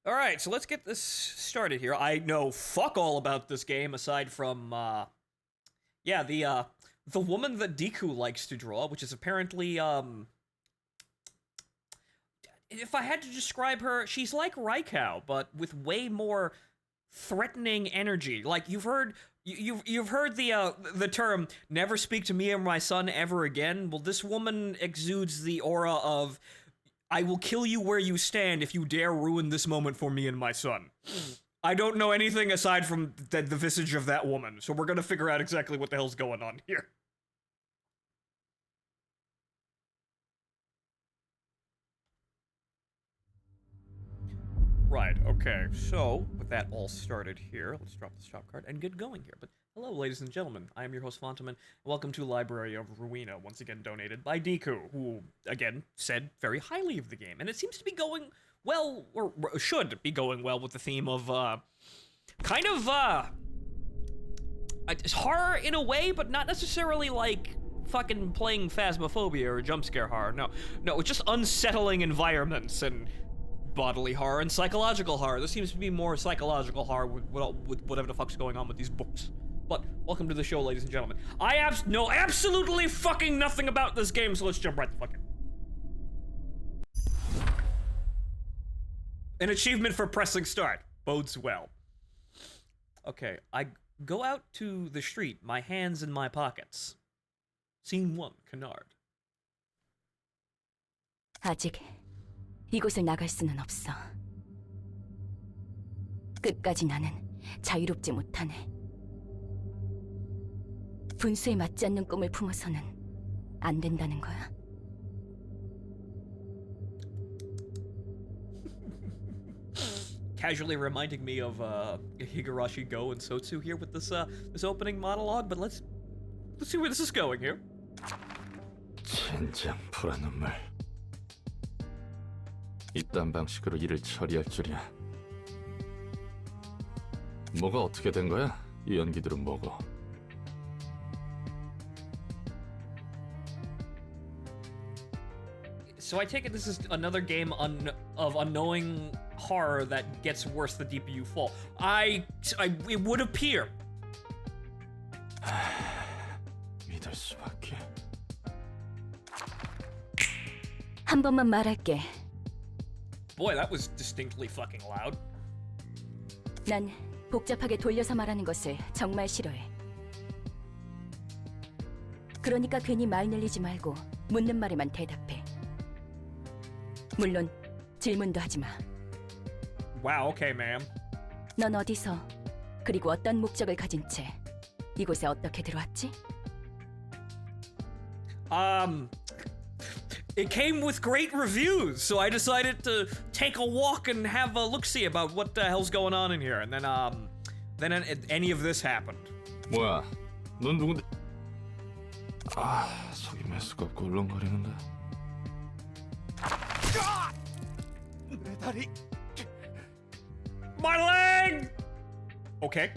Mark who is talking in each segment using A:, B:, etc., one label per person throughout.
A: Alright, so let's get this started here. I know fuck all about this game aside from, yeah, the woman that Deku likes to draw, which is apparently, if I had to describe her, she's like Raikau, but with way more threatening energy. Like, you've heard the term "never speak to me or my son ever again." Well, this woman exudes the aura of "I will kill you where you stand if you dare ruin this moment for me and my son." I don't know anything aside from the visage of that woman, so we're gonna figure out exactly what the hell's going on here. Right, okay, so with that all started here, let's drop the stop card and get going here. But hello, ladies and gentlemen, I am your host Phontomen, and welcome to Library of Ruina, once again donated by Deku, who, again, said very highly of the game. And it seems to be going well, or should be going well with the theme of, it's horror in a way, but not necessarily like fucking playing Phasmophobia or jump scare horror. No, it's just unsettling environments and bodily horror and psychological horror. This seems to be more psychological horror with whatever the fuck's going on with these books. But welcome to the show, ladies and gentlemen. I know absolutely fucking nothing about this game, so let's jump right the fuck in. An achievement for pressing start. Bodes well. Okay, I go out to the street, my hands in my pockets. Scene 1, Canard.
B: 아직 이곳을 나갈 수는 없어. 끝까지 나는 자유롭지 못하네. 분수에 맞지 않는 꿈을 품어서는 안 된다는 거야.
A: Casually reminding me of Higurashi Go and Sotsu here with this this opening monologue, but let's see where this is going here.
C: 젠장 불안 눈물. 이딴 방식으로 일을 처리할 줄이야. 뭐가 어떻게 된 거야? 이 연기들은 뭐고?
A: So I take it this is another game of unknowing horror that gets worse the deeper you fall. It would appear.
C: 믿을 수밖에.
B: 한 번만 말할게.
A: Boy, that was distinctly fucking loud.
B: 난 복잡하게 돌려서 말하는 것을 정말 싫어해. 그러니까 괜히 말 늘리지 말고 묻는 말에만 대답해. 물론 질문도 하지 마.
A: Wow, okay, ma'am.
B: 넌 어디서 그리고 어떤 목적을 가진 채 이곳에 어떻게 들어왔지?
A: It came with great reviews, so I decided to take a walk and have a look-see about what the hell's going on in here. And then any of this happened.
C: 뭐야? 넌 누군데? 아, 속이 메스가 없고 울렁거리는데.
A: 내 다리. My leg. Okay.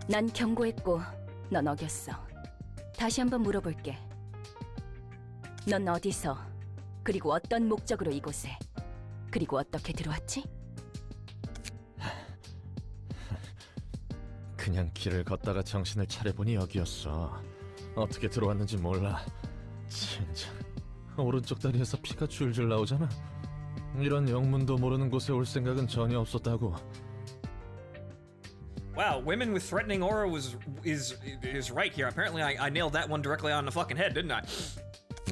B: 난 경고했고 넌 어겼어. 다시 한번 물어볼게. 넌 어디서 그리고 어떤 목적으로 이곳에 그리고 어떻게 들어왔지?
C: 그냥 길을 걷다가 정신을 차려보니 여기였어. 어떻게 들어왔는지 몰라. 진짜 오른쪽 다리에서 피가 줄줄 나오잖아. 이런 영문도 모르는 곳에 올 생각은 전혀 없었다고.
A: Wow, women with threatening aura is right here. Apparently, I nailed that one directly on the fucking head, didn't I?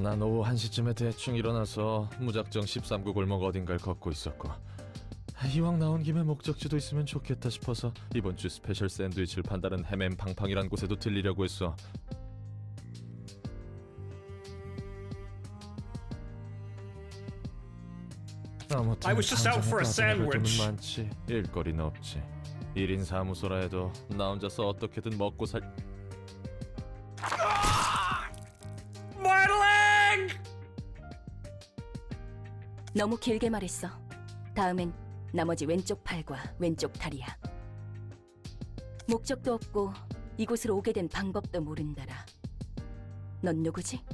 C: 난 오후 1시쯤에 대충 일어나서 무작정 13구 골목 어딘가를 걷고 있었고, 이왕 나온 김에 목적지도 있으면 좋겠다 싶어서 이번 주 스페셜 샌드위치를 판다는 헤맨 팡팡이란 곳에도 들리려고 했어.
A: I was just out for a sandwich.
C: 많지. 일거리는 없지. 1인 사무소라 해도 나 혼자서 어떻게든 먹고 살.
A: My leg!
B: 너무 길게 말했어. 다음엔 나머지 왼쪽 팔과 왼쪽 다리야. 목적도 없고 이곳으로 오게 된 방법도 모른다라. 넌 누구지?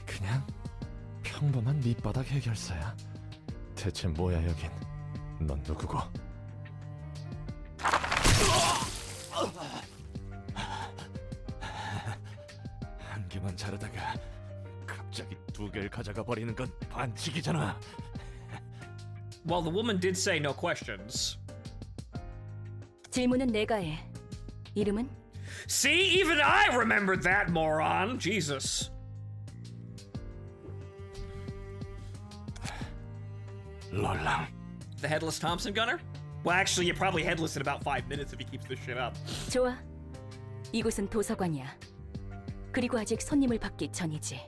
C: 그냥 평범한 밑바닥 해결사야. 대체 뭐야 여긴? 넌 누구고? 한 개만 자르다가 갑자기 두 개를 가져가 버리는 건 반칙이잖아.
A: Well, the woman did say no questions.
B: 질문은 내가 해. 이름은?
A: See, even I remembered that, moron. Jesus.
C: 롤랑.
A: The headless Thompson gunner? Well, actually, you're probably headless in about 5 minutes if he keeps this shit up.
B: 좋아. 이곳은 도서관이야. 그리고 아직 손님을 받기 전이지.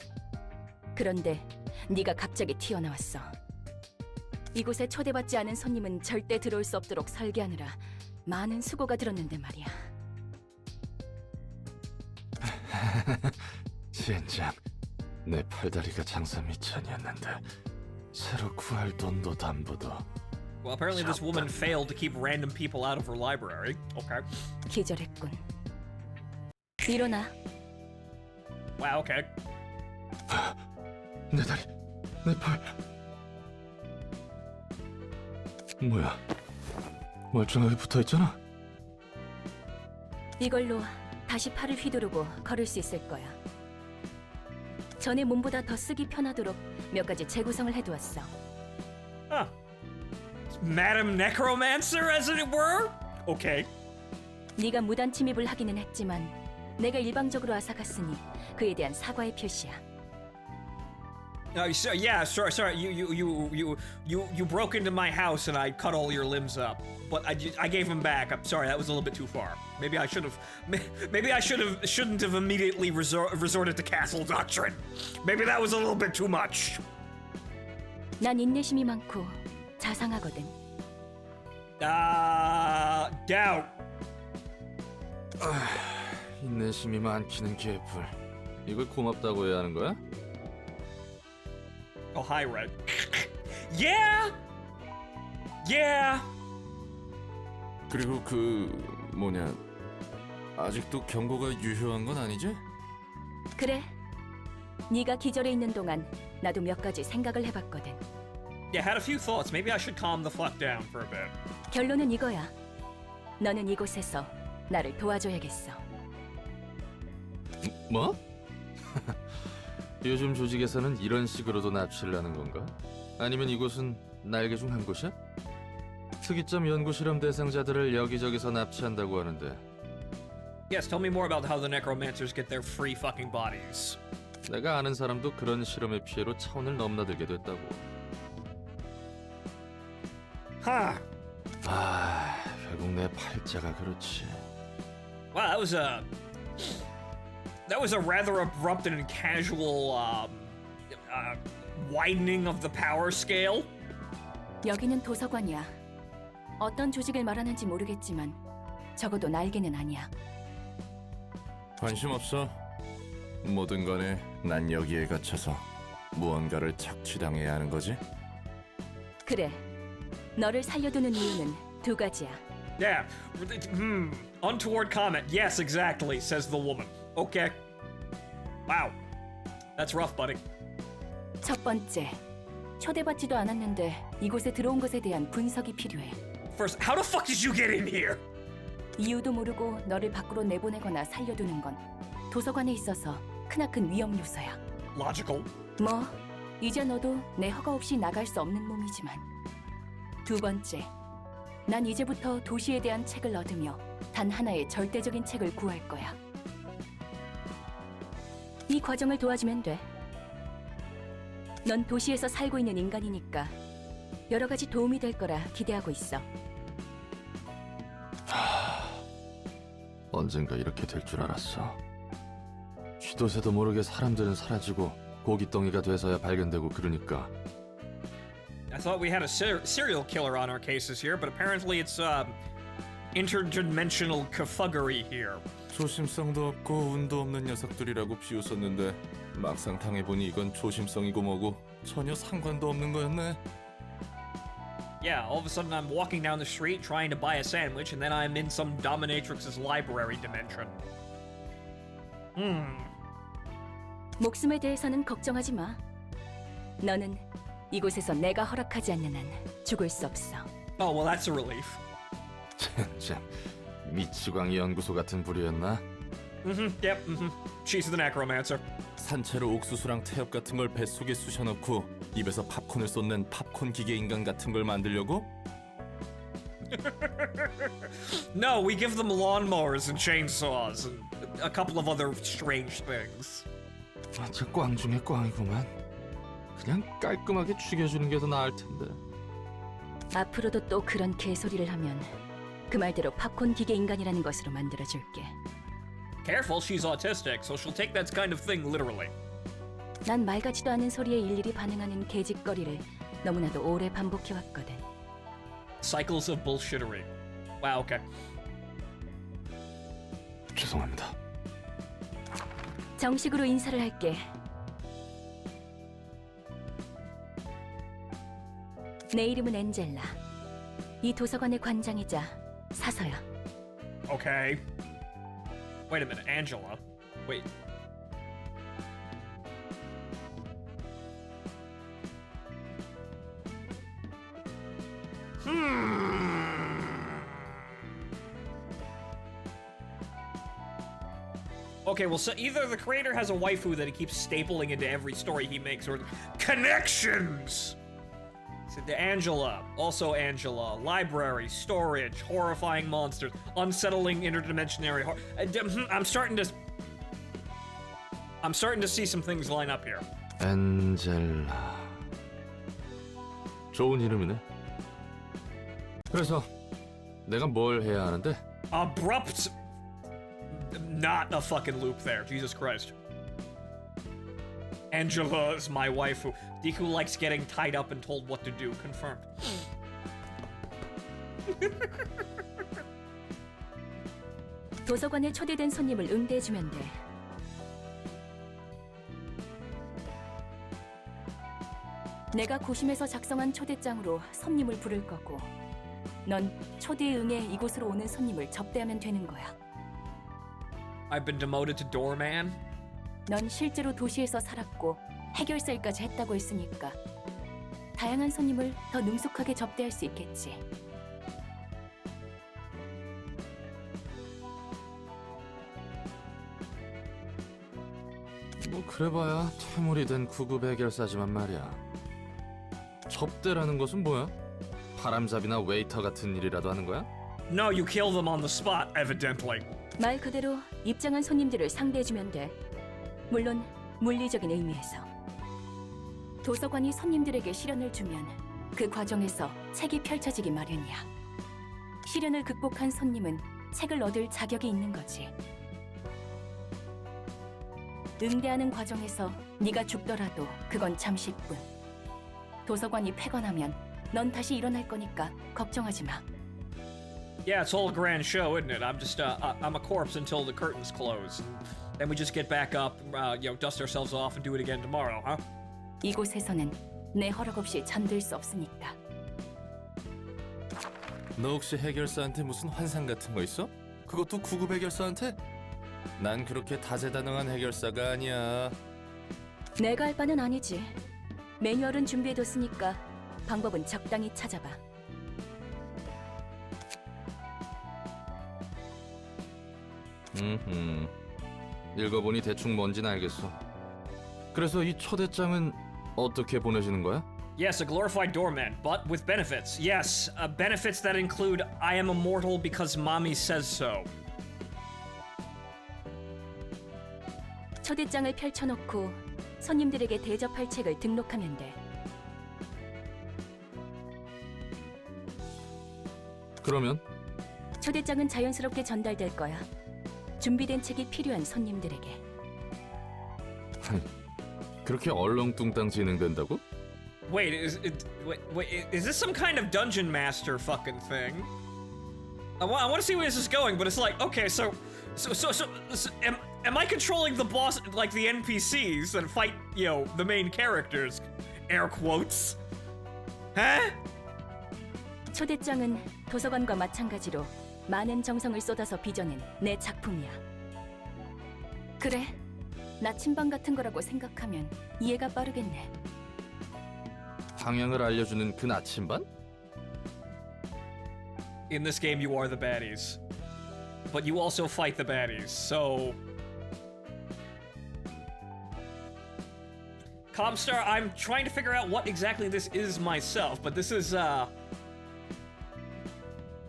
B: 그런데 네가 갑자기 튀어나왔어. 이곳에 초대받지 않은 손님은 절대 들어올 수 없도록 설계하느라 많은 수고가 들었는데 말이야.
C: 젠장, 내 팔다리가 장사 미천이었는데 새로 구할 돈도 담보도.
A: Well, apparently this woman failed to keep random people out of her library. Okay.
B: 기절했군. 일어나.
A: Wow, okay.
C: 내 다리, 내 팔. 뭐야? 멀쩡하게 붙어있잖아.
B: 이걸로 다시 팔을 휘두르고 걸을 수 있을 거야. 전에 몸보다 더 쓰기 편하도록 몇 가지 재구성을 해두었어.
A: Huh. Madam Necromancer, as it were? Okay.
B: 네가 무단 침입을 하기는 했지만 내가 일방적으로 앗아갔으니 그에 대한 사과의 표시야.
A: So, yeah, sorry. You broke into my house and I cut all your limbs up, but I gave them back. I'm sorry, that was a little bit too far. Maybe I shouldn't have immediately resorted to castle doctrine. Maybe that was a little bit too much.
B: 난 인내심이 많고 자상하거든.
A: Doubt.
C: 인내심이 많기는 개뿔. 이걸 고맙다고 해야 하는 거야?
A: Oh, hi, Red. Yeah.
C: 그리고 아직도 경고가 유효한 건 아니지?
B: 그래. 네가 기절해 있는 동안 나도 몇 가지 생각을 해봤거든.
A: Yeah, had a few thoughts. Maybe I should calm the fuck down for a bit.
B: 결론은 이거야. 너는 이곳에서 나를 도와줘야겠어.
C: 뭐? 요즘 조직에서는 이런 식으로도 납치를 하는 건가? 아니면 이곳은 날개 중 한 곳이야? 특이점 연구실험 대상자들을 여기저기서 납치한다고 하는데.
A: Yes, tell me more about how the necromancers get their free fucking bodies.
C: 내가 아는 사람도 그런 실험의 피해로 차원을 넘나들게 됐다고.
A: Huh.
C: 결국 내 팔자가 그렇지.
A: Wow, that was a rather abrupt and casual widening of the power scale.
B: 여기는 도서관이야. 어떤 조직을 말하는지 모르겠지만 적어도 날개는 아니야.
C: 관심 없어. 뭐든 간에 난 여기에 갇혀서 무언가를 착취당해야 하는 거지?
B: 그래. 너를 살려두는 이유는 두 가지야.
A: Yeah. Untoward comment. Yes, exactly, says the woman. Okay. Wow. That's rough, buddy.
B: 첫 번째, 초대받지도 않았는데 이곳에 들어온 것에 대한 분석이 필요해.
A: First, how the fuck did you get in here?
B: 이유도 모르고 너를 밖으로 내보내거나 살려두는 건 도서관에 있어서 크나큰 위험 요소야.
A: Logical.
B: 뭐, 이제 너도 내 허가 없이 나갈 수 없는 몸이지만. 두 번째, 난 이제부터 도시에 대한 책을 얻으며 단 하나의 절대적인 책을 구할 거야. 이 과정을 도와주면 돼. 넌 도시에서 살고 있는 인간이니까 여러 가지 도움이 될 거라 기대하고 있어.
C: 언젠가 이렇게 될 줄 알았어. 쥐도 새도 모르게 사람들은 사라지고 고깃덩이가 돼서야 발견되고 그러니까.
A: I thought we had a serial killer on our cases here, but apparently it's interdimensional kafuggery here.
C: 조심성도 없고 운도 없는 녀석들이라고 비웃었는데 막상 당해보니 이건 조심성이고 뭐고 전혀 상관도 없는 거였네.
A: Yeah, all of a sudden I'm walking down the street trying to buy a sandwich, and then I'm in some dominatrix's library dimension.
B: 목숨에 대해서는 걱정하지 마. 너는 이곳에서 내가 허락하지 않는 한 죽을 수 없어.
A: Oh, well, that's a relief.
C: 참, 미치광이 연구소 같은 부류였나?
A: Yep, She's the necromancer.
C: 산채로 옥수수랑 태엽 같은 걸 뱃속에 쑤셔넣고 입에서 팝콘을 쏟는 팝콘 기계 인간 같은 걸 만들려고?
A: No, we give them lawnmowers and chainsaws and a couple of other strange things.
C: 저 꽝 중에 꽝이구만. 그냥 깔끔하게 죽여주는 게 더 나을 텐데.
B: 앞으로도 또 그런 개소리를 하면 그 말대로 팝콘 기계 인간이라는 것으로 만들어줄게.
A: Careful, she's autistic, so she'll take that kind of thing literally.
B: 난 말 같지도 않은 소리에 일일이 반응하는 개짓거리를 너무나도 오래 반복해왔거든.
A: Cycles of bullshittery. Wow, okay.
C: 죄송합니다.
B: 정식으로 인사를 할게. 내 이름은 엔젤라. 이 도서관의 관장이자 사서야.
A: Okay. Wait a minute, Angela. Wait. Okay, well, so either the creator has a waifu that he keeps stapling into every story he makes, or connections! So the Angela, also Angela, library, storage, horrifying monsters, unsettling interdimensionary I'm starting to see some things line up here.
C: 엔젤라. 좋은 이름이네. 그래서 내가 뭘 해야 하는데?
A: Abrupt. Not a fucking loop there. Jesus Christ. Angela is my waifu. Deku likes getting tied up and told what to do. Confirmed.
B: 도서관에 초대된 손님을 응대해주면 돼. 내가 고심해서 작성한 초대장으로 손님을 부를 거고, 넌 초대에 응해 이곳으로 오는 손님을 접대하면 되는 거야.
A: I've been demoted to doorman.
B: 넌 실제로 도시에서 살았고 해결사 일까지 했다고 했으니까 다양한 손님을 더 능숙하게 접대할 수 있겠지.
C: 뭐 그래봐야 퇴물이 된 구급 해결사지만 말이야. 접대라는 것은 뭐야? 바람잡이나 웨이터 같은 일이라도 하는 거야?
A: No, you kill them on the spot, evidently.
B: 말 그대로 입장한 손님들을 상대해주면 돼. 물론 물리적인 의미에서. 도서관이 손님들에게 시련을 주면 그 과정에서 책이 펼쳐지기 마련이야. 시련을 극복한 손님은 책을 얻을 자격이 있는 거지. 응대하는 과정에서 네가 죽더라도 그건 잠시뿐. 도서관이 폐관하면 넌 다시 일어날 거니까 걱정하지 마.
A: Yeah, it's all a grand show, isn't it? I'm a corpse until the curtains close. Then we just get back up, dust ourselves off and do it again tomorrow, huh?
B: 이곳에서는 내 허락 없이 잠들 수 없으니까.
C: 너 혹시 해결사한테 무슨 환상 같은 거 있어? 그것도 구급 해결사한테? 난 그렇게 다재다능한 해결사가 아니야.
B: 내가 할 바는 아니지. 매뉴얼은 준비해뒀으니까 방법은 적당히 찾아봐.
C: 읽어보니 대충 뭔진 알겠어. 그래서 이 초대장은 어떻게 보내주는 거야?
A: Yes, a glorified doorman, but with benefits. Yes, benefits that include I am immortal because mommy says so.
B: 초대장을 펼쳐놓고 손님들에게 대접할 책을 등록하면 돼.
C: 그러면?
B: 초대장은 자연스럽게 전달될 거야. 준비된 책이 필요한 손님들에게.
C: 그렇게 얼렁뚱땅 진행된다고?
A: Wait, is this some kind of dungeon master fucking thing? I want to see where this is going, but it's like, okay, so am I controlling the boss, like the NPCs that fight, the main characters? Air quotes. Huh?
B: 초대장은 도서관과 마찬가지로 많은 정성을 쏟아서 빚어낸 내 작품이야. 그래, 나침반 같은 거라고 생각하면 이해가 빠르겠네.
C: 방향을 알려주는 그 나침반?
A: In this game, you are the baddies. But you also fight the baddies, so... Comstar, I'm trying to figure out what exactly this is myself, but this is,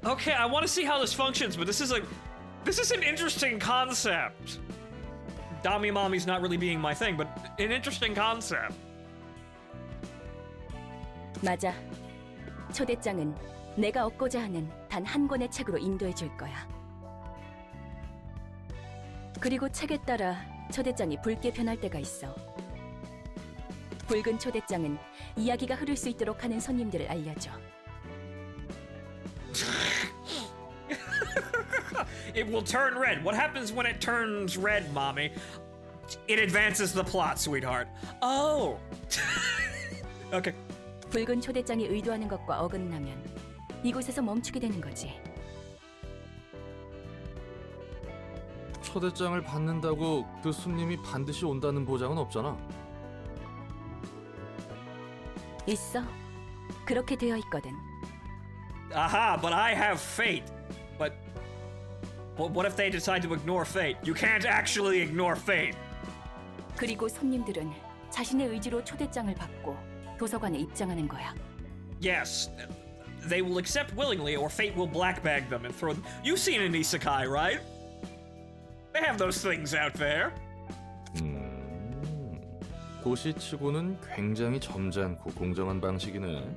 A: Okay, I want to see how this functions, but this is an interesting concept. Dami Mommy's not really being my thing, but an interesting concept.
B: 맞아. 초대장은 내가 얻고자 하는 단 한 권의 책으로 인도해 줄 거야. 그리고 책에 따라 초대장이 붉게 변할 때가 있어. 붉은 초대장은 이야기가 흐를 수 있도록 하는 손님들을 알려줘.
A: It will turn red. What happens when it turns red, mommy? It advances the plot, sweetheart. Oh. Okay.
B: 붉은 초대장이 의도하는 것과 어긋나면 이곳에서 멈추게 되는 거지.
C: 초대장을 받는다고 그 손님이 반드시 온다는 보장은 없잖아.
B: 있어. 그렇게 되어 있거든.
A: Aha, but I have fate. But what if they decide to ignore fate? You can't actually ignore fate.
B: 그리고 손님들은 자신의 의지로 초대장을 받고 도서관에 입장하는 거야.
A: Yes, they will accept willingly, or fate will blackbag them and throw them. You've seen an isekai, right? They have those things out there.
C: 도시치고는 굉장히 점잖고 공정한 방식이네.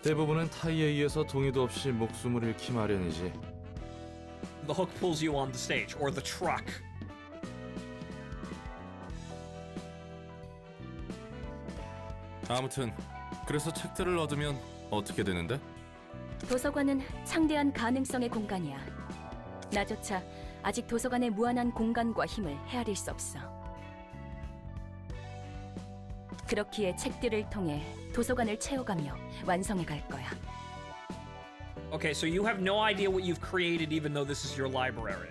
C: 대부분은 타이에 의해서 동의도 없이 목숨을 잃기 마련이지.
A: The hook pulls you on the stage, or the truck.
C: 아무튼 그래서 책들을 얻으면 어떻게 되는데?
B: 도서관은 창대한 가능성의 공간이야. 나조차 아직 도서관의 무한한 공간과 힘을 헤아릴 수 없어. 그렇기에 책들을 통해 도서관을 채워가며 완성해 갈 거야.
A: Okay, so you have no idea what you've created even though this is your library.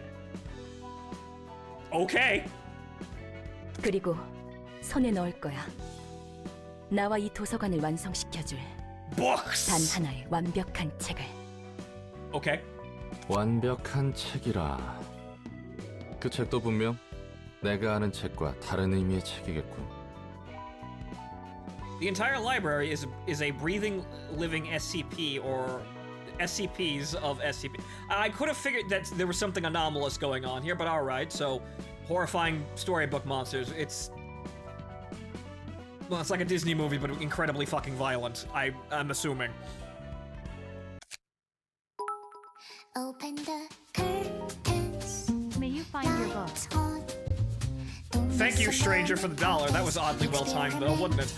A: Okay.
B: 그리고 손에 넣을 거야. 나와 이 도서관을 완성시켜줄
A: Books.
B: 단 하나의 완벽한 책을.
A: Okay.
C: 완벽한 책이라. 그 책도 분명 내가 아는 책과 다른 의미의 책이겠군.
A: The entire library is a breathing, living SCP or SCPs of SCP. I could have figured that there was something anomalous going on here, but all right. So, horrifying storybook monsters. Well, it's like a Disney movie, but incredibly fucking violent. I'm assuming.
D: Open the curtains.
E: May you find your book?
D: Lights on.
A: Thank you, stranger, for the $1. That was oddly well timed, though, wasn't it?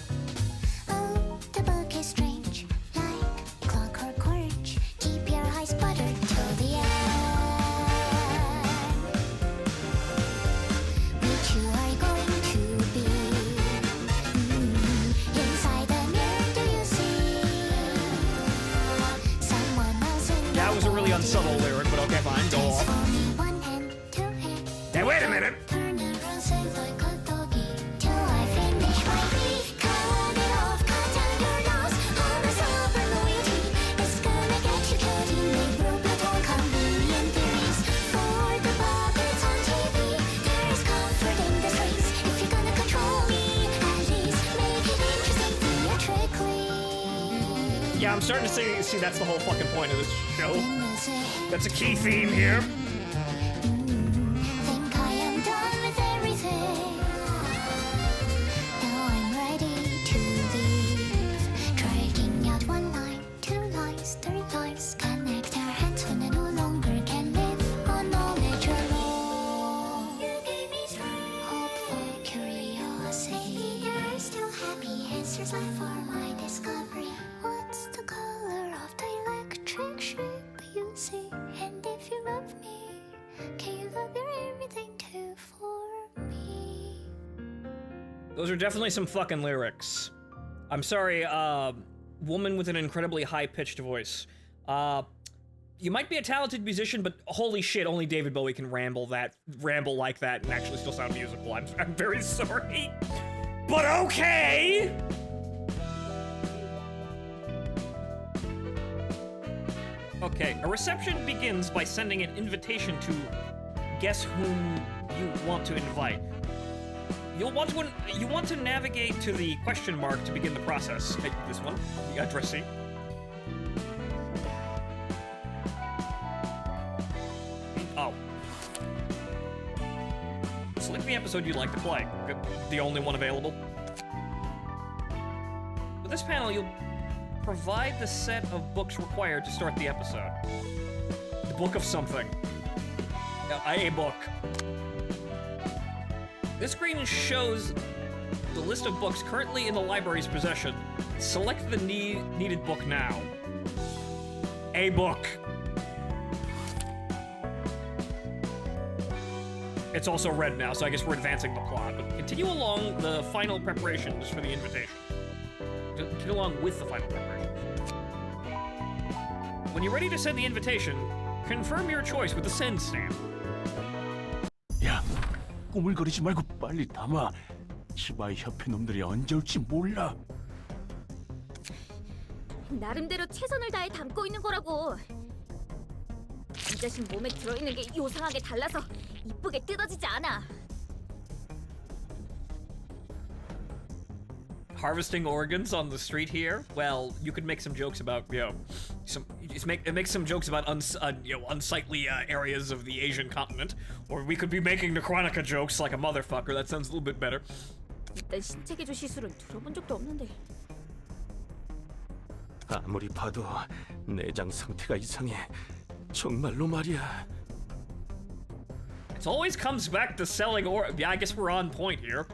D: Oh, the book is strange, like clockwork orange. Keep your eyes buttered till the end. Which you are going to be. Inside the mirror, do you see someone else in
A: That was a really unsubtle lyric, but okay, fine, go off.
D: One hand, two hands.
A: Hey, wait a minute!
D: Turn around, say like a doggy till I finish my beat. Cut it off, cut down your nose. All the sober loyalty is gonna get you killed. You make broken on convenient theories. For the puppets on TV, there is comfort in the streets. If you're gonna control me, at least make it interesting theatrically.
A: Yeah, I'm starting to see that's the whole fucking point of this show.
D: Then they'll say,
A: That's a key theme here.
D: think I am done with everything. Now I'm ready to leave. Dragging out one line, two lines, three lines. Connect our hands when I no longer can live on knowledge alone. You gave me strength, hopeful curiosity. You're still happy, answers lie for my discovery. What's the color of the electric sheep you see? And if you love me, can you love your everything too for me?
A: Those are definitely some fucking lyrics. I'm sorry, woman with an incredibly high-pitched voice. You might be a talented musician, but holy shit, only David Bowie can ramble like that and actually still sound musical. I'm very sorry. But okay! Okay, a reception begins by sending an invitation to guess whom you want to invite. You want to navigate to the question mark to begin the process. Hey, this one, the addressee. Oh. Select the episode you'd like to play. The only one available. With this panel, you'll provide the set of books required to start the episode. The book of something. A book. This screen shows the list of books currently in the library's possession. Select the needed book now. A book. It's also red now, so I guess we're advancing the plot. But continue along the final preparations for the invitation. Continue along with the final preparations. When you're ready to send the invitation, confirm your choice with the send stamp.
E: 야, 꾸물거리지 말고 빨리 담아. 시바이 협회 놈들이 언제 올지 몰라.
F: 나름대로 최선을 다해 담고 있는 거라고. 이 자식 몸에 들어있는 게 요상하게 달라서 이쁘게 뜯어지지 않아.
A: Harvesting organs on the street here? Well, you could make some jokes about, you know, make some jokes about unsightly areas of the Asian continent, or we could be making Necronica jokes like a motherfucker. That sounds a little bit better.
F: 일단 신체 개조 시술은 들어본 적도 없는데.
E: 아무리 봐도 내장 상태가 이상해. 정말로 말이야.
A: It always comes back to selling yeah, I guess we're on point here.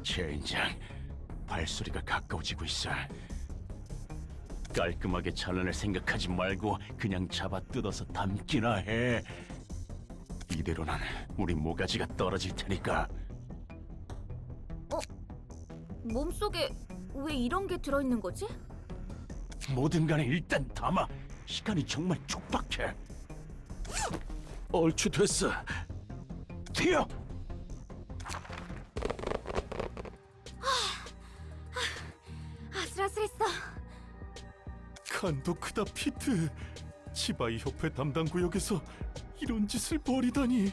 E: 젠장, 발소리가 가까워지고 있어. 깔끔하게 잘라낼 생각하지 말고 그냥 잡아 뜯어서 담기나 해. 이대로는 우리 모가지가 떨어질 테니까.
F: 몸속에 왜 이런 게 들어있는 거지?
E: 뭐든 간에 일단 담아. 시간이 정말 촉박해. 얼추 됐어. 튀어!
F: 아슬아슬했어.
E: 간도 크다, 피트. 치바이 협회 담당 구역에서 이런 짓을 벌이다니.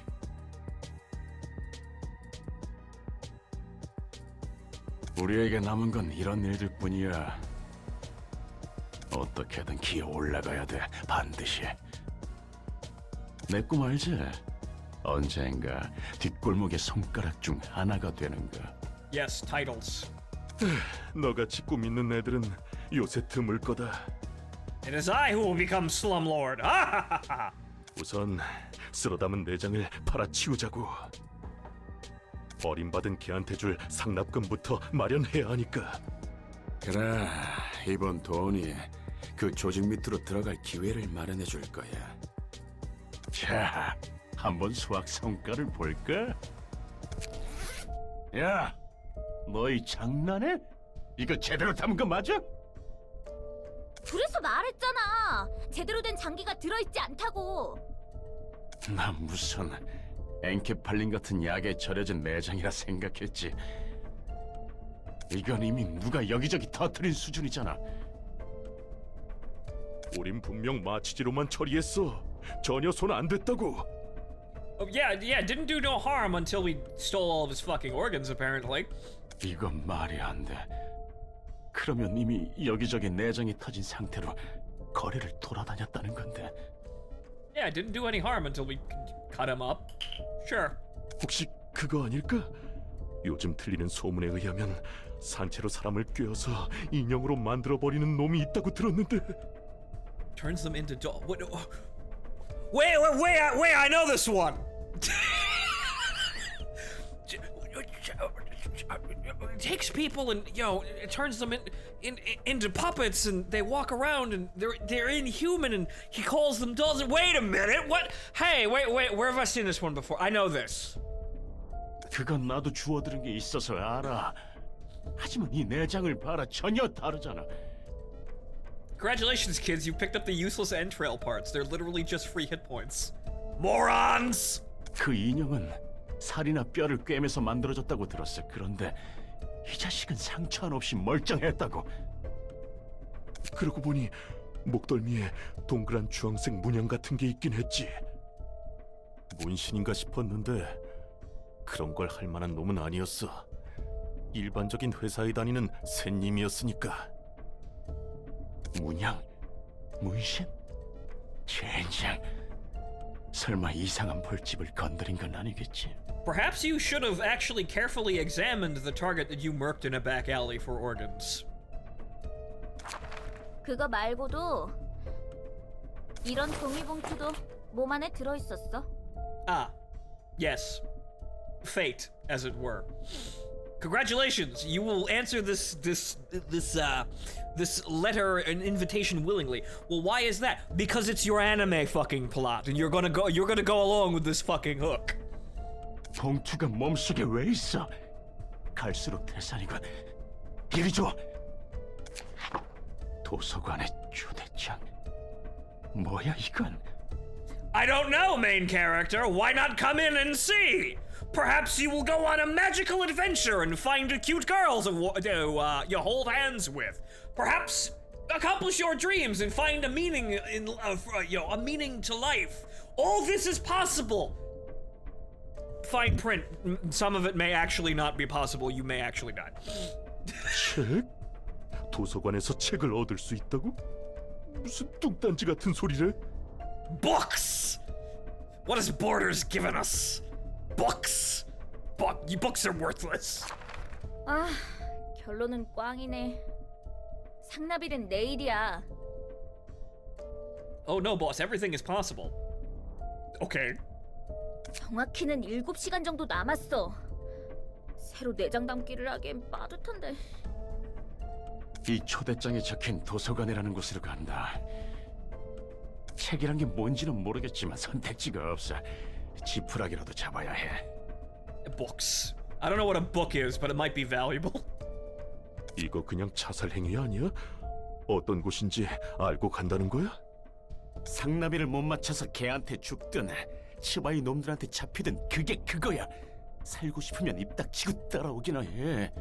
E: 우리에게 남은 건 이런 일들 뿐이야. 어떻게든 기어 올라가야 돼, 반드시. 내 꿈 알지? 언젠가 뒷골목의 손가락 중 하나가 되는 거.
A: Yes, titles.
E: 너같이 꿈 있는 애들은 요새 드물 거다.
A: It is I who will become Slumlord.
E: 우선 쓸어 담은 내장을 팔아치우자고. 버림받은 걔한테 줄 상납금부터 마련해야 하니까.
G: 그래, 이번 돈이 그 조직 밑으로 들어갈 기회를 마련해 줄 거야.
E: 자, 한번 수학 성과를 볼까? 야, 너희 장난해? 이거 제대로 담은 거 맞아?
F: 그래서 말했잖아. 제대로 된 장기가 들어있지 않다고.
E: 나 무슨 엔케팔린 같은 약에 절여진 내장이라 생각했지. 이건 이미 누가 여기저기 터뜨린 수준이잖아. 우린 분명 마취제로만 처리했어. 전혀 손 안 댔다고.
A: Oh, yeah, didn't do no harm until we stole all of his fucking organs, apparently.
E: 이건 말이 안 돼. 그러면 이미 여기저기 내장이 터진 상태로 거리를 돌아다녔다는 건데.
A: Yeah, didn't do any harm until we cut him up. Sure.
E: 혹시 그거 아닐까? 요즘 들리는 소문에 의하면 산채로 사람을 꿰어서 인형으로 만들어버리는 놈이 있다고 들었는데.
A: Turns them into Wait, I know this one! Takes people and, you know, it turns them into puppets and they walk around and they're inhuman and he calls them dolls. Wait a minute, what? Hey, wait, where have I seen this one before? I know this.
E: 그건 나도 주워들은 게 있어서 알아. 하지만 이 내장을 봐라, 전혀 다르잖아.
A: Congratulations, kids, you picked up the useless entrail parts. They're literally just free hit points. Morons!
E: 그 인형은 살이나 뼈를 꿰매서 만들어졌다고 들었어. 그런데 이 자식은 상처 하나 없이 멀쩡했다고.
H: 그러고 보니 목덜미에 동그란 주황색 문양 같은 게 있긴 했지. 문신인가 싶었는데 그런 걸 할 만한 놈은 아니었어. 일반적인 회사에 다니는 샌님이었으니까.
E: 문양? 문신? 젠장. 설마 이상한 벌집을 건드린 건 아니겠지?
A: Perhaps you should have actually carefully examined the target that you murked in a back alley for organs.
F: 그거 말고도 이런 종이봉투도 몸 안에 들어있었어.
A: Ah, yes. Fate, as it were. Congratulations, you will answer this letter and invitation willingly. Well, why is that? Because it's your anime fucking plot, and you're gonna go along with this fucking hook.
E: 봉투가 몸속에 왜 있어? 갈수록 태산이군. 이리 줘. 도서관의 초대장. 뭐야 이건?
A: I don't know, main character. Why not come in and see? Perhaps you will go on a magical adventure and find a cute girl to you hold hands with. Perhaps accomplish your dreams and find a meaning in a meaning to life. All this is possible. Fine print. Some of it may actually not be possible. You may actually die.
H: 책? 도서관에서 책을 얻을 수 있다고? 무슨 뚱딴지 같은 소리래?
A: Books. What has Borders given us? Books. Books are worthless.
F: 아, 결론은 꽝이네. 상납일은 내일이야.
A: Oh no, boss. Everything is possible. Okay.
F: 정확히는 7시간 정도 남았어. 새로 내장 담기를 하기엔 빠듯한데.
E: 이 초대장에 적힌 도서관이라는 곳으로 간다. 책이란 게 뭔지는 모르겠지만 선택지가 없어. 지푸라기라도 잡아야 해.
A: Books. I don't know what a book is, but it might be valuable.
H: 이거 그냥 자살 행위 아니야? 어떤 곳인지 알고 간다는 거야?
E: 상나비를 못 맞춰서 걔한테 죽든 치바이 놈들한테 잡히든 그게 그거야. 살고 싶으면 입 닥치고 따라오기나 해.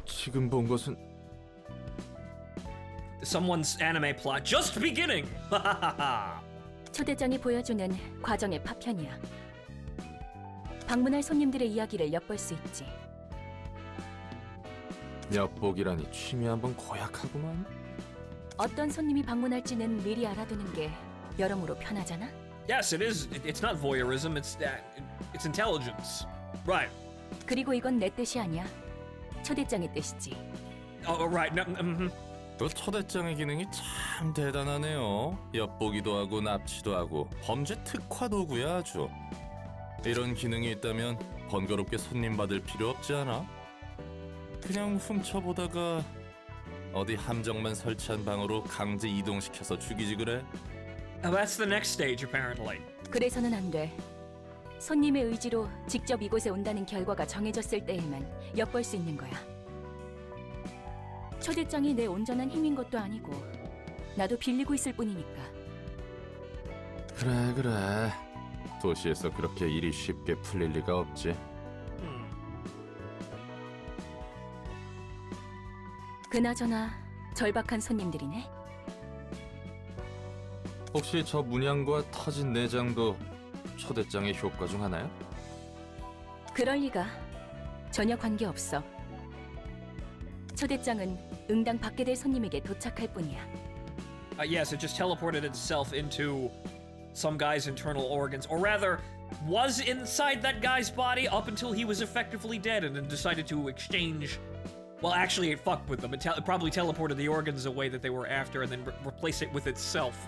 C: 지금 본 것은
A: Someone's anime plot just beginning.
B: 초대장이 보여주는 과정의 파편이야. 방문할 손님들의 이야기를 엿볼 수 있지.
C: 엿보기라니 취미 한번 고약하구만.
B: 어떤 손님이 방문할지는 미리 알아두는 게 여러모로 편하잖아.
A: Yes, it is. It's not voyeurism. It's intelligence. Right.
B: 그리고 이건 내 뜻이 아니야. 초대장의 뜻이지.
A: Oh, right. No,
C: 그 초대장의 기능이 참 대단하네요. 엿보기도 하고 납치도 하고 범죄 특화 도구야 아주. 이런 기능이 있다면 번거롭게 손님 받을 필요 없지 않아? 그냥 훔쳐보다가 어디 함정만 설치한 방으로 강제 이동시켜서 죽이지 그래?
A: That's the next stage, apparently.
B: 그래서는 안 돼. 손님의 의지로 직접 이곳에 온다는 결과가 정해졌을 때에만 엿볼 수 있는 거야. 초대장이 내 온전한 힘인 것도 아니고 나도 빌리고 있을 뿐이니까.
C: 그래. 도시에서 그렇게 일이 쉽게 풀릴 리가 없지.
B: 그나저나 절박한 손님들이네.
C: 혹시 저 문양과 터진 내장도 초대장의 효과 중 하나요?
B: 그럴 리가. 전혀 관계없어. 초대장은 응당 받게 될 손님에게 도착할 뿐이야.
A: Yes, it just teleported itself into some guy's internal organs, or rather, was inside that guy's body up until he was effectively dead, and then decided to exchange. Well, actually, it fucked with them. It probably teleported the organs away that they were after, and then replaced it with itself.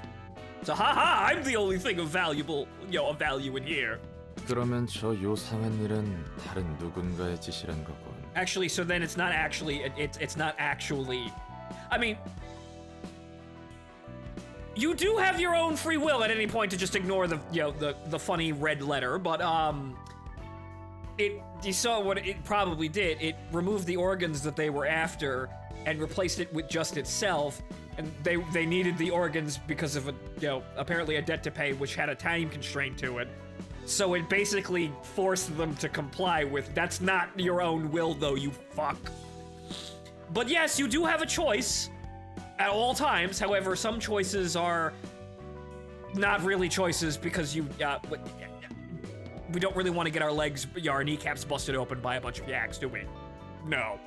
A: So, haha! I'm the only thing of valuable, of value in here.
C: 그러면 저 요상한 일은 다른 누군가의 짓이란 거군.
A: Actually, so then it's not actually. It's not actually. I mean, you do have your own free will at any point to just ignore the funny red letter, but you saw what it probably did. It removed the organs that they were after and replaced it with just itself. And they needed the organs because of apparently a debt to pay, which had a time constraint to it. So it basically forced them to comply with, that's not your own will though, you fuck. But yes, you do have a choice at all times. However, some choices are not really choices because we don't really want to get our kneecaps busted open by a bunch of yaks, do we? No.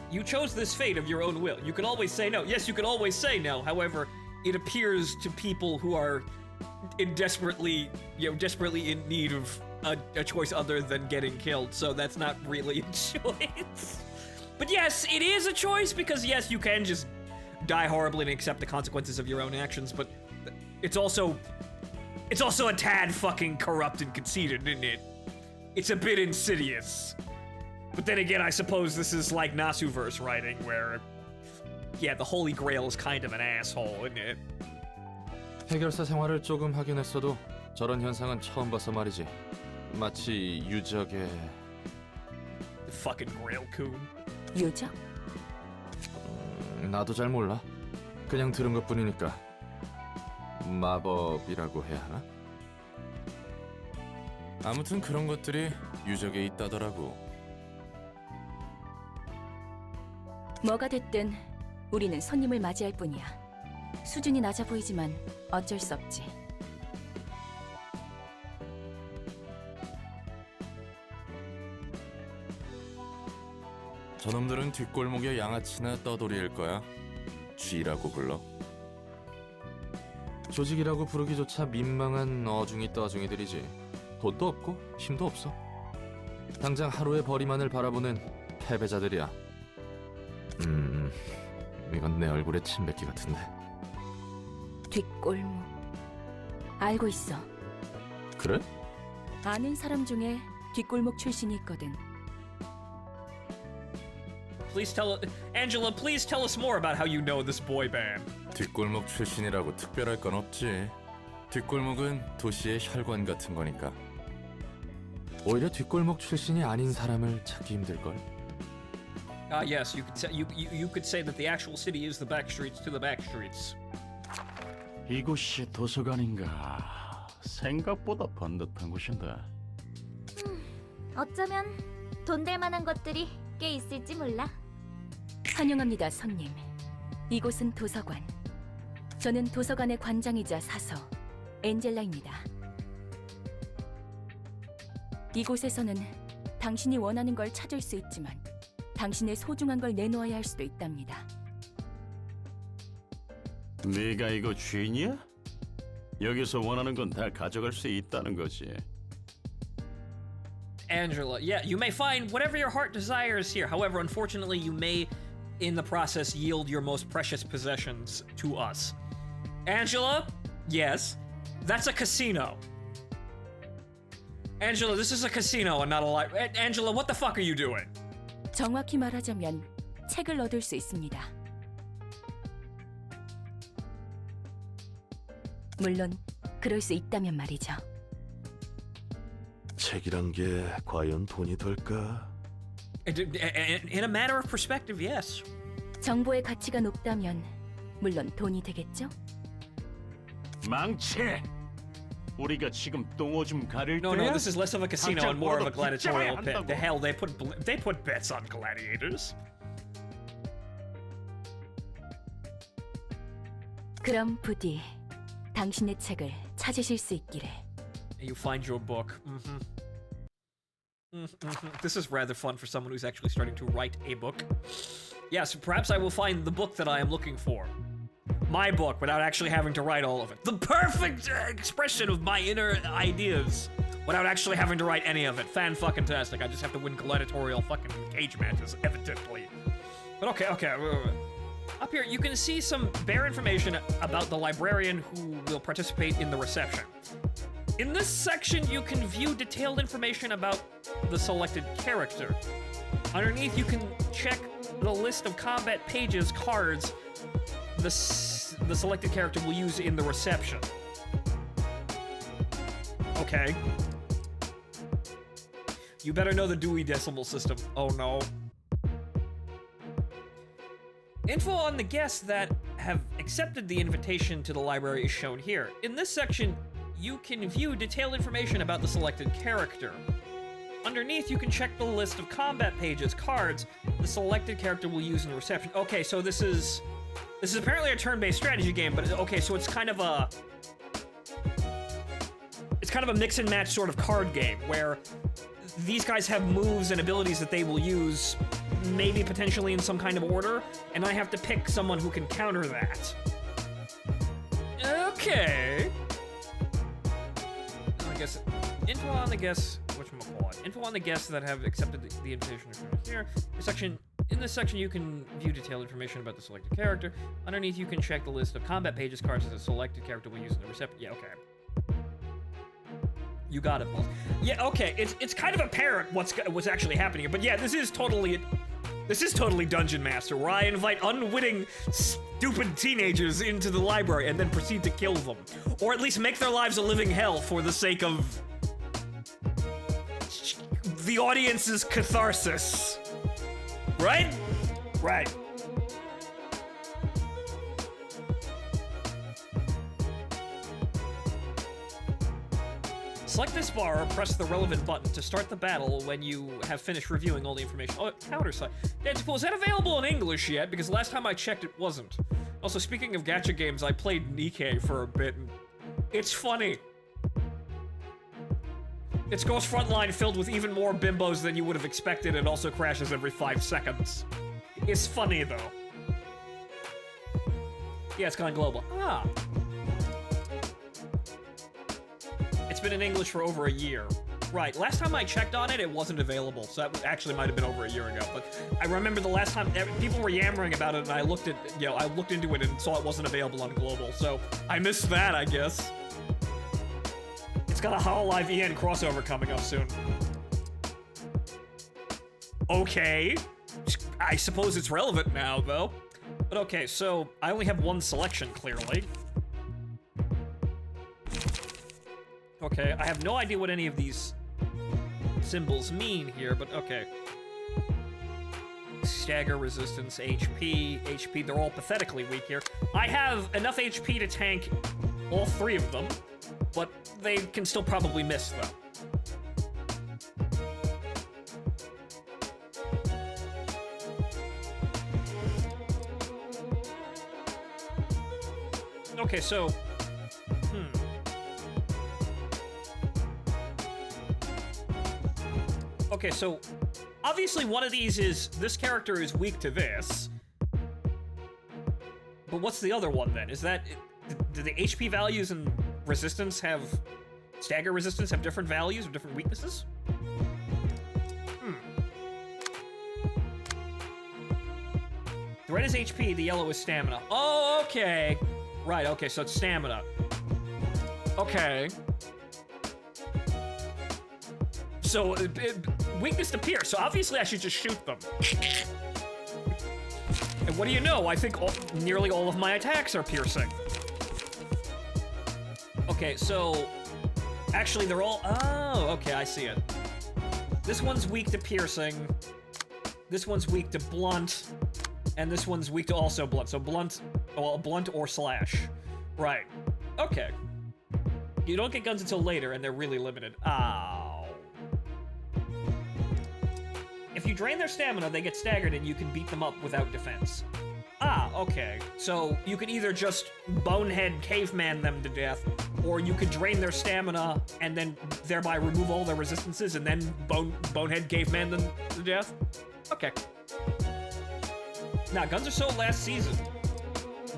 A: You chose this fate of your own will. You can always say no. Yes, you can always say no. However, it appears to people who are desperately in need of a choice other than getting killed, so that's not really a choice. But yes, it is a choice because yes, you can just die horribly and accept the consequences of your own actions, but it's also a tad fucking corrupt and conceited, isn't it? It's a bit insidious. But then again, I suppose this is like Nasuverse writing, where, yeah, the Holy Grail is kind of an asshole, isn't it?
C: 해결사 생활을 조금 하긴 했어도 저런 현상은 처음 봐서 말이지. 마치 유적의
A: Fucking Grail coon.
B: 유적?
C: 나도 잘 몰라. 그냥 들은 것뿐이니까. 마법이라고 해야 하나? 아무튼 그런 것들이 유적에 있다더라고.
B: 뭐가 됐든 우리는 손님을 맞이할 뿐이야. 수준이 낮아 보이지만 어쩔 수 없지.
C: 저놈들은 뒷골목의 양아치나 떠돌이일 거야. 쥐라고 불러. 조직이라고 부르기조차 민망한 어중이 떠중이들이지. 돈도 없고 힘도 없어. 당장 하루의 벌이만을 바라보는 패배자들이야. 이건 내 얼굴에 침 뱉기 같은데.
B: 뒷골목. 알고 있어.
C: 그래?
B: 아는 사람 중에 뒷골목 출신이 있거든.
A: Angela, please tell us more about how you know this boy band.
C: 뒷골목 출신이라고 특별할 건 없지. 뒷골목은 도시의 혈관 같은 거니까. 오히려 뒷골목 출신이 아닌 사람을 찾기 힘들걸.
A: Yes, you could say that the actual city is the back streets to the back streets.
E: 이곳이 도서관인가? 생각보다 번듯한 곳인데.
F: 어쩌면 돈 될 만한 것들이 꽤 있을지 몰라.
B: 환영합니다, 손님. 이곳은 도서관. 저는 도서관의 관장이자 사서 엔젤라입니다. 이곳에서는 당신이 원하는 걸 찾을 수 있지만 당신의 소중한 걸 내놓아야 할 수도 있답니다.
E: 네가 이거 주인이야? 여기서 원하는 건 다 가져갈 수 있다는 거지.
A: Angela, yeah, you may find whatever your heart desires here. However, unfortunately, you may, in the process, yield your most precious possessions to us. Angela? Yes. That's a casino. Angela, this is a casino and not a library. Angela, what the fuck are you doing?
B: 정확히 말하자면 책을 얻을 수 있습니다. 물론 그럴 수 있다면 말이죠.
H: 책이란 게 과연 돈이 될까?
A: In a matter of perspective, yes.
B: 정보의 가치가 높다면 물론 돈이 되겠죠?
E: 망치! 우리가 지금 똥오줌 가릴
A: No,
E: 때야?
A: this is less of a casino and more of a gladiatorial pit.
E: 한다고.
A: The hell, they put bets on gladiators.
B: 그럼 부디 당신의 책을 찾으실 수 있기를.
A: You find your book. This is rather fun for someone who's actually starting to write a book. Yes, perhaps I will find the book that I am looking for. My book, without actually having to write all of it. The perfect expression of my inner ideas, without actually having to write any of it. Fan-fucking-tastic. I just have to win gladiatorial fucking cage matches, evidently. But okay. Up here, you can see some bare information about the librarian who will participate in the reception. In this section, you can view detailed information about the selected character. Underneath, you can check the list of combat pages, cards, the selected character will use in the reception. Okay. You better know the Dewey Decimal System. Oh no. Info on the guests that have accepted the invitation to the library is shown here. In this section, you can view detailed information about the selected character. Underneath, you can check the list of combat pages, cards, the selected character will use in the reception. Okay, so this is apparently a turn-based strategy game, but okay, so it's kind of a mix and match sort of card game where these guys have moves and abilities that they will use, maybe potentially in some kind of order, and I have to pick someone who can counter that. Okay. I guess info on the guests, whatchamacallit, info on the guests that have accepted the invitation here. In this section, you can view detailed information about the selected character. Underneath, you can check the list of combat pages, cards that the selected character will use in the reception. Yeah, okay. You got it, Paul. Yeah, okay. It's kind of apparent what's actually happening here, but yeah, this is totally Dungeon Master, where I invite unwitting, stupid teenagers into the library and then proceed to kill them, or at least make their lives a living hell for the sake of the audience's catharsis. Right? Right. Select this bar or press the relevant button to start the battle when you have finished reviewing all the information. Oh, counter site. Deadpool, is that available in English yet? Because last time I checked, it wasn't. Also, speaking of gacha games, I played Nikkei for a bit, and it's funny. It's Ghost Frontline filled with even more bimbos than you would have expected and also crashes every 5 seconds. It's funny, though. Yeah, it's gone global. Ah. It's been in English for over a year. Right, last time I checked on it, it wasn't available, so that actually might have been over a year ago, but I remember the last time people were yammering about it, and I looked into it and saw it wasn't available on global, so I missed that, I guess. It's got a Hololive EN crossover coming up soon. Okay. I suppose it's relevant now, though. But okay, so I only have one selection, clearly. Okay, I have no idea what any of these symbols mean here, but okay. Stagger, resistance, HP, they're all pathetically weak here. I have enough HP to tank all 3 of them, but they can still probably miss, though. Okay, so... Okay, so obviously one of these is this character is weak to this. But what's the other one then? Is that do the HP values and resistance have stagger resistance have different values or different weaknesses? The red is HP, the yellow is stamina. Oh, okay. Right, okay, so it's stamina. Okay. So, weakness to pierce, so obviously I should just shoot them. And what do you know? I think nearly all of my attacks are piercing. Okay, so... Actually, they're all... Oh, okay, I see it. This one's weak to piercing. This one's weak to blunt. And this one's weak to also blunt. So blunt... Well, blunt or slash. Right. Okay. You don't get guns until later, and they're really limited. Ow. If you drain their stamina, they get staggered and you can beat them up without defense. Ah, okay. So you could either just bonehead caveman them to death, or you could drain their stamina and then thereby remove all their resistances and then bonehead caveman them to death? Okay. Now, guns are so last season.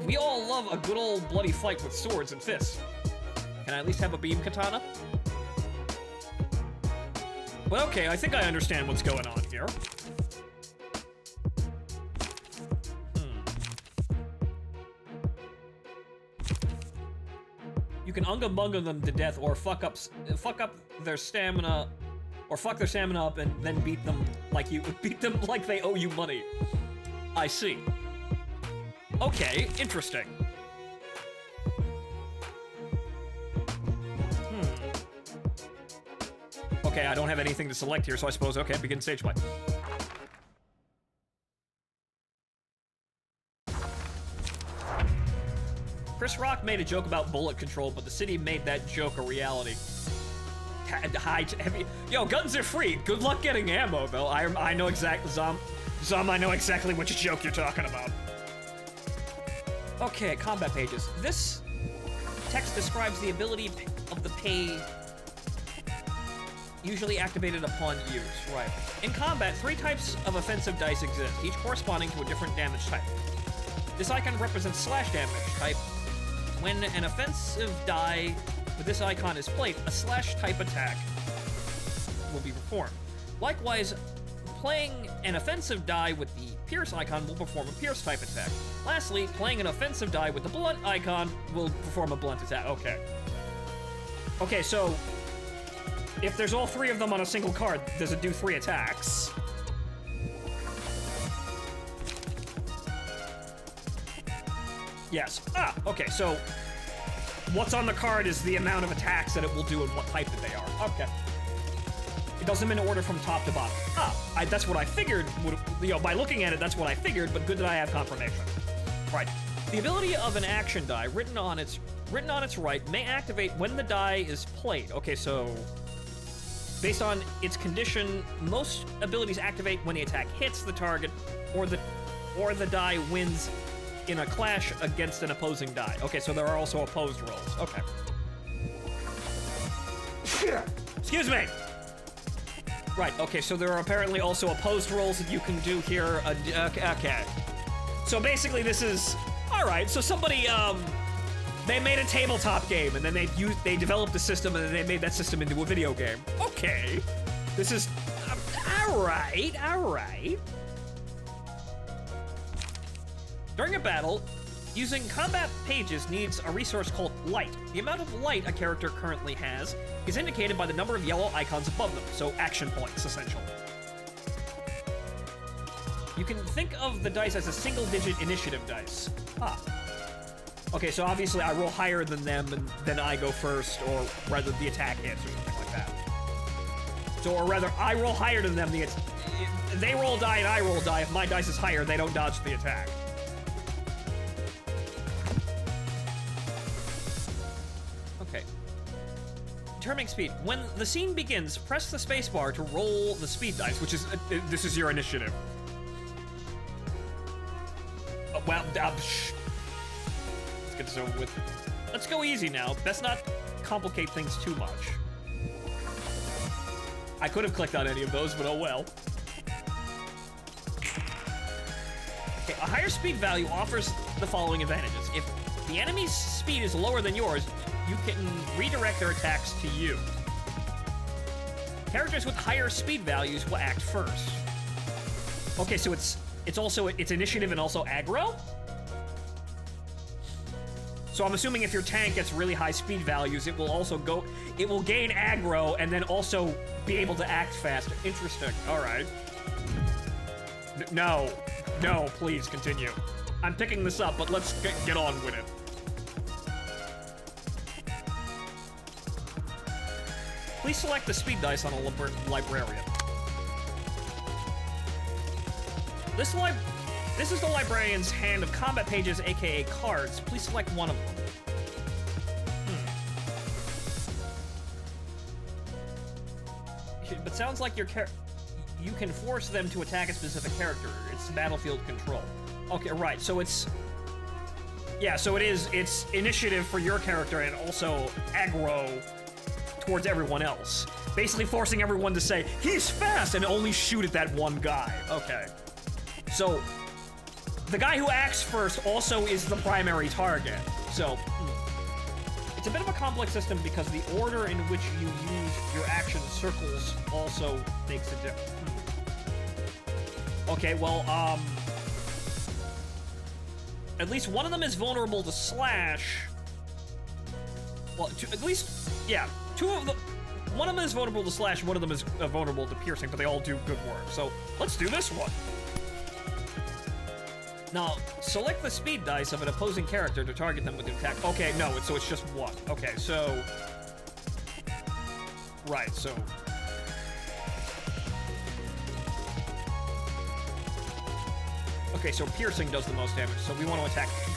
A: We all love a good old bloody fight with swords and fists. Can I at least have a beam katana? But okay, I think I understand what's going on here. You can unga bunga them to death, or fuck up their stamina, or fuck their stamina up and then beat them like they owe you money. I see. Okay, interesting. Okay, I don't have anything to select here, so I suppose, okay, begin stage play. made a joke about bullet control, but the city made that joke a reality. Heavy. Yo, guns are free. Good luck getting ammo, though. I know exactly, Zom, I know exactly which joke you're talking about. Okay, combat pages. This text describes the ability of the pay usually activated upon use. Right. In combat, 3 types of offensive dice exist, each corresponding to a different damage type. This icon represents slash damage type. When an offensive die with this icon is played, a slash type attack will be performed. Likewise, playing an offensive die with the pierce icon will perform a pierce type attack. Lastly, playing an offensive die with the blunt icon will perform a blunt attack. Okay. Okay, so if there's all 3 of them on a single card, does it do 3 attacks? Yes. Ah, okay, so what's on the card is the amount of attacks that it will do and what type that they are. Okay. It does them in order from top to bottom. Ah, that's what I figured. By looking at it, that's what I figured, but good that I have confirmation. Right. The ability of an action die written on its right may activate when the die is played. Okay, so based on its condition, most abilities activate when the attack hits the target or the die wins in a clash against an opposing die. Okay, so there are also opposed rolls. Okay. Excuse me! Right, okay, so there are apparently also opposed rolls that you can do here. Okay. So basically this is... Alright, so somebody, they made a tabletop game, and then they developed a system, and then they made that system into a video game. Okay. This is... alright. During a battle, using combat pages needs a resource called light. The amount of light a character currently has is indicated by the number of yellow icons above them, so action points, essentially. You can think of the dice as a single-digit initiative dice. Ah. Okay, so obviously I roll higher than them, and then I go first, or rather the attack hits, or something like that. So, or rather, I roll higher than them, they roll a die and I roll a die. If my dice is higher, they don't dodge the attack. Okay. Determining speed. When the scene begins, press the spacebar to roll the speed dice, which is, this is your initiative. Well, let's get this over with. Let's go easy now. Best not complicate things too much. I could have clicked on any of those, but oh well. Okay, a higher speed value offers the following advantages. If the enemy's speed is lower than yours, you can redirect their attacks to you. Characters with higher speed values will act first. Okay, so it's also initiative and also aggro? So I'm assuming if your tank gets really high speed values, it will gain aggro and then also be able to act faster. Interesting. All right. No, please continue. I'm picking this up, but let's get on with it. Please select the speed dice on a librarian. This is the librarian's hand of combat pages, aka cards. Please select one of them. But sounds like you can force them to attack a specific character. It's battlefield control. Okay, right. So it's initiative for your character and also aggro towards everyone else. Basically forcing everyone to say, he's fast, and only shoot at that one guy. Okay. So, the guy who acts first also is the primary target. So, it's a bit of a complex system because the order in which you use your action circles also makes a difference. Okay, well, at least one of them is vulnerable to slash. Well, one of them is vulnerable to slash, one of them is vulnerable to piercing, but they all do good work. So, let's do this one. Now, select the speed dice of an opposing character to target them with an attack. Okay, no, so it's just one. Okay, so... Right, so... Okay, so piercing does the most damage, so we want to attack here.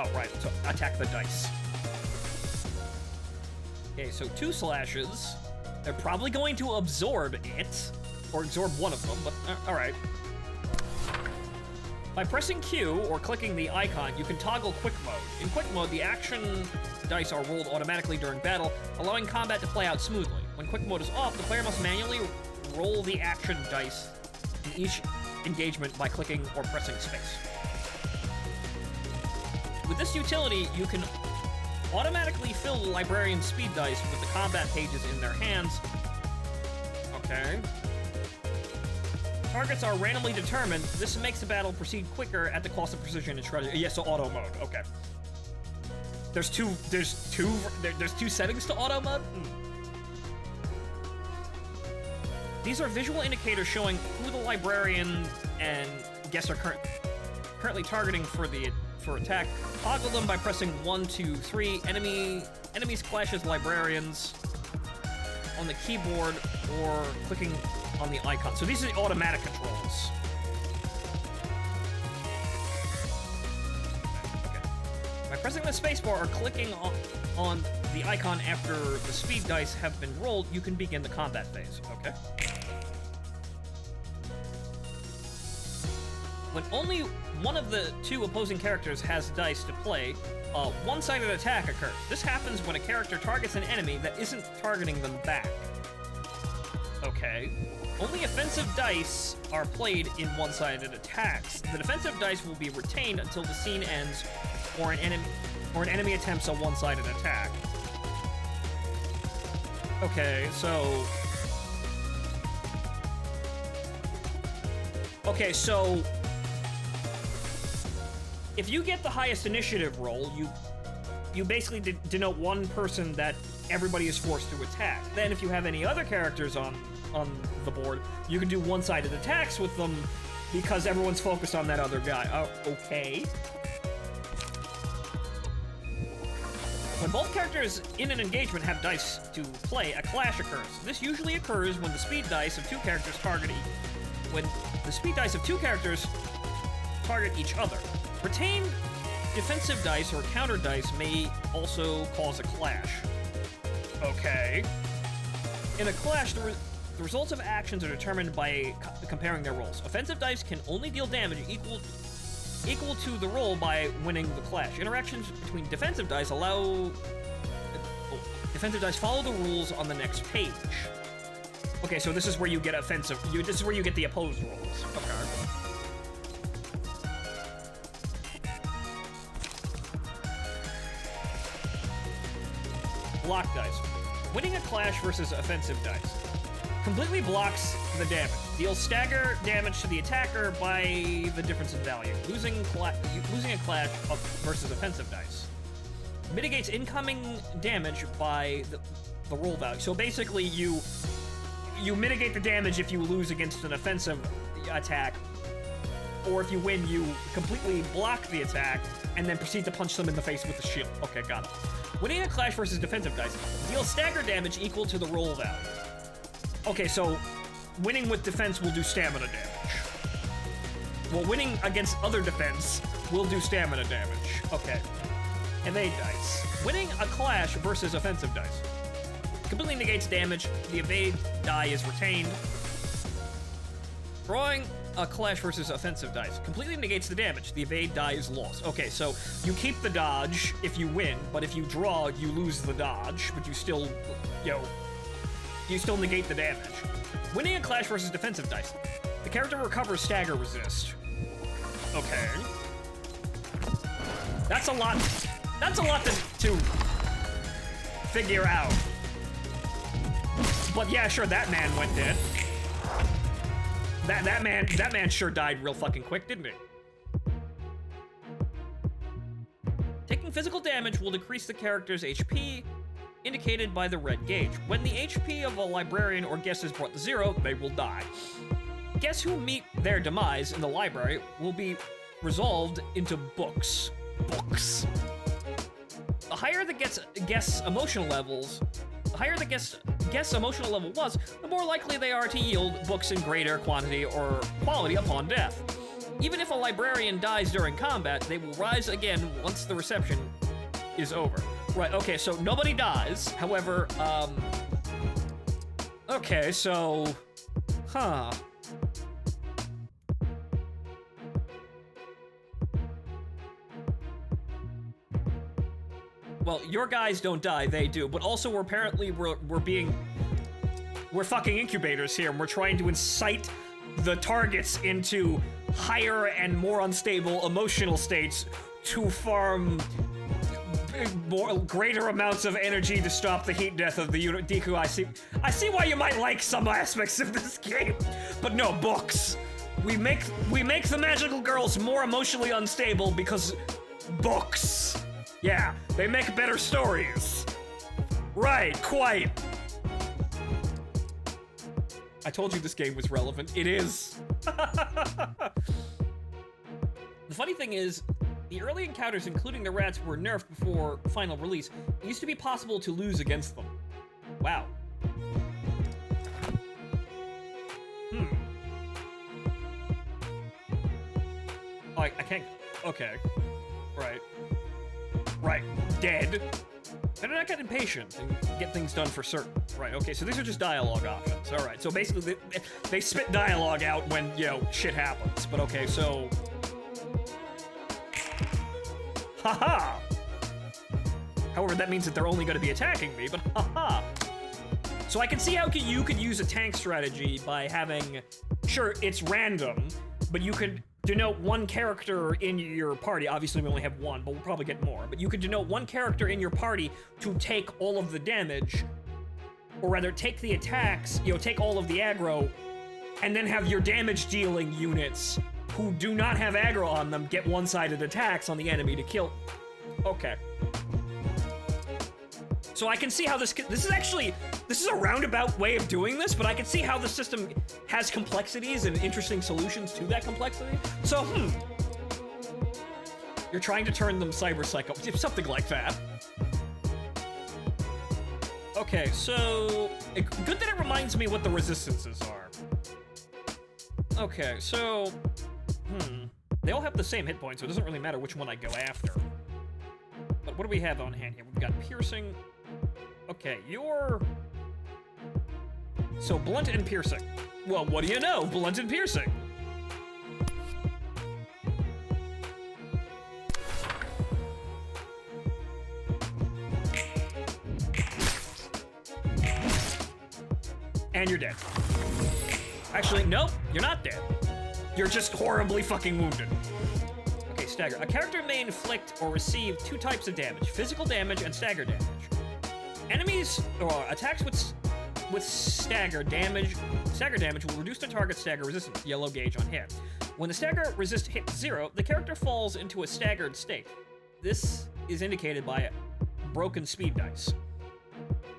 A: Oh, right. So attack the dice. Okay, so 2 slashes. They're probably going to absorb it, or absorb one of them, but all right. By pressing Q or clicking the icon, you can toggle quick mode. In quick mode, the action dice are rolled automatically during battle, allowing combat to play out smoothly. When quick mode is off, the player must manually roll the action dice in each engagement by clicking or pressing space. With this utility, you can automatically fill the librarian's speed dice with the combat pages in their hands. Okay. Targets are randomly determined. This makes the battle proceed quicker at the cost of precision and strategy. Yes, so auto mode. Okay. There's two settings to auto mode. These are visual indicators showing who the librarian and guests are currently targeting for attack. Toggle them by pressing 1, 2, 3. Enemies clash as librarians on the keyboard or clicking on the icon. So these are the automatic controls. Okay. By pressing the spacebar or clicking on the icon after the speed dice have been rolled, you can begin the combat phase. Okay. When only one of the 2 opposing characters has dice to play, a one-sided attack occurs. This happens when a character targets an enemy that isn't targeting them back. Okay. Only offensive dice are played in one-sided attacks. The defensive dice will be retained until the scene ends or an enemy attempts a one-sided attack. Okay, so... Okay, so... If you get the highest initiative roll, you basically denote one person that everybody is forced to attack. Then if you have any other characters on the board, you can do one-sided attacks with them because everyone's focused on that other guy. Oh, okay. When both characters in an engagement have dice to play, a clash occurs. This usually occurs when the speed dice of 2 characters target each other. Retained defensive dice or counter dice may also cause a clash. Okay. In a clash, the results of actions are determined by comparing their rolls. Offensive dice can only deal damage equal to the roll by winning the clash. Interactions between defensive dice follow the rules on the next page. Okay, so this is where you get offensive. This is where you get the opposed rolls. Okay. Block dice. Winning a clash versus offensive dice completely blocks the damage. Deals stagger damage to the attacker by the difference in value. Losing a clash versus offensive dice mitigates incoming damage by the roll value. So basically, you mitigate the damage if you lose against an offensive attack, or if you win, you completely block the attack and then proceed to punch them in the face with the shield. Okay, got it. Winning a clash versus defensive dice deals stagger damage equal to the roll value. Okay, so winning with defense will do stamina damage. Well, winning against other defense will do stamina damage. Okay. Evade dice. Winning a clash versus offensive dice completely negates damage. The evade die is retained. Drawing a clash versus offensive dice completely negates the damage. The evade die is lost. Okay, so you keep the dodge if you win, but if you draw, you lose the dodge, but you still, you still negate the damage. Winning a clash versus defensive dice. The character recovers stagger resist. Okay. That's a lot. That's a lot to figure out. But yeah, sure, that man went dead. That man sure died real fucking quick, didn't he? Taking physical damage will decrease the character's HP, indicated by the red gauge. When the HP of a librarian or guest is brought to 0, they will die. Guests who meet their demise in the library will be resolved into books. Books. The higher the guest's emotional levels, the higher the guest's emotional level was, the more likely they are to yield books in greater quantity or quality upon death. Even if a librarian dies during combat, they will rise again once the reception is over. Right, okay, so nobody dies. However, okay, so... Huh. Well, your guys don't die, they do. But also, we're fucking incubators here, and we're trying to incite the targets into higher and more unstable emotional states to farm greater amounts of energy to stop the heat death of the unit. Deku, I see why you might like some aspects of this game, but no, books. We make the magical girls more emotionally unstable because books. Yeah, they make better stories. Right, quite. I told you this game was relevant. It is. The funny thing is, the early encounters, including the rats, were nerfed before final release. It used to be possible to lose against them. Wow. Oh, I can't... Okay. Right. Right. Dead. Better not get impatient and get things done for certain. Right, okay, so these are just dialogue options. Alright, so basically they spit dialogue out when, you know, shit happens. But okay, so... Haha! However, that means that they're only going to be attacking me, but haha! So I can see how you could use a tank strategy by having... Sure, it's random, but you could denote one character in your party. Obviously, we only have one, but we'll probably get more. But you could denote one character in your party to take all of the damage, or rather, take the attacks, you know, take all of the aggro, and then have your damage-dealing units who do not have aggro on them get one-sided attacks on the enemy to kill. Okay. So I can see how this is a roundabout way of doing this, but I can see how the system has complexities and interesting solutions to that complexity. So, you're trying to turn them cyber psycho, something like that. Okay, so good that it reminds me what the resistances are. Okay, so, they all have the same hit points, so it doesn't really matter which one I go after. But what do we have on hand here? We've got piercing. Okay, you're... So, blunt and piercing. Well, what do you know? Blunt and piercing. And you're dead. Actually, nope, you're not dead. You're just horribly fucking wounded. Okay, stagger. A character may inflict or receive two types of damage: physical damage and stagger damage. Enemies or attacks with stagger damage will reduce the target's stagger resistance, yellow gauge on hit. When the stagger resist hits 0, the character falls into a staggered state. This is indicated by a broken speed dice.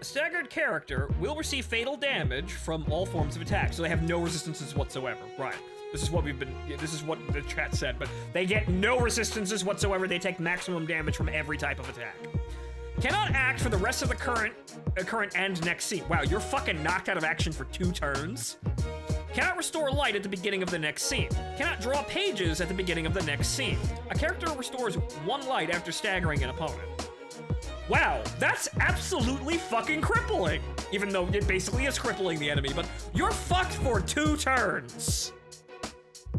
A: A staggered character will receive fatal damage from all forms of attack, so they have no resistances whatsoever. Right. This is what the chat said, but they get no resistances whatsoever. They take maximum damage from every type of attack. Cannot act for the rest of the current and next scene. Wow, you're fucking knocked out of action for 2 turns. Cannot restore light at the beginning of the next scene. Cannot draw pages at the beginning of the next scene. A character restores 1 light after staggering an opponent. Wow, that's absolutely fucking crippling. Even though it basically is crippling the enemy, but you're fucked for 2 turns.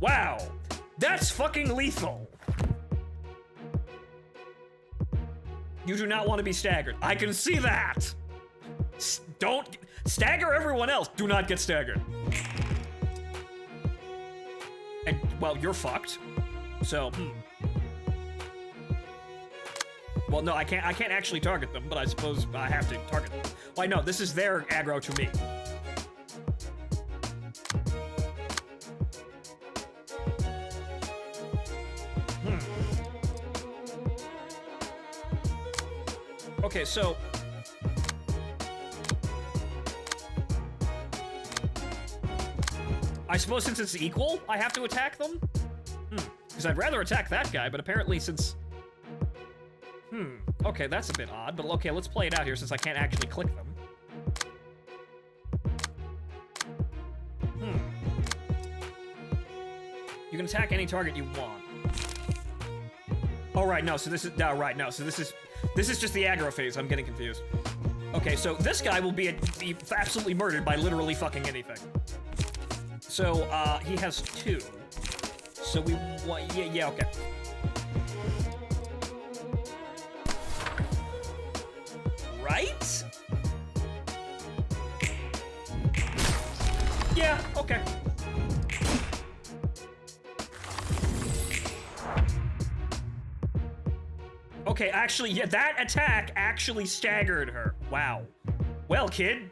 A: Wow, that's fucking lethal. You do not want to be staggered. I can see that. Don't stagger everyone else. Do not get staggered. And, well, you're fucked. So, Well, no, I can't actually target them, but I suppose I have to target them. Why, no, this is their aggro to me. Okay, so... I suppose since it's equal, I have to attack them? Because I'd rather attack that guy, but apparently since... Okay, that's a bit odd, but okay, let's play it out here since I can't actually click them. You can attack any target you want. Oh, right, no, so this is... No, right, no, so this is just the aggro phase. I'm getting confused. Okay, so this guy will be absolutely murdered by literally fucking anything. So, he has 2. So we want... Yeah, okay. Right? Yeah, okay. Okay, actually, yeah, that attack actually staggered her. Wow. Well, kid,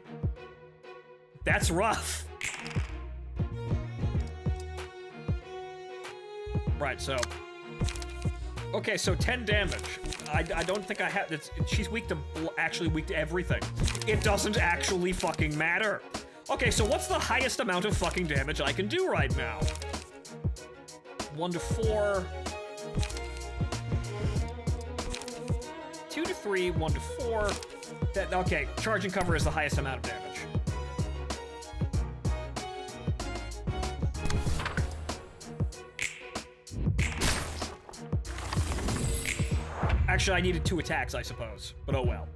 A: that's rough. Right, so... Okay, so 10 damage. I don't think I have... She's weak to... Actually weak to everything. It doesn't actually fucking matter. Okay, so what's the highest amount of fucking damage I can do right now? 1 to 4... 2 to 3, 1 to 4. Okay, charge and cover is the highest amount of damage. Actually, I needed 2 attacks, I suppose, but oh well.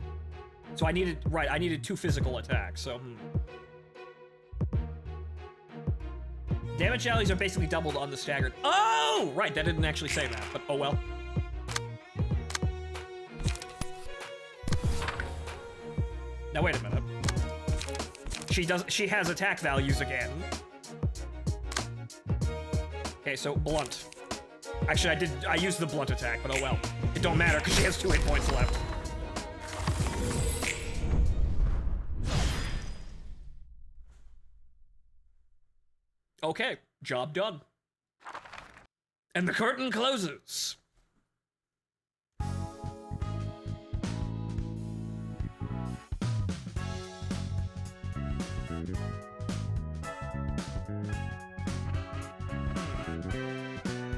A: So I needed 2 physical attacks, so Damage values are basically doubled on the staggered. Oh! Right, that didn't actually say that, but oh well. Now wait a minute. She has attack values again. Okay, so blunt. Actually, I used the blunt attack, but oh well. It don't matter, because she has 2 hit points left. Okay, job done. And the curtain closes.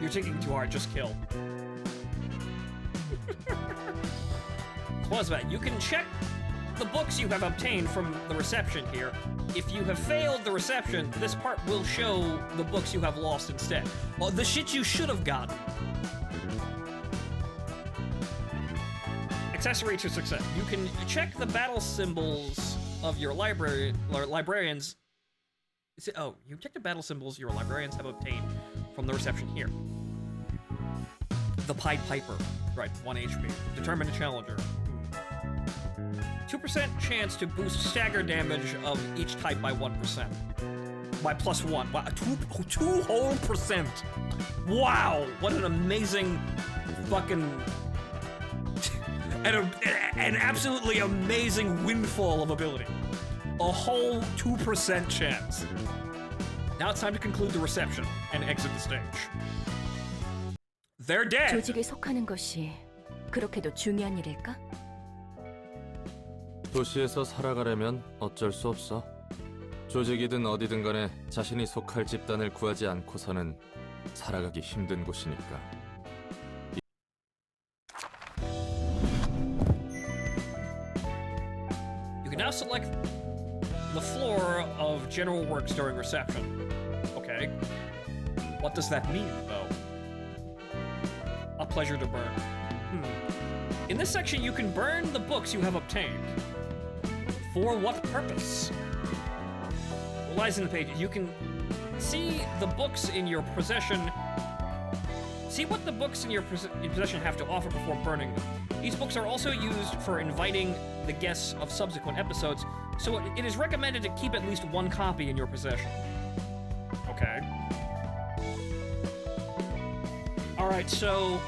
A: You're taking too hard, just kill. Pause that. You can check the books you have obtained from the reception here. If you have failed the reception, this part will show the books you have lost instead. Well, the shit you should have gotten. Accessory to success. You can check the battle symbols of your librarians. Oh, you check the battle symbols your librarians have obtained from the reception here. The Pied Piper. Right, 1 HP. Determined Challenger. 2% chance to boost stagger damage of each type by 1%. By +1. Wow, 2 whole percent. Wow, what an amazing fucking... an absolutely amazing windfall of ability. A whole 2% chance. Now it's time to conclude the reception and exit the stage. They're dead!
B: 조직에 속하는 것이 그렇게도 중요한 일일까?
C: 도시에서 살아가려면 어쩔 수 없어. 조직이든 어디든 간에 자신이 속할 집단을 구하지 않고서는 살아가기 힘든 곳이니까.
A: You can now select the floor of general works during reception. Okay. What does that mean, though? A pleasure to burn. In this section, you can burn the books you have obtained. For what purpose? What lies in the pages? You can see the books in your possession. See what the books in your possession have to offer before burning them. These books are also used for inviting the guests of subsequent episodes, so it is recommended to keep at least 1 copy in your possession. Okay. Alright, so...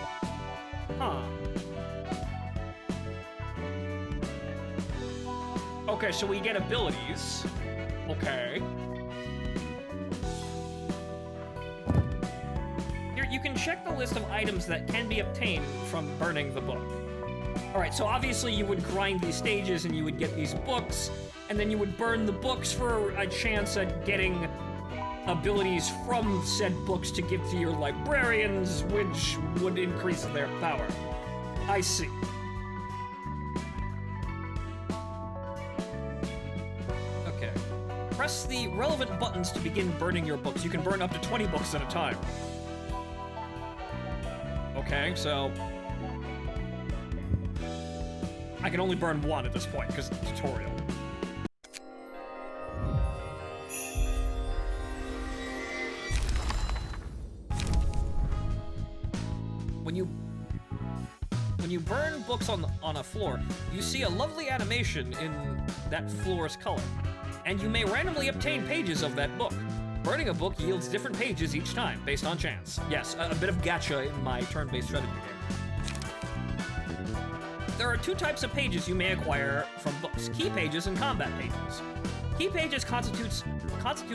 A: Okay, so we get abilities. Okay. Here, you can check the list of items that can be obtained from burning the book. Alright, so obviously you would grind these stages and you would get these books, and then you would burn the books for a chance at getting abilities from said books to give to your librarians, which would increase their power. I see. Press the relevant buttons to begin burning your books. You can burn up to 20 books at a time. Okay, so I can only burn one at this point because it's a tutorial. When you burn books on a floor, you see a lovely animation in that floor's color, and you may randomly obtain pages of that book. Burning a book yields different pages each time, based on chance. Yes, a bit of gacha in my turn-based strategy game. There are two types of pages you may acquire from books: key pages and combat pages. Key pages constitute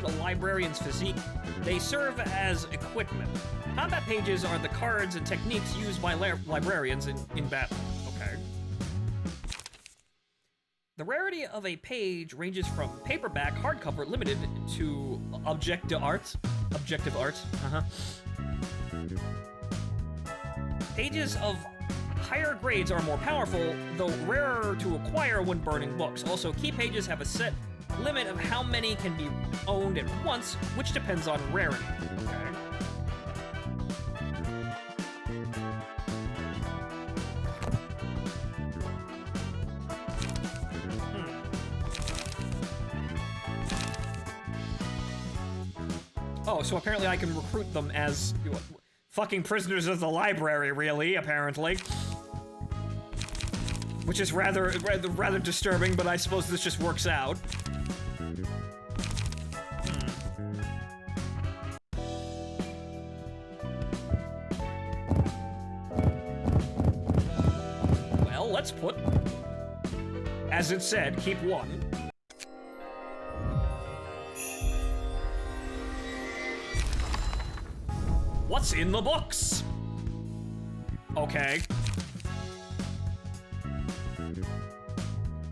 A: a librarian's physique. They serve as equipment. Combat pages are the cards and techniques used by librarians in battle. Okay. The rarity of a page ranges from paperback, hardcover, limited, to objective art. Pages of higher grades are more powerful, though rarer to acquire when burning books. Also, key pages have a set limit of how many can be owned at once, which depends on rarity. Okay. Oh, so apparently I can recruit them as fucking prisoners of the library, really, apparently. Which is rather disturbing, but I suppose this just works out. Well, let's put, as it said, keep one. What's in the books? Okay.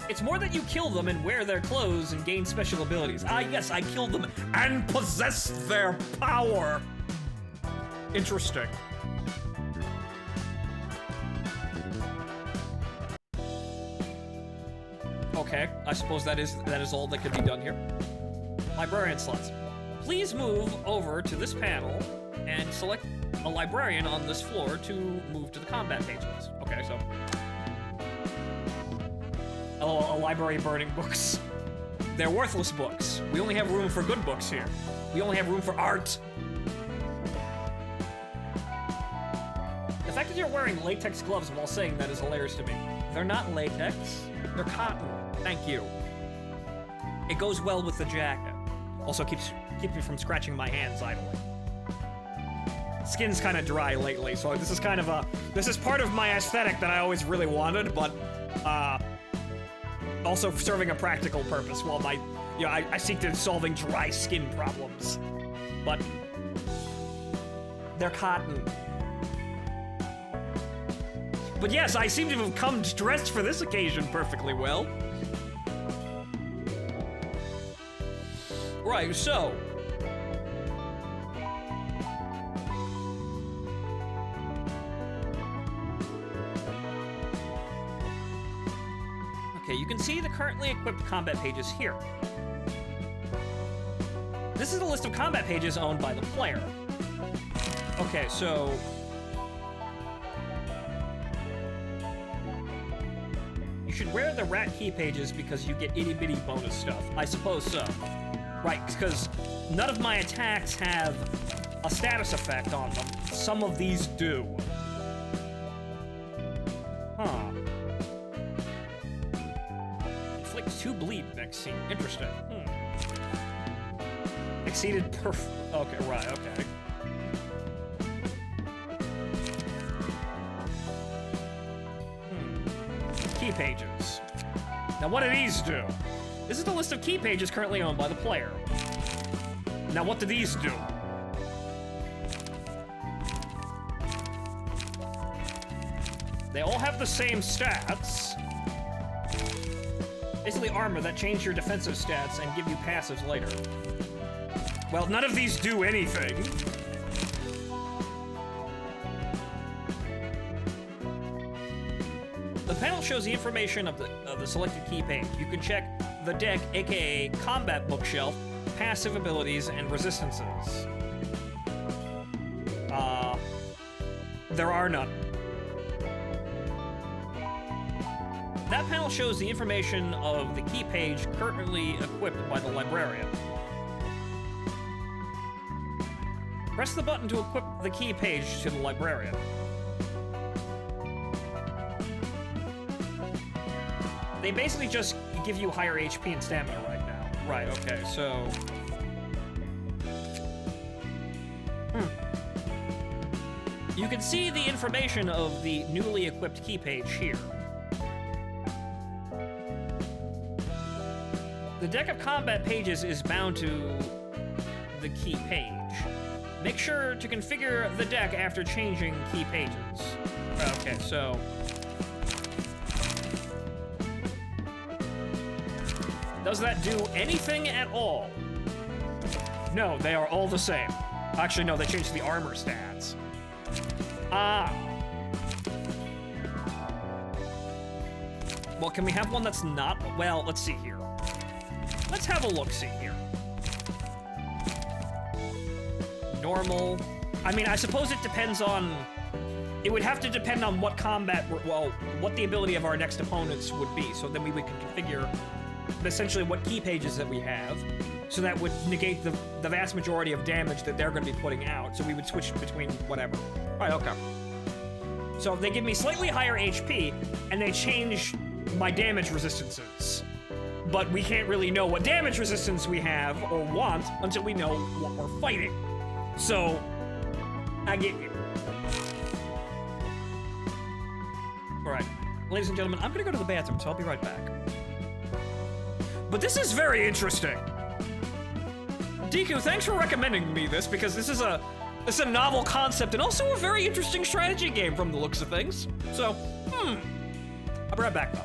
A: It's more that you kill them and wear their clothes and gain special abilities. Ah, yes, I killed them and possessed their power. Interesting. Okay, I suppose that is all that could be done here. Librarian slots. Please move over to this panel and select a librarian on this floor to move to the combat page list. Okay, so... Oh, a library burning books. They're worthless books. We only have room for good books here. We only have room for art. The fact that you're wearing latex gloves while saying that is hilarious to me. They're not latex. They're cotton. Thank you. It goes well with the jacket. Also keeps me from scratching my hands idly. Skin's kind of dry lately, so this is kind of this is part of my aesthetic that I always really wanted, but also serving a practical purpose while I seek to solving dry skin problems. But they're cotton. But yes, I seem to have come dressed for this occasion perfectly well. Right, so okay, you can see the currently equipped combat pages here. This is the list of combat pages owned by the player. Okay, so you should wear the rat key pages because you get itty-bitty bonus stuff. I suppose so. Right, because none of my attacks have a status effect on them. Some of these do. Huh. Inflicts 2 bleed next scene. Interesting. Exceeded okay, right, okay. Key pages. Now what do these do? This is the list of key pages currently owned by the player. Now what do these do? They all have the same stats. Basically armor that change your defensive stats and give you passives later. Well, none of these do anything. The panel shows the information of the selected key page. You can check the deck, aka combat bookshelf, passive abilities, and resistances. There are none. That panel shows the information of the key page currently equipped by the librarian. Press the button to equip the key page to the librarian. They basically just give you higher HP and stamina right now. Right, okay, so... You can see the information of the newly equipped key page here. The deck of combat pages is bound to the key page. Make sure to configure the deck after changing key pages. Okay, so... Does that do anything at all? No, they are all the same. Actually, no, they changed the armor stats. Ah. Well, can we have one that's not? Well, let's see here. Let's have a look-see here. Normal. I mean, I suppose it depends on... It would have to depend on what combat... Well, what the ability of our next opponents would be. So then we can configure essentially what key pages that we have. So that would negate the vast majority of damage that they're going to be putting out. So we would switch between whatever. All right, okay. So they give me slightly higher HP, and they change my damage resistances. But we can't really know what damage resistance we have or want until we know what we're fighting. So, I get you. All right, ladies and gentlemen, I'm gonna go to the bathroom, so I'll be right back. But this is very interesting. Deku, thanks for recommending me this, because this is a novel concept and also a very interesting strategy game from the looks of things. So, I'll be right back, though.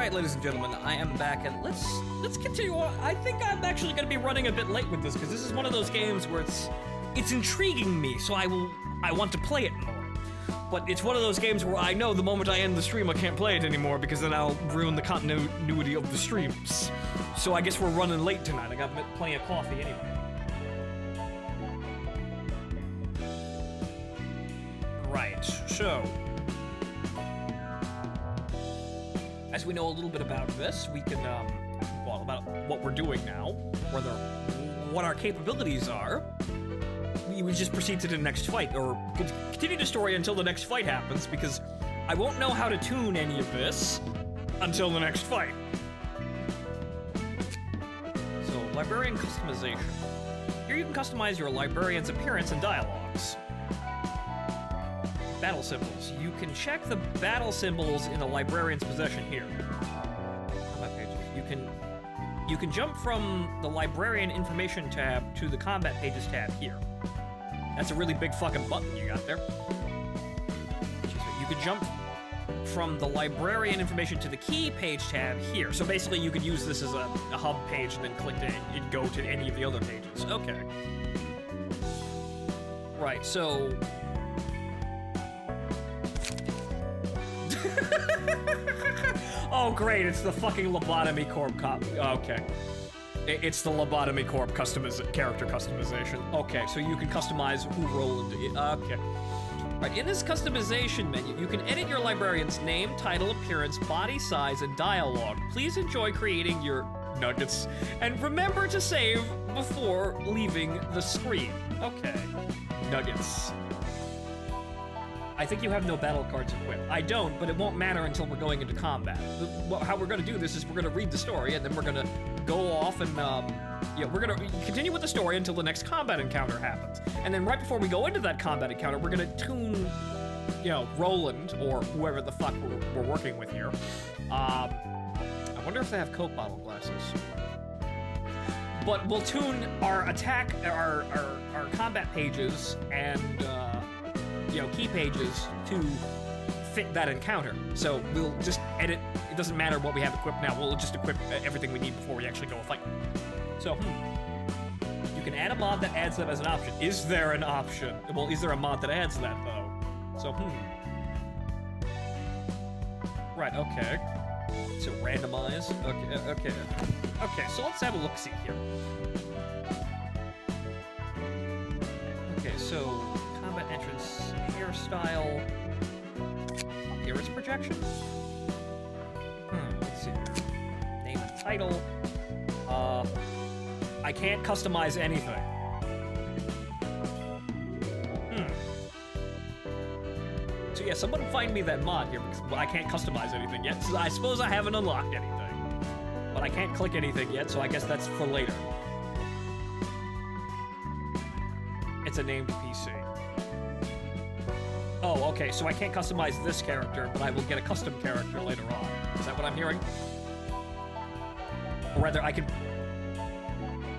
A: right, ladies and gentlemen, I am back, and let's continue on. I think I'm actually going to be running a bit late with this because this is one of those games where it's intriguing me, so I want to play it more. But it's one of those games where I know the moment I end the stream I can't play it anymore because then I'll ruin the continuity of the streams. So I guess we're running late tonight. I got plenty of coffee anyway. Right, so as we know a little bit about this, we can, well, about what we're doing now, what our capabilities are, we would just proceed to the next fight, or continue the story until the next fight happens, because I won't know how to tune any of this until the next fight. So, librarian customization. Here you can customize your librarian's appearance and dialogues. Battle symbols. You can check the battle symbols in the librarian's possession here. Combat pages. You can jump from the librarian information tab to the combat pages tab here. That's a really big fucking button you got there. You could jump from the librarian information to the key page tab here. So basically you could use this as a hub page and then click it and go to any of the other pages. Okay. Right, so oh great, it's the fucking Lobotomy Corp okay. It's the Lobotomy Corp character customization. Okay, so you can customize who Roland is. Okay. Alright, in this customization menu, you can edit your librarian's name, title, appearance, body size, and dialogue. Please enjoy creating your nuggets, and remember to save before leaving the screen. Okay. Nuggets. I think you have no battle cards equipped. I don't, but it won't matter until we're going into combat. How we're going to do this is we're going to read the story, and then we're going to go off and, yeah, we're going to continue with the story until the next combat encounter happens. And then right before we go into that combat encounter, we're going to tune, you know, Roland, or whoever the fuck we're working with here. I wonder if they have Coke bottle glasses. But we'll tune our attack, our combat pages, and, you know, key pages to fit that encounter. So we'll just edit, it doesn't matter what we have equipped now, we'll just equip everything we need before we actually go and fight. So, you can add a mod that adds them as an option. Is there an option? Well, is there a mod that adds that, though? So, Right, okay. So randomize, okay. Okay, so let's have a look-see here. Okay, so combat entrance, hairstyle, appearance projection. Let's see here. Name and title. I can't customize anything. So yeah, someone find me that mod here because I can't customize anything yet. So I suppose I haven't unlocked anything. But I can't click anything yet, so I guess that's for later. It's a named PC. Oh, okay, so I can't customize this character, but I will get a custom character later on. Is that what I'm hearing? Or rather, I can...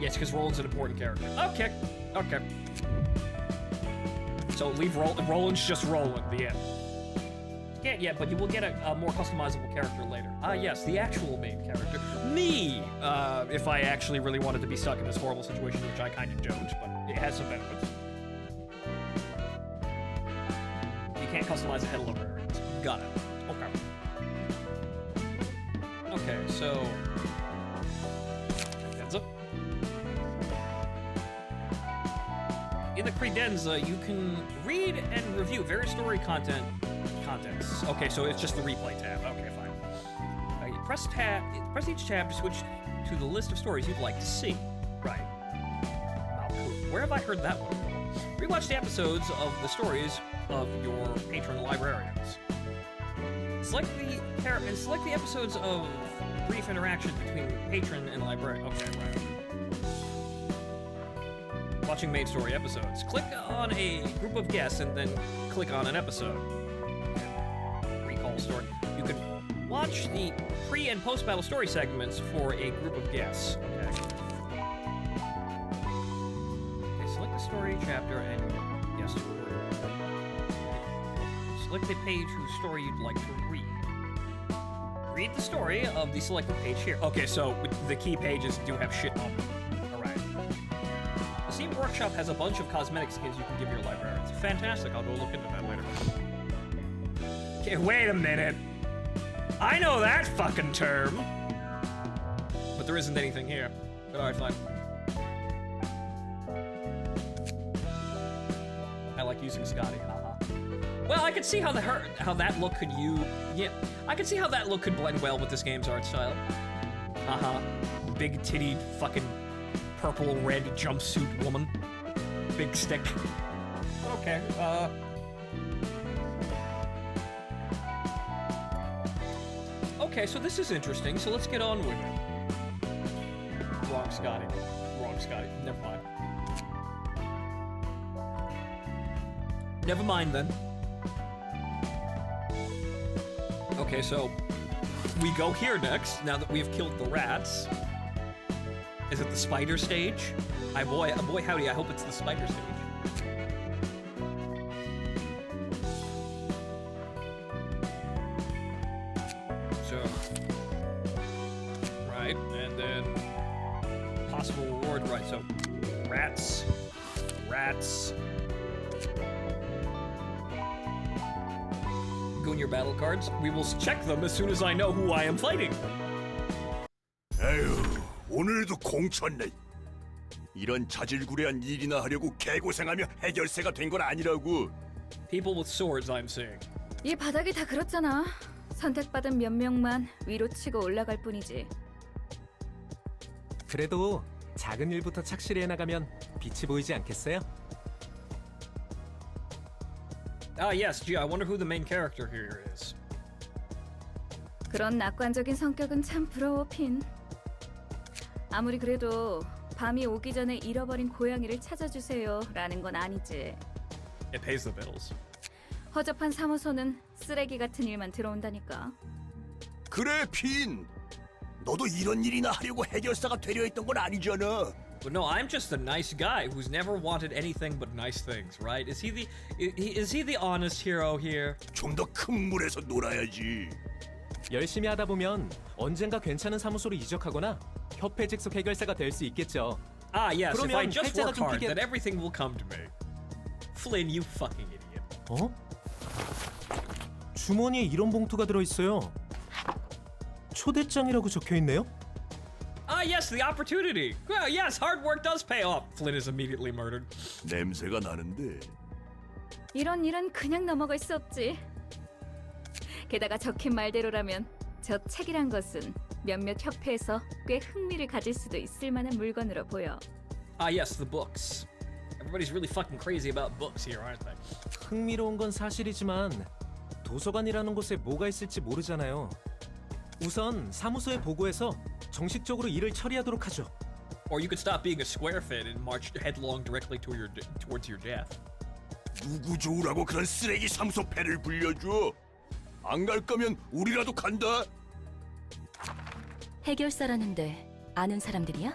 A: Yes, because Roland's an important character. Okay, okay. So leave Roland's just Roland, the end. Can't yet, but you will get a more customizable character later. Ah, yes, the actual main character. Me! If I actually really wanted to be stuck in this horrible situation, which I kind of don't, but it has some benefits. You can't customize the head librarians. Got it. Okay. Okay, so... Credenza. In the Credenza, you can read and review various story contents. Okay, so it's just the replay tab. Okay, fine. You press each tab to switch to the list of stories you'd like to see. Right. Where have I heard that one? Rewatch the episodes of the stories of your patron librarians. Select the episodes of brief interaction between patron and librarian. Okay, right. Watching main story episodes. Click on a group of guests and then click on an episode. Recall story. You can watch the pre- and post-battle story segments for a group of guests. Okay. Okay, select the story chapter and guest group. Select the page whose story you'd like to read. read the story of the selected page here. Okay, so the key pages do have shit on them. Alright. The Steam Workshop has a bunch of cosmetic skins you can give your librarians. Fantastic, I'll go look into that later. Okay, wait a minute. I know that fucking term! But there isn't anything here. But alright, fine. I like using Scotty, haha. Well, I could see how that look could I could see how that look could blend well with this game's art style. Haha. Big titty fucking purple red jumpsuit woman. Big stick. Okay, okay, so this is interesting, so let's get on with it. Wrong Scotty. Wrong Scotty. Never mind. Never mind then. Okay, so we go here next, now that we've killed the rats. Is it the spider stage? Boy howdy, I hope it's the spider stage. So, right, and then possible reward, right, so rats. Go in your battle cards. We will check them as soon as I know who I am fighting.
G: 에휴, 오늘도 공쳤네. 이런 자질구레한 일이나 하려고 개고생하며 해결사가 된 건 아니라고.
A: People with swords, I'm seeing.
B: 이 바닥이 다 그렇잖아. 선택받은 몇 명만 위로 치고 올라갈 뿐이지.
I: 그래도 작은 일부터 착실히 해나가면 빛이 보이지 않겠어요?
A: Ah, yes, gee, I wonder who the main character here is.
B: 그런 낙관적인 성격은 참 부러워, 핀. 아무리 그래도 밤이 오기 전에 잃어버린 고양이를 찾아주세요라는 건 아니지.
A: It pays the bills.
B: 허접한 사무소는 쓰레기 같은 일만 들어온다니까.
G: 그래, 핀. 너도 이런 일이나 하려고 해결사가 되려 했던 건 아니잖아.
A: But no, I'm just a nice guy who's never wanted anything but nice things, right? Is he the honest hero here?
G: 좀 더 큰 물에서 놀아야지.
I: 열심히 하다 보면 언젠가 괜찮은 사무소로 이적하거나 협회 직속 해결사가 될 수 있겠죠.
A: Ah, yes, if I
I: 그러면
A: just
I: 팔자가
A: work
I: 좀
A: hard,
I: 크게-
A: then everything will come to me. Flynn, you fucking idiot.
I: 어? 주머니에 이런 봉투가 들어 있어요. 초대장이라고 적혀 있네요.
A: Ah, yes, the opportunity. Well, yes, hard work does pay off. Flynn is immediately murdered.
G: 냄새가 나는데.
B: 이런 일은 그냥 넘어갈 수 없지. 게다가 적힌 말대로라면 저 책이란 것은 몇몇 협회에서 꽤 흥미를 가질 수도 있을 만한 물건으로 보여.
A: Ah, yes, the books. Everybody's really fucking crazy about books here, aren't they?
I: 흥미로운 건 사실이지만 도서관이라는 곳에 뭐가 있을지 모르잖아요. 우선 사무소에 보고해서 정식적으로 일을 처리하도록 하죠.
A: Or you could stop being a square fit and march headlong directly towards your death.
G: 누구 좋으라고 그런 쓰레기 사무소 패를 불려줘. 안 갈 거면 우리라도 간다.
B: 해결사라는데 아는 사람들이야?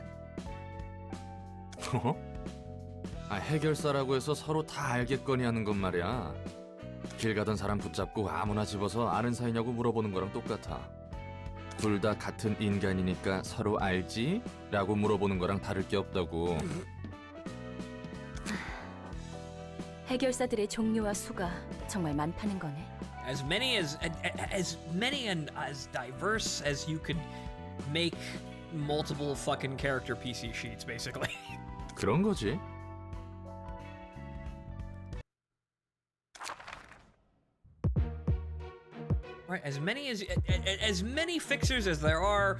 J: 해결사라고 해서 서로 다 알겠거니 하는 건 말이야. 길 가던 사람 붙잡고 아무나 집어서 아는 사이냐고 물어보는 거랑 똑같아. 둘 다 같은 인간이니까 서로 알지? 라고 물어보는 거랑 다를 게 없다고.
B: 해결사들의 종류와 수가 정말 많다는 거네.
A: As many and as diverse as you could make multiple fucking character PC sheets, basically.
J: 그런 거지.
A: Right, as many fixers as there are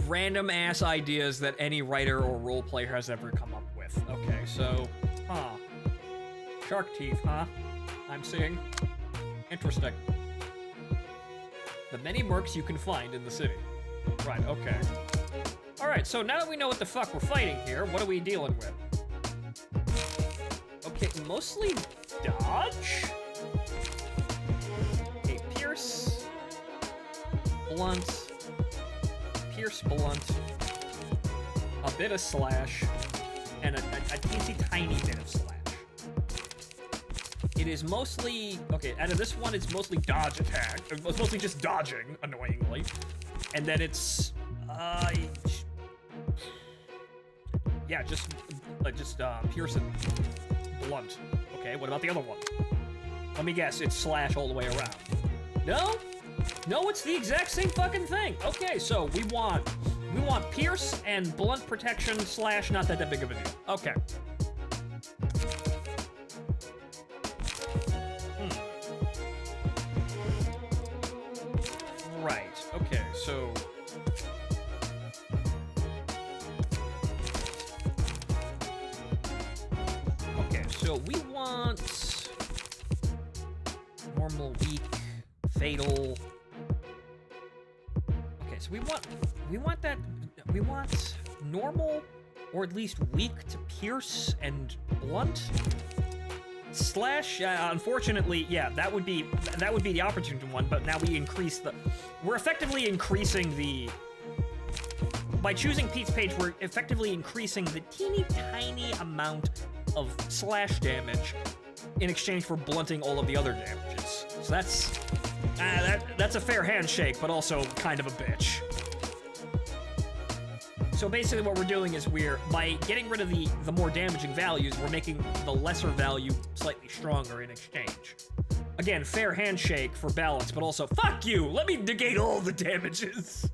A: random ass ideas that any writer or role player has ever come up with. Okay, so, shark teeth, huh? I'm seeing. Interesting. The many mercs you can find in the city. Right, okay. Alright, so now that we know what the fuck we're fighting here, what are we dealing with? Okay, mostly dodge? Okay, pierce, blunt, pierce, blunt, a bit of slash, and a teensy tiny bit of slash. It it is mostly... Okay, out of this one, it's mostly dodge attack. It's mostly just dodging, annoyingly. And then it's... yeah, just pierce and blunt. Okay, what about the other one? Let me guess, it's slash all the way around. No? No, it's the exact same fucking thing. Okay, so we want pierce and blunt protection slash not that big of a deal. Okay. Right, okay, so... Okay, so we want... normal, weak, fatal... Okay, so we want normal, or at least weak to pierce and blunt? Slash, unfortunately, yeah, that would be the opportune one, but now we increase we're effectively increasing by choosing Pete's Page, we're effectively increasing the teeny tiny amount of slash damage in exchange for blunting all of the other damages. So that's a fair handshake, but also kind of a bitch. So basically what we're doing is by getting rid of the more damaging values, we're making the lesser value slightly stronger in exchange. Again, fair handshake for balance, but also, fuck you! Let me negate all the damages!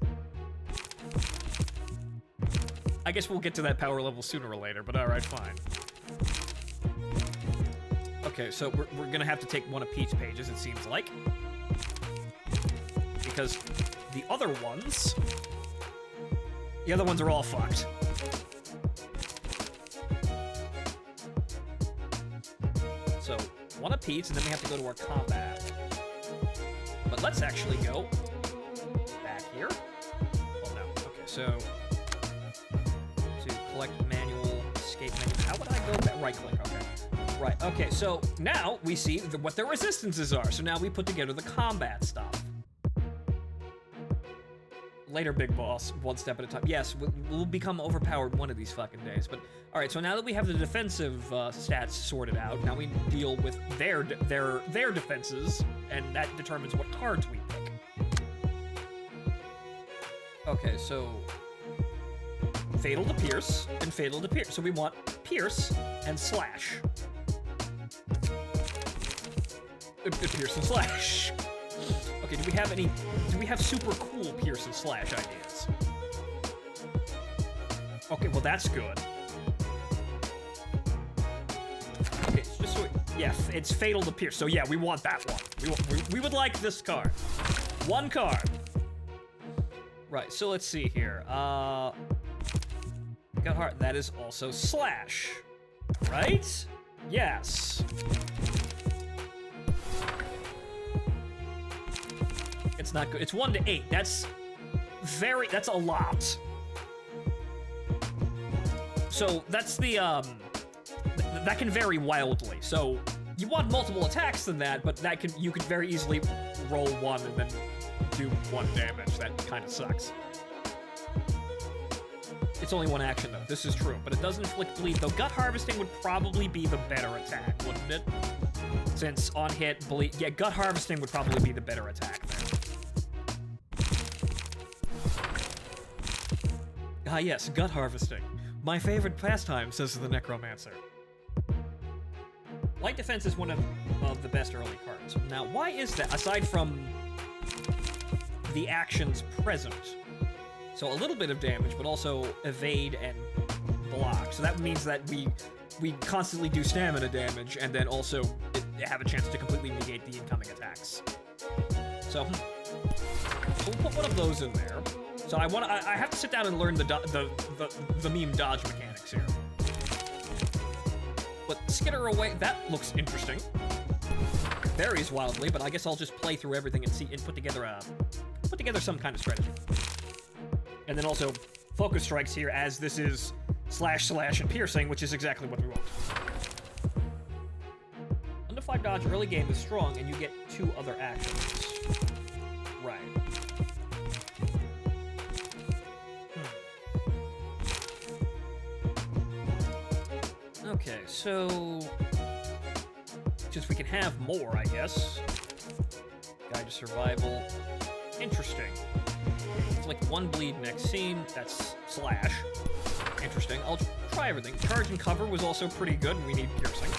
A: I guess we'll get to that power level sooner or later, but alright, fine. Okay, so we're gonna have to take one of Pete's pages, it seems like. Because the other ones are all fucked. So, one of Pete's, and then we have to go to our combat. But let's actually go back here. Well, no. Okay, so... to collect manual, escape menu. How would I go back? Right-click, okay. Right, okay, so now we see what their resistances are. So now we put together the combat stuff. Later, big boss, one step at a time. Yes, we'll become overpowered one of these fucking days. But all right, so now that we have the defensive stats sorted out, now we deal with their defenses, and that determines what cards we pick. Okay, so fatal to pierce and fatal to pierce. So we want pierce and slash. Pierce and slash. Okay, do we have super cool pierce and slash ideas? Okay, well that's good. Okay, just so it's fatal to pierce. So yeah, we want that one. We would like this card. One card. Right, so let's see here. Got heart, that is also slash. Right? Yes. It's not good. It's 1 to 8. That's a lot. So that's the, that can vary wildly. So you want multiple attacks than that, but you could very easily roll 1 and then do 1 damage. That kind of sucks. It's only 1 action though. This is true, but it does inflict bleed, though gut harvesting would probably be the better attack, wouldn't it? Since on hit, bleed, yeah, gut harvesting would probably be the better attack there. Ah yes, gut harvesting. My favorite pastime, says the Necromancer. Light defense is one of the best early cards. Now, why is that? Aside from the actions present. So a little bit of damage, but also evade and block. So that means that we constantly do stamina damage, and then also have a chance to completely negate the incoming attacks. So we'll put one of those in there. So I have to sit down and learn the meme dodge mechanics here. But skitter away, that looks interesting. Varies wildly, but I guess I'll just play through everything and see and put together some kind of strategy. And then also focus strikes here, as this is slash and piercing, which is exactly what we want. Under 5 dodge early game is strong, and you get 2 other actions. Right. Okay, so Just we can have more, I guess. Guide to survival. Interesting. Inflict 1 bleed next scene. That's slash. Interesting. I'll try everything. Charge and cover was also pretty good, and we need piercing.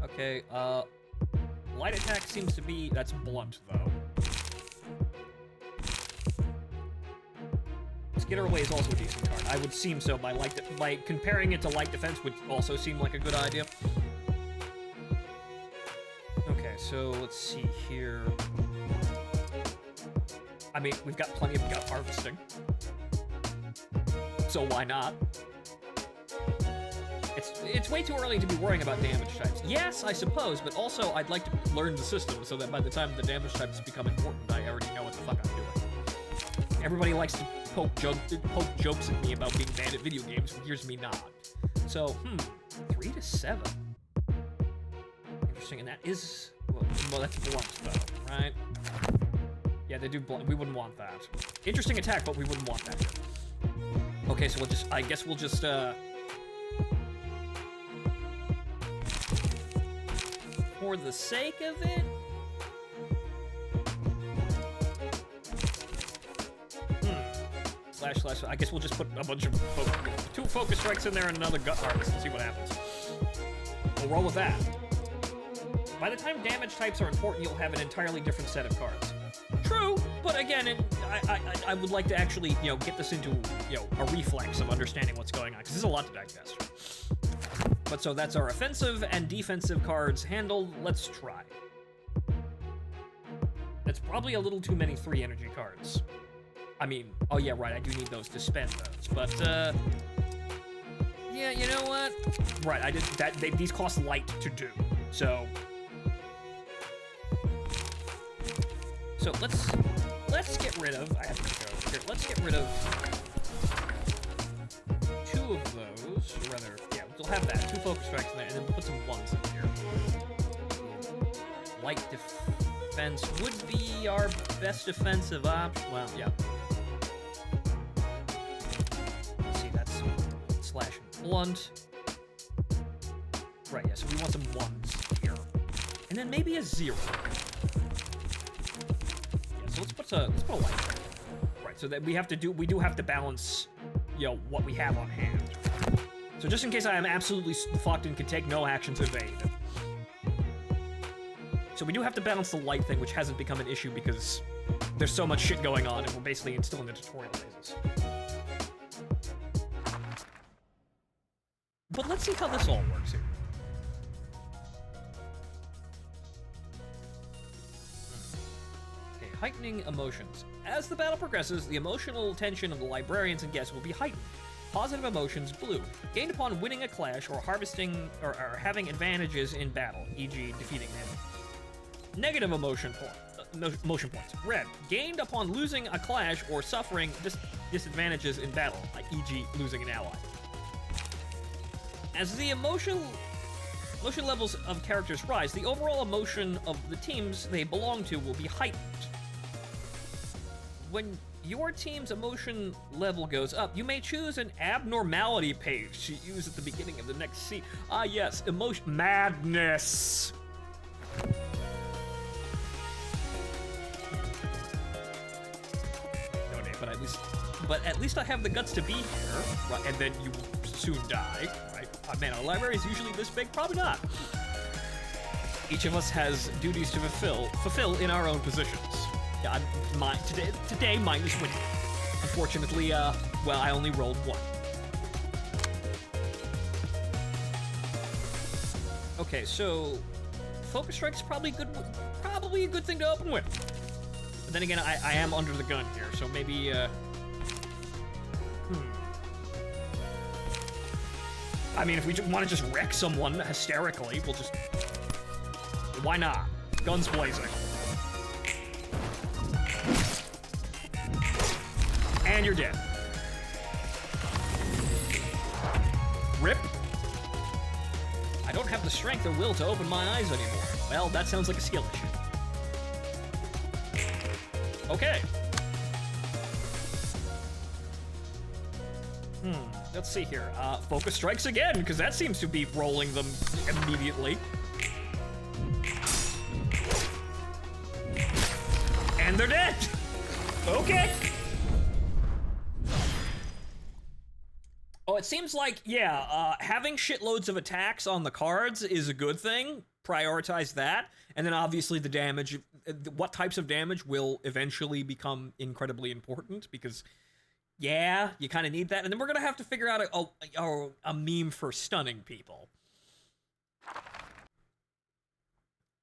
A: Okay, light attack seems to be... That's blunt, though. Skitter away is also a decent card. I would seem so by comparing it to light defense would also seem like a good idea. Okay, so let's see here. I mean, we've got plenty of gut harvesting. So why not? It's way too early to be worrying about damage types. Yes, I suppose, but also I'd like to learn the system so that by the time the damage types become important, I already know what the fuck I'm doing. Everybody likes to poke jokes at me about being bad at video games, and here's me not. So, 3 to 7. Interesting, and that is... Well, that's blunt, though, right? Yeah, they do blunt. We wouldn't want that. Interesting attack, but we wouldn't want that here. Okay, so we'll just... I guess we'll just, for the sake of it... Slash. I guess we'll just put a bunch of 2 focus strikes in there and another gut harvest and see what happens. We'll roll with that. By the time damage types are important, you'll have an entirely different set of cards. True, but again, I would like to actually, get this into, a reflex of understanding what's going on, because there's a lot to digest. But so that's our offensive and defensive cards handled. Let's try. That's probably a little too many 3 energy cards. I mean, oh yeah, right, I do need those to spend those, but, yeah, you know what? Right, I did that, these cost light to do, so let's get rid of, I have to go here, let's get rid of 2 of those, or rather, yeah, we'll have that, 2 focus strikes in there, and then we'll put some 1s in here. Light defense would be our best defensive option, well, yeah. Slash and blunt. Right, yeah, so we want some 1s here. And then maybe a 0. Yeah, so let's put a light there. Right, so that we do have to balance, what we have on hand. So just in case I am absolutely fucked and can take no action to evade. So we do have to balance the light thing, which hasn't become an issue because there's so much shit going on and we're basically still in the tutorial phases. But let's see how this all works here. Okay, heightening emotions. As the battle progresses, the emotional tension of the librarians and guests will be heightened. Positive emotions, blue. Gained upon winning a clash or harvesting or having advantages in battle, e.g. defeating enemies. Negative motion points, red. Gained upon losing a clash or suffering disadvantages in battle, e.g. losing an ally. As the emotion levels of characters rise, the overall emotion of the teams they belong to will be heightened. When your team's emotion level goes up, you may choose an abnormality page to use at the beginning of the next scene. Ah yes, emotion madness. No name, but at least I have the guts to be here, right? And then you will soon die, right? Man, our library is usually this big? Probably not. Each of us has duties to fulfill in our own positions. Yeah, today mine is winning. Unfortunately, well, I only rolled 1. Okay, so focus strike's probably a good thing to open with. But then again, I am under the gun here, so maybe I mean, if we want to just wreck someone hysterically, we'll just... Why not? Guns blazing. And you're dead. Rip. I don't have the strength or will to open my eyes anymore. Well, that sounds like a skill issue. Okay. Let's see here. Focus strikes again, because that seems to be rolling them immediately. And they're dead! Okay. Oh, it seems like, yeah, having shitloads of attacks on the cards is a good thing. Prioritize that. And then obviously the damage, what types of damage will eventually become incredibly important because, yeah, you kind of need that. And then we're going to have to figure out a meme for stunning people.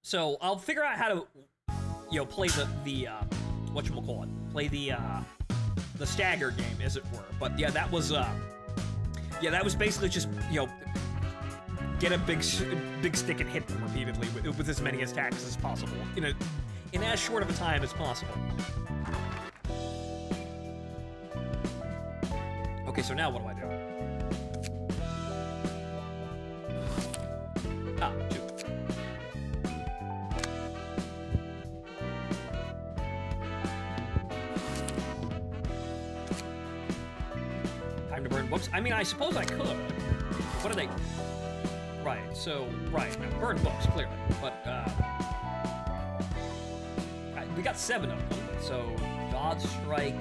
A: So I'll figure out how to, you know, play the whatchamacallit, play the stagger game, as it were. But yeah, that was basically just, you know, get a big stick and hit them repeatedly with as many attacks as possible in as short of a time as possible. Okay, so now what do I do? Ah, 2. Time to burn books? I mean, I suppose I could. What are they? Right, so, right, no, burn books, clearly. But, we got 7 of them, so dodge, strike,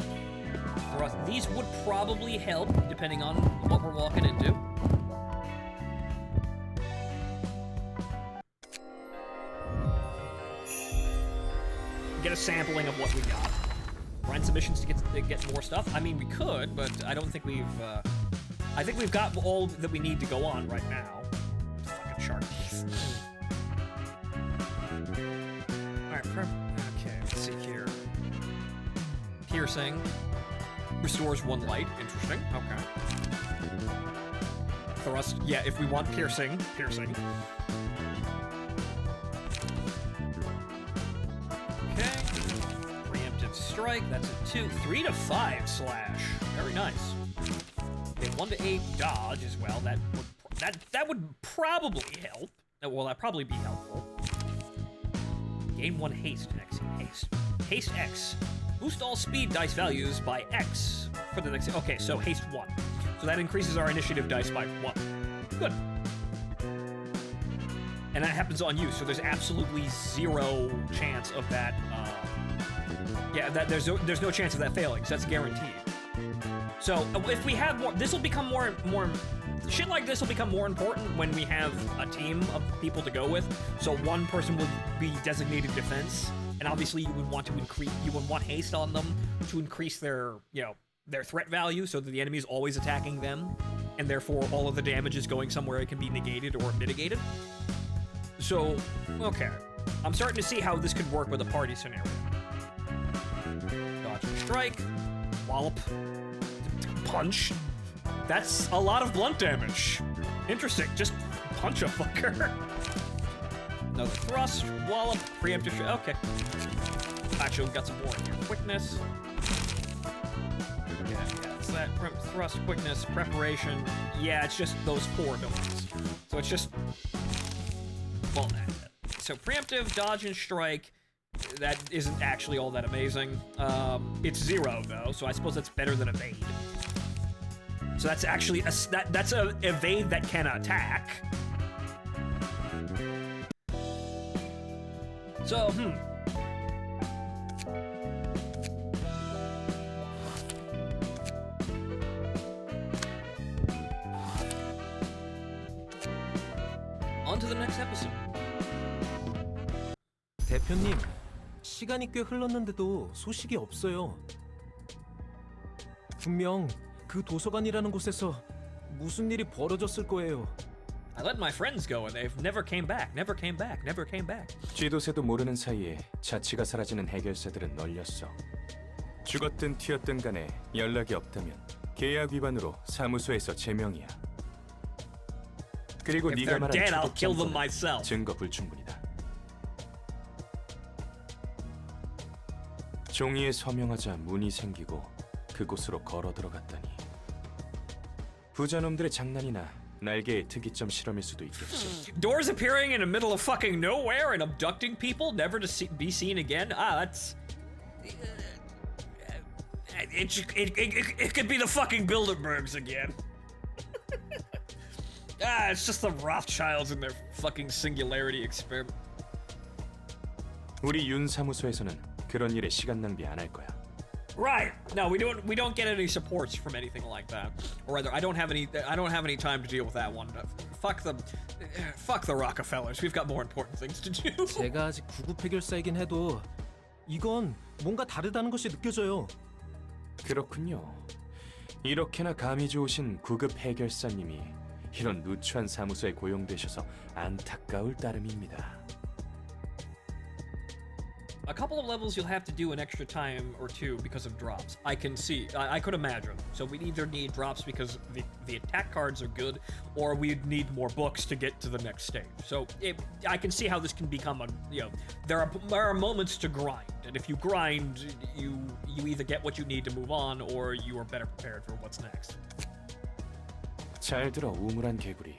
A: thrust. These would probably help, depending on what we're walking into. Get a sampling of what we got. Run submissions to get more stuff. I mean, we could, but I don't think we've, I think we've got all that we need to go on right now. Fucking shark teeth. Alright, okay, let's see here. Piercing. Restores 1 light. Interesting. Okay. Thrust. Yeah, if we want piercing. Okay. Preemptive strike. That's a 2. 3 to 5 slash. Very nice. Okay, 1 to 8 dodge as well. That would probably help. Well, that'd probably be helpful. Gain 1 haste next. Haste. Haste X. Boost all speed dice values by X for the next. Okay, so haste 1. So that increases our initiative dice by 1. Good. And that happens on you, so there's absolutely 0 chance of that. Yeah, there's no chance of that failing. So that's guaranteed. So if we have more, this will become more. Shit like this will become more important when we have a team of people to go with. So one person will be designated defense, and obviously you would want haste on them to increase their, their threat value, so that the enemy is always attacking them, and therefore all of the damage is going somewhere it can be negated or mitigated. So, okay, I'm starting to see how this could work with a party scenario. Dodge and strike, wallop, punch. That's a lot of blunt damage. Interesting, just punch a fucker. Another thrust, wallop, preemptive, okay. Actually, we've got some more in here. Quickness. Yeah, it's that thrust, quickness, preparation. Yeah, it's just those 4 domains. So it's just, well, so preemptive, dodge, and strike. That isn't actually all that amazing. It's 0 though, so I suppose that's better than evade. So that's actually that's a evade that can attack. So, On to the next episode.
I: 대표님, 시간이 꽤 흘렀는데도 소식이 없어요. 분명 그 도서관이라는 곳에서 무슨 일이 벌어졌을 거예요.
A: I let my friends go and they've never came back.
K: 쥐도새도 모르는 사이에 자취가 사라지는 해결사들은 널렸어. 죽었든 튀었든 간에 연락이 없다면 계약 위반으로 사무소에서 제명이야. 그리고
A: If
K: 네가
A: they're
K: 말한
A: dead, I'll
K: 초급
A: kill them
K: 정보는
A: myself.
K: 증거 불충분이다. 종이에 서명하자 문이 생기고 그곳으로 걸어 들어갔다니. 부자놈들의 장난이나 날개의 특이점 실험일 수도 있겠지.
A: Doors appearing in the middle of fucking nowhere and abducting people, never to be seen again. That's it could be the fucking Bilderbergs again. It's just the Rothschilds and their fucking singularity experiment.
K: 우리 윤 사무소에서는 그런 일에 시간 낭비 안 할 거야.
A: Right. No, we don't get any supports from anything like that. Or rather, I don't have any time to deal with that one. Fuck the Rockefellers. We've got more important things to do.
I: 제가 아직 구급 해결사이긴 해도 이건 뭔가 다르다는 것이 느껴져요.
K: 그렇군요. 이렇게나 감이 좋으신 구급 해결사님이 이런 누추한 사무소에 고용되셔서 안타까울 따름입니다.
A: A couple of levels you'll have to do an extra time or two because of drops. I can see. I could imagine. So we'd either need drops because the attack cards are good, or we'd need more books to get to the next stage. So I can see how this can become a, there are moments to grind, and if you grind, you either get what you need to move on, or you are better prepared for what's next.
K: 잘 들어 우물한 개구리.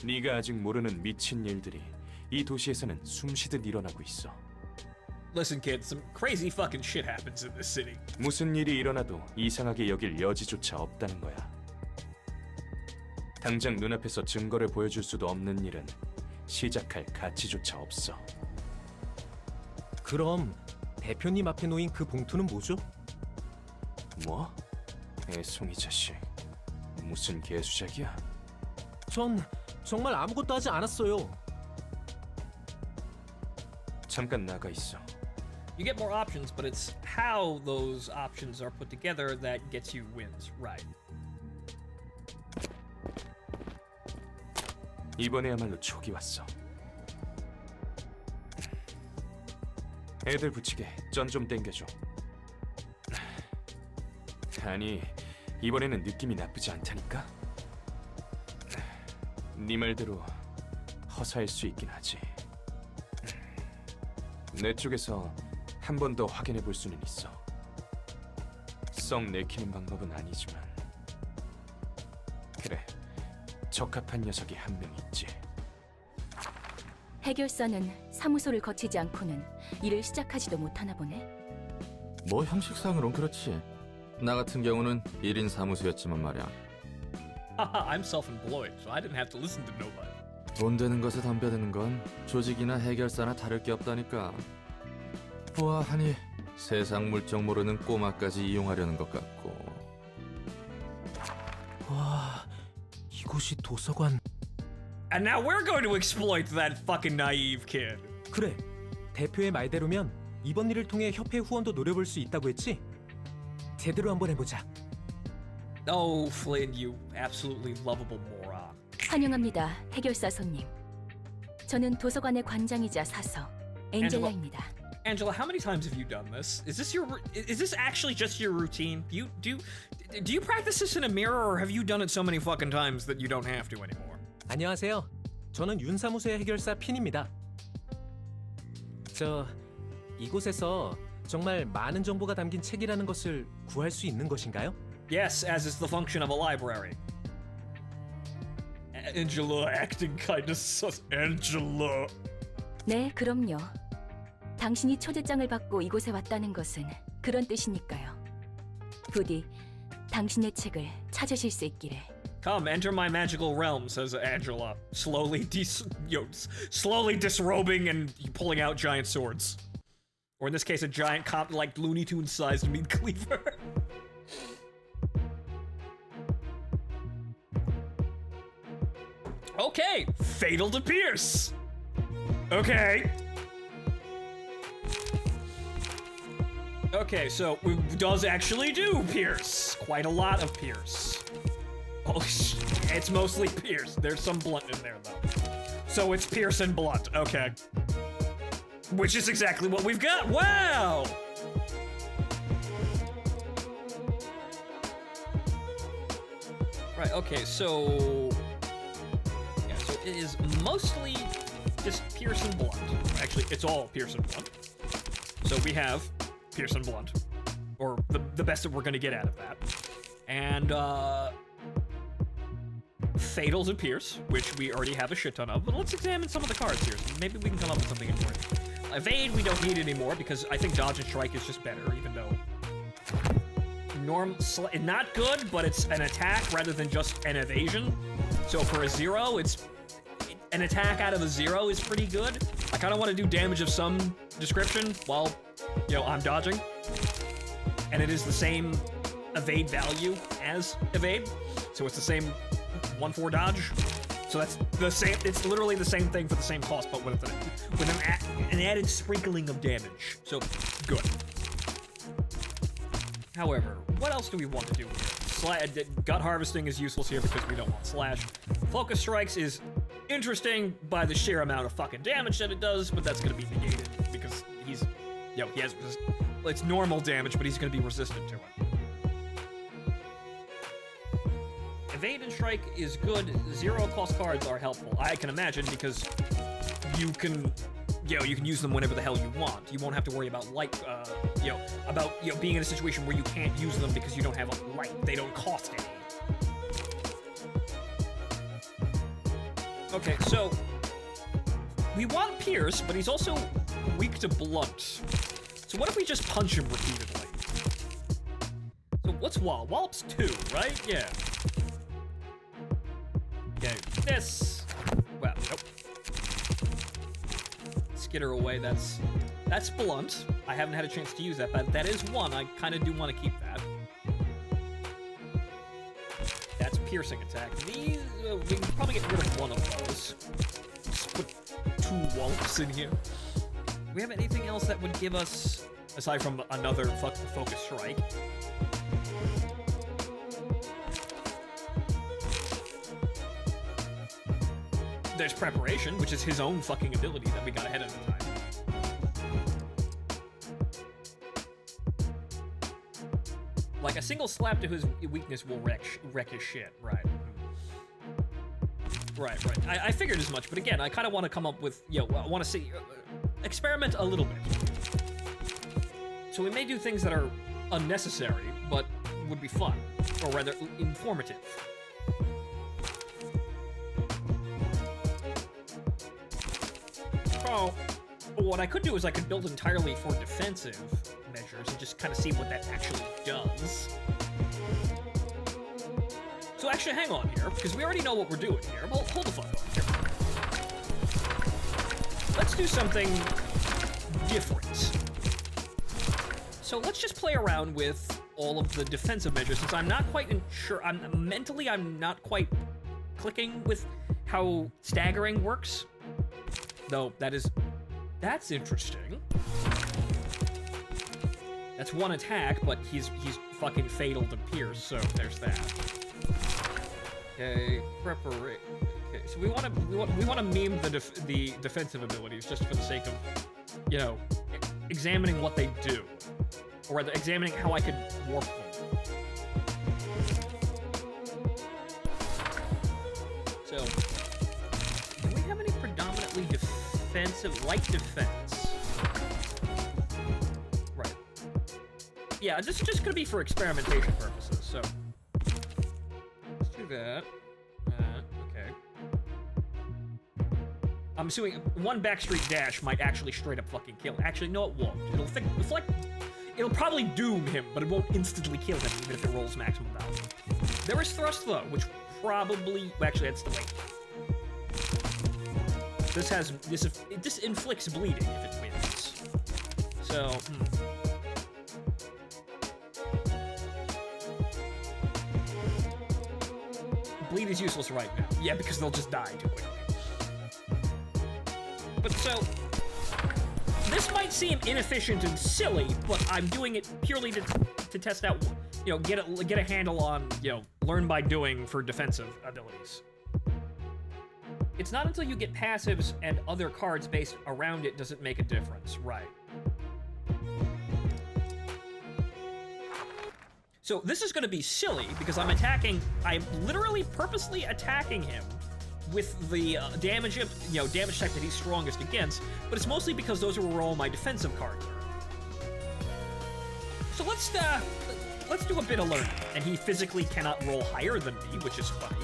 K: 네가 아직 모르는 미친 일들이 이 도시에서는 숨쉬듯 일어나고 있어.
A: Listen, kid, some crazy fucking shit happens in this city.
K: 무슨 일이 일어나도 이상하게 여길 여지조차 없다는 거야. 당장 눈앞에서 증거를 보여줄 수도 없는 일은 시작할 가치조차 없어.
I: 그럼 대표님 앞에 놓인 그 봉투는 뭐죠?
K: 뭐? 애송이 자식. 무슨 개수작이야?
I: 전 정말 아무것도 하지 않았어요.
K: 잠깐 나가 있어.
A: You get more options, but it's how those options are put together that gets you wins, right?
K: 이번에야말로 촉이 왔어. 애들 붙이게 전 좀 땡겨줘. 아니, 이번에는 느낌이 나쁘지 않다니까? 네 말대로 허사일 수 있긴 하지. 내 쪽에서 한 번 더 확인해 볼 수는 있어. 썩 내키는 방법은 아니지만. 그래, 적합한 녀석이 한 명 있지.
B: 해결사는 사무소를 거치지 않고는 일을 시작하지도 못하나 보네.
J: 뭐 형식상으론 그렇지. 나 같은 경우는 1인 사무소였지만 말이야.
A: I'm self-employed, so I didn't have to listen to nobody.
J: 돈 되는 것에 덤벼드는 건 조직이나 해결사나 다를 게 없다니까. 보아하니 세상 물정 모르는 꼬마까지 이용하려는 것 같고.
I: 와, 이곳이 도서관.
A: And now we're going to exploit that fucking naive kid.
I: 그래, 대표의 말대로면 이번 일을 통해 협회 후원도 노려볼 수 있다고 했지? 제대로 한번 해보자.
A: Oh, Flynn, you absolutely lovable moron.
B: 환영합니다, 해결사 손님. 저는 도서관의 관장이자 사서 엔젤라입니다.
A: Angela, how many times have you done this? Is this actually just your routine? Do you practice this in a mirror, or have you done it so many fucking times that you don't have to anymore?
I: 안녕하세요. 저는 윤사무소의 해결사 핀입니다. 이곳에서 정말 많은 정보가 담긴 책이라는 것을 구할 수 있는 것인가요?
A: Yes, as is the function of a library. Angela acting kind of sus. Angela.
B: 네, 그럼요. 당신이 초대장을 받고 이곳에 왔다는 것은 그런 뜻이니까요. 부디 당신의 책을 찾으실 수 있기를.
A: Come, enter my magical realm, says Angela, slowly disrobing and pulling out giant swords. Or in this case, a giant like Looney Tunes-sized meat cleaver. Okay, fatal to pierce. Okay. Okay, so it does actually do pierce. Quite a lot of pierce. Oh, it's mostly pierce. There's some blunt in there, though. So it's pierce and blunt. Okay. Which is exactly what we've got. Wow! Right, okay, so... Yeah, so it is mostly just pierce and blunt. Actually, it's all pierce and blunt. So we have pierce and blunt. Or the best that we're gonna get out of that. And, fatal to pierce, which we already have a shit ton of, but let's examine some of the cards here. Maybe we can come up with something important. Evade we don't need anymore because I think dodge and strike is just better, even though... not good, but it's an attack rather than just an evasion. So for a 0, an attack out of a 0 is pretty good. I kind of want to do damage of some description while, I'm dodging. And it is the same evade value as evade. So it's the same 1-4 dodge. So that's the same, it's literally the same thing for the same cost, but with an added sprinkling of damage. So, good. However, what else do we want to do here? Gut harvesting is useless here because we don't want slash. Focus strikes is interesting by the sheer amount of fucking damage that it does, but that's gonna be negated because he's, he has, it's normal damage, but he's gonna be resistant to it. Evade and strike is good. 0 cost cards are helpful. I can imagine because you can, you can use them whenever the hell you want. You won't have to worry about being in a situation where you can't use them because you don't have a light. They don't cost any. Okay, so we want Pierce, but he's also weak to blunt. So what if we just punch him repeatedly? So what's Wallop? Wallop's 2, right? Yeah. Okay, this. Well, nope. Skitter away. That's blunt. I haven't had a chance to use that, but that is 1. I kind of do want to keep that. That's piercing attack. These we can probably get rid of 1 of those. Just put 2 Wallops in here. We have anything else that would give us, aside from another focus strike? There's preparation, which is his own fucking ability that we got ahead of the time. Like, a single slap to his weakness will wreck his shit, right? Right. I figured as much, but again, I kind of want to come up with, I want to see, experiment a little bit. So we may do things that are unnecessary, but would be fun, or rather, informative. Oh, what I could do is I could build entirely for defensive measures and just kind of see what that actually does. So actually, hang on here, because we already know what we're doing here. Well, hold the fuck on here. Let's do something different. So let's just play around with all of the defensive measures, since I'm not quite sure. I'm not quite clicking with how staggering works. Though, that's interesting. That's 1 attack, but he's fucking fatal to Pierce, so there's that. Okay, preparation. Okay, so we want to meme the defensive abilities just for the sake of, examining what they do, or rather, examining how I could warp them. So, do we have any predominantly defensive, light defense? Right. Yeah, this is just gonna be for experimentation purposes, so. Let's do that. Okay. I'm assuming 1 backstreet dash might actually straight up fucking kill. Actually, no, it won't. It'll probably doom him, but it won't instantly kill him, even if it rolls maximum value. There is thrust, though, which probably... Actually, that's the weight. This inflicts bleeding if it wins. So, Bleed is useless right now. Yeah, because they'll just die too quickly. But so, this might seem inefficient and silly, but I'm doing it purely to test out, get a handle on, learn by doing for defensive abilities. It's not until you get passives and other cards based around it does it make a difference, right? So this is gonna be silly because I'm literally purposely attacking him with the damage type that he's strongest against, but it's mostly because those are where all my defensive cards are. So let's do a bit of learning, and he physically cannot roll higher than me, which is funny.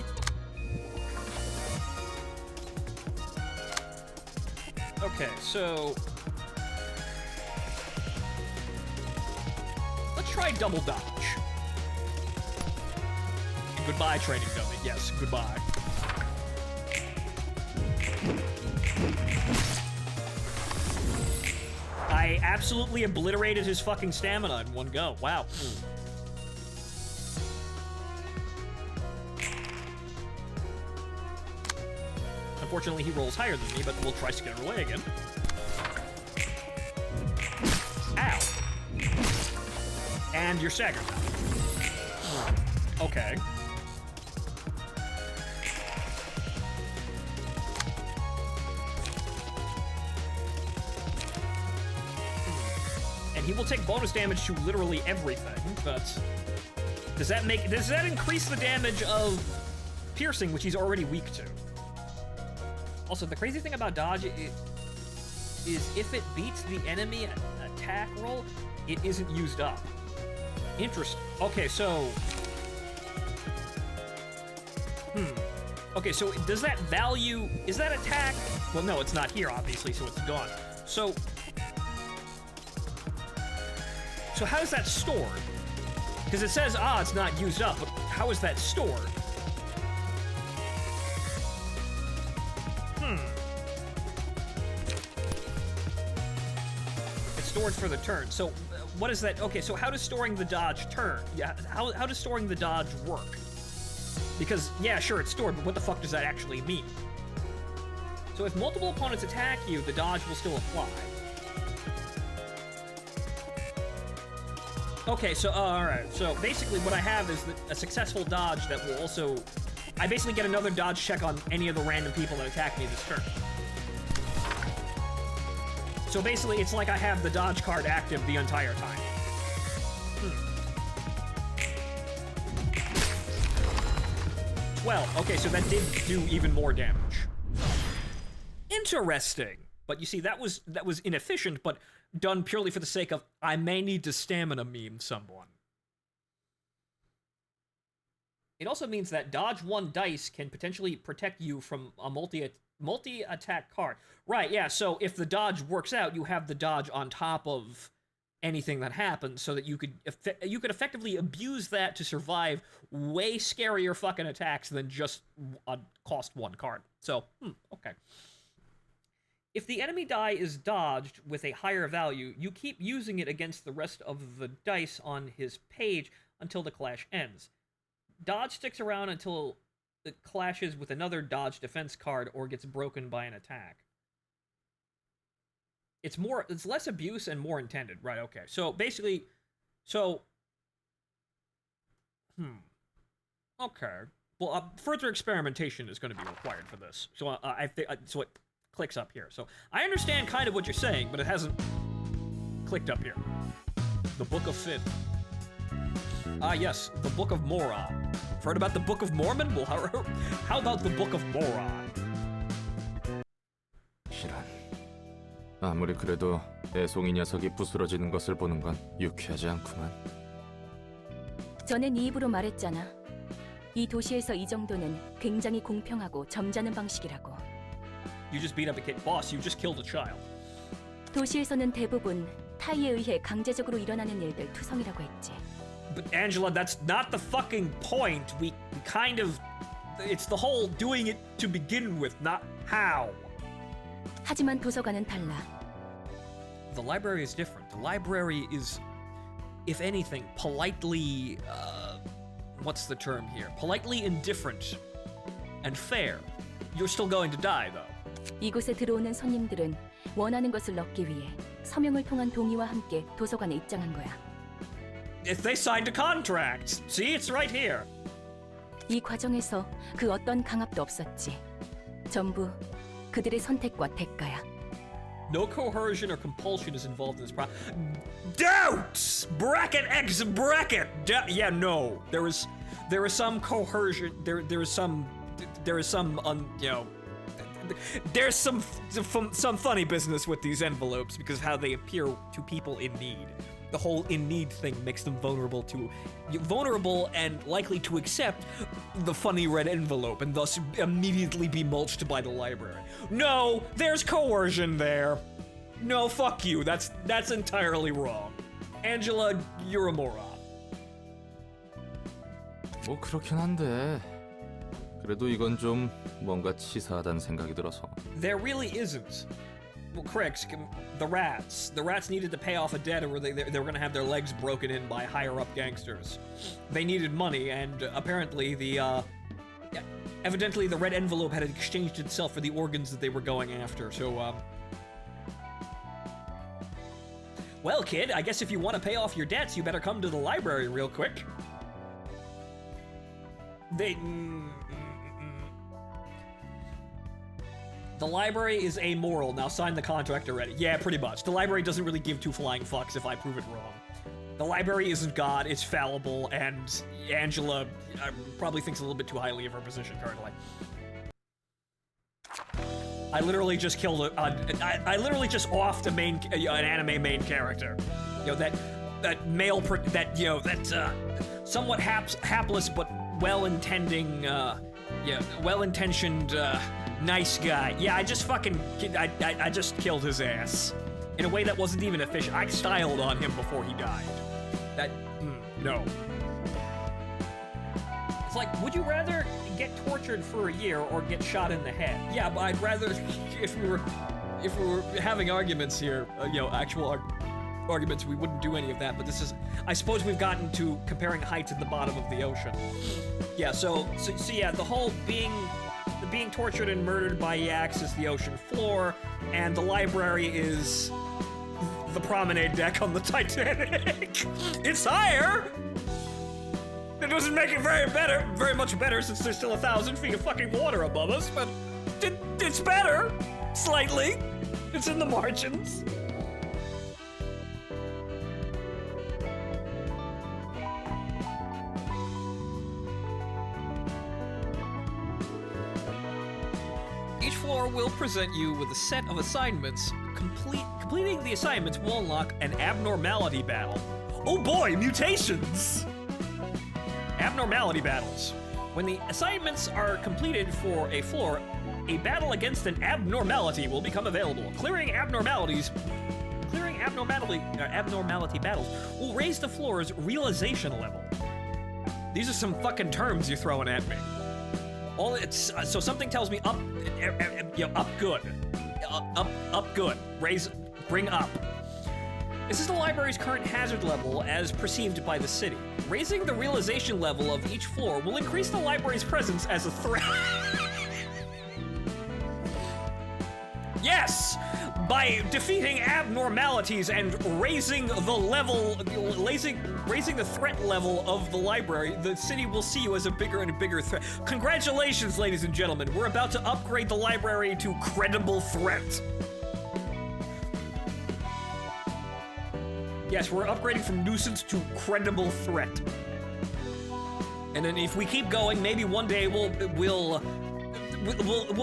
A: Okay, so let's try double dodge. Goodbye, training dummy. Yes, goodbye. I absolutely obliterated his fucking stamina in one go. Wow. Unfortunately, he rolls higher than me, but we'll try skinner away again. Ow. And you're staggered now. Okay. And he will take bonus damage to literally everything, but does that increase the damage of piercing, which he's already weak to? Also, the crazy thing about dodge is if it beats the enemy attack roll, it isn't used up. Interesting. Okay, so okay, so does that value, is that attack? Well, no, it's not here, obviously, so it's gone. So how is that stored? Because it says, it's not used up, but how is that stored? It's stored for the turn. So what is that? Okay, so how does storing the dodge turn? Yeah, how does storing the dodge work? Because, yeah, sure, it's stored, but what the fuck does that actually mean? So if multiple opponents attack you, the dodge will still apply. Okay, so, alright. So, basically what I have is a successful dodge that will also... I basically get another dodge check on any of the random people that attack me this turn. So basically, it's like I have the dodge card active the entire time. Well, okay, so that did do even more damage. Interesting. But you see, that was inefficient, but done purely for the sake of, I may need to stamina meme someone. It also means that dodge 1 dice can potentially protect you from a multi-attack card. Right, yeah, so if the dodge works out, you have the dodge on top of anything that happens, so that you could effectively abuse that to survive way scarier fucking attacks than just a cost 1 card. So, okay. If the enemy die is dodged with a higher value, you keep using it against the rest of the dice on his page until the clash ends. Dodge sticks around until it clashes with another dodge defense card or gets broken by an attack. It's less abuse and more intended. Right, okay. So basically, okay. Well, further experimentation is going to be required for this. So so it clicks up here. So I understand kind of what you're saying, but it hasn't clicked up here. The Book of Finn. Ah, yes, the Book of Moron. Heard about the Book of Mormon? Well, how about the Book of Moron?
J: 실한. 아무리 그래도 애송이 녀석이 부스러지는 것을 보는 건 유쾌하지 않구만.
B: 전에 네 입으로 말했잖아. 이 도시에서 이 정도는 굉장히 공평하고 점잖은 방식이라고.
A: You just beat up a kid. Boss, you just killed a child.
B: 도시에서는 대부분 타이에 의해 강제적으로 일어나는 일들 투성이라고 했지.
A: But Angela, that's not the fucking point. We kind of... It's the whole doing it to begin with, not how.
B: 하지만 도서관은 달라.
A: The library is different. The library is, if anything, politely... what's the term here? Politely indifferent and fair. You're still going to die, though.
B: 이곳에 들어오는 손님들은 원하는 것을 얻기 위해 서명을 통한 동의와 함께 도서관에 입장한 거야.
A: If they signed a contract. See, it's right here.
B: 이 과정에서 그 어떤 강압도 없었지. 전부 그들의 선택과 대가야.
A: No coercion or compulsion is involved in this process. Doubts! Bracket X bracket! Yeah, no. There is some coercion. There is some there's some funny business with these envelopes because of how they appear to people in need. The whole in need thing makes them vulnerable and likely to accept the funny red envelope and thus immediately be mulched by the library. No, there's coercion there. No, fuck you. That's entirely wrong. Angela, you're a moron.
J: 뭐 그렇긴 한데 그래도 이건 좀 뭔가 치사하다는 생각이 들어서.
A: There really isn't. Well, correct. The rats. The rats needed to pay off a debt, or they were going to have their legs broken in by higher up gangsters. They needed money, and apparently evidently the red envelope had exchanged itself for the organs that they were going after. So, well, kid, I guess if you want to pay off your debts, you better come to the library real quick. The library is amoral. Now sign the contract already. Yeah, pretty much. The library doesn't really give two flying fucks if I prove it wrong. The library isn't God, it's fallible, and Angela probably thinks a little bit too highly of her position currently. I literally just killed I literally just offed an anime main character. You know, that male, somewhat hapless but well-intentioned, nice guy. Yeah, I just killed his ass. In a way that wasn't even efficient. I styled on him before he died. No. It's like, would you rather get tortured for a year or get shot in the head? Yeah, but I'd rather, if we were having arguments here, actual arguments, we wouldn't do any of that, but this is, I suppose we've gotten to comparing heights at the bottom of the ocean. Yeah, so yeah, the whole being tortured and murdered by yaks is the ocean floor, and the library is the promenade deck on the Titanic. It's higher! It doesn't make it very much better since there's still 1,000 feet of fucking water above us, but it's better, slightly. It's in the margins. Each floor will present you with a set of assignments. Completing the assignments will unlock an abnormality battle. Oh boy, mutations! Abnormality battles. When the assignments are completed for a floor, a battle against an abnormality will become available. Clearing abnormality battles will raise the floor's realization level. These are some fucking terms you're throwing at me. So something tells me up good. Up good. Bring up. This is the library's current hazard level as perceived by the city. Raising the realization level of each floor will increase the library's presence as a threat. Yes! By defeating abnormalities and raising the threat level of the library, the city will see you as a bigger and bigger threat. Congratulations, ladies and gentlemen. We're about to upgrade the library to credible threat. Yes, we're upgrading from nuisance to credible threat. And then if we keep going, maybe one day we'll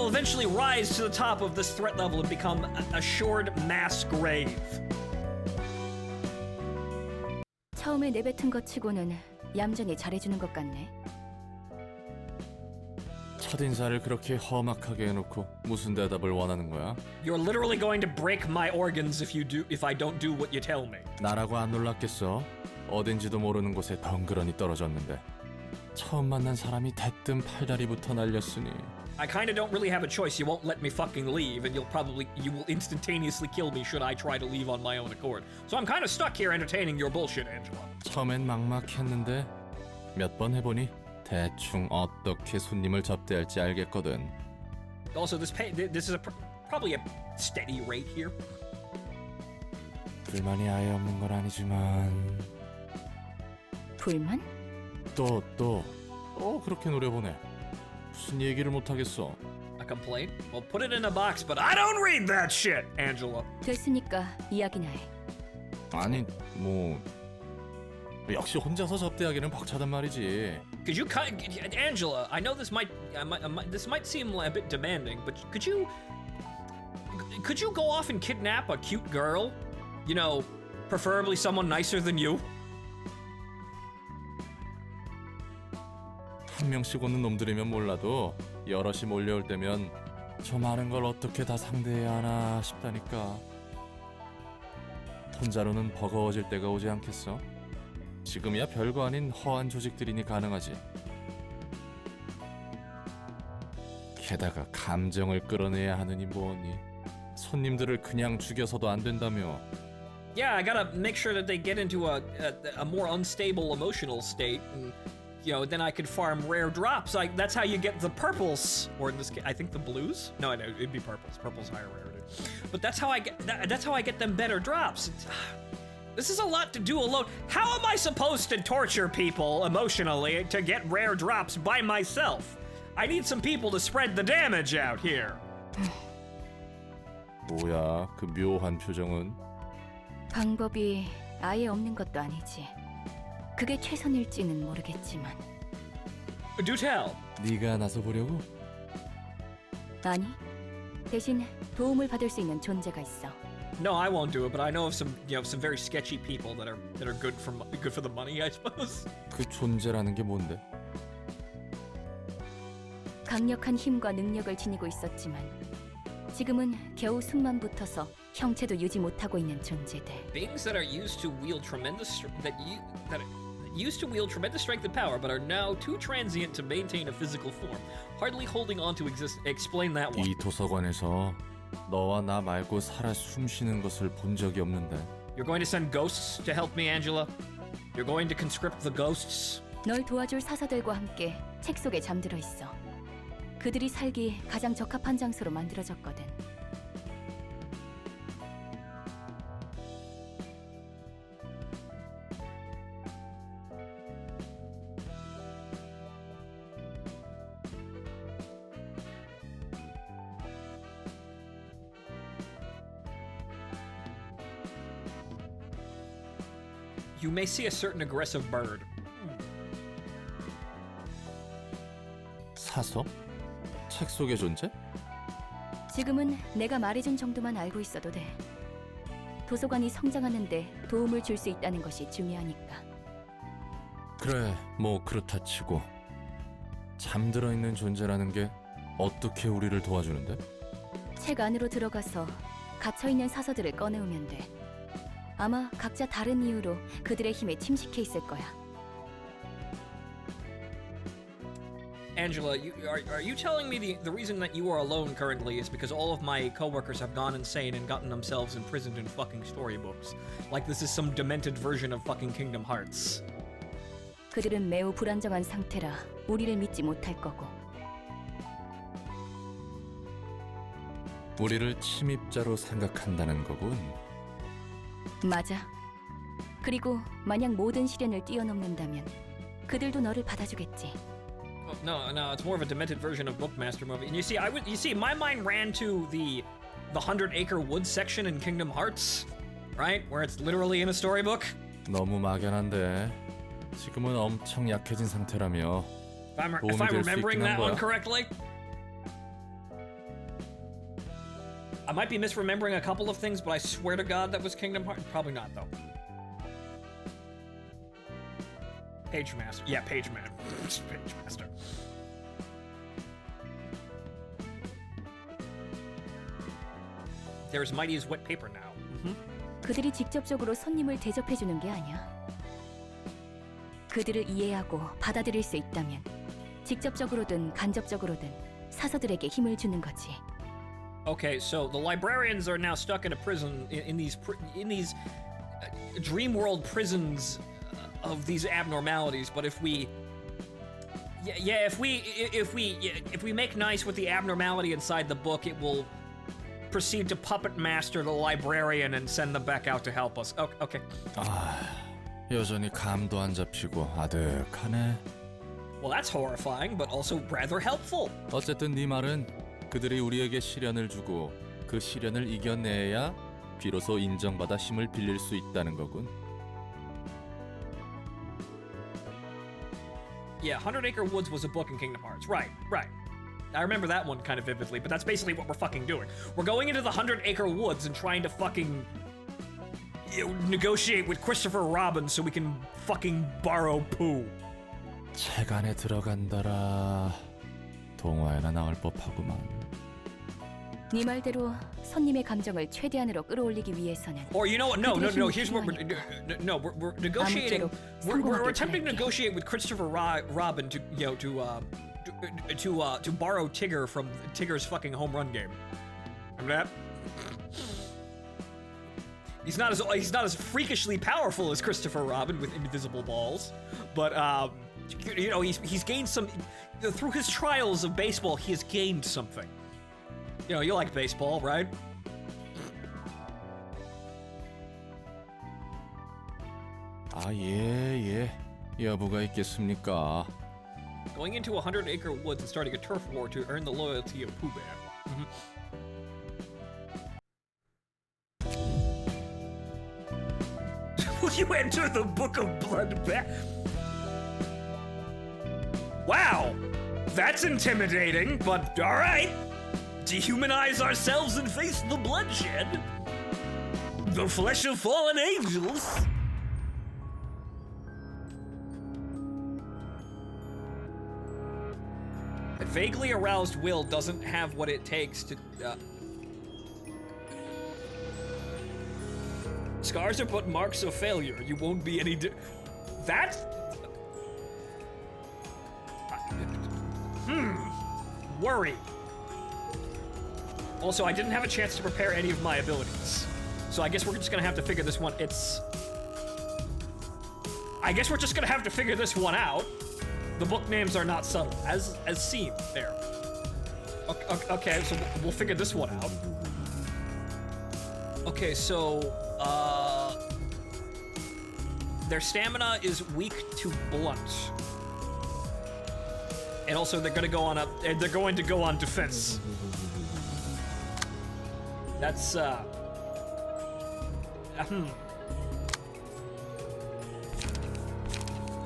A: eventually rise to the top of this threat level and become a assured mass grave.
B: 처음에 내뱉은 것 치고는 얌전히 잘해주는 것 같네.
J: 첫인사를 그렇게 험악하게 해놓고 무슨 대답을 원하는 거야?
A: You're literally going to break my organs if I don't do what you tell me.
J: 나라고 안 놀랐겠어? 어딘지도 모르는 곳에 덩그러니 떨어졌는데 처음 만난 사람이 대뜸 팔다리부터 날렸으니.
A: I kind of don't really have a choice. You won't let me fucking leave, and you will instantaneously kill me should I try to leave on my own accord. So I'm kind of stuck here entertaining your bullshit, Angela.
J: 처음엔 막막했는데 몇 번 해보니 대충 어떻게 손님을 접대할지 알겠거든.
A: Also, this is probably a steady rate here.
J: 불만이 아예 없는 건 아니지만.
B: 불만?
J: 또 그렇게 노려보네. 무슨 얘기를 못 하겠어.
A: A complaint? Well, put it in a box, but I don't read that shit, Angela.
B: 됐으니까 이야기나 해.
J: 아니 뭐 역시 혼자서 접대하기는 벅차단 말이지.
A: Could you cut, Angela? I know this might seem a bit demanding, but could you go off and kidnap a cute girl? You know, preferably someone nicer than you.
J: 한 명씩 오는 놈들이면 몰라도 여럿이 몰려올 때면 저 많은 걸 어떻게 다 상대해야 하나 싶다니까. 혼자로는 버거워질 때가 오지 않겠어? 지금이야 별거 아닌 허한 조직들이니 가능하지. 게다가 감정을 끌어내야 하느니 뭐니. 손님들을 그냥 죽여서도 안 된다며.
A: Yeah, I gotta make sure that they get into a more unstable emotional state, and then I could farm rare drops. Like that's how you get the purples, or in this case, I think the blues. No, I know it'd be purples. Purple's higher rarity, but that's how I get them better drops. This is a lot to do alone. How am I supposed to torture people emotionally to get rare drops by myself? I need some people to spread the damage out here.
J: 뭐야, 그 묘한 표정은?
B: 방법이 아예 없는 것도 아니지. 그게 최선일지는 모르겠지만.
A: Do tell.
J: 네가 나서 보려고?
B: 아니, 대신 도움을 받을 수 있는 존재가 있어.
A: No, I won't do it, but I know of some very sketchy people that are good for the money, I suppose.
J: 그 존재라는 게 뭔데?
B: 강력한 힘과 능력을 지니고 있었지만 지금은 겨우 숨만 붙어서 형체도 유지 못하고 있는 존재들.
A: Beings that are used to wield tremendous strength and power, but are now too transient to maintain a physical form, hardly holding on to exist. Explain that one.
J: 이 도서관에서 너와 나 말고 살아 숨쉬는 것을 본 적이 없는데.
A: You're going to send ghosts to help me, Angela? You're going to conscript the ghosts?
B: 널 도와줄 사서들과 함께 책 속에 잠들어 있어. 그들이 살기 가장 적합한 장소로 만들어졌거든.
A: You may see a certain aggressive bird.
J: 사서? 책 속의 존재?
B: 지금은 내가 말해준 정도만 알고 있어도 돼. 도서관이 성장하는데 도움을 줄 수 있다는 것이 중요하니까.
J: 그래, 뭐 그렇다 치고 잠들어 있는 존재라는 게 어떻게 우리를 도와주는데?
B: 책 안으로 들어가서 갇혀있는 사서들을 꺼내오면 돼. 아마 각자 다른 이유로 그들의 힘에 침식해 있을 거야.
A: Angela, are you telling me the reason that you are alone currently is because all of my coworkers have gone insane and gotten themselves imprisoned in fucking storybooks? Like this is some demented version of fucking Kingdom Hearts.
B: 그들은 매우 불안정한 상태라 우리를 믿지 못할 거고.
J: 우리를 침입자로 생각한다는 거군.
B: 맞아. 그리고 만약 모든 시련을 뛰어넘는다면 그들도 너를 받아주겠지.
A: No, it's more of a demented version of Bookmaster movie. And you see, my mind ran to the 100-acre woods section in Kingdom Hearts, right? Where it's literally in a storybook.
J: 너무 막연한데 지금은 엄청 약해진 상태라며.
A: If I'm remembering that one correctly. I might be misremembering a couple of things, but I swear to God that was Kingdom Hearts. Probably not, though. Page Master. Yeah, Page Man. Page Master. They're as mighty as wet paper now.
B: 그들이 직접적으로 손님을 대접해주는 게 아니야. 그들을 이해하고 받아들일 수 있다면 직접적으로든 간접적으로든 사서들에게 힘을 주는 거지.
A: Okay, so the librarians are now stuck in a prison in these dream world prisons of these abnormalities. But if we make nice with the abnormality inside the book, it will proceed to puppet master the librarian and send them back out to help us. Okay.
J: 여전히 감도 안 잡히고 아득하네.
A: Well, that's horrifying, but also rather helpful.
J: 어쨌든 네 말은 그들이 우리에게 시련을 주고 그 시련을 이겨내야 비로소 인정받아 힘을 빌릴 수 있다는 거군.
A: Yeah, 100-Acre Woods was a book in Kingdom Hearts. Right. I remember that one kind of vividly, but that's basically what we're fucking doing. We're going into the 100-Acre Woods and trying to fucking negotiate with Christopher Robin so we can fucking borrow poo.
J: 책 안에 들어간다라. 동화에나 나올 법하구만.
B: 네 말대로 손님의 감정을 최대한으로 끌어올리기 위해서는
A: Or you know what? No. Here's what we're negotiating.
B: 아무쪼록
A: We're
B: 성공하길
A: attempting to
B: 바랄게.
A: negotiate with Christopher Robin to to borrow Tigger from Tigger's fucking home run game. Remember that? He's not as freakishly powerful as Christopher Robin with invisible balls, but you know, he's gained some through his trials of baseball. He has gained something. You know, you like baseball, right?
C: 아, 예. 여부가 있겠습니까?
A: Going into 100-acre woods and starting a turf war to earn the loyalty of Pooh Bear. Will you enter the Book of Blood back? Wow! That's intimidating, but alright! Dehumanize ourselves and face the bloodshed! The flesh of fallen angels! A vaguely aroused will doesn't have what it takes to, Scars are but marks of failure. You won't be any that? Worry. Also, I didn't have a chance to prepare any of my abilities. So I guess we're just gonna have to figure this one. I guess we're just gonna have to figure this one out. The book names are not subtle, as seen there. Okay, so we'll figure this one out. Okay, so their stamina is weak to blunt, and also they're going to go on defense. That's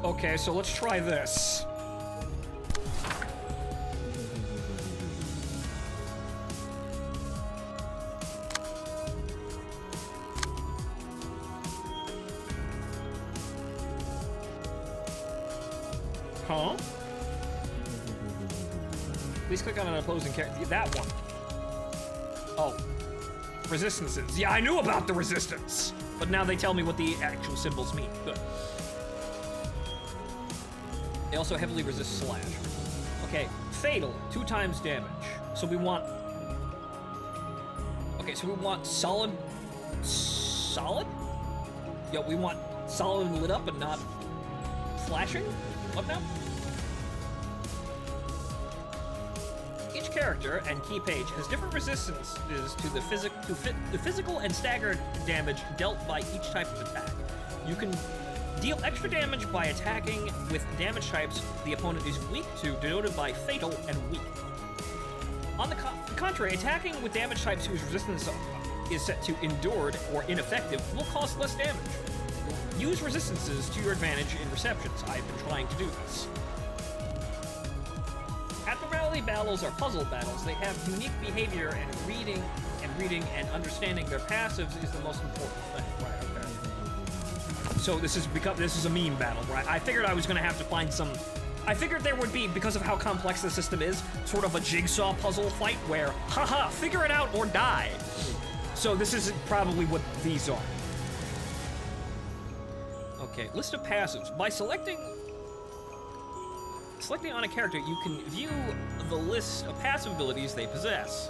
A: Okay, so let's try this. Huh? Please click on an opposing character. That one. Oh. Resistances. Yeah, I knew about the resistance. But now they tell me what the actual symbols mean. Good. They also heavily resist slash. Okay, fatal, 2 times damage. So we want... Okay, so we want solid... Solid? Yeah, we want solid and lit up and not flashing? What now? Each character and key page has different resistances to the physical and staggered damage dealt by each type of attack. You can deal extra damage by attacking with damage types the opponent is weak to, denoted by fatal and weak. On the contrary, attacking with damage types whose resistance is set to endured or ineffective will cost less damage. Use resistances to your advantage in receptions. I've been trying to do this. Abnormality battles are puzzle battles. They have unique behavior, and reading and understanding their passives is the most important thing. Right, okay. So this is a meme battle, right? I figured I was gonna have to find some... I figured there would be, because of how complex the system is, sort of a jigsaw puzzle fight where, haha, figure it out or die. So this is probably what these are. Okay, list of passives. By selecting on a character, you can view the list of passive abilities they possess.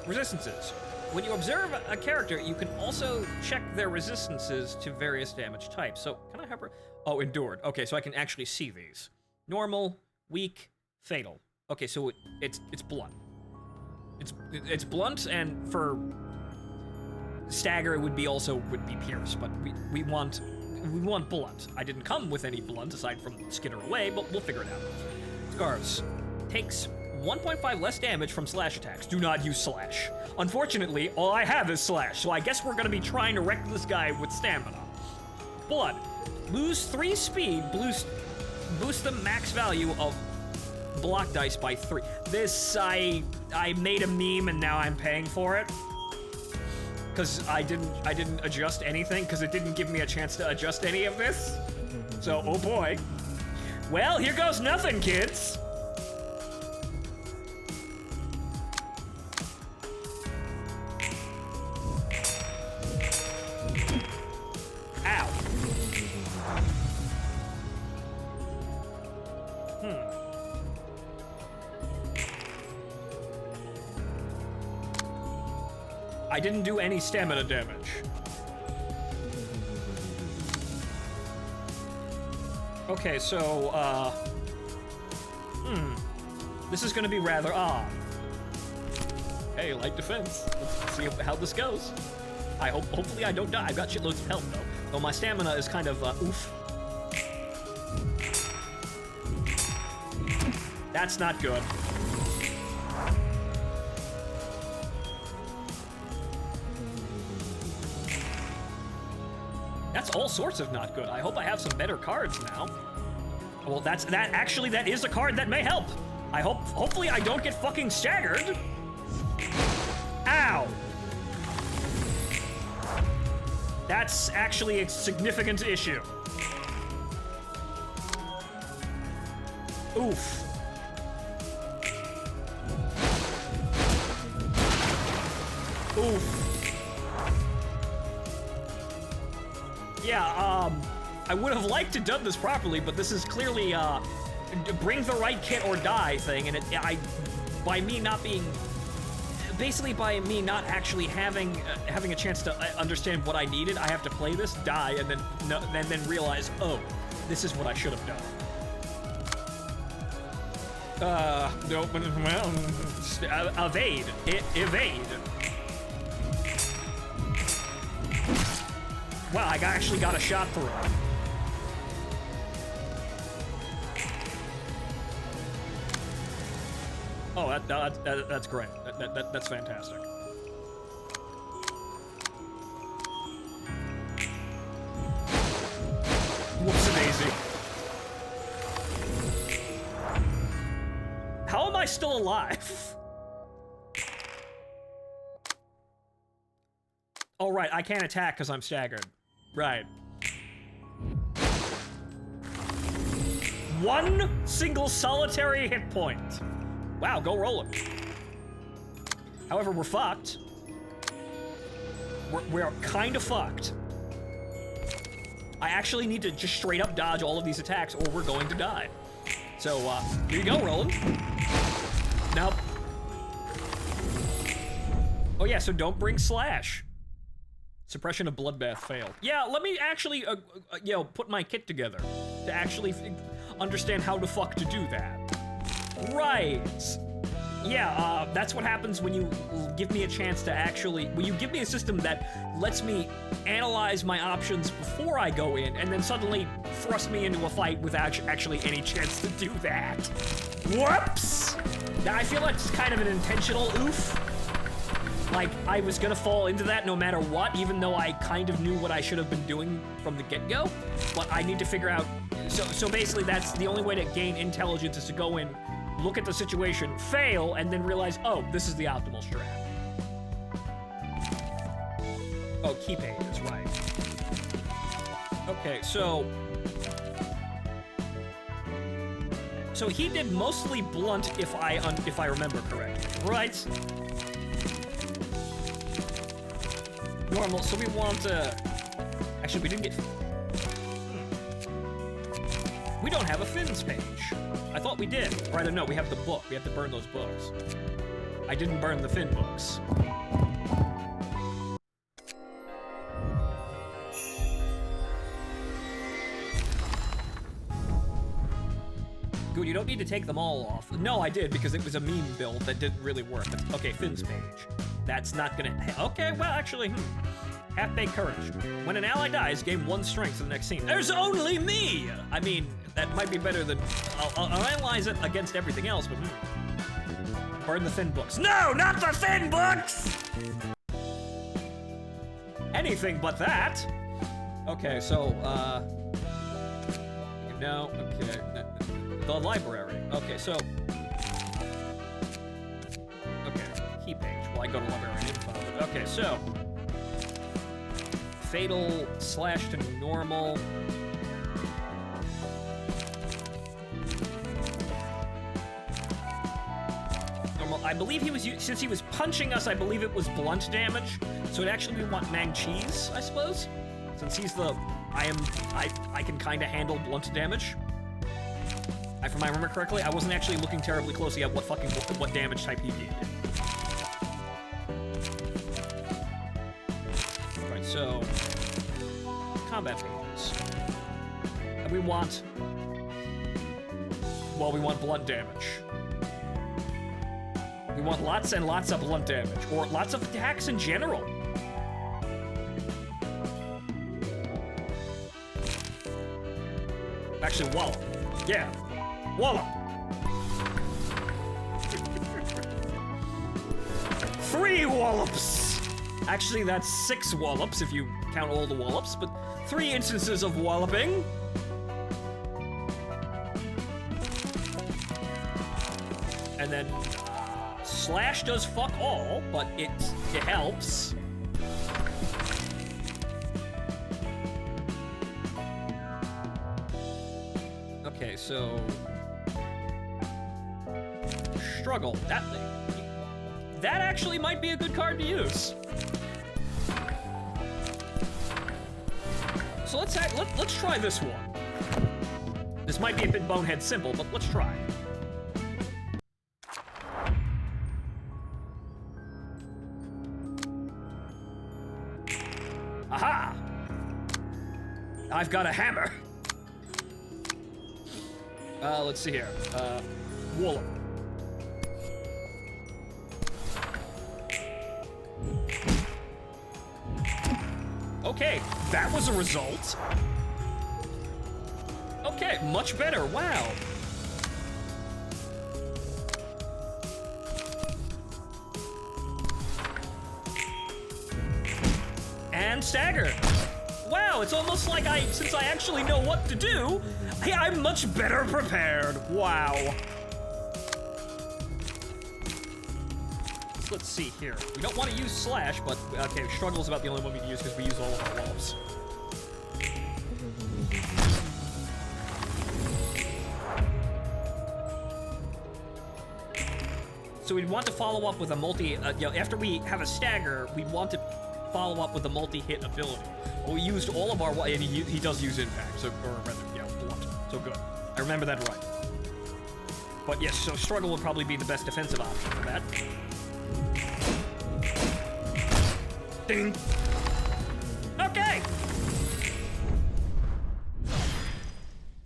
A: Resistances. When you observe a character, you can also check their resistances to various damage types. So, can I have her? Oh, endured. Okay, so I can actually see these. Normal, weak, fatal. Okay, so it's blunt. It's blunt, and for stagger, it would be pierce, but we want blunt. I didn't come with any blunt aside from skitter away, but we'll figure it out. Scars. Takes 1.5 less damage from slash attacks. Do not use slash. Unfortunately, all I have is slash, so I guess we're gonna be trying to wreck this guy with stamina. Blood. Lose 3 speed, boost the max value of block dice by 3. This, I made a meme and now I'm paying for it. Because I didn't adjust anything, because it didn't give me a chance to adjust any of this. So, oh boy. Well, here goes nothing, kids. I didn't do any stamina damage. Okay, so, this is gonna be rather odd. Hey, light defense. Let's see how this goes. Hopefully I don't die. I've got shitloads of health, though. Though my stamina is kind of, oof. That's not good. That's all sorts of not good. I hope I have some better cards now. Well, that is a card that may help. Hopefully I don't get fucking staggered. Ow. That's actually a significant issue. Oof. Oof. Yeah, I would have liked to done this properly, but this is clearly, bring the right kit or die thing, and by me not actually having a chance to understand what I needed, I have to play this, die, and then realize, oh, this is what I should have done. No, well, evade. Evade. Wow, I actually got a shot through. Oh, that's great. That's fantastic. Whoops-a-daisy. How am I still alive? Oh, right, I can't attack because I'm staggered. Right. One single solitary hit point. Wow, go roll it. However, we're fucked. We're kind of fucked. I actually need to just straight up dodge all of these attacks or we're going to die. So, here you go, Roland. Nope. Oh yeah, so don't bring slash. Suppression of bloodbath failed. Yeah, let me actually, put my kit together to actually understand how the fuck to do that. Right. Yeah, that's what happens when you give me a chance to actually, when you give me a system that lets me analyze my options before I go in, and then suddenly thrust me into a fight without actually any chance to do that. Whoops! Now, I feel like it's kind of an intentional oof. Like, I was gonna fall into that no matter what, even though I kind of knew what I should have been doing from the get-go. But I need to figure out, so basically that's the only way to gain intelligence is to go in, look at the situation, fail, and then realize, oh, this is the optimal strat. Oh, keep aid is right. Okay, so he did mostly blunt, if I remember correctly, right? Normal, so we want to... Actually, we didn't get... We don't have a Fins page. I thought we did. Or rather, no, we have the book. We have to burn those books. I didn't burn the Fin books. Good, you don't need to take them all off. No, I did, because it was a meme build that didn't really work. Okay, Fins page. That's not gonna... Okay, well, actually, Half-Baked Courage. When an ally dies, gain 1 strength for the next scene. There's only me! I mean, that might be better than... I'll analyze it against everything else, but... Burn the Fin books. No, not the Fin books! Anything but that. Okay, so, no, okay. The library. Okay, so... Okay, key page. Well, I go to library info. Okay, so... Fatal slash to normal. Normal. I believe he was, since he was punching us, I believe it was blunt damage. So it actually we want Mang Cheese, I suppose. Since he's the, I can kind of handle blunt damage. If I remember correctly, I wasn't actually looking terribly closely at what damage type he did. combat phases. And we want... Well, we want blunt damage. We want lots and lots of blunt damage, or lots of attacks in general. Actually, wallop. Yeah. Wallop. 3 wallops! Actually, that's 6 wallops if you count all the wallops, but 3 instances of walloping. And then slash does fuck all, but it helps. Okay, so struggle. That actually might be a good card to use. So let's try this one. This might be a bit bonehead simple, but let's try. Aha! I've got a hammer. Let's see here. Wallop. Okay, that was a result. Okay, much better, wow. And stagger. Wow, it's almost like since I actually know what to do, I'm much better prepared. Wow. Let's see here. We don't want to use slash, but okay, struggle is about the only one we can use because we use all of our wallops. So we'd want to follow up with a multi, after we have a stagger, we want to follow up with a multi-hit ability. Well, we used all of our, and he does use impact, so, or rather, yeah, blunt. So good. I remember that right. But yes, so struggle would probably be the best defensive option for that. Ding. Okay.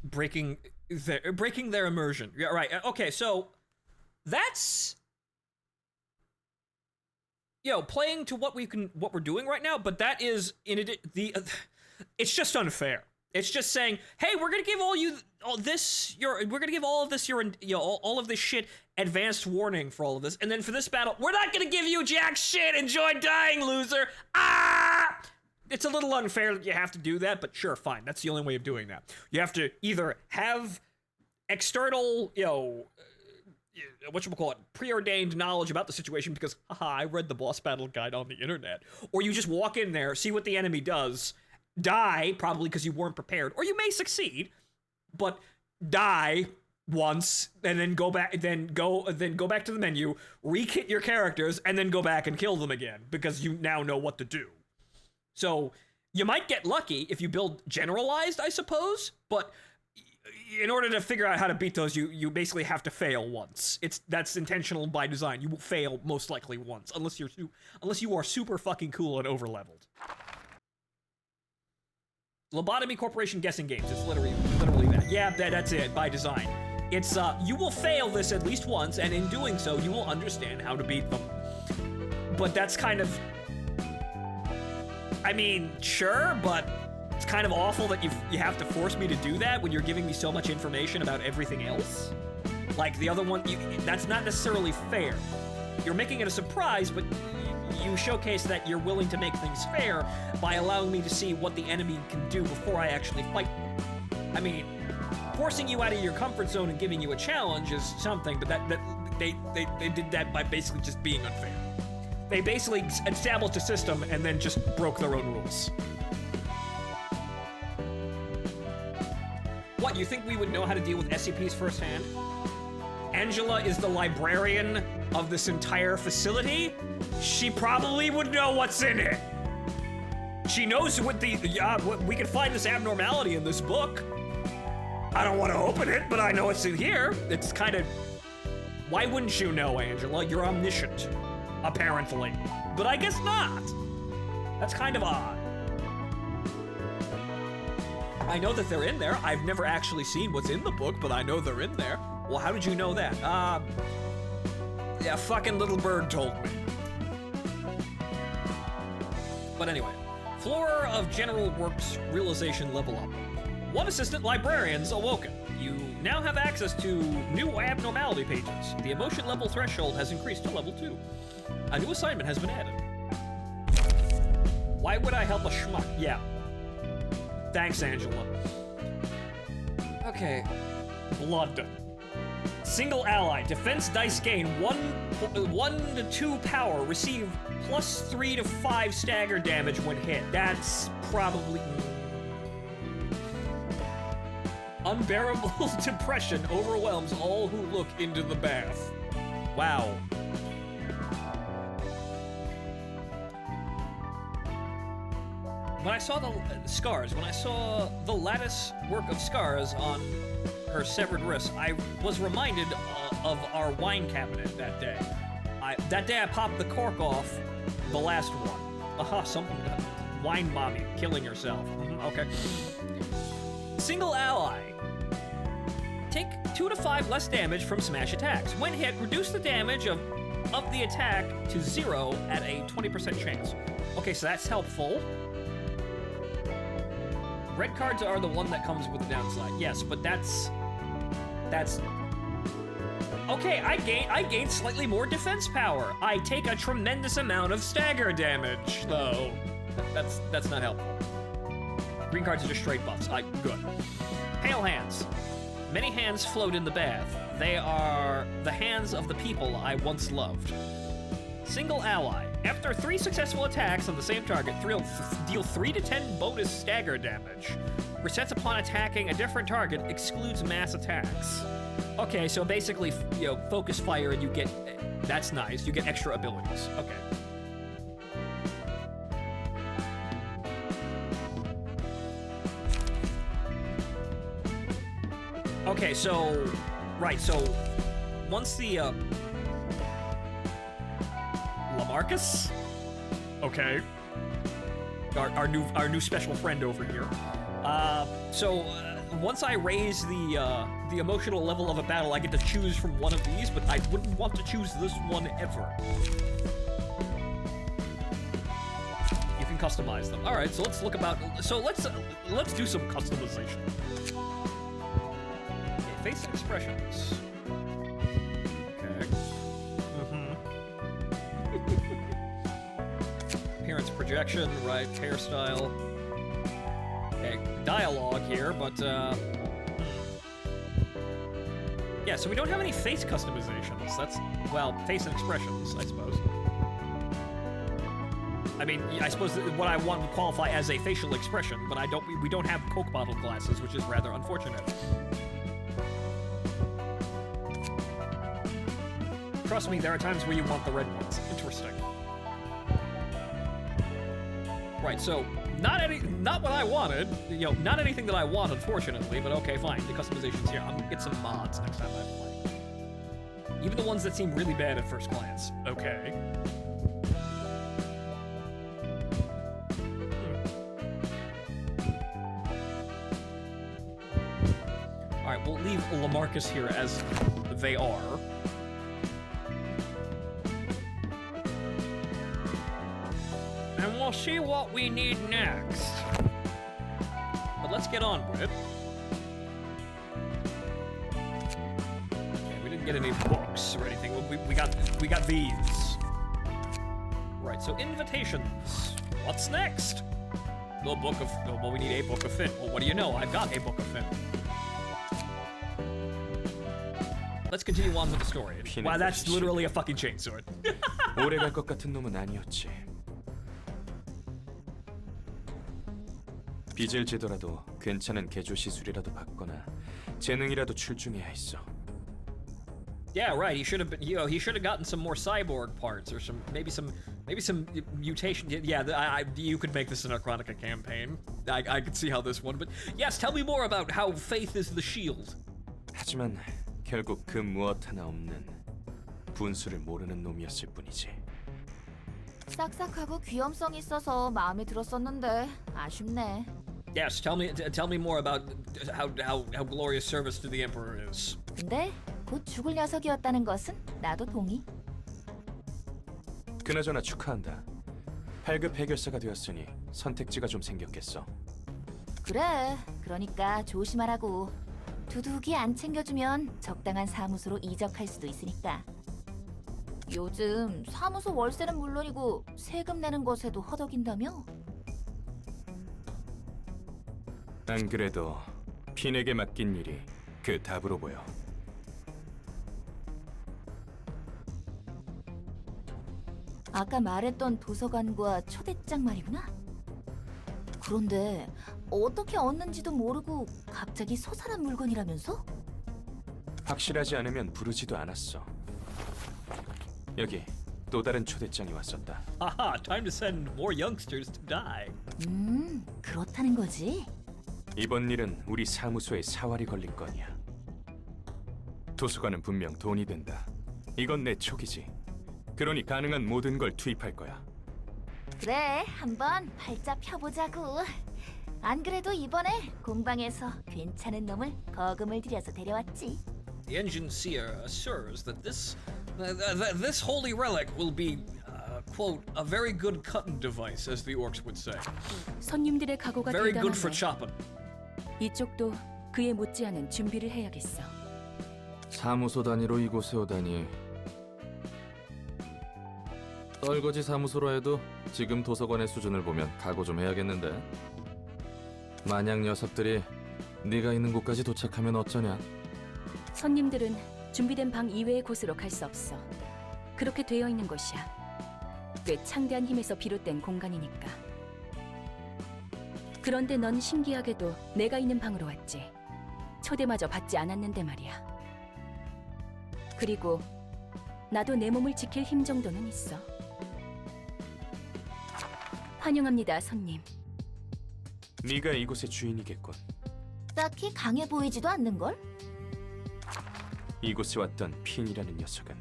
A: Breaking their immersion. Yeah, right. Okay, so that's playing to what we're doing right now, but that is it's just unfair. It's just saying, hey, we're gonna give all of this shit advanced warning for all of this, and then for this battle, we're not gonna give you jack shit. Enjoy dying, loser. Ah! It's a little unfair that you have to do that, but sure, fine. That's the only way of doing that. You have to either have external, preordained knowledge about the situation because, haha, I read the boss battle guide on the internet. Or you just walk in there, see what the enemy does, die, probably because you weren't prepared, or you may succeed, but die once, and then go back to the menu, re-kit your characters, and then go back and kill them again, because you now know what to do. So, you might get lucky if you build generalized, I suppose, but in order to figure out how to beat those, you basically have to fail once. That's intentional by design. You will fail most likely once, unless you are super fucking cool and overleveled. Lobotomy Corporation guessing games. It's literally that. Yeah, that's it by design. It's you will fail this at least once, and in doing so, you will understand how to beat them. But that's kind of, I mean, sure, but it's kind of awful that you have to force me to do that when you're giving me so much information about everything else. Like the other one, that's not necessarily fair. You're making it a surprise, but you showcase that you're willing to make things fair by allowing me to see what the enemy can do before I actually fight them. I mean, forcing you out of your comfort zone and giving you a challenge is something, but they did that by basically just being unfair. They basically established a system and then just broke their own rules. What, you think we would know how to deal with SCPs firsthand? Angela is the librarian of this entire facility. She probably would know what's in it. She knows what we can find this abnormality in this book. I don't want to open it, but I know it's in here. It's kind of, why wouldn't you know, Angela? You're omniscient, apparently. But I guess not. That's kind of odd. I know that they're in there. I've never actually seen what's in the book, but I know they're in there. Well, how did you know that? Yeah, fucking little bird told me. But anyway, floor of general works realization level up. One assistant librarian's awoken. You now have access to new abnormality pages. The emotion level threshold has increased to level 2. A new assignment has been added. Why would I help a schmuck? Yeah. Thanks, Angela. Okay. Blood. Single ally. Defense dice gain 1 to 2 power. Receive +3 to 5 stagger damage when hit. That's probably... Unbearable depression overwhelms all who look into the bath. Wow. When I saw the scars, when I saw the lattice work of scars on her severed wrist, I was reminded of our wine cabinet that day. That day I popped the cork off the last one. Aha, something. Wine mommy killing herself. Okay. Single ally. Take 2 to 5 less damage from smash attacks. When hit, reduce the damage of the attack to 0 at a 20% chance. Okay, so that's helpful. Red cards are the one that comes with the downside. Yes, but that's okay. I gain slightly more defense power. I take a tremendous amount of stagger damage, though. That's not helpful. Green cards are just straight buffs. Good. Pale hands. Many hands float in the bath. They are the hands of the people I once loved. Single ally. After 3 successful attacks on the same target, deal 3 to 10 bonus stagger damage. Resets upon attacking a different target, excludes mass attacks. Okay, so basically, focus fire and you get... That's nice. You get extra abilities. Okay. Okay, so... Right, so... Once the, Lamarcus? Okay. Our new special friend over here. Once I raise the emotional level of a battle, I get to choose from one of these, but I wouldn't want to choose this one ever. You can customize them. All right, so let's look about. So let's do some customization. Okay, face expressions. Okay. Appearance projection, right? Hairstyle. Okay, dialogue here, but yeah, so we don't have any face customizations. That's, well, face and expressions, I suppose. I mean, I suppose what I want would qualify as a facial expression, but we don't have Coke bottle glasses, which is rather unfortunate. Trust me, there are times where you want the red ones. Interesting. Right, so not what I wanted. Not anything that I want, unfortunately. But okay, fine. The customization's here. I'm gonna get some mods next time I play. Even the ones that seem really bad at first glance. Okay. All right, we'll leave Lamarcus here as they are. And we'll see what we need next. But let's get on with it. Okay, we didn't get any books or anything. We got these. Right, so invitations. What's next? Well, we need a book of Finn. Well, what do you know? I've got a book of Finn. Let's continue on with the story. Wow, that's literally a fucking chainsword.
K: 오래 갈 것 같은 놈은 아니었지. 빚을 지더라도 괜찮은 개조 시술이라도 받거나 재능이라도 출중해야 했어.
A: Yeah, right. He should have been. He should have gotten some more cyborg parts, or maybe some mutation. Yeah, you could make this an Chronica campaign. I could see how this one. But yes, tell me more about how Faith is the shield.
K: 하지만 결국 그 무엇 하나 없는 분수를 모르는 놈이었을 뿐이지.
F: 싹싹하고 귀염성 있어서 마음에 들었었는데 아쉽네.
A: Yes, tell me more about how glorious service to the Emperor is.
L: 근데 곧 죽을 녀석이었다는 것은 나도 동의.
K: 그나저나 축하한다. 8급 해결사가 되었으니 선택지가 좀 생겼겠어.
L: 그래, 그러니까 조심하라고. 두둑이 안 챙겨주면 적당한 사무소로 이적할 수도 있으니까. 요즘 사무소 월세는 물론이고 세금 내는 것에도 허덕인다며?
K: 안 그래도 핀에게 맡긴 일이 그 답으로 보여.
L: 아까 말했던 도서관과 초대장 말이구나. 그런데 어떻게 얻는지도 모르고 갑자기 솟아난 물건이라면서?
K: 확실하지 않으면 부르지도 않았어. 여기 또 다른 초대장이 왔었다.
A: Haha, time to send more youngsters to die.
L: 그렇다는 거지?
K: 이번 일은 우리 사무소에 사활이 걸린 건이야. 도서관은 분명 돈이 된다. 이건 내 촉이지. 그러니 가능한 모든 걸 투입할 거야.
L: 그래, 한번 팔자 펴보자고. 안 그래도 이번에 공방에서 괜찮은 놈을 거금을 들여서 데려왔지.
A: The engine seer assures that this holy relic will be, quote, a very good cutting device, as the orcs would say.
B: 손님들의 각오가
A: Very good for
B: 대단하네.
A: chopping.
B: 이쪽도 그에 못지않은 준비를 해야겠어.
J: 사무소 단위로 이곳에 오다니. 떨거지 사무소로 해도 지금 도서관의 수준을 보면 각오 좀 해야겠는데. 만약 녀석들이 네가 있는 곳까지 도착하면 어쩌냐?
B: 손님들은 준비된 방 이외의 곳으로 갈 수 없어. 그렇게 되어 있는 곳이야. 꽤 창대한 힘에서 비롯된 공간이니까. 그런데 넌 신기하게도 내가 있는 방으로 왔지. 초대마저 받지 않았는데 말이야. 그리고 나도 내 몸을 지킬 힘 정도는 있어. 환영합니다, 손님.
K: 네가 이곳의 주인이겠군.
L: 딱히 강해 보이지도 않는걸?
K: 이곳에 왔던 핀이라는 녀석은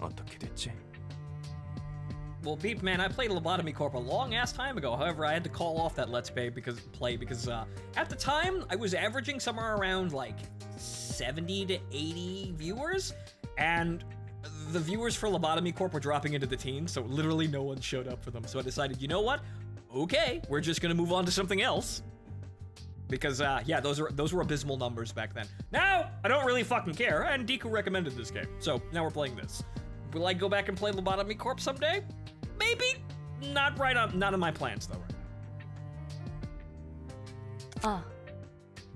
K: 어떻게 됐지?
A: Well, Beep Man, I played Lobotomy Corp a long ass time ago. However, I had to call off that Let's Play because at the time I was averaging somewhere around like 70 to 80 viewers, and the viewers for Lobotomy Corp were dropping into the teens, so literally no one showed up for them. So I decided, you know what? Okay, we're just gonna move on to something else. Because yeah, those were abysmal numbers back then. Now I don't really fucking care, and Deku recommended this game, so now we're playing this. Will I go back and play Lobotomy Corp someday? Maybe. Not in my plans though.
B: 아,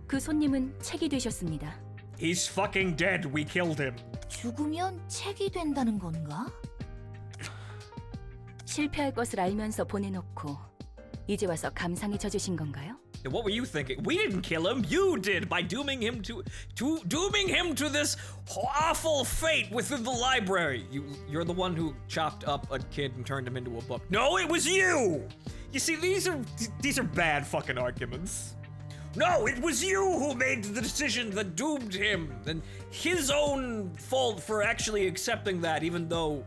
B: 그 손님은 책이 되셨습니다.
A: He's fucking dead. We killed him.
L: 죽으면 책이 된다는 건가?
B: 실패할 것을 알면서 보내놓고 이제 와서 감상에 젖으신 건가요?
A: What were you thinking? We didn't kill him. You did by dooming him to this awful fate within the library. You're the one who chopped up a kid and turned him into a book. No, it was you. You see, these are bad fucking arguments. No, it was you who made the decision that doomed him, and his own fault for actually accepting that, even though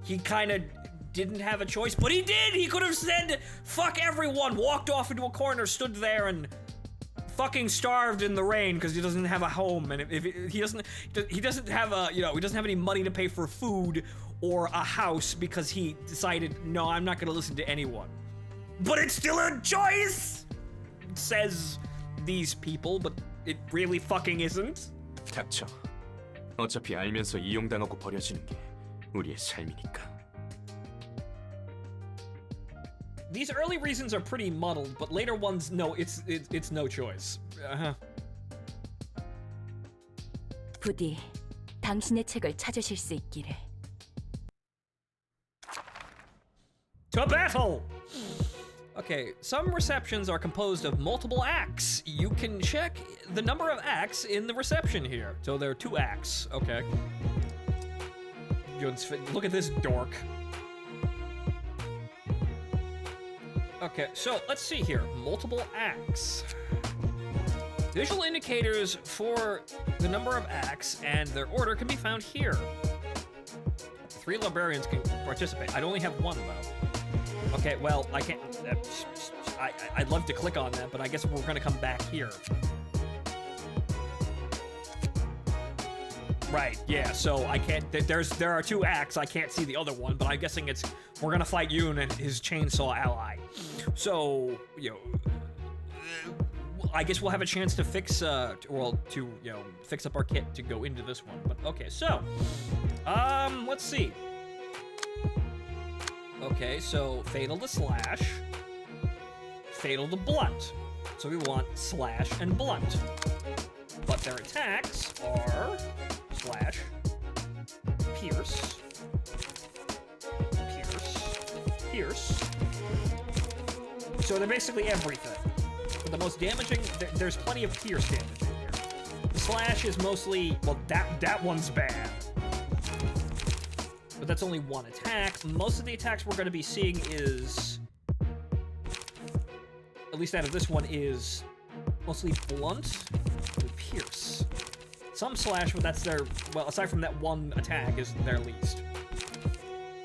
A: he kind of didn't have a choice, but he did. He could have said fuck everyone, walked off into a corner, stood there and fucking starved in the rain because he doesn't have a home, and if he doesn't have he doesn't have any money to pay for food or a house because he decided, no, I'm not going to listen to anyone. But it's still a choice, says these people, but it really fucking isn't.
K: 닥쳐. 어차피 알면서 이용당하고 버려지는 게 우리의 삶이니까.
A: These early reasons are pretty muddled, but later ones, no, it's no choice.
B: 부디 당신의 책을 찾으실 수 있기를.
A: To battle! Okay, some receptions are composed of multiple acts. You can check the number of acts in the reception here. So there are 2 acts, okay. Look at this dork. Okay, so let's see here. Multiple acts. Visual indicators for the number of acts and their order can be found here. 3 librarians can participate. I'd only have 1 though. Okay, well, I can't. I'd love to click on that, but I guess we're gonna come back here. Right, yeah, so I can't, there are 2 acts, I can't see the other one, but I'm guessing we're gonna fight Yoon and his chainsaw ally. So, you know, I guess we'll have a chance to fix, fix up our kit to go into this one. But, okay, so, let's see. Okay, so Fatal to Slash, Fatal to Blunt. So we want Slash and Blunt. But their attacks are Slash, Pierce, Pierce, Pierce. So they're basically everything. But the most damaging, there's plenty of Pierce damage in here. The Slash is mostly, well, that one's bad. But that's only 1 attack. Most of the attacks we're going to be seeing is, at least out of this one, is mostly Blunt and Pierce. Some Slash, but that's their, well, aside from that 1 attack, is their least.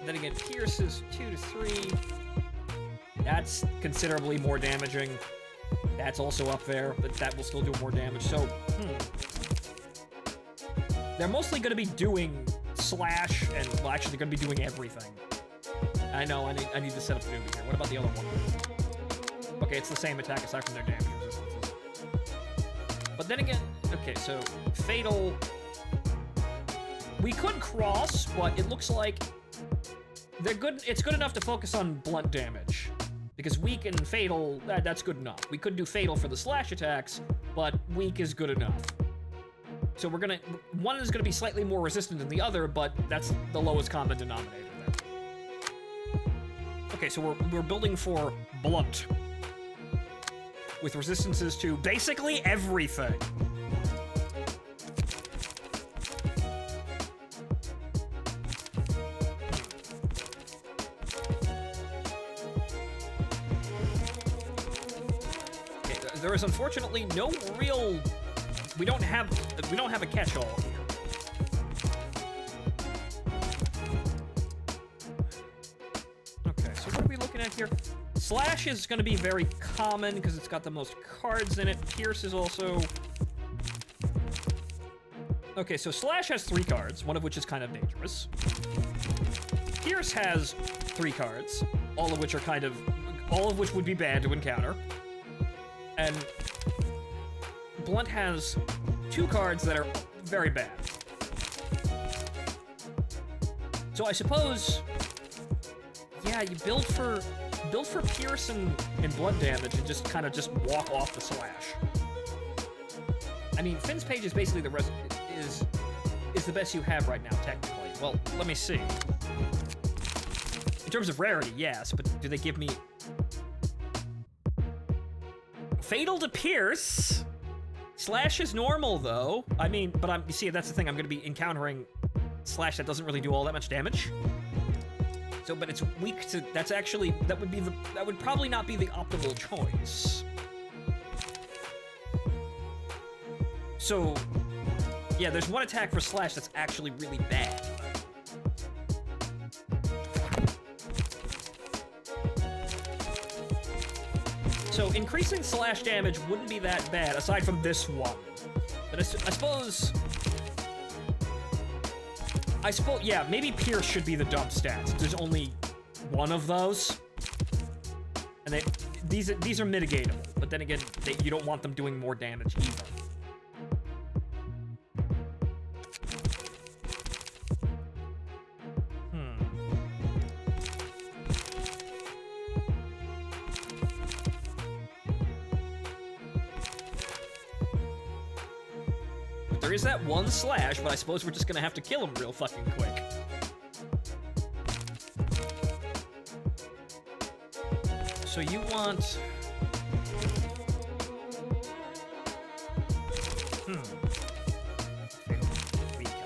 A: Then again, Pierce is 2 to 3. That's considerably more damaging. That's also up there, but that will still do more damage. So, they're mostly going to be doing Slash, and, well, actually, they're going to be doing everything. I know, I need to set up the newbie here. What about the other one? Okay, it's the same attack aside from their damage resistances. But then again, okay, so Fatal. We could cross, but it looks like they're good. It's good enough to focus on blunt damage. Because weak and Fatal, that's good enough. We could do Fatal for the Slash attacks, but weak is good enough. So we're gonna, one is gonna be slightly more resistant than the other, but that's the lowest common denominator there. Okay, so we're building for Blunt. With resistances to basically everything. There is unfortunately no real. We don't have a catch-all here. Okay, so what are we looking at here? Slash is going to be very common because it's got the most cards in it. Pierce is also. Okay, so Slash has 3 cards, one of which is kind of dangerous. Pierce has 3 cards, all of which would be bad to encounter. And Blunt has 2 cards that are very bad. So I suppose, yeah, you build for Pierce and blood damage and just kind of walk off the Slash. I mean, Finn's page is basically is the best you have right now, technically. Well, let me see. In terms of rarity, yes, but do they give me Fatal to Pierce? Slash is normal, though. I mean, but you see, that's the thing. I'm going to be encountering Slash that doesn't really do all that much damage. So, but it's weak to. That would probably not be the optimal choice. So, yeah, there's 1 attack for Slash that's actually really bad. So increasing Slash damage wouldn't be that bad, aside from this one. But I suppose, yeah, maybe Pierce should be the dump stats. There's only 1 of those, and these are mitigatable. But then again, you don't want them doing more damage either. There is that 1 Slash, but I suppose we're just gonna have to kill him real fucking quick. So you want...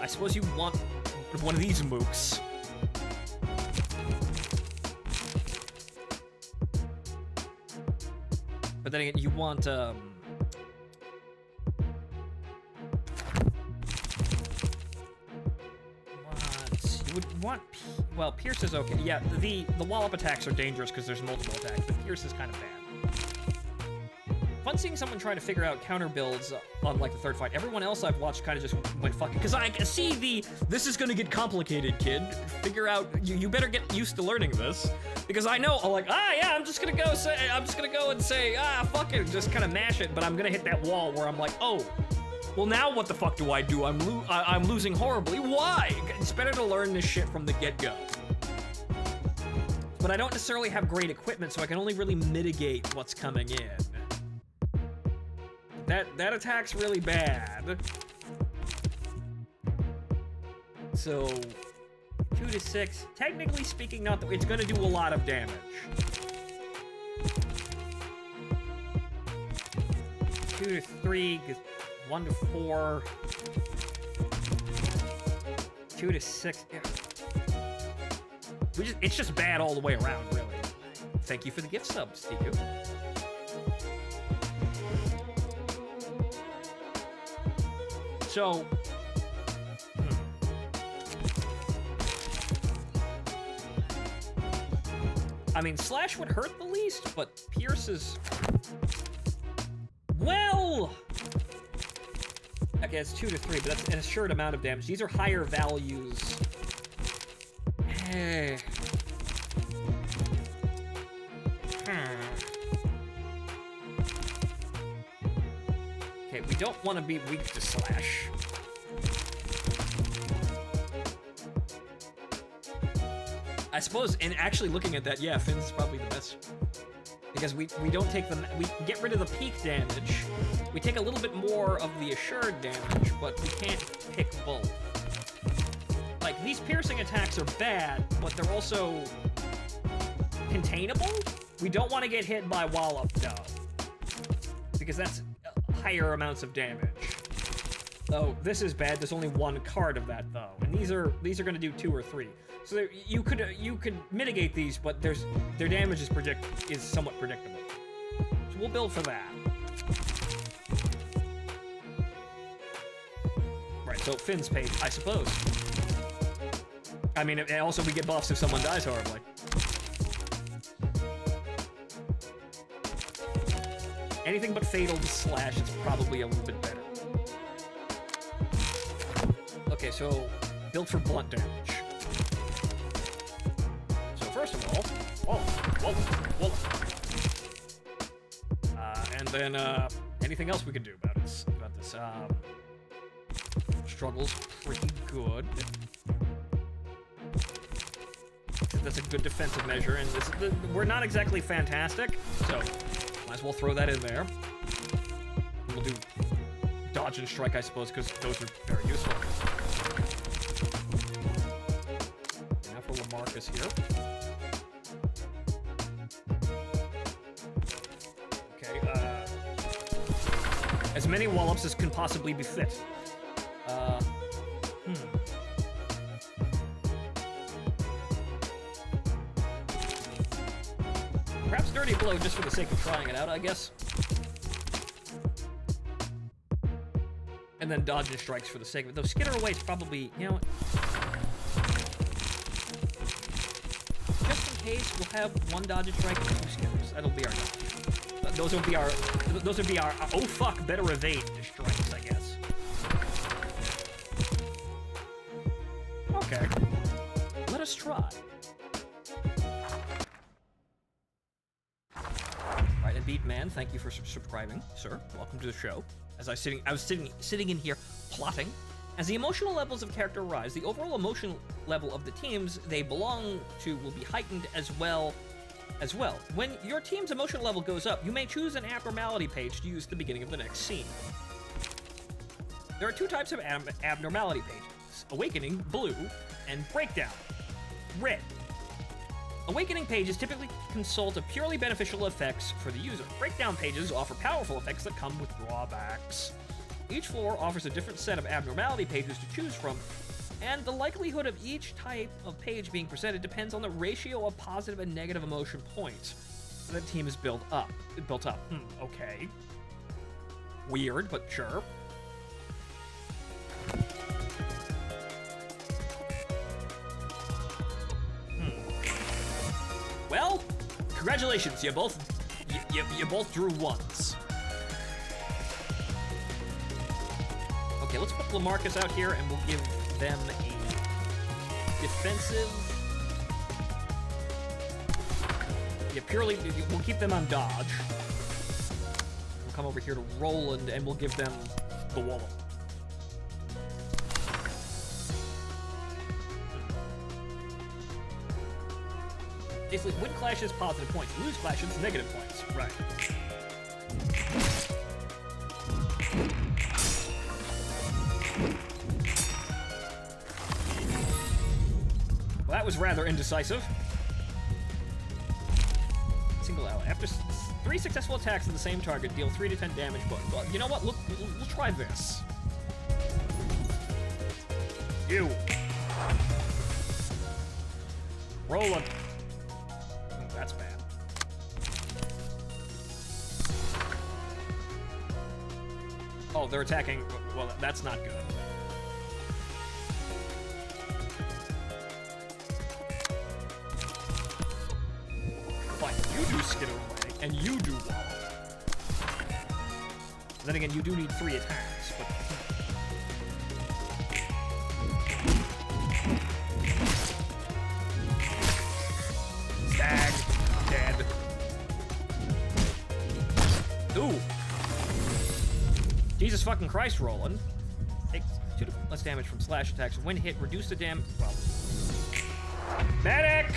A: I suppose you want one of these mooks. But then again, you want, well, Pierce is okay. Yeah, the wallop attacks are dangerous because there's multiple attacks, but Pierce is kind of bad. Fun seeing someone try to figure out counter builds on like the third fight. Everyone else I've watched kind of just went fucking, because I see this is gonna get complicated, kid. Figure out, you better get used to learning this, because I know, I'm like, yeah, I'm just gonna go and say, fuck it, just kind of mash it, but I'm gonna hit that wall where I'm like, oh, well now what the fuck do I do? I'm losing horribly. Why? It's better to learn this shit from the get-go. But I don't necessarily have great equipment, so I can only really mitigate what's coming in. That attack's really bad. So 2 to 6, technically speaking, not that it's gonna do a lot of damage. 2 to 3, 1 to 4, 2 to 6. Yeah. It's just bad all the way around, really. Thank you for the gift sub, Stiku. So, I mean, Slash would hurt the least, but Pierce is... Well... Okay, it's 2 to 3, but that's an assured amount of damage. These are higher values. Hey. Okay, we don't want to be weak to Slash. I suppose, and actually looking at that, yeah, Finn's probably the best. Because we don't take we get rid of the peak damage. We take a little bit more of the assured damage, but we can't pick both. Like, these piercing attacks are bad, but they're also containable. We don't want to get hit by Wallop, though. Because that's higher amounts of damage. Oh, this is bad. There's only one card of that, though. And these are going to do 2 or 3. So you could mitigate these, but their damage is somewhat predictable. So we'll build for that. Right, so Finn's page, I suppose. I mean, and also we get buffs if someone dies horribly. Anything but fatal to Slash, it's probably a little bit better. Okay, so build for blunt damage. So first of all, whoa. And then anything else we can do about this? Struggle's pretty good. That's a good defensive measure, and we're not exactly fantastic, so might as well throw that in there. We'll do dodge and strike, I suppose, because those are very useful. Now for Lamarcus here. Okay, as many wallops as can possibly be fit. Perhaps Dirty Blow just for the sake of trying it out, I guess. And then dodge and strikes for the sake of it. Though Skitter Away is probably, you know what? Just in case, we'll have 1 dodge and strike and 2 skitters. That'll be our dodge. Those would be our oh fuck, better evade strikes, I guess. Okay. Let us try. Right, and Beat Man, thank you for subscribing, sir. Welcome to the show. As I was sitting in here plotting. As the emotional levels of character rise, the overall emotional level of the teams they belong to will be heightened as well. When your team's emotional level goes up, you may choose an abnormality page to use at the beginning of the next scene. There are 2 types of abnormality pages: Awakening, blue, and Breakdown, red. Awakening pages typically consult of purely beneficial effects for the user. Breakdown pages offer powerful effects that come with drawbacks. Each floor offers a different set of abnormality pages to choose from, and the likelihood of each type of page being presented depends on the ratio of positive and negative emotion points the team is built up. Okay. Weird, but sure. Well, congratulations, You both drew ones. Okay, let's put Lamarcus out here and we'll give them a defensive. Yeah, purely, we'll keep them on dodge. We'll come over here to Roland and we'll give them the Wallop. Basically, win clashes, positive points. Lose clashes, negative points. Right. Well, that was rather indecisive. Single ally. After 3 successful attacks on the same target, deal 3 to 10 damage. But well, you know what? Look, we'll try this. You. Roland. That's bad. Oh, they're attacking. Well, that's not good. Fine, you do skitter away, and you do wallop. Then again, you do need 3 attacks, but... Stag. Dead. Ooh. Jesus fucking Christ, Roland. Takes 2 less damage from slash attacks. When hit, reduce the damage. Well. Medic!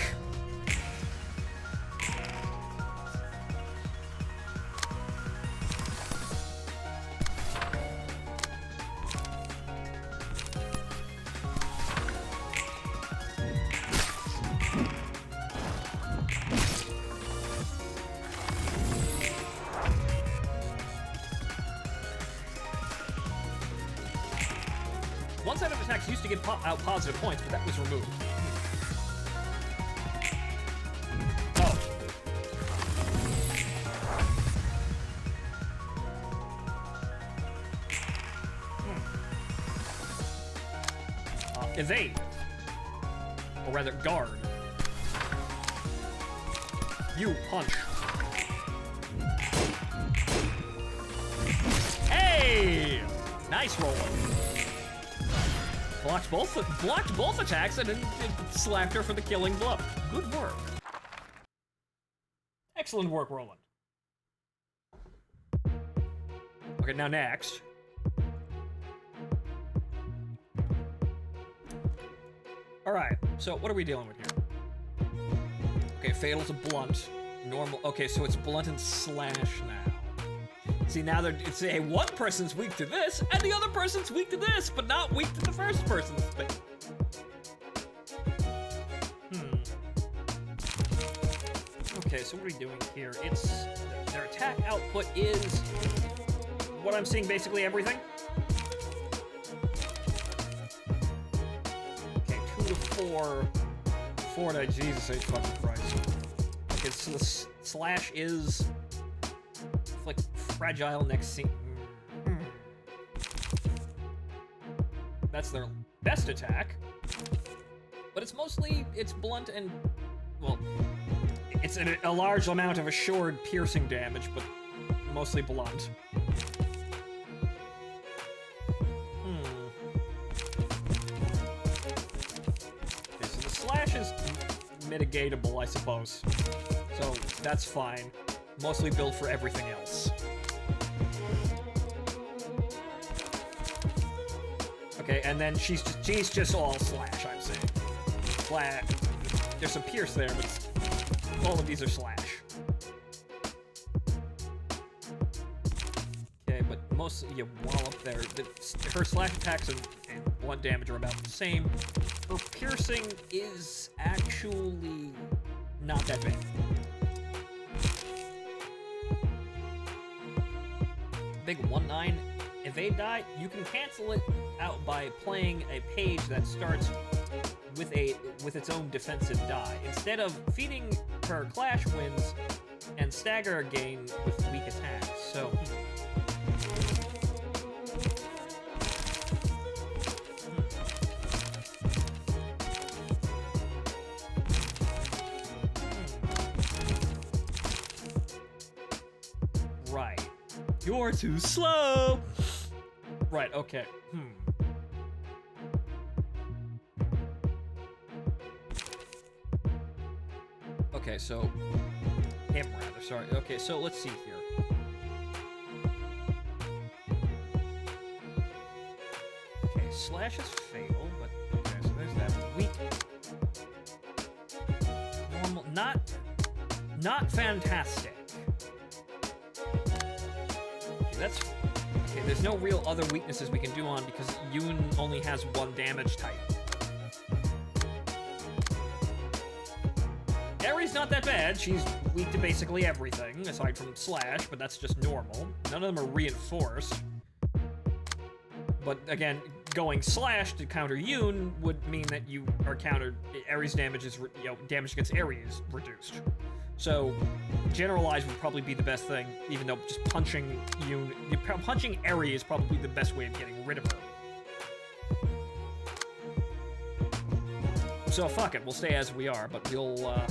A: One set of attacks used to give out positive points, but that was removed. Oh. Evade. Or rather, guard. You punch. Hey! Nice roll. Blocked both attacks and then slapped her for the killing blow. Good work. Excellent work, Roland. Okay, now next. Alright, so what are we dealing with here? Okay, Fatal's a blunt. Normal. Okay, so it's blunt and slash now. See, now it's a one person's weak to this, and the other person's weak to this, but not weak to the first person's thing. Okay, so what are we doing here? It's their attack output is what I'm seeing, basically everything. Okay, 2 to 4, 4 to Jesus H fucking Christ. Okay, so the slash is like fragile next scene. That's their best attack, but it's blunt and, well, it's a large amount of assured piercing damage, but mostly blunt. Okay, so the slash is mitigatable, I suppose, so that's fine. Mostly built for everything else. Okay, and then she's just all slash, I'm saying. Slash. There's some pierce there, but all of these are slash. Okay, but mostly you wallop there. Her slash attacks and blunt damage are about the same. Her piercing is actually not that bad. Big 1/9 evade die, you can cancel it out by playing a page that starts with its own defensive die. Instead of feeding her clash wins and stagger gain with weak attacks. So You're too slow. Right, okay. Okay, so him rather, sorry. Okay, so let's see here. Okay, slash is fatal, but okay, so there's that. Weak. Normal, not fantastic. That's okay. There's no real other weaknesses we can do on because Yoon only has one damage type. Aries not that bad. She's weak to basically everything aside from slash, but that's just normal. None of them are reinforced. But again, going slash to counter Yoon would mean that you are countered. Aries damage is damage against Aries is reduced. So, generalized would probably be the best thing, even though just punching punching Eri is probably the best way of getting rid of her. So fuck it, we'll stay as we are, but we'll, okay,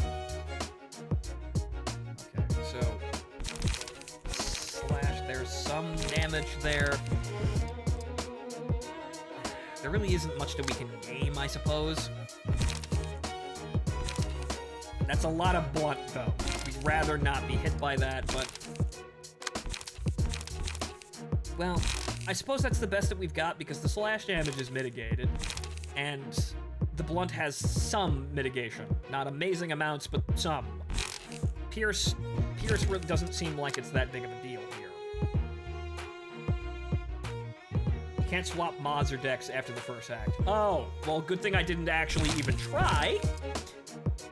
A: so... Slash, there's some damage there. There really isn't much that we can game, I suppose. That's a lot of blunt, though. We'd rather not be hit by that, but... Well, I suppose that's the best that we've got, because the slash damage is mitigated, and the blunt has some mitigation. Not amazing amounts, but some. Pierce really doesn't seem like it's that big of a deal here. You can't swap mods or decks after the first act. Oh, well, good thing I didn't actually even try.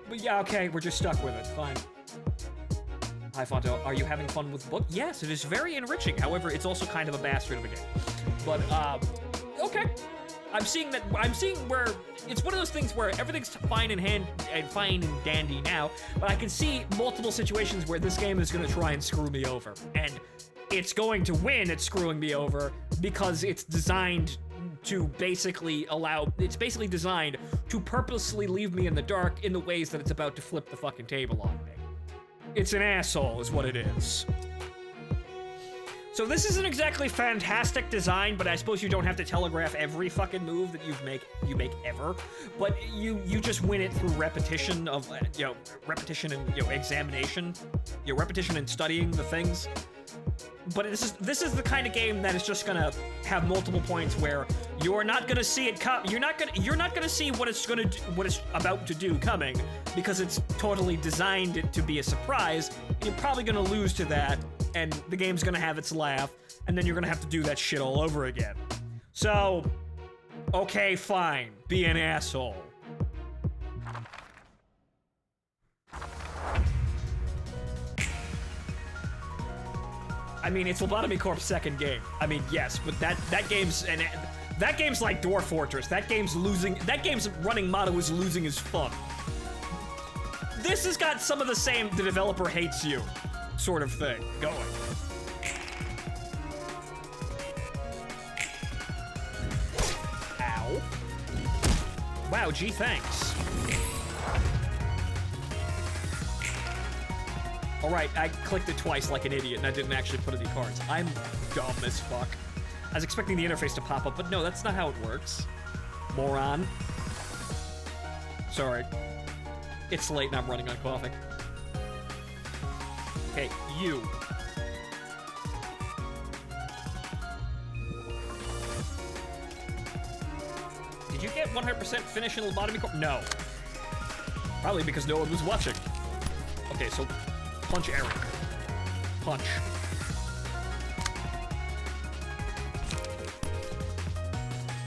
A: But yeah, okay, we're just stuck with it. Fine. Hi, Phonto. Are you having fun with the book? Yes, it is very enriching. However, it's also kind of a bastard of a game. But, okay. I'm seeing where it's one of those things where everything's fine and dandy now, but I can see multiple situations where this game is going to try and screw me over. And it's going to win at screwing me over because it's designed to basically it's basically designed to purposely leave me in the dark in the ways that it's about to flip the fucking table on me. It's an asshole, is what it is. So this isn't exactly fantastic design, but I suppose you don't have to telegraph every fucking move that you make ever. But you just win it through repetition of, repetition and, examination. Repetition and studying the things. But this is the kind of game that is just gonna have multiple points where you're not gonna see it come. You're not gonna see what it's about to do coming because it's totally designed to be a surprise. And you're probably gonna lose to that, and the game's gonna have its laugh, and then you're gonna have to do that shit all over again. So, okay, fine, be an asshole. I mean, it's Lobotomy Corp's second game. I mean, yes, but that game's like Dwarf Fortress. That game's running motto is losing is fun. This has got some of the same the developer hates you sort of thing going. Ow. Wow, gee, thanks. Alright, I clicked it twice like an idiot and I didn't actually put any cards. I'm dumb as fuck. I was expecting the interface to pop up, but no, that's not how it works. Moron. Sorry. It's late and I'm running on coffee. Okay, you. Did you get 100% finish in Lobotomy Corp? No. Probably because no one was watching. Okay, so punch Eri. Punch.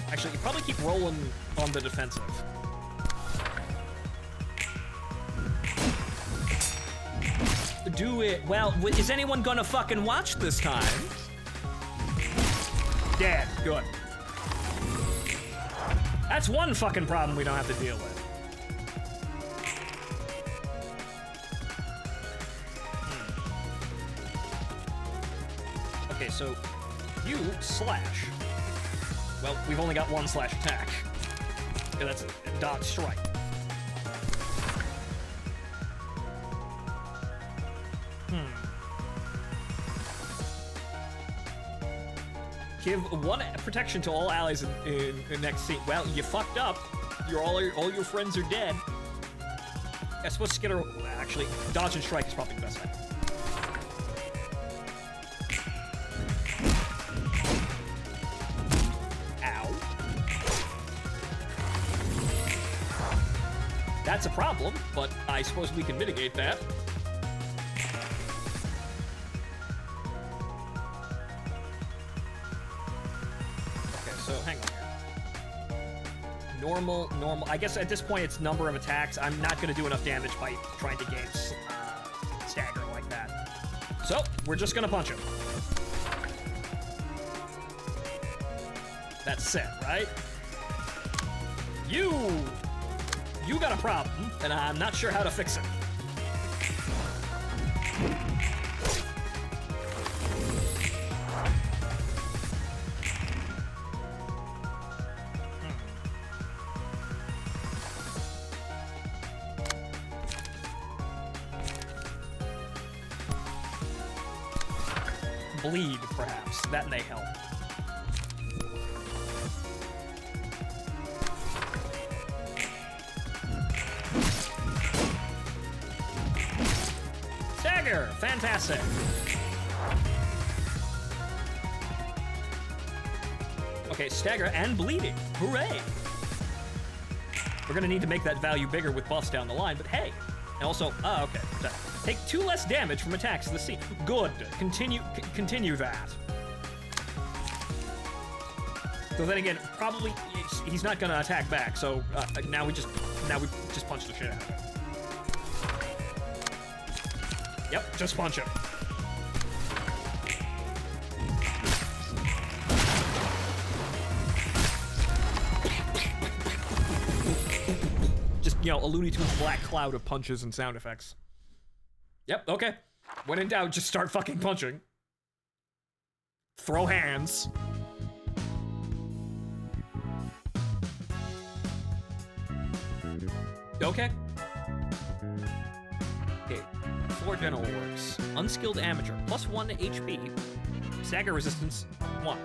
A: Actually, you probably keep rolling on the defensive. Do it. Well, is anyone gonna fucking watch this time? Dead. Good. That's one fucking problem we don't have to deal with. Okay, so you slash. Well, we've only got one slash attack. Yeah, that's a dodge strike. Give 1 protection to all allies in the next scene. Well, you fucked up. All your friends are dead. I suppose Skitter... Actually, dodge and strike is probably the best item. Ow. That's a problem, but I suppose we can mitigate that. Okay, so hang on here. Normal. I guess at this point it's number of attacks. I'm not going to do enough damage by trying to gain stagger like that. So, we're just going to punch him. That's set, right? You got a problem, and I'm not sure how to fix it. Bleed, perhaps. That may help. Stagger! Fantastic! Okay, stagger and bleeding. Hooray! We're gonna need to make that value bigger with buffs down the line, but hey! And also, okay. Take 2 less damage from attacks in the sea. Good. Continue that. So then again, probably he's not gonna attack back. So now we just punch the shit out of him. Yep, just punch him. Just, you know, a Looney Tunes black cloud of punches and sound effects. Yep, okay. When in doubt, just start fucking punching. Throw hands. Okay. Okay, floor general works. Unskilled amateur, +1 HP. Stagger resistance, 1.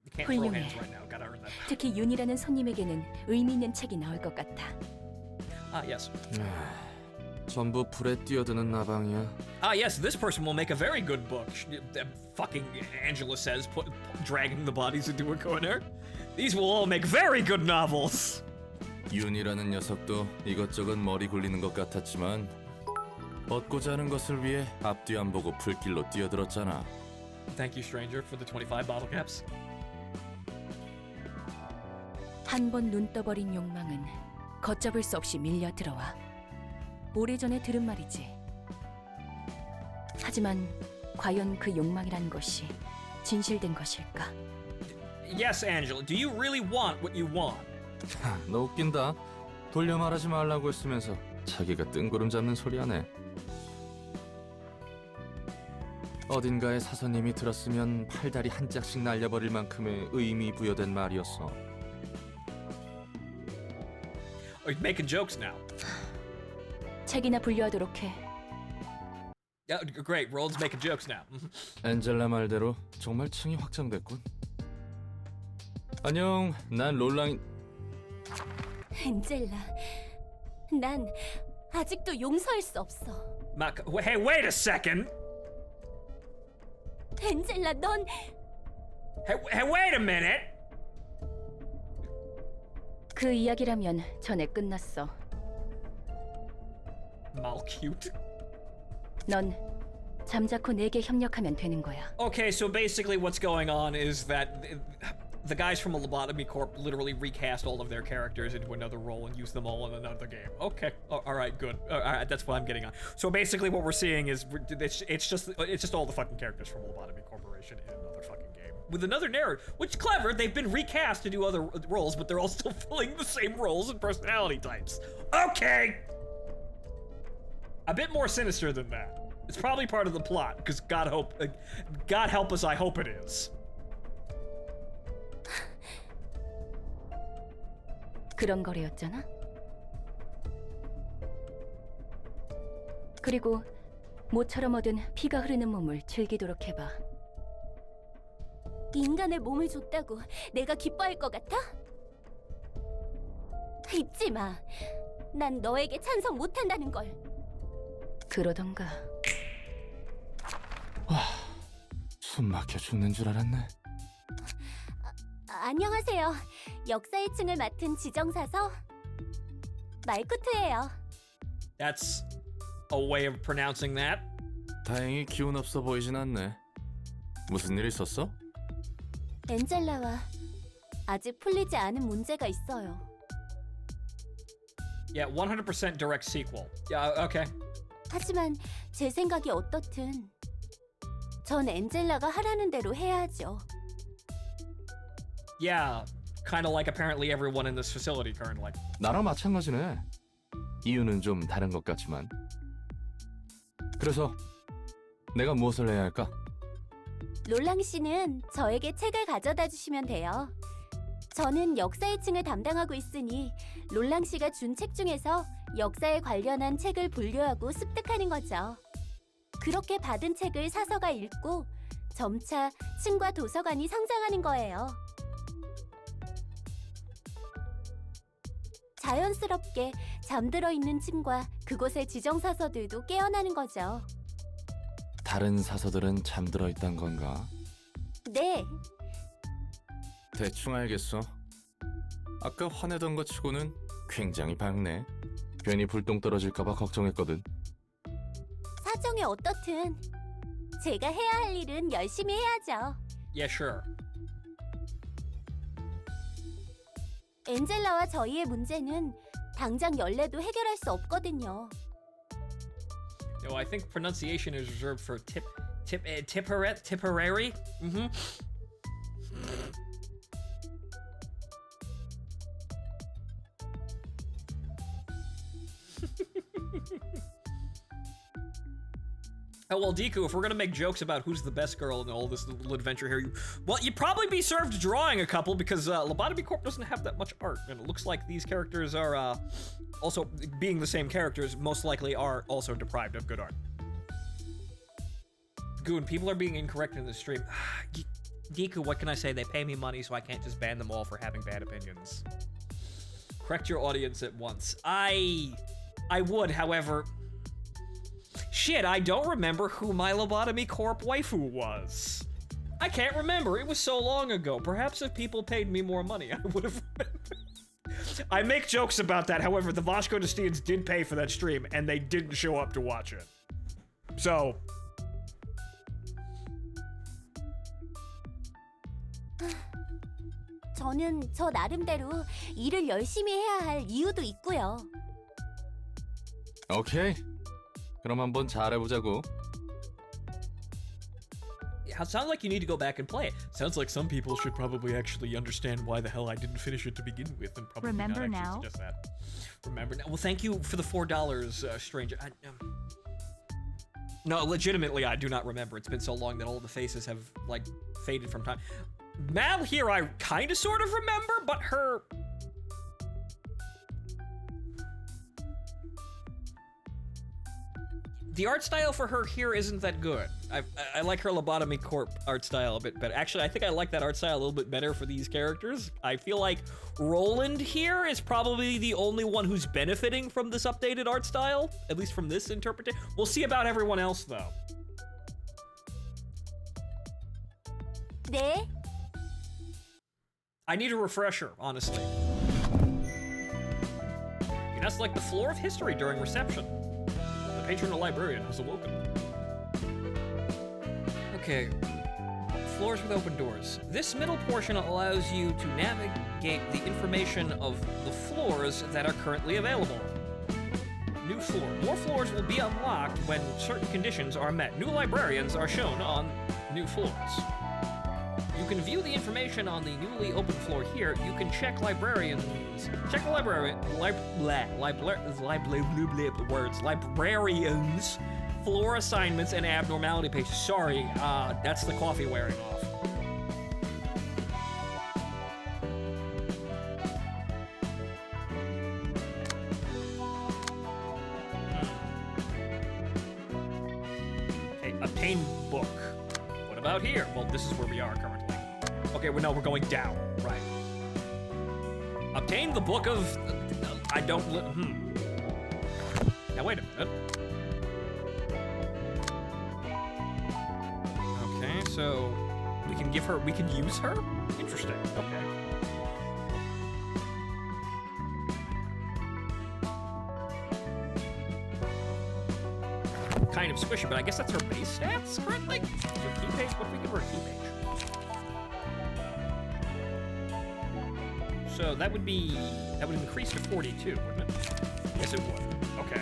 A: You can't throw
B: 훌륭해.
A: hands right now. Gotta earn that.
B: 특히 윤이라는 손님에게는 의미 있는 책이 나올 것 같아.
A: Yes.
J: 전부 불에 뛰어드는 나방이야.
A: Yes, this person will make a very good book. Fucking Angela says, dragging the bodies into a corner. These will all make very good novels.
J: 윤이라는 녀석도 이것저것 머리 굴리는 것 같았지만 얻고자 하는 것을 위해 앞뒤 안 보고 불길로 뛰어들었잖아.
A: Thank you, stranger, for the 25 bottle caps.
B: 한 번 눈 떠버린 욕망은 걷잡을 수 없이 밀려 들어와. 오래전에 들은 말이지. 하지만 과연 그 욕망이란 것이 진실된 것일까?
A: Yes, Angela. Do you really want what you want?
J: 너 웃긴다. 돌려 말하지 말라고 했으면서 자기가 뜬구름 잡는 소리 하네. 어딘가에 사서님이 들었으면 팔다리 한 짝씩 날려버릴 만큼의 의미 부여된 말이었어.
A: You're making jokes now.
B: 책이나 분류하도록 해.
A: Yeah, great. Roland's making jokes now.
J: 엔젤라 말대로 정말 층이 확장됐군. 안녕, 난 롤랑.
B: 엔젤라, 난 아직도 용서할 수 없어.
A: Hey, wait a second.
B: 엔젤라, 넌
A: Hey, wait a minute.
B: 그 이야기라면 전에 끝났어.
A: Malcute.
B: 넌 잠자코 내게 협력하면 되는 거야.
A: Okay, so basically what's going on is that the guys from a Lobotomy Corp literally recast all of their characters into another role and use them all in another game. Okay, all right, good. All right, that's what I'm getting on. So basically what we're seeing is it's just all the fucking characters from Lobotomy Corporation in another fucking game with another narrative, which is clever. They've been recast to do other roles, but they're all still filling the same roles and personality types. Okay. A bit more sinister than that. It's probably part of the plot, because God help us, I hope it is.
B: 그런 거래였잖아. 그리고 모처럼 얻은 피가 흐르는 몸을 즐기도록 해봐.
F: 인간의 몸을 줬다고 내가 기뻐할 것 같아? 입지 마. 난 너에게 찬성 못한다는 걸.
B: 그러던가.
J: 숨 막혀 죽는 줄 알았네.
F: 안녕하세요. 역사 1층을 맡은 지정사서 말쿠트예요.
A: That's a way of pronouncing that.
J: 다행히 기운 없어 보이진 않네. 무슨 일 있었어?
F: 엔젤라와 아직 풀리지 않은 문제가 있어요.
A: Yeah, 100% direct sequel. Yeah, okay.
F: 하지만 제 생각이 어떻든 전 엔젤라가 하라는 대로 해야죠.
A: Yeah, kind of like apparently everyone in this facility currently.
J: 나랑 마찬가지네. 이유는 좀 다른 것 같지만. 그래서 내가 무엇을 해야 할까?
F: 롤랑 씨는 저에게 책을 가져다 주시면 돼요. 저는 역사 1층을 담당하고 있으니 롤랑 씨가 준 책 중에서 역사에 관련한 책을 분류하고 습득하는 거죠. 그렇게 받은 책을 사서가 읽고 점차 층과 도서관이 성장하는 거예요. 자연스럽게 잠들어 있는 층과 그곳의 지정사서들도 깨어나는 거죠.
J: 다른 사서들은 잠들어 있단 건가?
F: 네,
J: 대충 알겠어. 아까 화내던 것 치고는 굉장히 밝네. 괜히 불똥 떨어질까봐 걱정했거든.
F: 사정이 어떻든 제가 해야 할 일은 열심히 해야죠.
A: Yeah, sure.
F: 엔젤라와 저희의 문제는 당장 열래도 해결할 수 없거든요.
A: No, I think pronunciation is reserved for Tipperary. Mm-hmm. Oh, well, Deku, if we're gonna make jokes about who's the best girl in all this little adventure here, you'd probably be served drawing a couple because Lobotomy Corp doesn't have that much art, and it looks like these characters are, also, being the same characters, most likely are also deprived of good art. Goon, people are being incorrect in this stream. Deku, what can I say? They pay me money, so I can't just ban them all for having bad opinions. Correct your audience at once. I would, however... Shit, I don't remember who my Lobotomy Corp waifu was. I can't remember, it was so long ago. Perhaps if people paid me more money, I would have remembered. I make jokes about that, however, the Vasco Destians did pay for that stream, and they didn't show up to watch it. So...
F: 저는 저 나름대로 일을 열심히 해야 할 이유도 있고요.
J: 오케이. 그럼 한번 잘해보자고.
A: It sounds like you need to go back and play it. Sounds like some people should probably actually understand why the hell I didn't finish it to begin with, and probably
L: Remember
A: not actually
L: now?
A: suggest that. Remember now? Well, thank you for the $4, stranger. No, legitimately, I do not remember. It's been so long that all the faces have, like, faded from time. Mal here, I kind of sort of remember, but her... The art style for her here isn't that good. I like her Lobotomy Corp art style a bit better. Actually, I think I like that art style a little bit better for these characters. I feel like Roland here is probably the only one who's benefiting from this updated art style, at least from this interpretation. We'll see about everyone else, though.
F: 네,
A: I need a refresher, honestly. You now select the floor of history during reception. The patron or librarian has awoken. Okay. Floors with open doors. This middle portion allows you to navigate the information of the floors that are currently available. New floor. More floors will be unlocked when certain conditions are met. New librarians are shown on new floors. You can view the information on the newly opened floor here. You can check librarians. Check the librarians. Librarians. Floor assignments and abnormality pages. Sorry, that's the coffee wearing off. obtain book. What about here? Well, this is where we are currently. Okay, well, no, we're going down. Right. Obtain the book of... I don't... Now, wait a minute. Okay, so... We can give her... We can use her? Interesting. Okay. Kind of squishy, but I guess that's her base stats currently? So key page? What if we give her a key page? So that would be... That would increase to 42, wouldn't it? Yes, it would. Okay.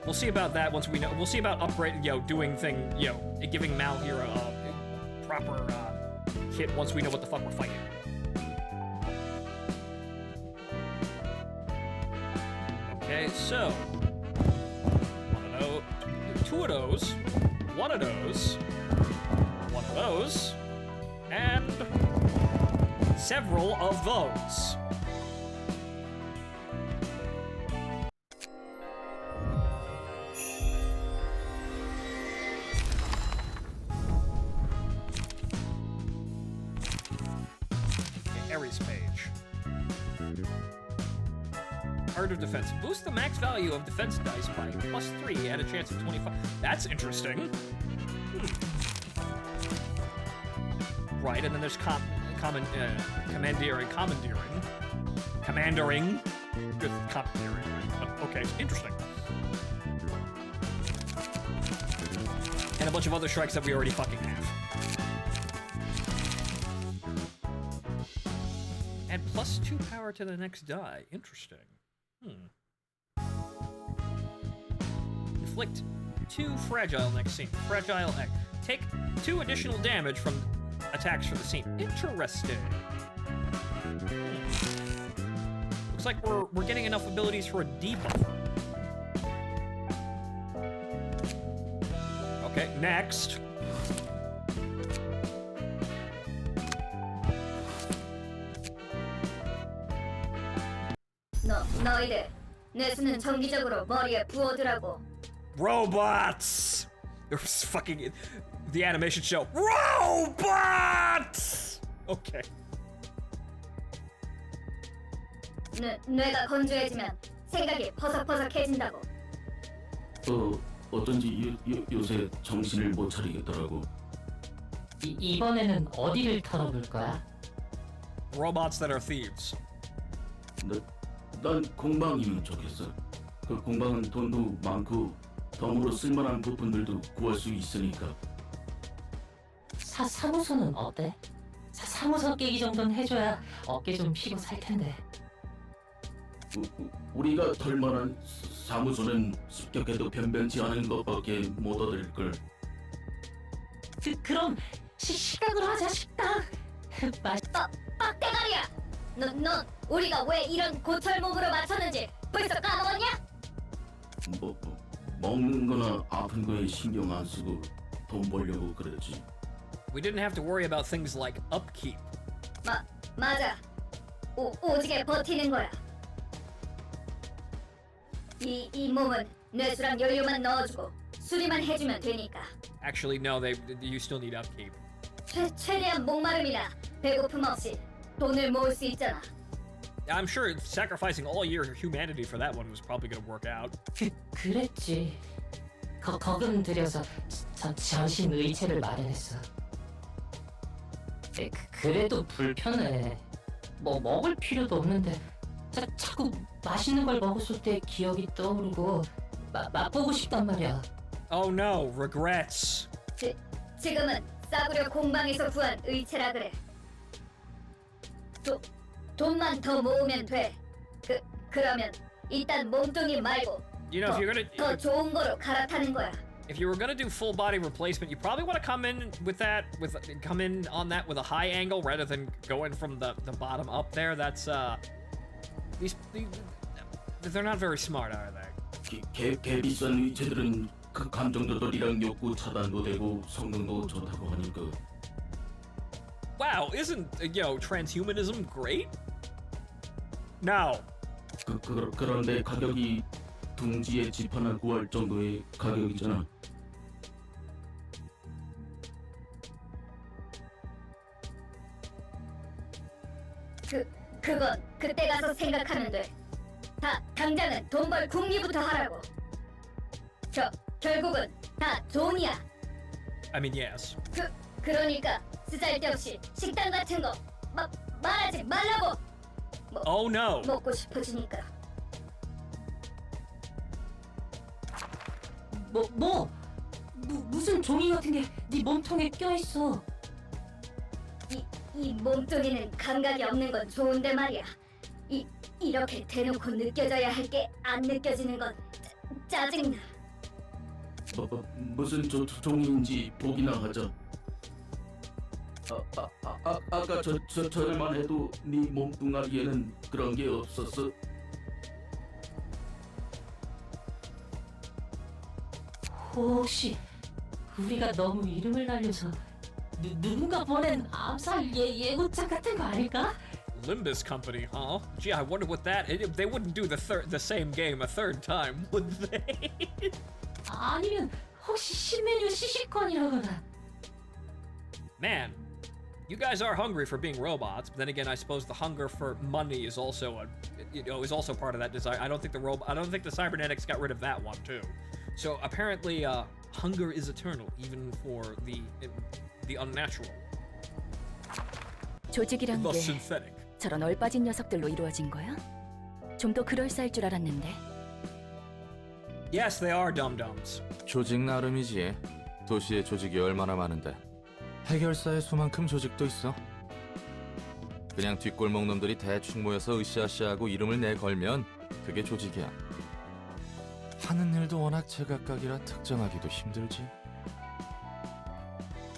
A: We'll see about that once we know. We'll see about upgrading, doing thing, giving Mal here a proper kit once we know what the fuck we're fighting. Okay, so two of those, one of those, one of those, and several of those. Ares page. Art of Defense. Boost the max value of defense dice by +3 at a chance of 25. That's interesting. Right, and then there's commandeering. Good commandeering, but okay, interesting. And a bunch of other strikes that we already fucking have. Add +2 power to the next die. Interesting. Inflict 2 fragile next scene. Fragile egg. Take 2 additional damage from attacks for the scene. Interesting. Looks like we're getting enough abilities for a debuffer. Okay, next.
F: 너희들 뇌수는 정기적으로 머리에 부어두라고.
A: Robots! There's fucking... The animation show. Robots! Okay.
F: 뇌가 건조해지면 생각이 퍼석퍼석해진다고.
M: 어쩐지 요새 정신을 못 차리겠더라고.
N: 이번에는 어디를 털어볼 거야?
A: Robots that are thieves.
M: 난 공방이면 좋겠어. 그 공방은 돈도 많고 덤으로 쓸만한 부품들도 구할 수 있으니까.
N: 사무소는 어때? 사무소 깨기 정도는 해줘야 어깨 좀 피고 살 텐데.
M: 우리가 털 만한 사무소는 습격해도 변변치 않은 것밖에 못 얻을 걸.
N: 그럼 식당으로 하자. 식당.
F: 빡대가리야. 넌 우리가 왜 이런 고철 몸으로 맞췄는지 벌써 까먹었냐?
M: 먹는 거나 아픈 거에 신경 안 쓰고 돈 벌려고 그랬지.
A: We didn't have to worry about things like upkeep.
F: 맞아. 오지게 버티는 거야. 이 몸은 뇌수랑 연료만 넣어주고 수리만 해주면 되니까.
A: Actually, no, you still need upkeep.
F: 최대한 목마름이나 배고픔 없이 돈을 모을 수 있잖아.
A: I'm sure sacrificing all your humanity for that one was probably gonna work out.
N: 그랬지. 거금 들여서 전신 의체를 마련했어. 그래도 불편해. 뭐 먹을 필요도 없는데 자꾸 맛있는 걸 먹었을 때 기억이 떠오르고 맛보고 싶단 말이야.
A: Oh no, regrets.
F: 지금은 싸구려 공방에서 구한 의체라 그래. 돈만 더 모으면 돼. 그러면 일단 몸뚱이 말고
A: You know, if you're gonna
F: 더 좋은 거로 갈아타는 거야.
A: If you were gonna do full body replacement, you probably want to come in on that with a high angle rather than going from the bottom up there. That's they're not very smart, are they?
M: 개 비싼 의체들은 그 감정 조절이랑 욕구 차단도 되고 성능도 좋다고 하니까.
A: Wow, isn't transhumanism great? No.
M: 그런데 가격이 둥지에 집 하나 구할 정도의 가격이잖아.
O: 그건 그때 가서 생각하면 돼. 당장은 돈 벌 궁리부터 하라고. 결국은 다 돈이야.
A: I mean, yes.
O: 그러니까 쓰잘데없이 식당 같은 거 말하지 말라고.
A: Oh no.
O: 먹고 싶어지니까.
N: 무슨 종이 같은 게 네 몸통에 껴있어.
O: 이 몸뚱이는 감각이 없는 건 좋은데 말이야. 이렇게 대놓고 느껴져야 할 게 안 느껴지는 건 짜증나.
M: 무슨 종인지 보기나 하자. 아까 전에만 해도 네 몸뚱아리에는 그런 게 없었어.
N: 혹시 우리가 너무 이름을 날려서 누군가 보낸 암살 예고장 같은 거 아닐까?
A: Limbus Company, huh? Gee, I wonder what that. They wouldn't do the same game a third time, would they?
N: 아니면 혹시 신메뉴 시식권이라거나.
A: Man, you guys are hungry for being robots, but then again, I suppose the hunger for money is also is also part of that desire. I don't think the cybernetics got rid of that one too. So apparently, hunger is eternal, even for the unnatural.
B: 조직이란
A: The
B: 게
A: synthetic.
B: 저런 얼빠진 녀석들로 이루어진 거야? 좀 더 그럴싸할 줄 알았는데.
A: Yes, they are dum-dums.
J: 조직 나름이지. 도시에 조직이 얼마나 많은데. 해결사의 수만큼 조직도 있어. 그냥 뒷골목 놈들이 대충 모여서 으쌰으쌰하고 이름을 내걸면 그게 조직이야. 하는 일도 워낙 제각각이라 특정하기도 힘들지.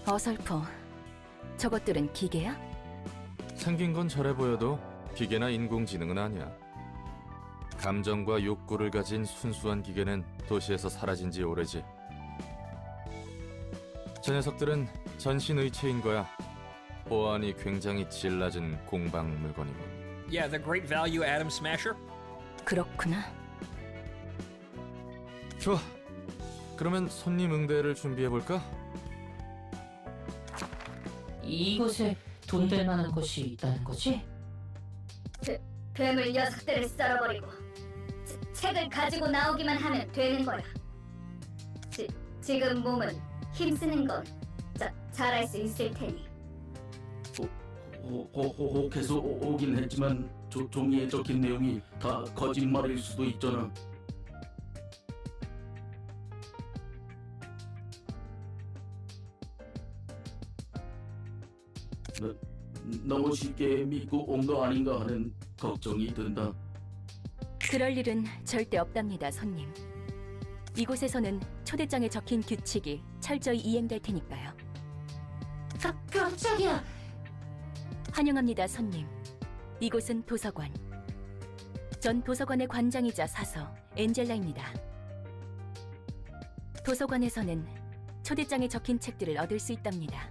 B: 어설퍼. 저것들은 기계야?
J: 생긴 건 저래 보여도 기계나 인공지능은 아니야. 감정과 욕구를 가진 순수한 기계는 도시에서 사라진 지 오래지. 저 녀석들은 전신의체인 거야. 보안이 굉장히 질 낮은 공방 물건이고.
A: Yeah, the great value atom smasher.
B: 그렇구나.
J: 좋아. 그러면 손님 응대를 준비해볼까?
N: 이곳에 돈 될 만한 곳이 있다는 거지?
O: 괴물 녀석들을 썰어버리고 책을 가지고 나오기만 하면 되는 거야. 지금 몸은 힘쓰는 건 잘할 수 있을 테니.
M: 혹해서 오긴 했지만 종이에 적힌 내용이 다 거짓말일 수도 있잖아. 너무 쉽게 믿고 온 거 아닌가 하는 걱정이 든다.
B: 그럴 일은 절대 없답니다, 손님. 이곳에서는 초대장에 적힌 규칙이 철저히 이행될 테니까요.
N: 깜짝이야.
B: 환영합니다, 손님. 이곳은 도서관. 전 도서관의 관장이자 사서 엔젤라입니다. 도서관에서는 초대장에 적힌 책들을 얻을 수 있답니다.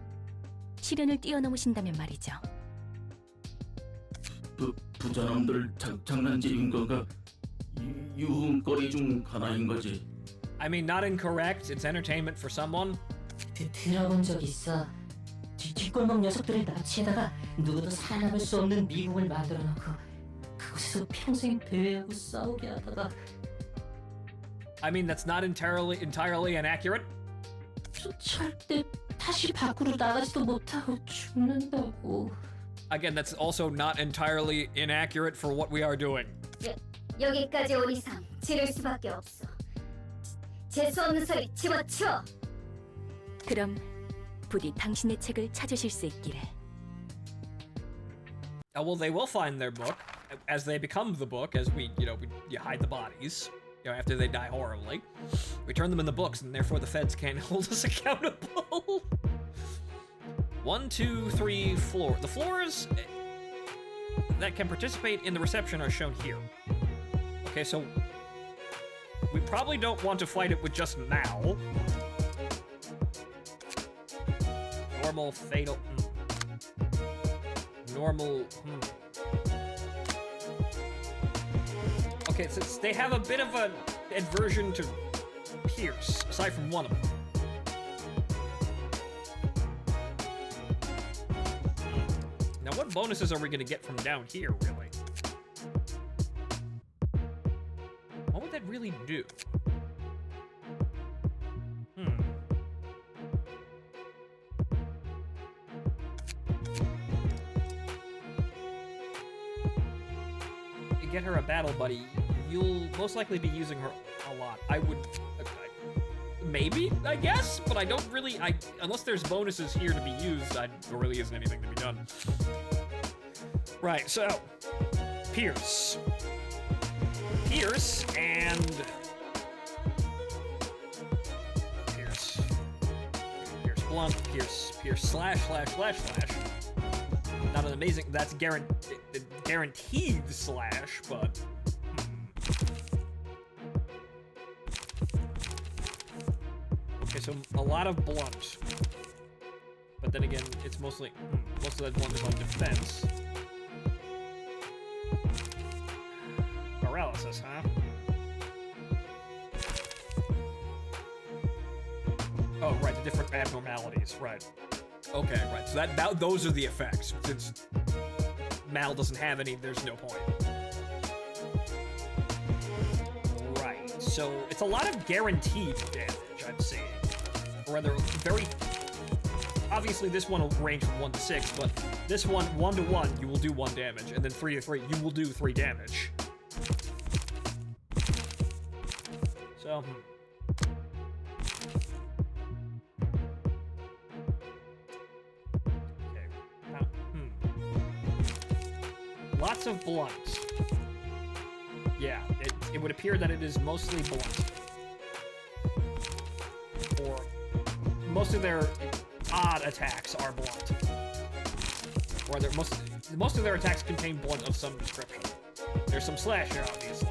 B: 시련을 뛰어넘으신다면 말이죠.
M: 부자놈들 장난질인 건가? 유흥거리 중 하나인 거지.
A: I mean, not incorrect. It's entertainment for someone.
N: 들어본 적 있어. 뒷골목 녀석들을 납치해다가 누구도 살아남을 수 없는 미국을 만들어놓고 그곳에서 평생 배회하고 싸우게 하다가.
A: I mean, that's not entirely inaccurate.
N: 절대 다시 밖으로 나가지도 못하고 죽는다고.
A: Again, that's also not entirely inaccurate for what we are doing.
O: 여기까지 온 이상 지를 수밖에 없어. 재수 없는 소리 집어치워.
B: 그럼 부디 당신의 책을 찾으실 수 있기를.
A: Well, they will find their book as they become the book, as we hide the bodies. After they die horribly, we turn them in the books, and therefore the feds can't hold us accountable. 1, 2, 3, 4. The floors that can participate in the reception are shown here. Okay, so we probably don't want to fight it with just Mal. Normal, fatal. Normal. Okay, so they have a bit of a aversion to Pierce, aside from one of them. Now, what bonuses are we going to get from down here, really? What would that really do? You get her a battle buddy, you'll most likely be using her a lot. I would... maybe, I guess? But I don't really... unless there's bonuses here to be used, there really isn't anything to be done. Right, so... Pierce. Pierce and... Pierce. Pierce Blunt. Pierce slash. Not an amazing... That's guaranteed slash, but... Okay, so a lot of blunt. But then again, it's mostly... most of that blunt is on defense. Paralysis, huh? Oh, right, the different abnormalities, right. Okay, right, so those are the effects. Since Mal doesn't have any, there's no point. Right, so it's a lot of guaranteed damage, I'm saying. Or rather, very... Obviously, this one will range from 1 to 6, but this one, 1 to 1, you will do 1 damage, and then 3 to 3, you will do 3 damage. So, okay. Now, lots of blunts. Yeah, it would appear that it is mostly blunt. Or most of their odd attacks are blunt. Or most of their attacks contain blunt of some description. There's some slash here, obviously.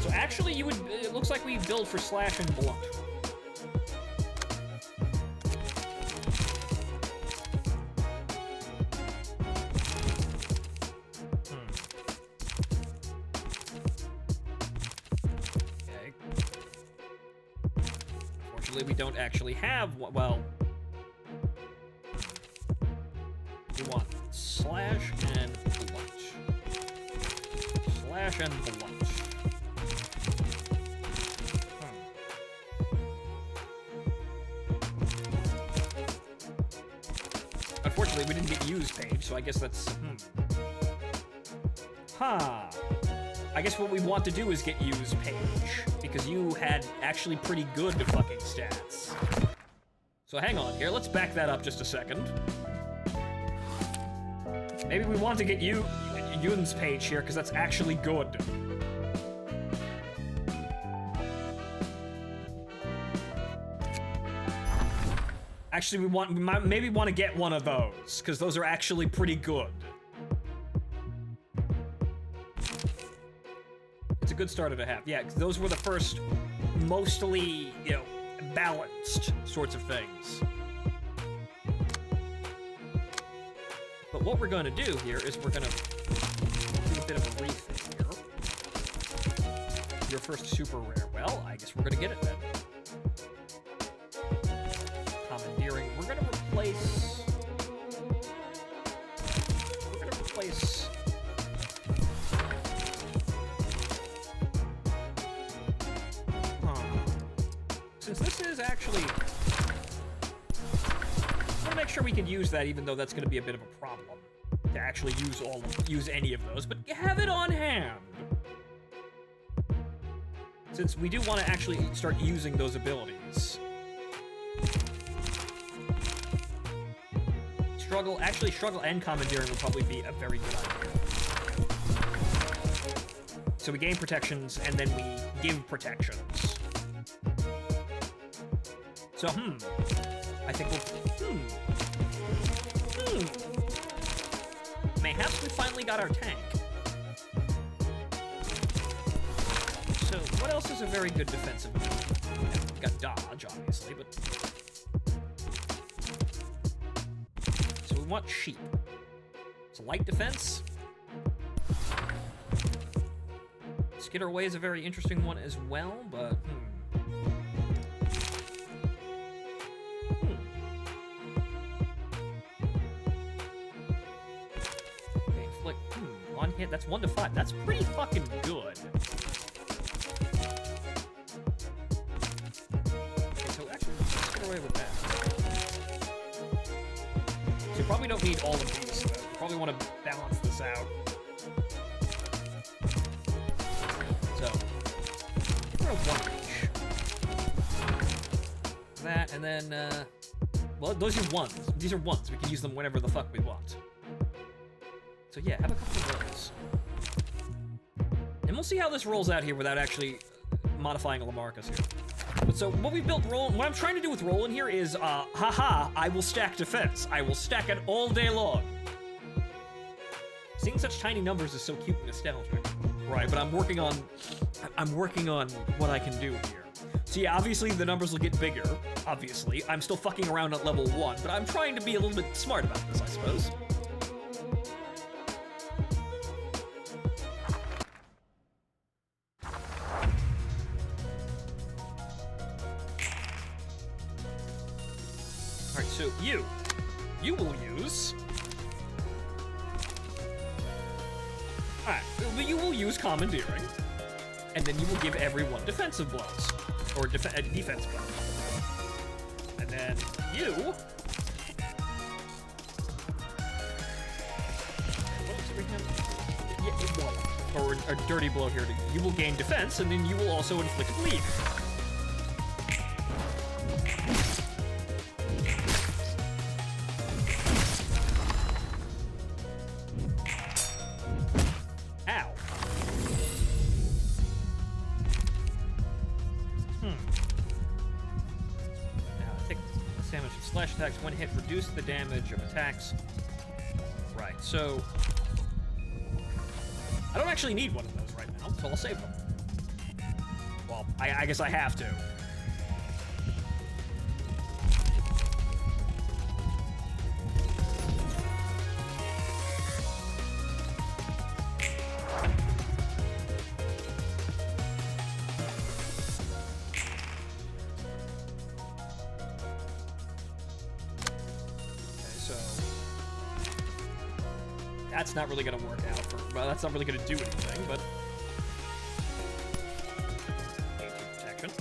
A: So actually, it looks like we build for slash and blunt. Okay. Unfortunately, we don't actually have one. Well, we want slash and blunt. Slash and blunt. Unfortunately, we didn't get use page, so I guess that's... Huh. I guess what we want to do is get use page, because you had actually pretty good fucking stats. So hang on here, let's back that up just a second. Maybe we want to get Yun's page here, because that's actually good. Actually, we might maybe want to get one of those, because those are actually pretty good. It's a good starter to have. Yeah, 'cause those were the first mostly, balanced sorts of things. But what we're going to do here is we're going to do a bit of a rethink here. Your first super rare. Well, I guess we're going to get it then. Commandeering. We're going to replace... Since this is actually... I want to make sure we can use that, even though that's going to be a bit of a problem to actually use any of those, but have it on hand. Since we do want to actually start using those abilities. Struggle and commandeering would probably be a very good idea. So we gain protections, and then we give protections. So, I think we'll... Mayhaps we finally got our tank. So, what else is a very good defensive ability? We got dodge, obviously, but... So we want sheep. It's light defense. Skitter Away is a very interesting one as well, but Okay, inflict. On hit. That's 1 to 5. That's pretty fucking good. Okay, so actually, let's get away with that. So you probably don't need all of these. Though. You probably want to balance this out. So, throw 1 each. That, and then, well, those are 1s. These are 1s. We can use them whenever the fuck we want. So yeah, have a couple of those. And we'll see how this rolls out here without actually modifying a Lamarcus here. But so what we built what I'm trying to do with Roland here is, haha, I will stack defense. I will stack it all day long. Seeing such tiny numbers is so cute and nostalgic. Right, but I'm working on what I can do here. So yeah, obviously the numbers will get bigger, obviously. I'm still fucking around at level 1, but I'm trying to be a little bit smart about this, I suppose. Alright, so you will use... Alright, you will use Commandeering, and then you will give everyone defensive blows, or defense blows. And then you... What else do we have? Yeah, or a dirty blow here. You will gain defense, and then you will also inflict bleed. Attacks, 1 hit, reduce the damage of attacks. Right, so... I don't actually need one of those right now, so I'll save them. Well, I guess I have to. That's not really gonna work out for, well, that's not really gonna do anything, but... 18 protection.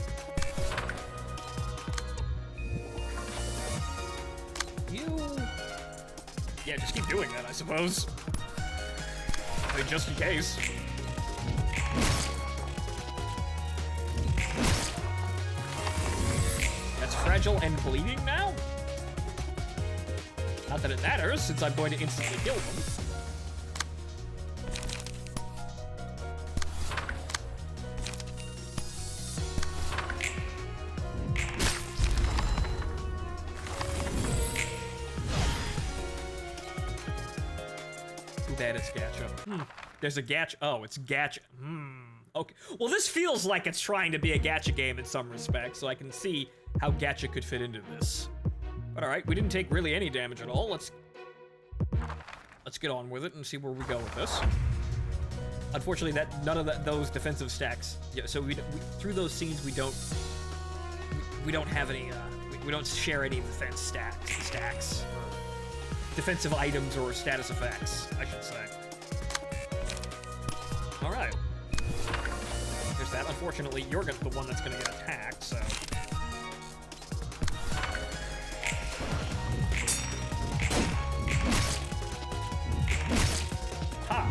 A: Yeah, just keep doing that, I suppose. I mean, just in case. That's fragile and bleeding now? Not that it matters, since I'm going to instantly kill them. That is gacha. There's a gacha. Oh, it's gacha. Okay. Well, this feels like it's trying to be a gacha game in some respects, so I can see how gacha could fit into this. But all right, we didn't take really any damage at all. Let's get on with it and see where we go with this. Unfortunately, none of those defensive stacks. Yeah. So we through those scenes we don't have any. We don't share any defense stacks. Defensive items or status effects, I should say. All right. There's that. Unfortunately, you're the one that's going to get attacked, so... Ha!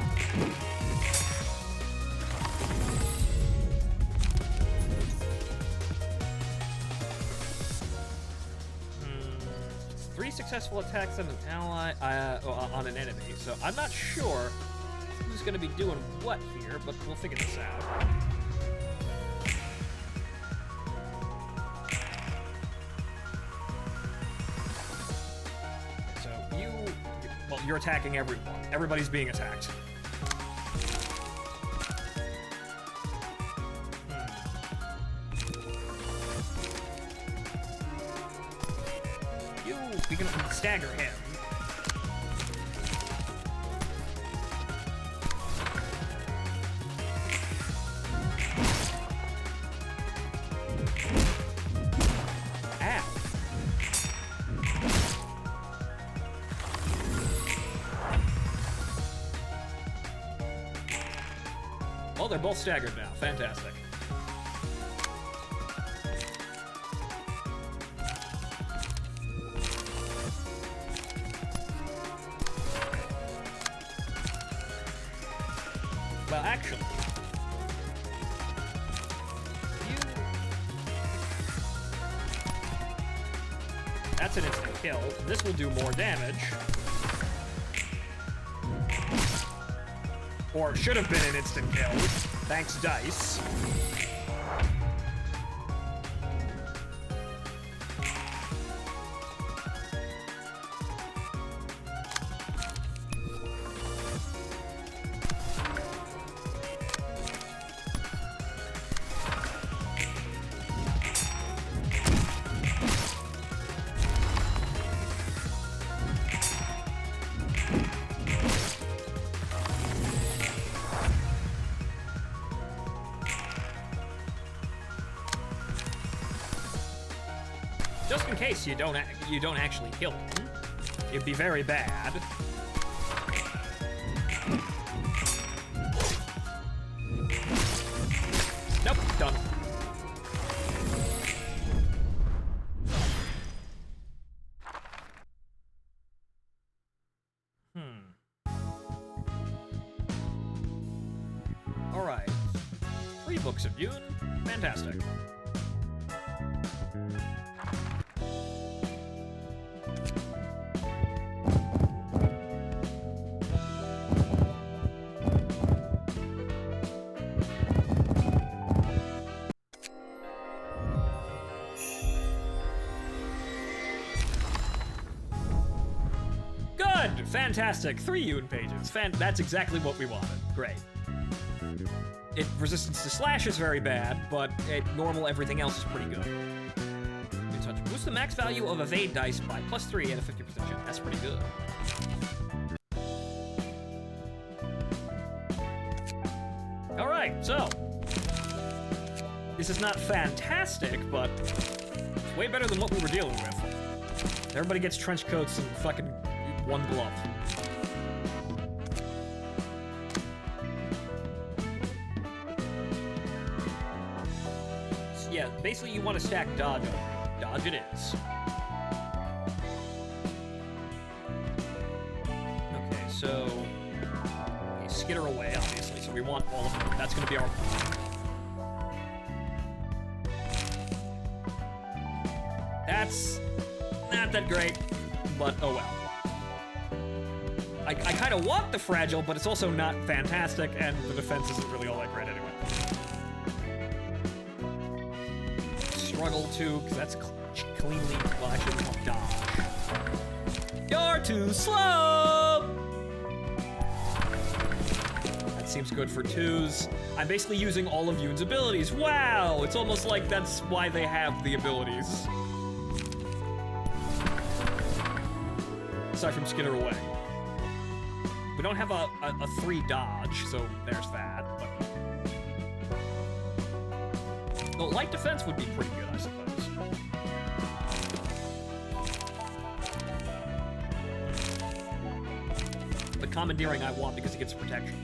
A: 3 successful attacks on an ally, on an enemy, so I'm not sure who's going to be doing what here, but we'll figure this out. So well, you're attacking everyone. Everybody's being attacked. We can stagger him. Oh, they're both staggered now. Fantastic. Well, actually, that's an instant kill. This will do more damage. Or should have been an instant kill. Thanks, dice. Just in case you don't actually kill them, it'd be very bad. Nope, done. All right. 3 books of Yoon. Fantastic. Good! Fantastic. 3 Yoon pages. That's exactly what we wanted. Great. Resistance to slash is very bad, but normal everything else is pretty good. Boost the max value of evade dice by +3 and a 50% chance. That's pretty good. Alright, so. This is not fantastic, but it's way better than what we were dealing with. Everybody gets trench coats and fucking 1 glove. So yeah, basically you want to stack dodge on it. Dodge it is. Okay, so they skitter away, obviously, so we want all of them. That's going to be our... That's not that great, but oh well. I kind of want the fragile, but it's also not fantastic, and the defense isn't really all that great anyway. Struggle to, because that's cleanly... Well, I should want dodge. You're too slow! That seems good for 2s. I'm basically using all of Yoon's abilities. Wow! It's almost like that's why they have the abilities. Aside from skitter away. We don't have a 3 dodge, so there's that. But... The light defense would be pretty good, I suppose. The commandeering I want because it gets protection.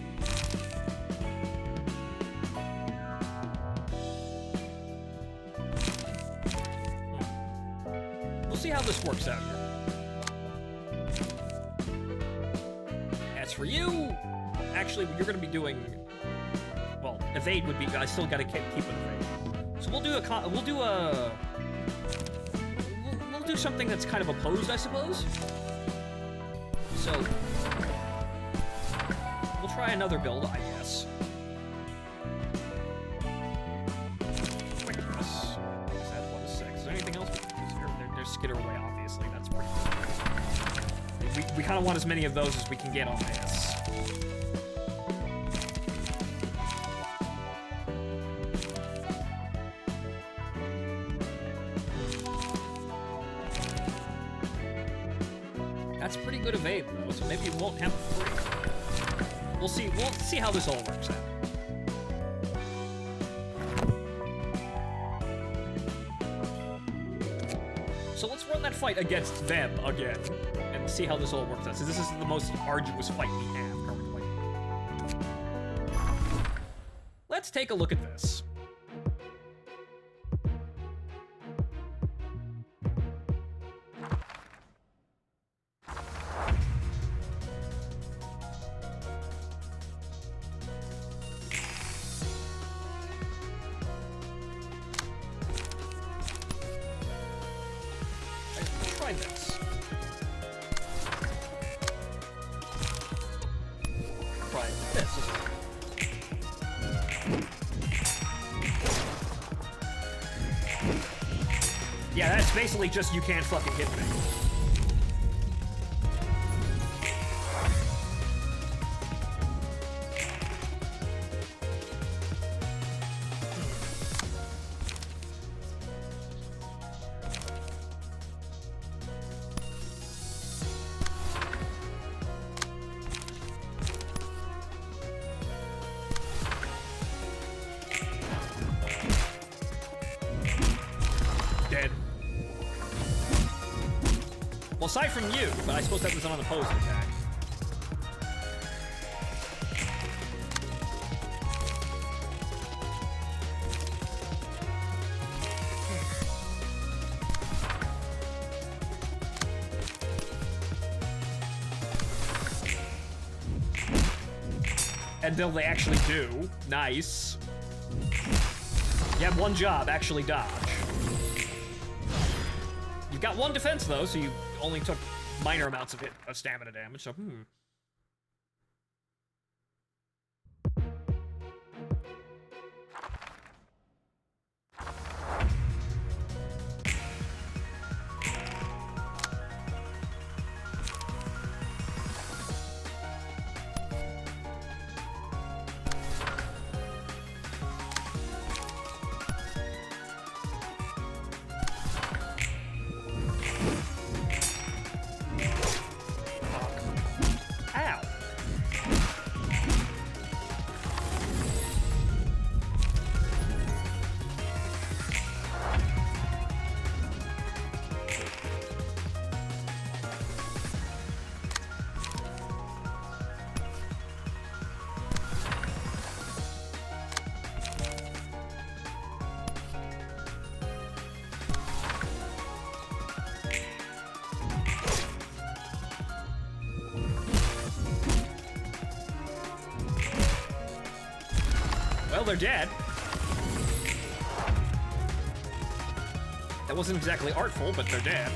A: We'll see how this works out here. As for you, actually, you're going to be doing, well, evade would be. I still got to keep with evade. So we'll do something that's kind of opposed, I suppose. So we'll try another build, I guess. Quickness. Is that 1 to 6? Is there anything else we can use here? There's skitter away, obviously. That's pretty good. We kind of want as many of those as we can get on this. That's pretty good evade, though, so maybe it won't have 3. We'll see how this all works out. So let's run that fight against them again, and see how this all works out. So this is the most arduous fight we have currently. let's take a look at this. Try this. Try this as well. Yeah, that's basically just you can't fucking hit me. Dead. Well, aside from you, but I suppose that was an unopposed attack. Until they actually do. Nice. You have one job, actually dodge. You've got one defense, though, so you only took minor amounts of stamina damage, so, Ow. Well, they're dead. That wasn't exactly artful, but they're dead.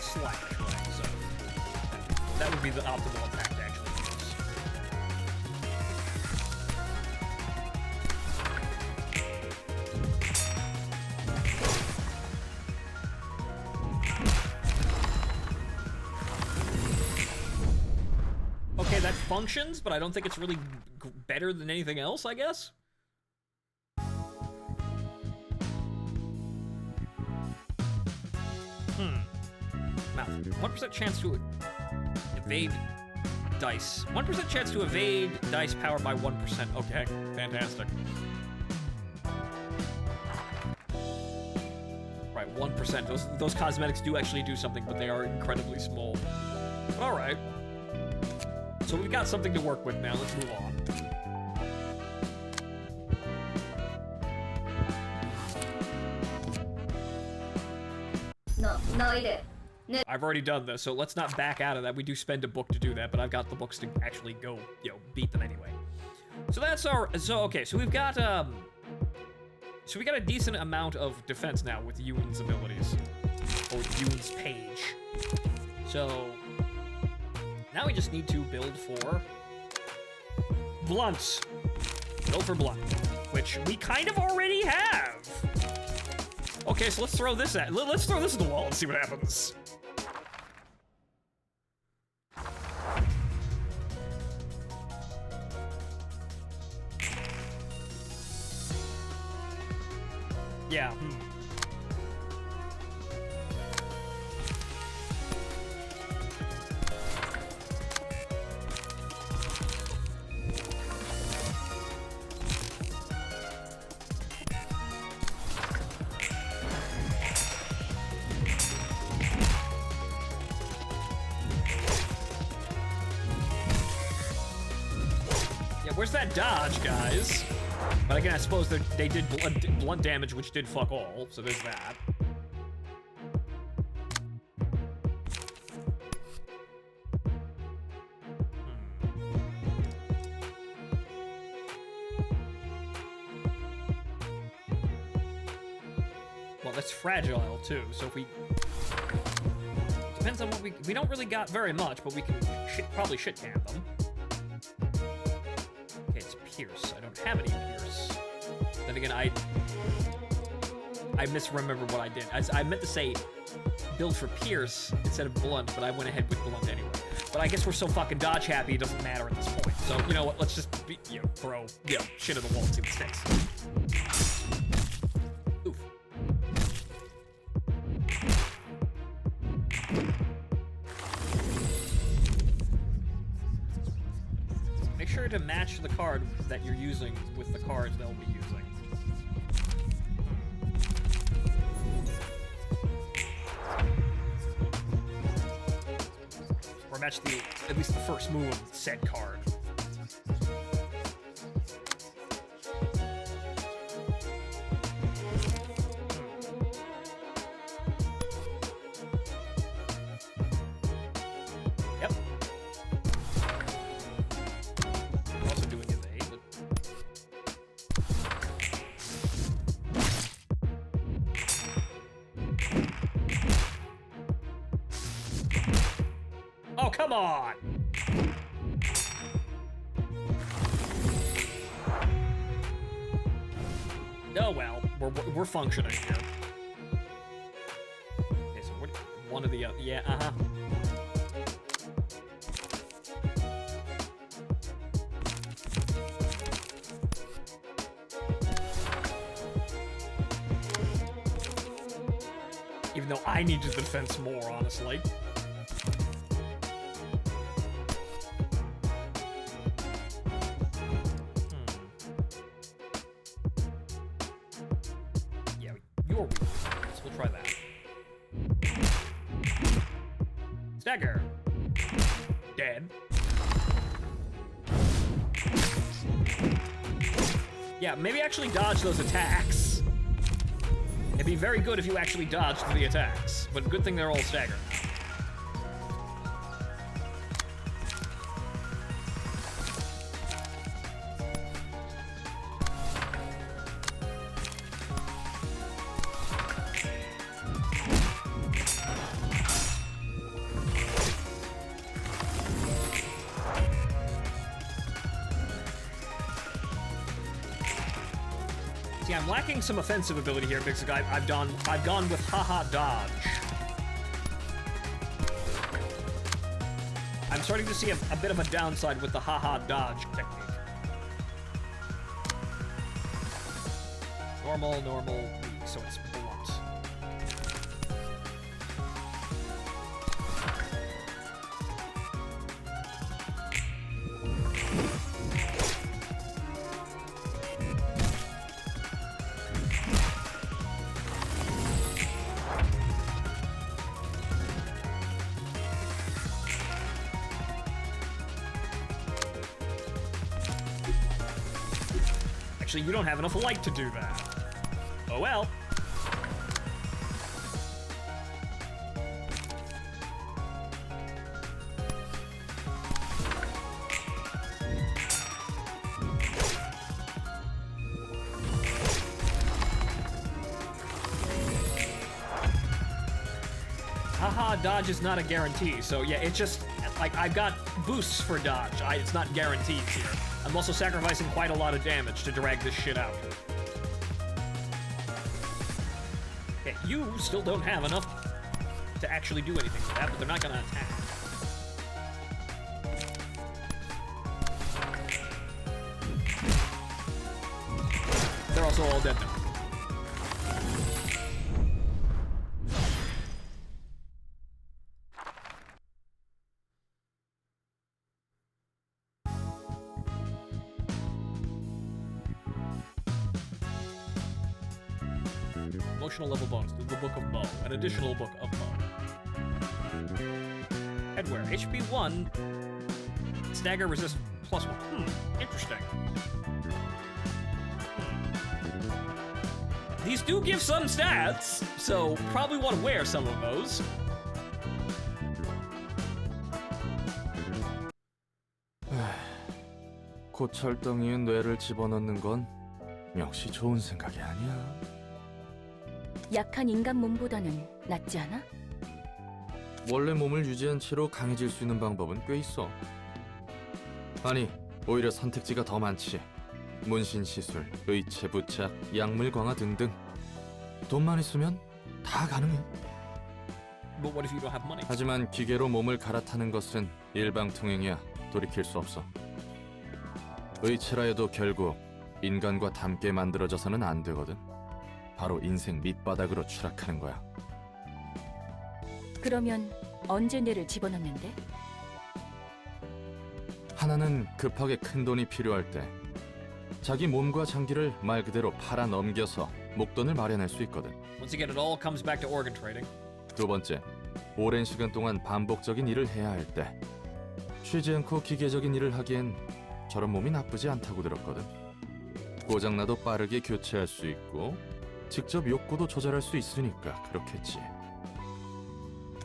A: Slash, right? So that would be the optimal attack to actually use. Okay, that functions, but I don't think it's really better than anything else, I guess? Now, 1% chance to evade dice. 1% chance to evade dice powered by 1%. Okay, fantastic. Right, 1%. Those cosmetics do actually do something, but they are incredibly small. But alright. So we've got something to work with now. Let's move on. I've already done this, so let's not back out of that. We do spend a book to do that, but I've got the books to actually go, beat them anyway. So that's our, okay, so we've got, so we got a decent amount of defense now with Ewan's abilities, or with Ewan's page. So, now we just need to build for blunts. Build for blunt, which we kind of already have. Okay, so let's throw this at the wall and see what happens. Yeah. Where's that dodge, guys? But again, I suppose they did blunt damage, which did fuck all, so there's that. Well, that's fragile, too, so if we... Depends on what we don't really got very much, but we can probably shit-can them. Pierce. I don't have any Pierce. Then again, I misremembered what I did. I meant to say build for Pierce instead of Blunt, but I went ahead with Blunt anyway. But I guess we're so fucking dodge happy it doesn't matter at this point. So, you know what, let's just throw shit at the wall and see what sticks. Oof. Make sure to match the card that you're using with the cards they'll be using. Or match at least the first move of said card. Yep. Also doing evade, but... Oh, come on! Oh well, we're functioning here. Okay, so one of the yeah, Even though I need the defense more, honestly. Yeah, you're weak. So we'll try that. Stagger. Dead. Yeah, maybe actually dodge those attacks. It'd be very good if you actually dodged the attacks, but good thing they're all staggered. See, I'm lacking some offensive ability here because I've gone with haha dodge. I'm starting to see a bit of a downside with the haha dodge technique. Normal, weak, so it's blunt. Actually, you don't have enough light to do that. Oh well. Haha, dodge is not a guarantee, so yeah, it's just, like, I've got boosts for dodge. It's not guaranteed here. I'm also sacrificing quite a lot of damage to drag this shit out. Okay, you still don't have enough to actually do anything with that, but they're not gonna attack. They're also all dead now. Emotional level bonus. The Book of Mo. An additional Book of Mo. Headwear. HP 1. Stagger resist +1. Interesting. These do give some stats, so probably want to wear some of those.
J: 고철덩이에 뇌를 집어넣는 건 역시 좋은 생각이 아니야.
B: 약한 인간 몸보다는 낫지 않아?
J: 원래 몸을 유지한 채로 강해질 수 있는 방법은 꽤 있어. 아니, 오히려 선택지가 더 많지. 문신 시술, 의체 부착, 약물 강화 등등. 돈만 있으면 다 가능해.
A: But what if you don't have money?
J: 하지만 기계로 몸을 갈아타는 것은 일방통행이야. 돌이킬 수 없어. 의체라 해도 결국 인간과 닮게 만들어져서는 안 되거든. 바로 인생 밑바닥으로 추락하는 거야.
B: 그러면 언제 뇌를 집어넣는데?
J: 하나는 급하게 큰 돈이 필요할 때 자기 몸과 장기를 말 그대로 팔아 넘겨서 목돈을 마련할 수 있거든.
A: Once again, it all comes back to organ trading.
J: 두 번째, 오랜 시간 동안 반복적인 일을 해야 할 때 쉬지 않고 기계적인 일을 하기엔 저런 몸이 나쁘지 않다고 들었거든. 고장나도 빠르게 교체할 수 있고 직접 욕구도 조절할 수 있으니까 그렇겠지.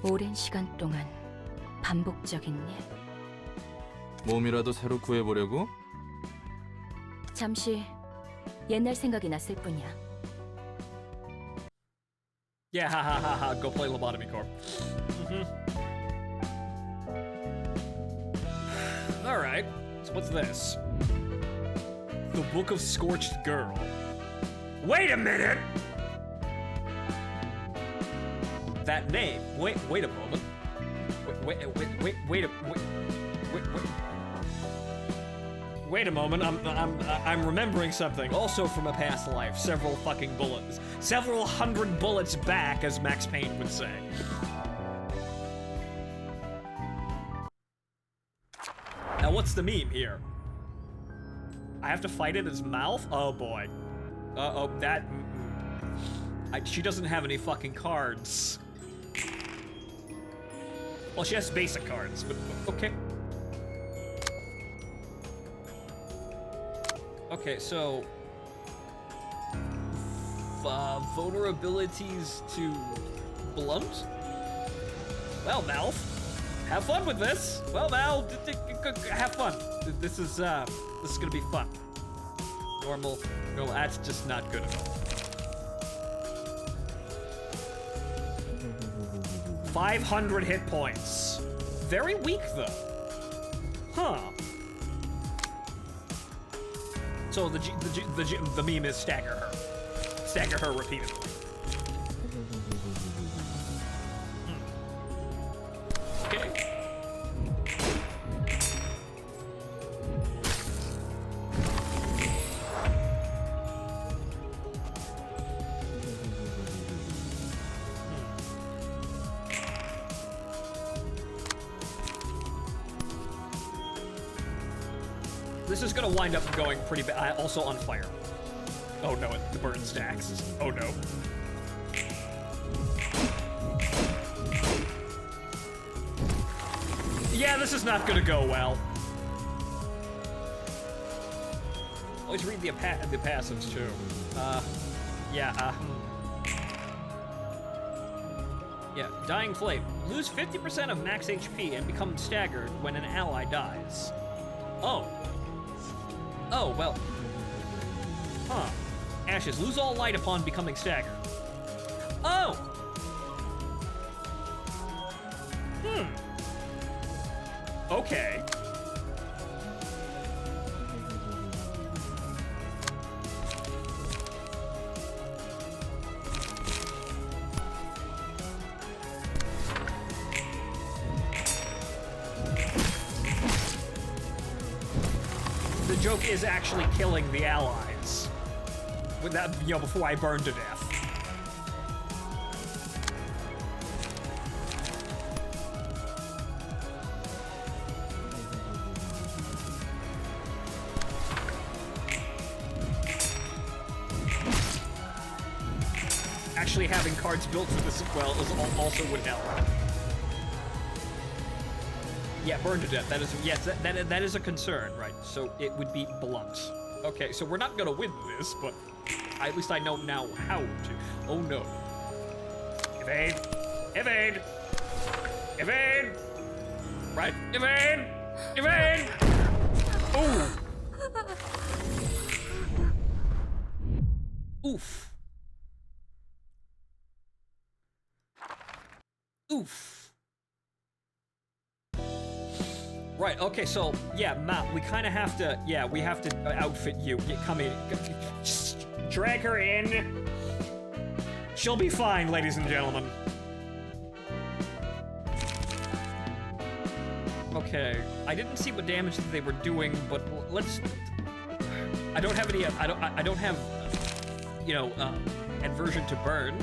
B: 오랜 시간 동안 반복적인 일.
J: 몸이라도 새로 구해보려고?
B: 잠시 옛날 생각이 났을 뿐이야.
A: Yeah, ha ha ha ha. Go play Lobotomy Corp. All right. So what's this? The Book of Scorched Girl. Wait a minute. That name. Wait a moment. Wait a moment. I'm remembering something. Also from a past life. Several fucking bullets. Several hundred bullets back, as Max Payne would say. Now what's the meme here? I have to fight it as mouth? Oh boy. Uh-oh, that... she doesn't have any fucking cards. Well, she has basic cards, but okay. Okay, so... vulnerabilities to blunt? Well, Valve, have fun with this. Well, Valve, have fun. This is gonna be fun. Normal, that's just not good at all. 500 hit points. Very weak, though. Huh. So the meme is stagger her. Stagger her repeatedly. Okay. This is gonna wind up going pretty bad. Also on fire. Oh no, the burn stacks. Oh no. Yeah, this is not gonna go well. Always read the passives too. Yeah, Dying Flame. Lose 50% of max HP and become staggered when an ally dies. Oh. Oh, well. Huh. Ashes. Lose all light upon becoming staggered. Oh! Okay. The joke is actually killing the allies. With that, before I burn to death. actually having cards built for this as well also would help. Yeah, burn to death. That is, yes, that is a concern, right? So it would be blunt. Okay, so we're not gonna win this, but at least I know now how to. Oh no. Evade! Evade! Evade! Right, evade! Evade! Ooh! Oof. Oof. Right, okay, so, yeah, Matt, we kind of have to, yeah, we have to outfit you. Come in. Just drag her in. She'll be fine, ladies and gentlemen. Okay, I didn't see what damage that they were doing, but let's... I don't have any, I don't have, you know, aversion to burn.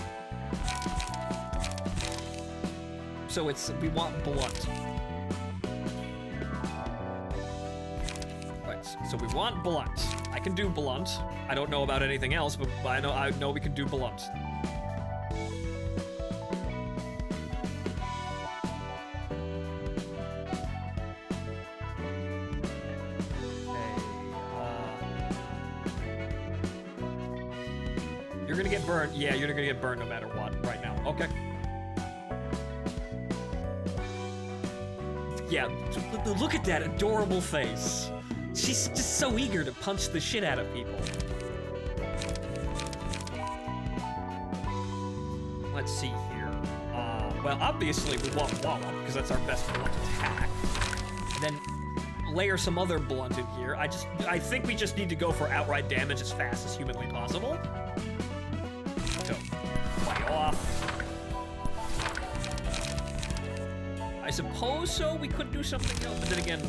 A: So it's, we want blunt. Right, so we want blunt. I can do blunt. I don't know about anything else, but I know we can do blunt. You're gonna get burned. Yeah, you're gonna get burned no matter what right now. Okay. Yeah, look at that adorable face. She's just so eager to punch the shit out of people. Let's see here. Well, obviously we want Wallop, because that's our best blunt attack. And then layer some other blunt in here. I think we just need to go for outright damage as fast as humanly possible. So, fight off. I suppose so, we could do something else, but then again,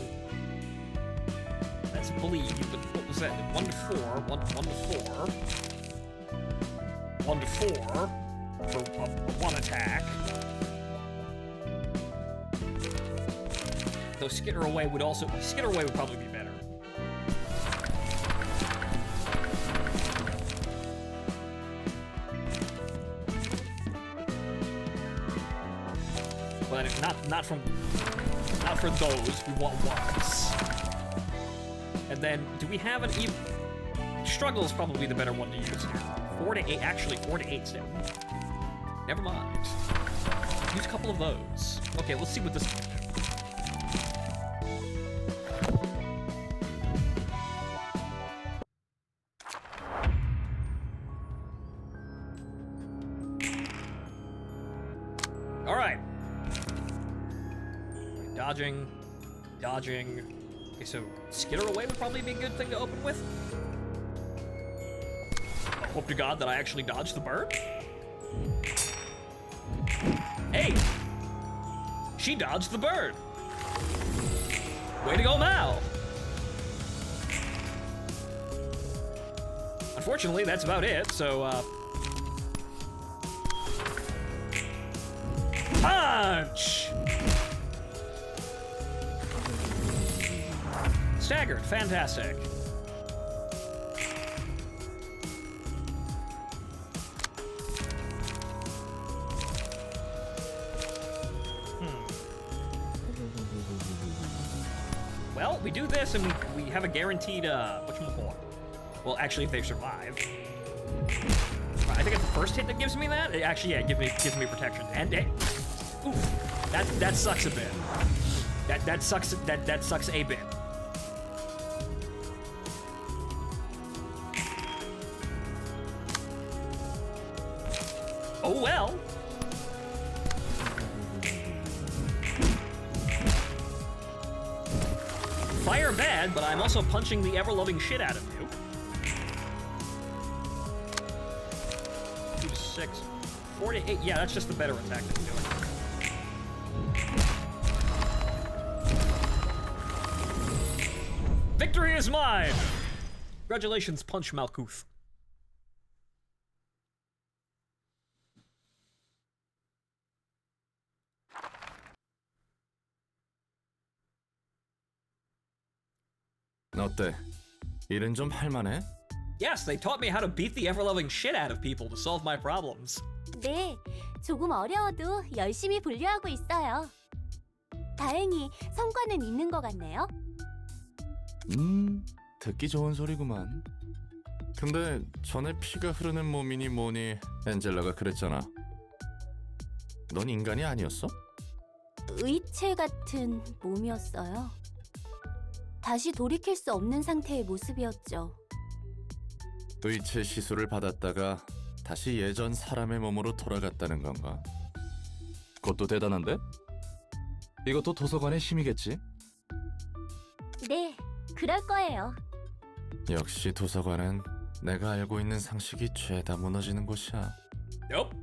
A: that's bleed, but what was that? 1 to 4, 1 to 4. 1 to 4 for one attack. Though Skitter Away would probably be better. But not for those. We want ones. And then, do we have an even? Struggle is probably the better one to use here. 4 to 8, actually 4 to 8 still. Never mind. Use a couple of those. Okay, let's see what this. All right. Dodging. Okay, so Skitter Away would probably be a good thing to open with. I hope to God that I actually dodged the bird. Hey! She dodged the bird. Way to go, Mal! Unfortunately, that's about it, so, punch! Staggered, fantastic. Well, we do this and we have a guaranteed, whatchamacallit. Well, actually, if they survive. I think it's the first hit that gives me that. Actually, yeah, it gives me protection. And oof, that sucks a bit. That sucks a bit. Oh well. Fire bad, but I'm also punching the ever-loving shit out of you. 2 to 6. 4 to 8. Yeah, that's just the better attack than doing. Victory is mine! Congratulations, Punch Malkuth.
J: 어때? 일은 좀 할만해?
A: Yes, they taught me how to beat the ever-loving shit out of people to solve my problems.
F: 네, 조금 어려워도 열심히 분류하고 있어요. 다행히 성과는 있는 것 같네요.
J: 듣기 좋은 소리구만. 근데 전에 피가 흐르는 몸이니 뭐니 엔젤라가 그랬잖아. 넌 인간이 아니었어?
F: 의체 같은 몸이었어요. 다시 돌이킬 수 없는 상태의 모습이었죠.
J: 의체 시술을 받았다가 다시 예전 사람의 몸으로 돌아갔다는 건가? 그것도 대단한데? 이것도 도서관의 힘이겠지?
F: 네, 그럴 거예요.
J: 역시 도서관은 내가 알고 있는 상식이 죄다 무너지는 곳이야.
A: Nope.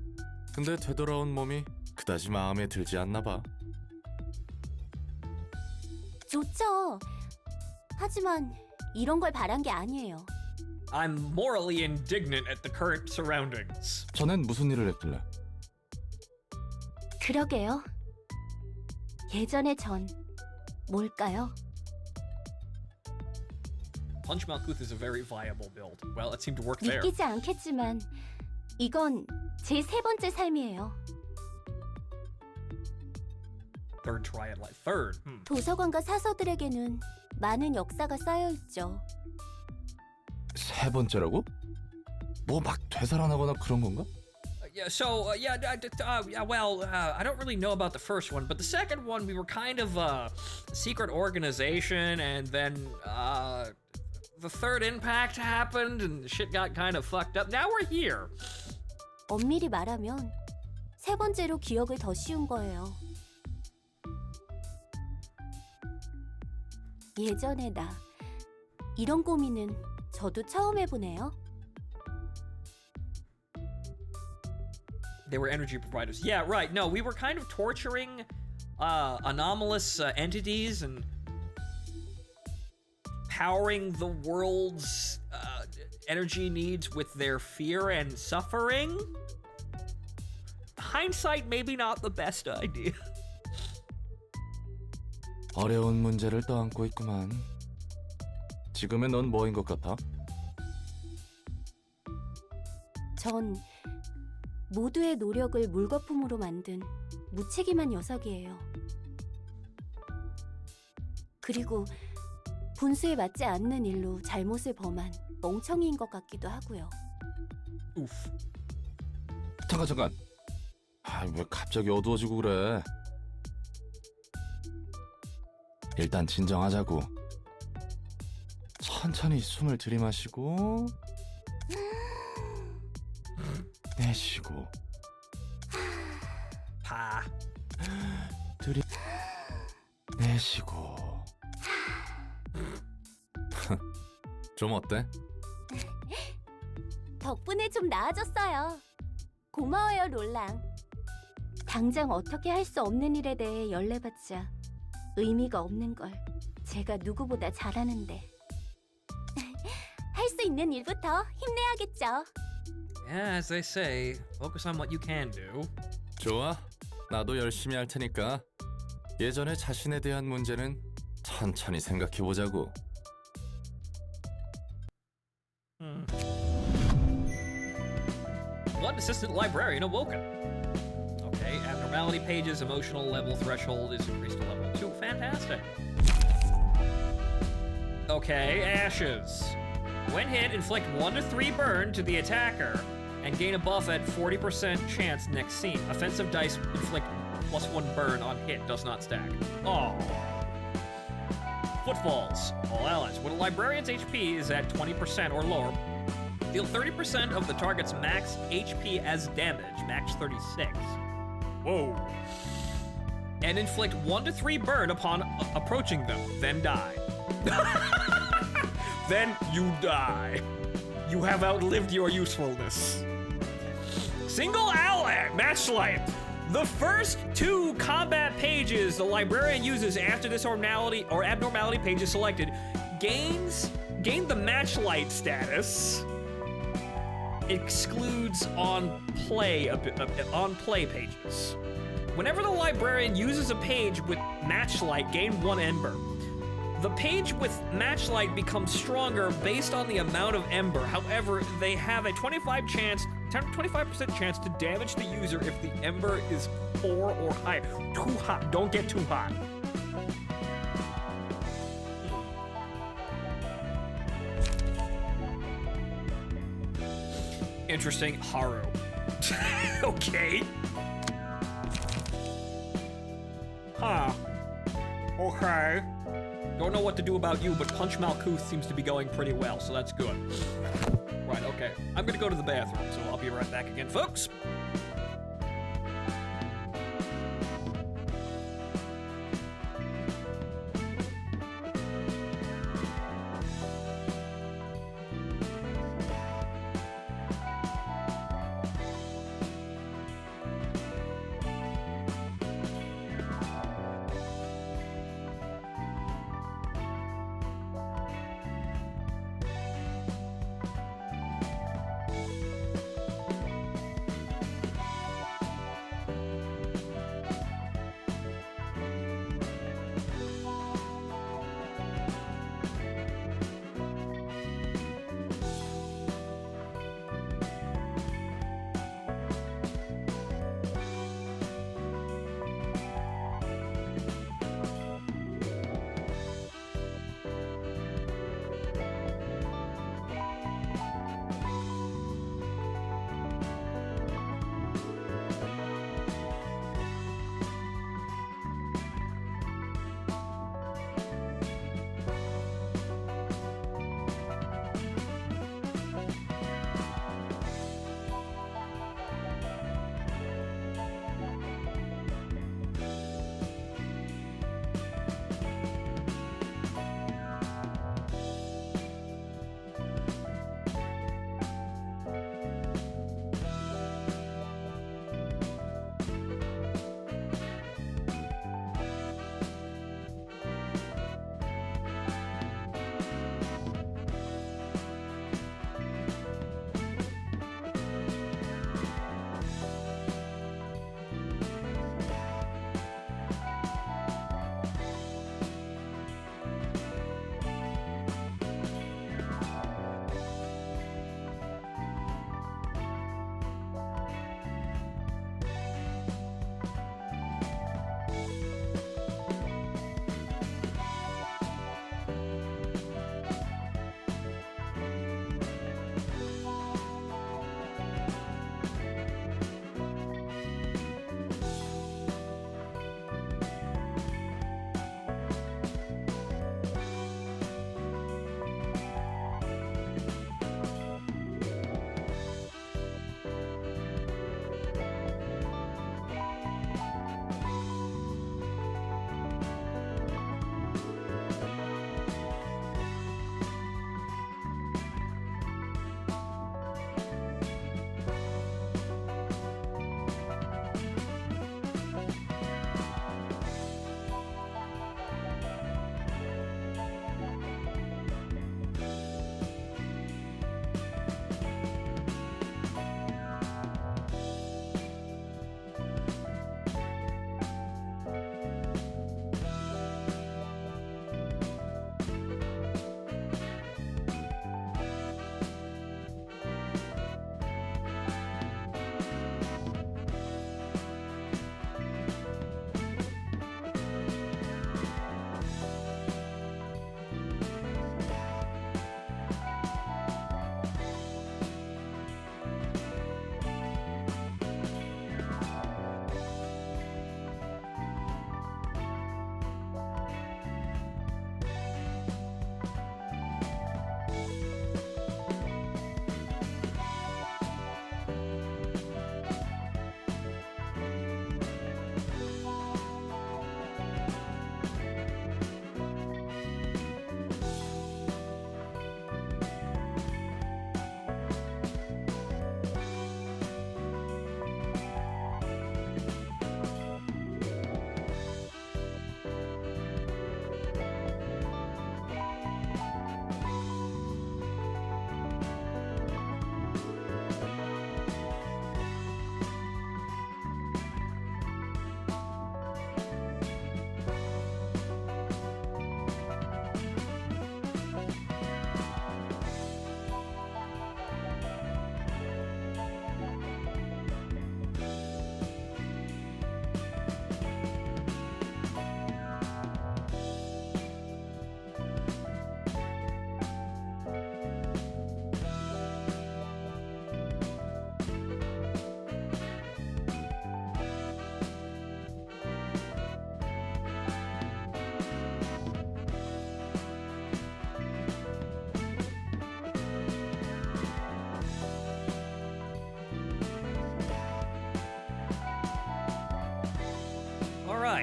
J: 근데 되돌아온 몸이 그다지 마음에 들지 않나 봐.
F: 좋죠. 하지만 이런 걸 바란 게 아니에요.
A: I'm morally indignant at the current surroundings.
J: 전엔 무슨 일을 했길래?
F: 그러게요. 예전의 전 뭘까요?
A: Punch Malkuth is a very viable build. Well, it seemed to work there.
F: 믿기지 않겠지만 이건 제 세 번째 삶이에요.
A: Third triad life. Third.
F: 도서관과 사서들에게는 많은 역사가 쌓여 있죠.
J: 세 번째라고? 뭐 막 되살아나거나 그런 건가?
A: Yeah, so, I don't really know about the first one, but the second one, we were kind of a secret organization, and then, the third impact happened, and shit got kind of fucked up. Now we're here.
F: 엄밀히 말하면 세 번째로 기억을 더 씌운 거예요. 예전의 나, 이런 고민은 저도 처음 해보네요.
A: They were energy providers. Yeah, right. No, we were kind of torturing anomalous entities and powering the world's energy needs with their fear and suffering. Hindsight, maybe not the best idea.
J: 어려운 문제를 떠안고 있구만. 지금의 넌 뭐인 것 같아?
F: 전 모두의 노력을 물거품으로 만든 무책임한 녀석이에요. 그리고 분수에 맞지 않는 일로 잘못을 범한 멍청이인 것 같기도 하고요.
A: Oof.
J: 잠깐. 왜 갑자기 어두워지고 그래? 일단 진정하자고. 천천히 숨을 들이마시고 내쉬고 내쉬고. 좀 어때?
F: 덕분에 좀 나아졌어요. 고마워요, 롤랑. 당장 어떻게 할 수 없는 일에 대해 연례받자 의미가 없는 걸 제가 누구보다 잘하는데. 할 수 있는 일부터 힘내야겠죠.
A: Yeah, as they say, focus on what you can do.
J: 좋아. 나도 열심히 할 테니까 예전에 자신에 대한 문제는 천천히 생각해 보자고.
A: One assistant librarian awoken. Okay, abnormality pages, emotional level threshold is increased to level 2. Fantastic. Okay, ashes. When hit, inflict 1 to 3 burn to the attacker and gain a buff at 40% chance next scene. Offensive dice inflict +1 burn on hit, does not stack. Oh. Footfalls. All allies. When a librarian's HP is at 20% or lower, deal 30% of the target's max HP as damage, max 36. Whoa. And inflict 1 to 3 burn upon approaching them, then die. Then you die. You have outlived your usefulness. Single ally, matchlight. The first 2 combat pages the librarian uses after this abnormality page is selected gain the matchlight status. Excludes on play pages. Whenever the librarian uses a page with matchlight, gain 1 ember. The page with matchlight becomes stronger based on the amount of ember. However, they have a 25% 25% chance to damage the user if the ember is 4 or higher. Too hot. Don't get too hot. Interesting. Haru. Okay. Huh. Okay. Don't know what to do about you, but Punch Malkuth seems to be going pretty well, so that's good. Right, okay. I'm gonna go to the bathroom, so I'll be right back again, folks.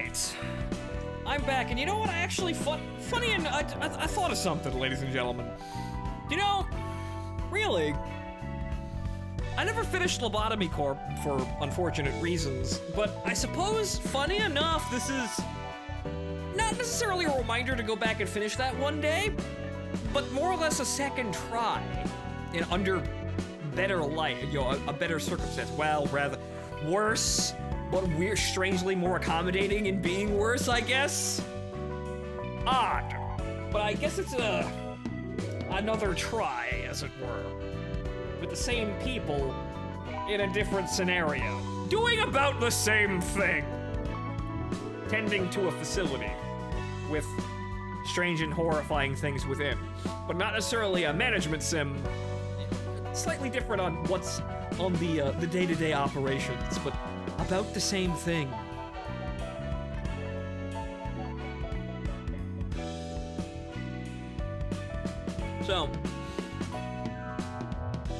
A: right. I'm back, and you know what? I actually funny, and I thought of something, ladies and gentlemen. You know, really, I never finished Lobotomy Corp for unfortunate reasons, but I suppose, funny enough, this is not necessarily a reminder to go back and finish that one day, but more or less a second try, in under better light, you know, a better circumstance. Well, rather worse, but we're strangely more accommodating in being worse, I guess. Odd, but I guess it's another try, as it were, with the same people in a different scenario, doing about the same thing, tending to a facility with strange and horrifying things within, but not necessarily a management sim. Slightly different on what's on the day-to-day operations, but about the same thing. So,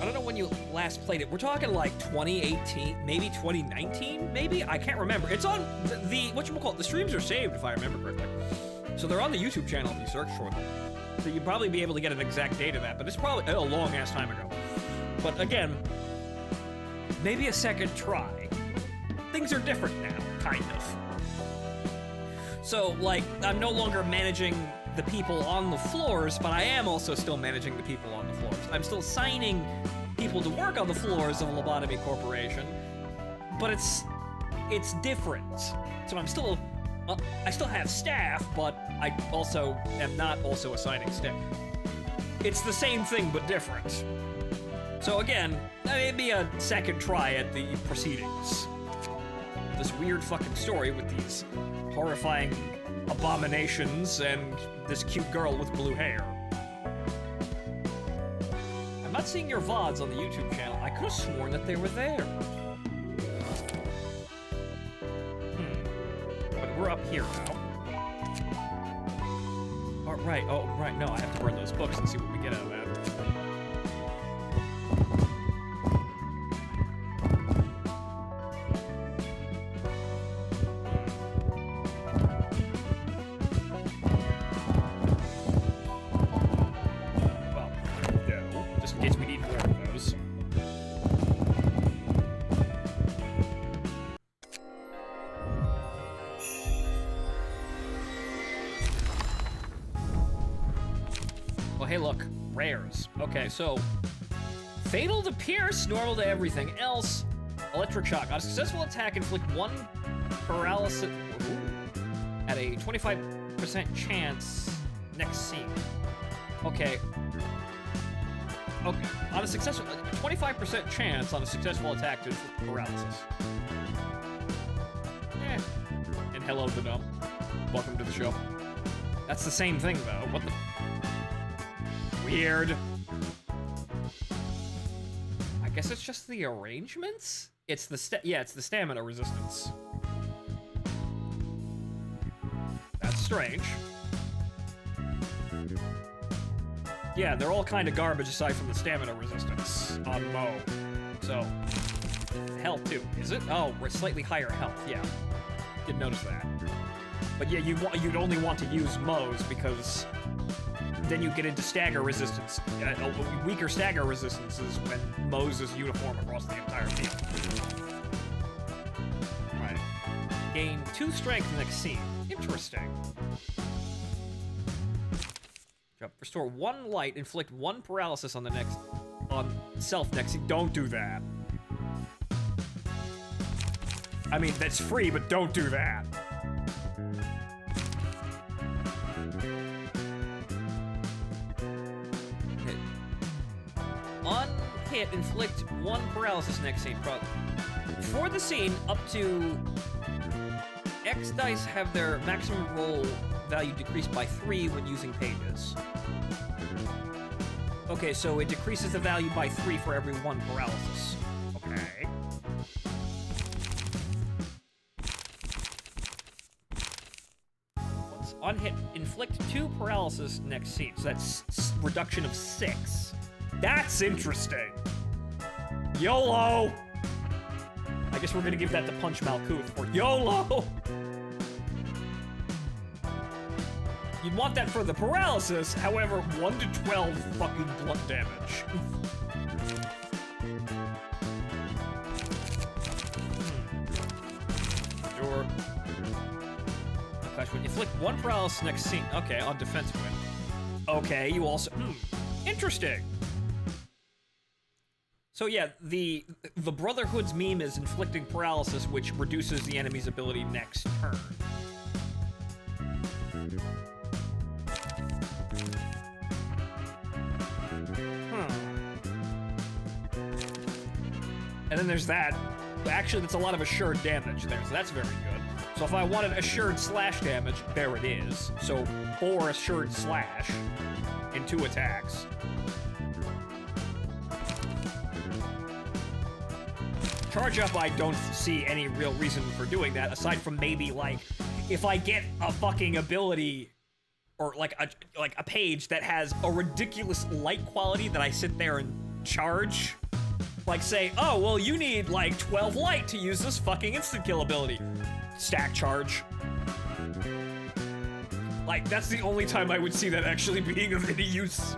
A: I don't know when you last played it. We're talking like 2018, maybe 2019, maybe? I can't remember. It's on the whatchamacallit, the streams are saved if I remember correctly. So they're on the YouTube channel if you search for them. So you'd probably be able to get an exact date of that, but it's probably a long ass time ago. But again, maybe a second try. Things are different now, kind of. So, like, I'm no longer managing the people on the floors, but I am also still managing the people on the floors. I'm still assigning people to work on the floors of Lobotomy Corporation, but it's different. So I'm still, I still have staff, but I also am not also assigning staff. It's the same thing, but different. So again, maybe a second try at the proceedings. This weird fucking story with these horrifying abominations and this cute girl with blue hair. I'm not seeing your VODs on the YouTube channel. I could have sworn that they were there. But we're up here now. Oh, right. Oh, right. No, I have to burn those books and see what we get out of that. Hey, look, rares. Okay, so fatal to pierce, normal to everything else. Electric shock. On a successful attack, inflict 1 paralysis at a 25% chance next scene. Okay. Okay. On a successful 25% chance on a successful attack to inflict paralysis. Eh. And hello, the gnome. Welcome to the show. That's the same thing, though. What the? Weird. I guess it's just the arrangements? It's the it's the stamina resistance. That's strange. Yeah, they're all kind of garbage aside from the stamina resistance on Mo. So, health too. Is it? Oh, we're slightly higher health, yeah. Didn't notice that. But yeah, you'd only want to use Mo's because then you get into stagger resistance. Weaker stagger resistance is when Mo's is uniform across the entire field. Right. Gain 2 strength next scene. Interesting. Restore 1 light, inflict 1 paralysis on self next scene. Don't do that. I mean, that's free, but don't do that. On hit, inflict 1 paralysis next scene. For the scene, up to X dice have their maximum roll value decreased by 3 when using pages. Okay, so it decreases the value by 3 for every 1 paralysis. Okay. On hit, inflict 2 paralysis next scene. So that's reduction of 6. That's interesting. YOLO! I guess we're gonna give that to Punch Malkuth for YOLO! You'd want that for the paralysis, however, 1 to 12 fucking blunt damage. Sure. Clash when you inflict 1 paralysis next scene. Okay, on defensive win. Okay, you also. Interesting. So yeah, the Brotherhood's meme is inflicting paralysis, which reduces the enemy's ability next turn. And then there's that. Actually, that's a lot of assured damage there, so that's very good. So if I wanted assured slash damage, there it is. So 4 assured slash in 2 attacks. Charge up, I don't see any real reason for doing that, aside from maybe, like, if I get a fucking ability or like a page that has a ridiculous light quality that I sit there and charge. Like say, oh, well, you need like 12 light to use this fucking instant kill ability. Stack charge. Like, that's the only time I would see that actually being of any use.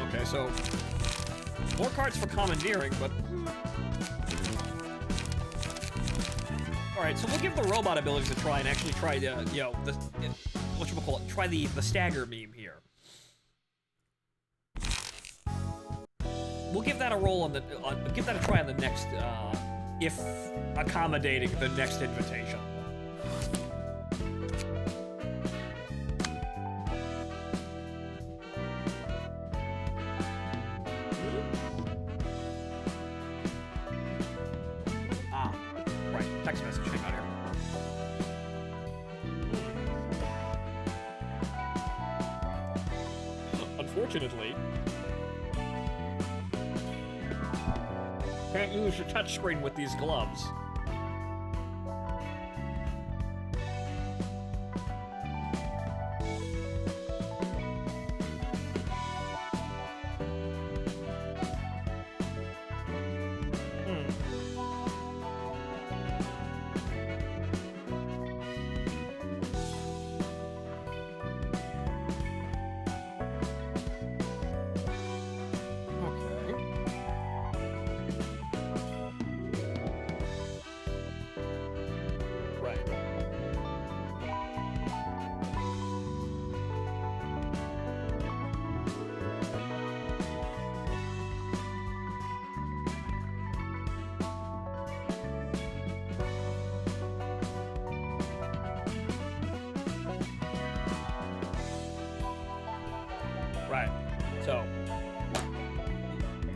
A: Okay, so more cards for commandeering, but alright, so we'll give the robot abilities a try and actually try to, you know, whatchamacallit, try the stagger meme here. We'll give that a roll on the, give that a try on the next, if accommodating the next invitation. Right, text message thing out here. Unfortunately, can't use your touchscreen with these gloves. Right. So,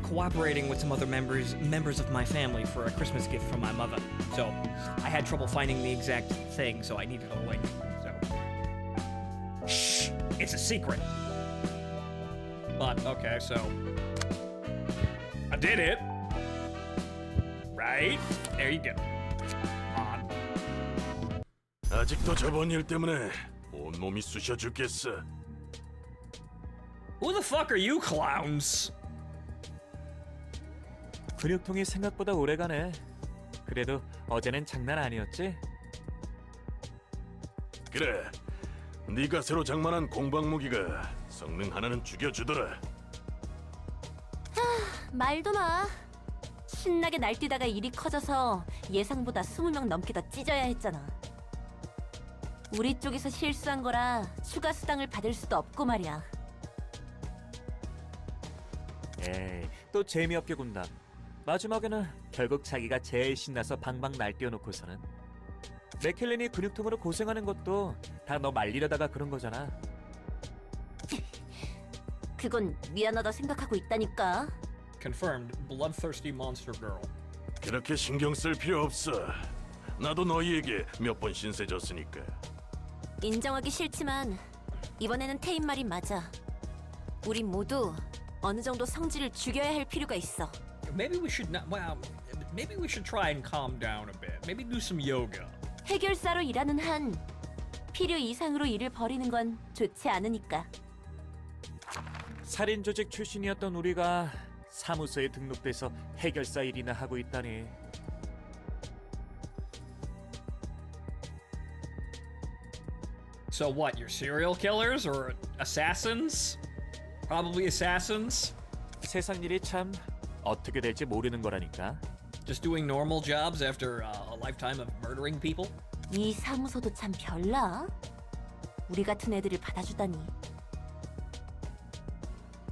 A: cooperating with some other members of my family for a Christmas gift from my mother. So, I had trouble finding the exact thing, so I needed a link. So, shh, it's a secret. But okay, so I did it. Right? There you go. On.
H: 아직도 저번 일 때문에 온몸이 쑤셔 죽겠어.
A: Who the fuck are you clowns?
P: 근육통이 생각보다 오래가네. 그래도 어제는 장난 아니었지?
H: 그래, 네가 새로 장만한 공방 무기가 성능 하나는 죽여주더라.
F: 말도 마. 신나게 날뛰다가 일이 커져서 예상보다 20명 넘게 더 찢어야 했잖아. 우리 쪽에서 실수한 거라 추가 수당을 받을 수도 없고 말이야.
P: 에이, 또 재미없게 군다. 마지막에는 결국 자기가 제일 신나서 방방 날뛰어놓고서는 맥켈린이 근육통으로 고생하는 것도 다 너 말리려다가 그런 거잖아.
F: 그건 미안하다 생각하고 있다니까.
A: Confirmed, bloodthirsty monster girl.
H: 그렇게 신경 쓸 필요 없어. 나도 너희에게 몇 번 신세 졌으니까.
F: 인정하기 싫지만 이번에는 태인 말이 맞아. 우리 모두 어느 정도 성질을 죽여야 할 필요가 있어.
A: Maybe we should not. Well, maybe we should try and calm down a bit. Maybe do some yoga.
F: 해결사로 일하는 한 필요 이상으로 일을 벌이는 건 좋지 않으니까.
P: 살인 조직 출신이었던 우리가 사무소에 등록돼서 해결사 일이나 하고 있다니.
A: So what, you're serial killers or assassins? Probably assassins.
P: 세상 일이 참 어떻게 될지 모르는 거라니까.
A: Just doing normal jobs after a lifetime of murdering people?
F: 이 사무소도 참 별나. 우리 같은 애들을 받아주다니.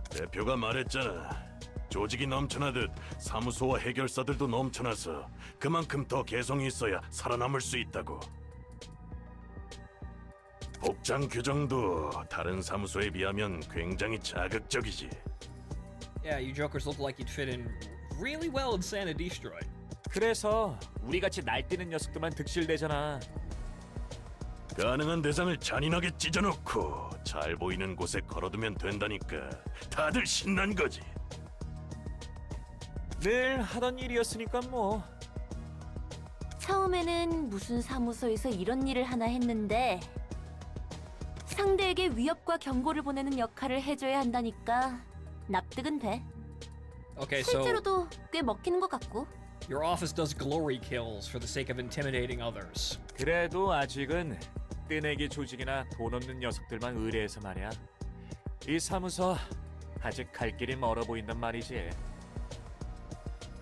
H: 대표가 말했잖아. 조직이 넘쳐나듯 사무소와 해결사들도 넘쳐나서 그만큼 더 개성이 있어야 살아남을 수 있다고. 복장 규정도 다른 사무소에 비하면 굉장히 자극적이지.
A: Yeah, you jokers look like you'd fit in really well in Santa Destroy.
P: 그래서 우리같이 날뛰는 녀석들만 득실되잖아.
H: 가능한 대상을 잔인하게 찢어놓고 잘 보이는 곳에 걸어두면 된다니까 다들 신난 거지.
P: 늘 하던 일이었으니까 뭐.
F: 처음에는 무슨 사무소에서 이런 일을 하나 했는데 상대에게 위협과 경고를 보내는 역할을 해줘야 한다니까 납득은 돼.
A: Okay, so
F: 실제로도 꽤 먹히는 것 같고.
A: your office does glory kills for the sake of intimidating others.
P: 그래도 아직은 뜨내기 조직이나 돈 없는 녀석들만 의뢰해서 말이야. 이 사무소 아직 갈 길이 멀어 보인단 말이지.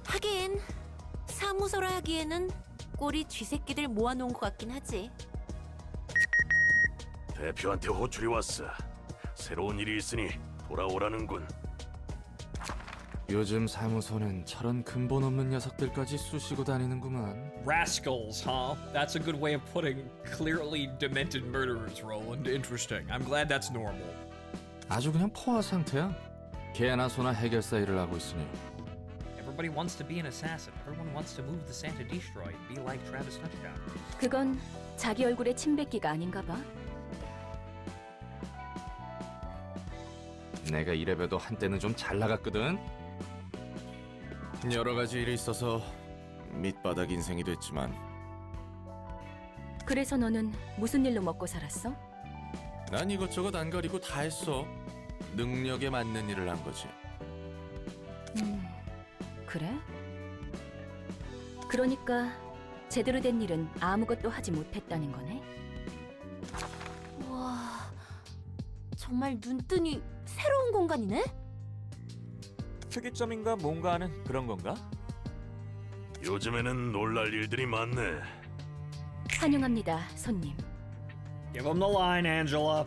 F: 하긴 사무소라 하기에는 꼴이 쥐새끼들 모아놓은 것 같긴 하지.
H: 대표한테 호출이 왔어. 새로운 일이 있으니 돌아오라는군.
J: 요즘 사무소는 저런 근본 없는 녀석들까지 쑤시고 다니는구만.
A: Rascals, huh? That's a good way of putting clearly demented murderers, Roland. Interesting. I'm glad that's normal.
J: 아주 그냥 포화 상태야. 개나 소나 해결사 일을 하고 있으니.
A: Everybody wants to be an assassin. Everyone wants to move the Santa Destroy and be like Travis Touchdown.
B: 그건 자기 얼굴에 침 뱉기가 아닌가 봐.
J: 내가 이래봬도 한때는 좀 잘 나갔거든.
C: 여러 가지 일이 있어서 밑바닥 인생이 됐지만
B: 그래서 너는 무슨 일로 먹고 살았어?
C: 난 이것저것 안 가리고 다 했어. 능력에 맞는 일을 한 거지.
B: 그래? 그러니까 제대로 된 일은 아무것도 하지 못했다는 거네?
F: 와, 정말 눈뜨니 새로운 공간이네?
P: 특이점인가 뭔가 하는 그런 건가?
H: 요즘에는 놀랄 일들이 많네.
B: 환영합니다, 손님.
A: Give him the line, Angela.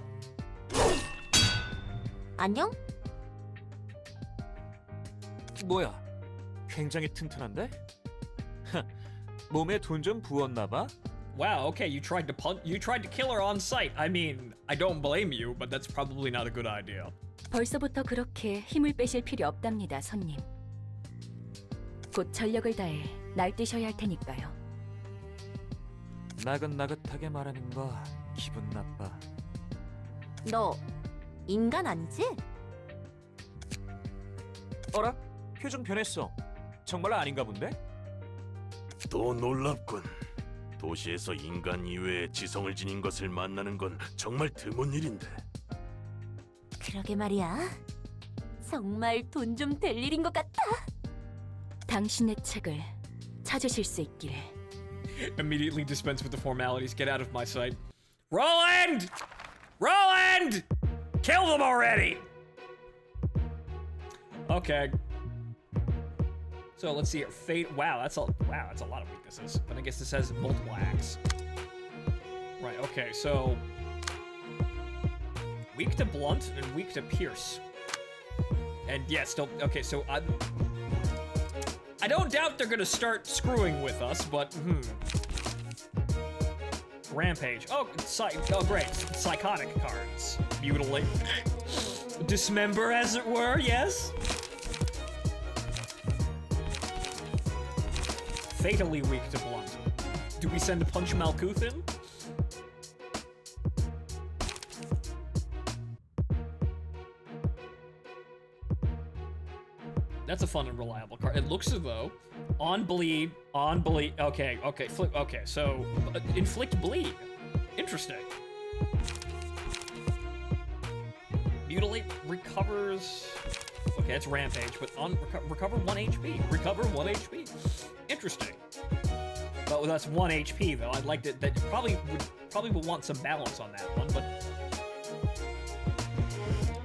F: 안녕?
P: 뭐야? 굉장히 튼튼한데? 몸에 돈 좀 부었나 봐?
A: Wow, okay, you tried to kill her on sight. I mean, I don't blame you, but that's probably not a good idea.
B: 벌써부터 그렇게 힘을 빼실 필요 없답니다, 손님. 곧 전력을 다해 날뛰셔야 할 테니까요.
P: 나긋나긋하게 말하는 거 기분 나빠.
F: 너 인간 아니지?
P: 어라? 표정 변했어. 정말 아닌가 본데?
H: 또 놀랍군. 도시에서 인간 이외의 지성을 지닌 것을 만나는 건 정말 드문 일인데.
F: 그러게 말이야. 정말 돈 좀 될 일인 것 같아.
B: 당신의 책을 찾으실 수 있기를.
A: Immediately dispense with the formalities. Get out of my sight. Roland! Roland! Kill them already! Okay. So let's see here. Fate. Wow, that's a lot of weaknesses. But I guess this has multiple acts. Right. Okay. So weak to blunt and weak to pierce. And yeah, still okay. So I don't doubt they're gonna start screwing with us, but Rampage. Oh, great. Psychotic cards. Mutilate. Dismember, as it were. Yes. Fatally weak to blunt. Do we send Punch Malkuth in? That's a fun and reliable card. It looks as though on bleed. Okay, okay. So inflict bleed. Interesting. Mutilate recovers Okay, that's Rampage, but on recover 1 HP. Recover 1 HP. Interesting. But that's 1 HP though. I'd like to. That probably would want some balance on that one, but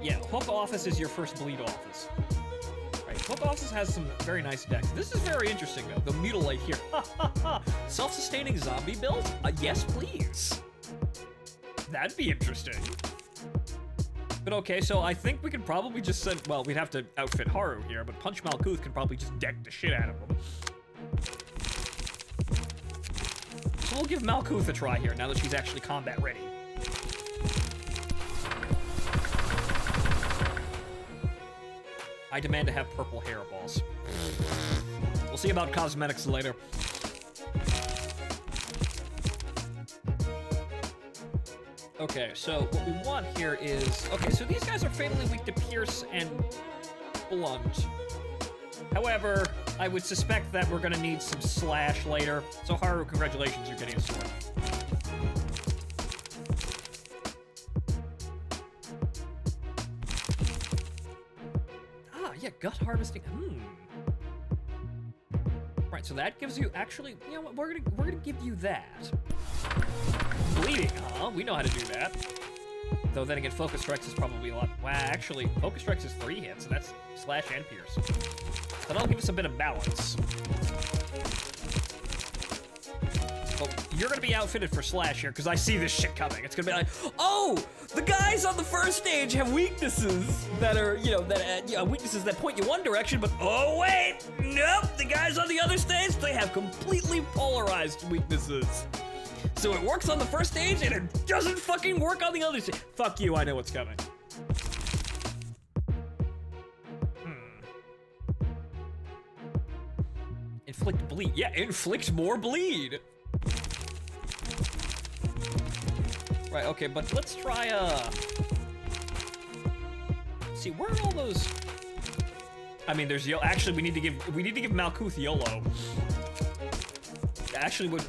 A: yeah, Hook Office is your first bleed office. Right, Hook Office has some very nice decks. This is very interesting though. The Mutilate here. Self-sustaining zombie build? Yes, please. That'd be interesting. But okay, so I think we could probably just send. Well, we'd have to outfit Haru here, but Punch Malkuth could probably just deck the shit out of him. So we'll give Malkuth a try here now that she's actually combat ready. I demand to have purple hairballs. We'll see about cosmetics later. Okay, so what we want here is... Okay, so these guys are fatally weak to Pierce and Blunt. However, I would suspect that we're gonna need some Slash later. So Haru, congratulations, you're getting a sword. Ah, yeah, Gut Harvesting. Right, so that gives you... Actually, you know what, we're gonna give you that. Bleeding, huh? We know how to do that. Though then again, Focus Strikes is probably a lot... Wow, actually, Focus Strikes is 3 hits, and that's Slash and Pierce. So that'll give us a bit of balance. But you're gonna be outfitted for Slash here, because I see this shit coming. It's gonna be like, oh! The guys on the first stage have weaknesses that are, weaknesses that point you one direction, but oh wait! Nope! The guys on the other stage, they have completely polarized weaknesses. So it works on the first stage, and it doesn't fucking work on the other stage. Fuck you, I know what's coming. Inflict bleed. Yeah, inflict more bleed. Right, okay, but let's try, see, where are all those... I mean, there's actually, we need to give Malkuth YOLO. Actually, we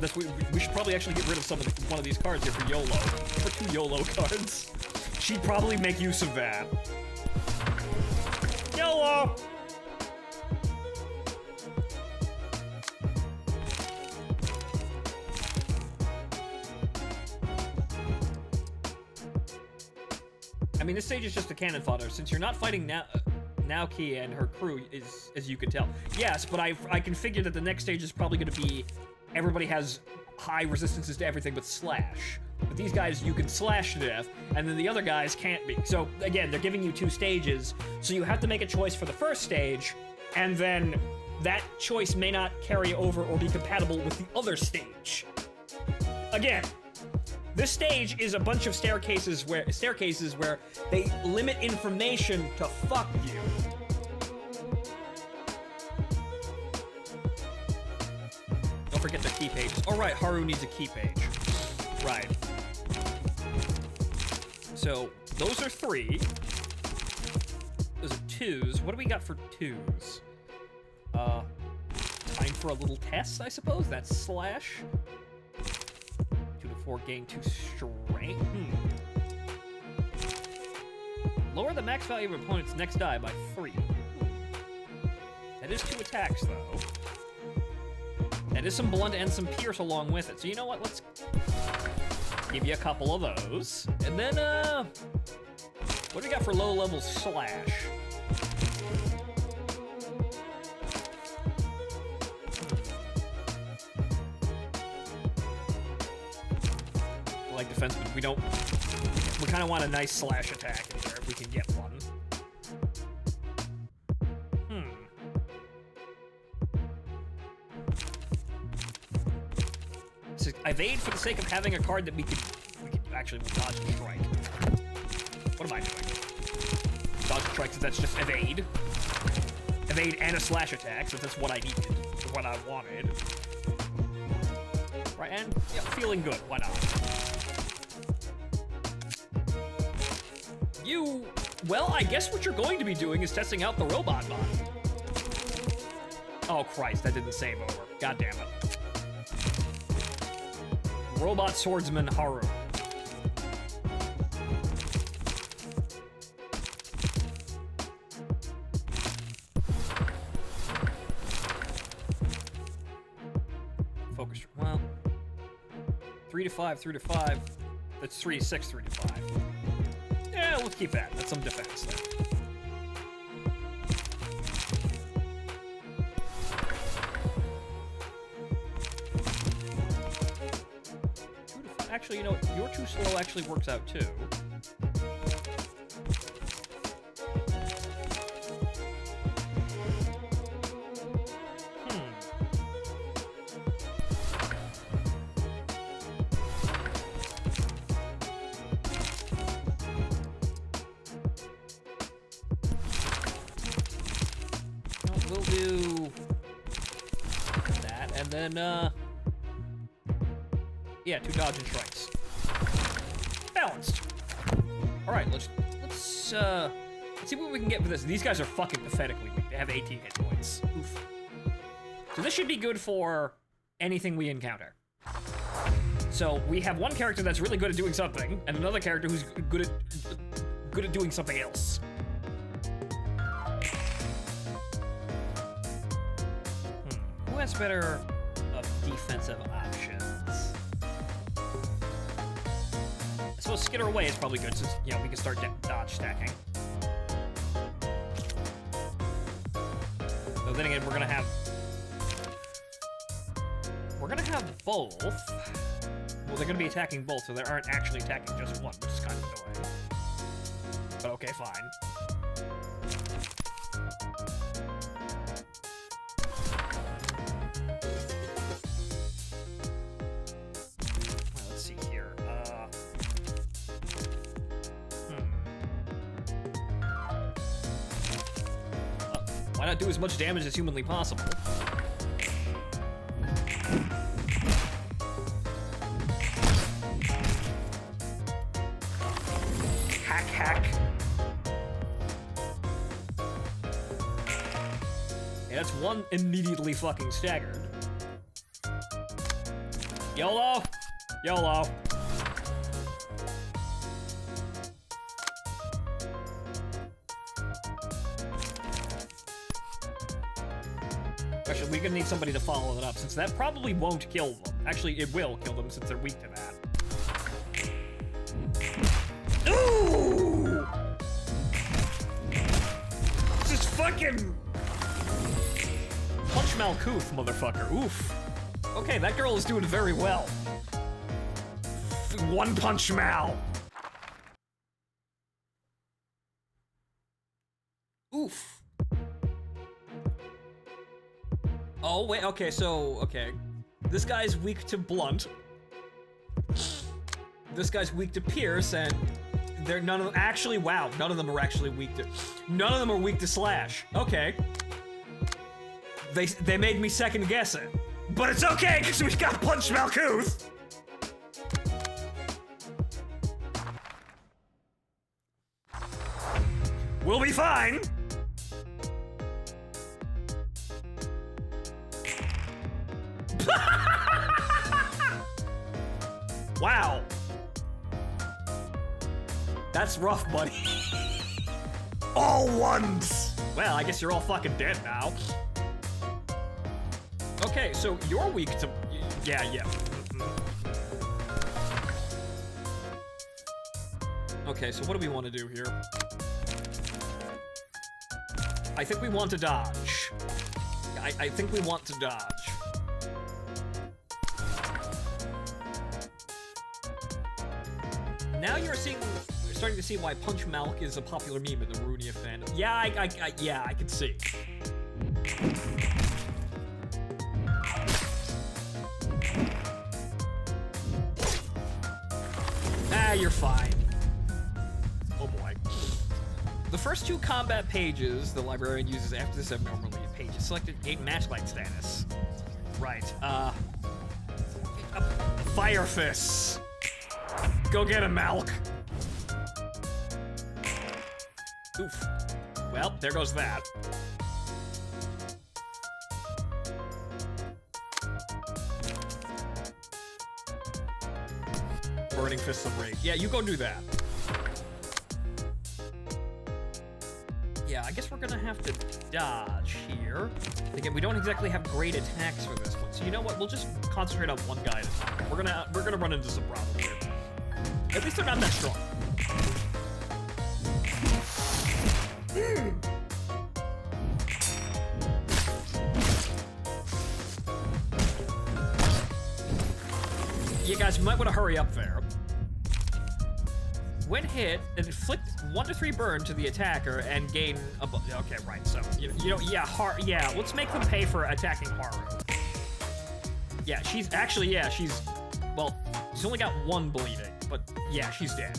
A: should probably actually get rid of one of these cards here for YOLO. For 2 YOLO cards. She'd probably make use of that. YOLO! I mean, this stage is just a cannon fodder. Since you're not fighting Naoki and her crew, as you can tell. Yes, but I can figure that the next stage is probably going to be everybody has high resistances to everything but Slash. But these guys, you can slash to death, and then the other guys can't be. So, again, they're giving you 2 stages, so you have to make a choice for the first stage, and then that choice may not carry over or be compatible with the other stage. Again, this stage is a bunch of staircases where they limit information to fuck you. Don't forget their key pages. Oh right, Haru needs a key page. Right. So those are 3. Those are 2s. What do we got for 2s? Time for a little test, I suppose. That's Slash. 2 to 4, gain 2 strength. Lower the max value of opponent's next die by 3. That is 2 attacks, though. That is some blunt and some pierce along with it. So you know what? Let's give you a couple of those. And then, what do we got for low-level Slash? Like defense, but we don't... We kind of want a nice Slash attack in there if we can get one. So evade for the sake of having a card that we could actually dodge and strike. What am I doing? Dodge and strike, since that's just evade. Evade and a slash attack, since that's what I needed, or what I wanted. Right, and yeah, feeling good, why not? Well, I guess what you're going to be doing is testing out the robot body. Oh Christ, that didn't save over. God damn it. Robot Swordsman Haru. 3 to 5, 3 to 5. That's 3 to 6, 3 to 5. Yeah, let's keep that. That's some defense there. Actually, you know what? You're too slow actually works out too. We'll do that, and then, yeah, 2 dodge and strikes. Balanced. All right, let's see what we can get for this. These guys are fucking pathetically weak. They have 18 hit points. Oof. So this should be good for anything we encounter. So we have one character that's really good at doing something, and another character who's good at doing something else. Who has better defensive options? I suppose skitter away is probably good, since, you know, we can start dodge stacking. Though then again, we're gonna have both. Well, they're gonna be attacking both, so they aren't actually attacking just one, which is kind of annoying. But okay, fine. Well, let's see here. Why not do as much damage as humanly possible? Hack. Yeah, that's one immediately fucking staggered. YOLO! YOLO. Actually, we're gonna need somebody to follow it up, since that probably won't kill them. Actually, it will kill them, since they're weak to that. Ooh! Just fucking... Punch Malkuth, motherfucker. Oof. Okay, that girl is doing very well. One Punch Mal. Oof. Oh, wait, okay, so, okay. This guy's weak to blunt. This guy's weak to pierce, and they're none of them, actually, wow, none of them are actually weak to, none of them are weak to slash. Okay. They made me second guess it. But it's okay, because we got Punch Malkuth! We'll be fine! Wow. That's rough, buddy. All ones! Well, I guess you're all fucking dead now. Okay, so you're weak to... Yeah. Okay, so what do we want to do here? I think we want to dodge. I think we want to dodge. Now you're starting to see why Punch Malk is a popular meme in the Ruina fandom. Yeah, I can see. You're fine. Oh boy. The first 2 combat pages the librarian uses after this abnormally pages selected 8 matchlight status. Right, Fire Fists. Go get him, Malk. Oof. Well, there goes that. Burning Fists of Rage. Yeah, you go do that. Yeah, I guess we're gonna have to dodge here. Again, we don't exactly have great attacks for this one, so you know what? We'll just concentrate on one guy at a time. We're gonna run into some problems here. At least they're not that strong. You guys might want to hurry up there. When hit, inflict 1 to 3 burn to the attacker and gain a okay, right, so, you know, yeah, let's make them pay for attacking Haru. Yeah, she's, well, she's only got 1 bleeding, but yeah, she's dead.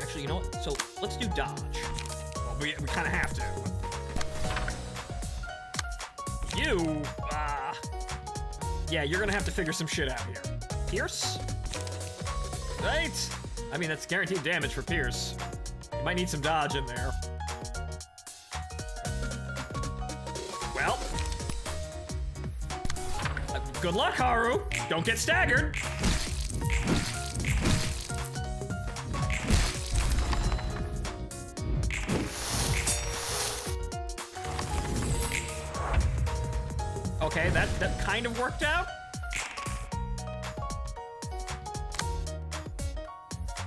A: Actually, you know what, so let's do dodge. Well, we kind of have to. You, yeah, you're gonna have to figure some shit out here. Pierce? Right? I mean, that's guaranteed damage for Pierce. You might need some dodge in there. Well. Good luck, Haru. Don't get staggered. Okay, that kind of worked out.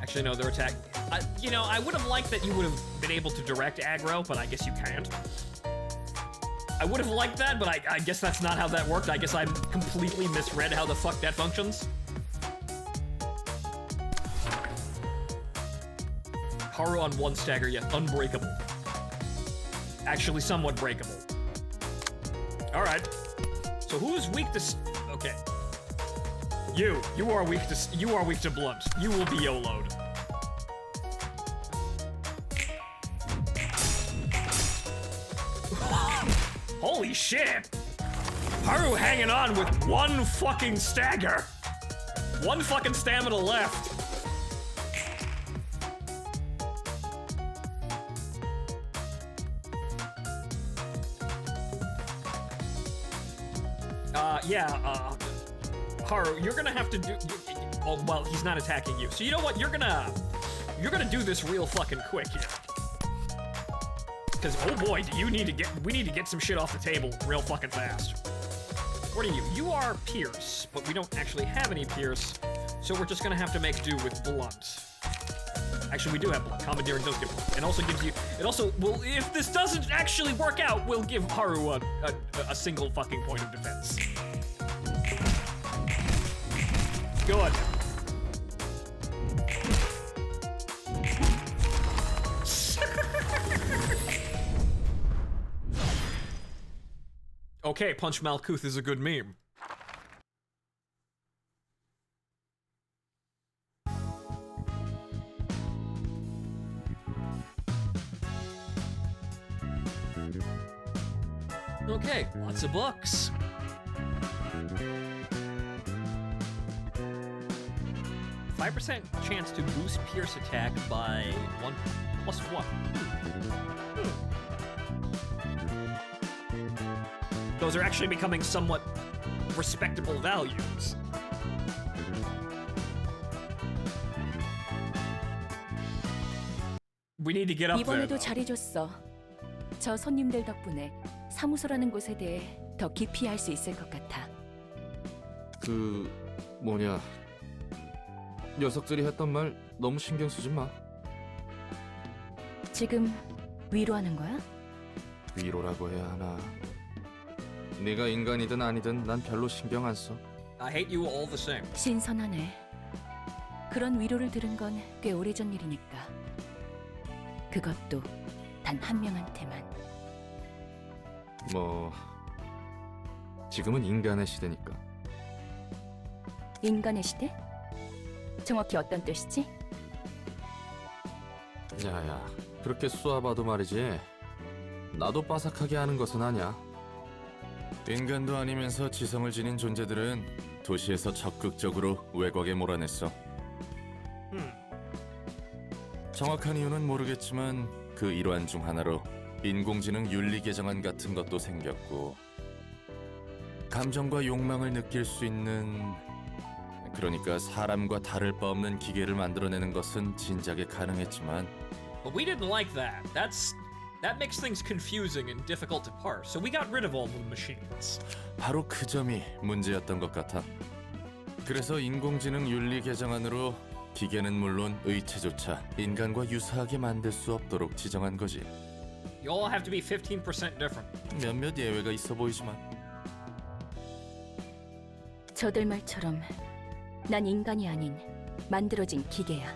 A: Actually, no, they're attacking. You know, I would have liked that you would have been able to direct aggro, but I guess you can't. I would have liked that, but I guess that's not how that worked. I guess I completely misread how the fuck that functions. Haru on 1 stagger, yeah, unbreakable. Actually, somewhat breakable. All right. So who's weak to? Okay. You are weak to blunt. You will be YOLO'd. Holy shit! Haru hanging on with 1 fucking stagger. 1 fucking stamina left. Haru, you're gonna have to do. Oh well, he's not attacking you. So you know what? You're gonna do this real fucking quick here. Because oh boy, we need to get some shit off the table real fucking fast. What are you? You are Pierce, but we don't actually have any Pierce, so we're just gonna have to make do with blunt. Actually, we do have blunt. Commandeering does give blunt, and also gives you. It also will. If this doesn't actually work out, we'll give Haru a single fucking point of defense. Good. Okay, Punch Malkuth is a good meme. Okay, lots of books. %5 chance to boost Pierce attack by 1+1. Those are actually becoming somewhat respectable values. We need to get up there.
B: 이번에도 잘해줬어. 저 손님들 덕분에 사무소라는 곳에 대해 더 깊이 알 수 있을 것 같아.
J: 뭐냐, 녀석들이 했던 말 너무 신경 쓰지 마.
B: 지금 위로하는 거야?
J: 위로라고 해야 하나. 네가 인간이든 아니든 난 별로 신경 안 써.
A: I hate you all the same.
B: 신선하네. 그런 위로를 들은 건 꽤 오래전 일이니까. 그것도 단 한 명한테만.
J: 뭐 지금은 인간의 시대니까.
B: 인간의 시대? 정확히 어떤 뜻이지?
J: 야야, 그렇게 쏘아봐도 말이지. 나도 빠삭하게 하는 것은 아니야. 인간도 아니면서 지성을 지닌 존재들은 도시에서 적극적으로 외곽에 몰아냈어. 정확한 이유는 모르겠지만 그 일환 중 하나로 인공지능 윤리 개정안 같은 것도 생겼고, 감정과 욕망을 느낄 수 있는, 그러니까 사람과 다를 바 없는 기계를 만들어내는 것은 진작에 가능했지만.
A: But we didn't like that. That makes things confusing and difficult to parse, so we got rid of all the machines.
C: 바로 그 점이 문제였던 것 같아. 그래서 인공지능 윤리 개정안으로 기계는 물론 의체조차 인간과 유사하게 만들 수 없도록 지정한 거지.
A: You all have to be 15% different.
C: 몇몇 예외가 있어 보이지만.
B: 저들 말처럼 난 인간이 아닌 만들어진 기계야.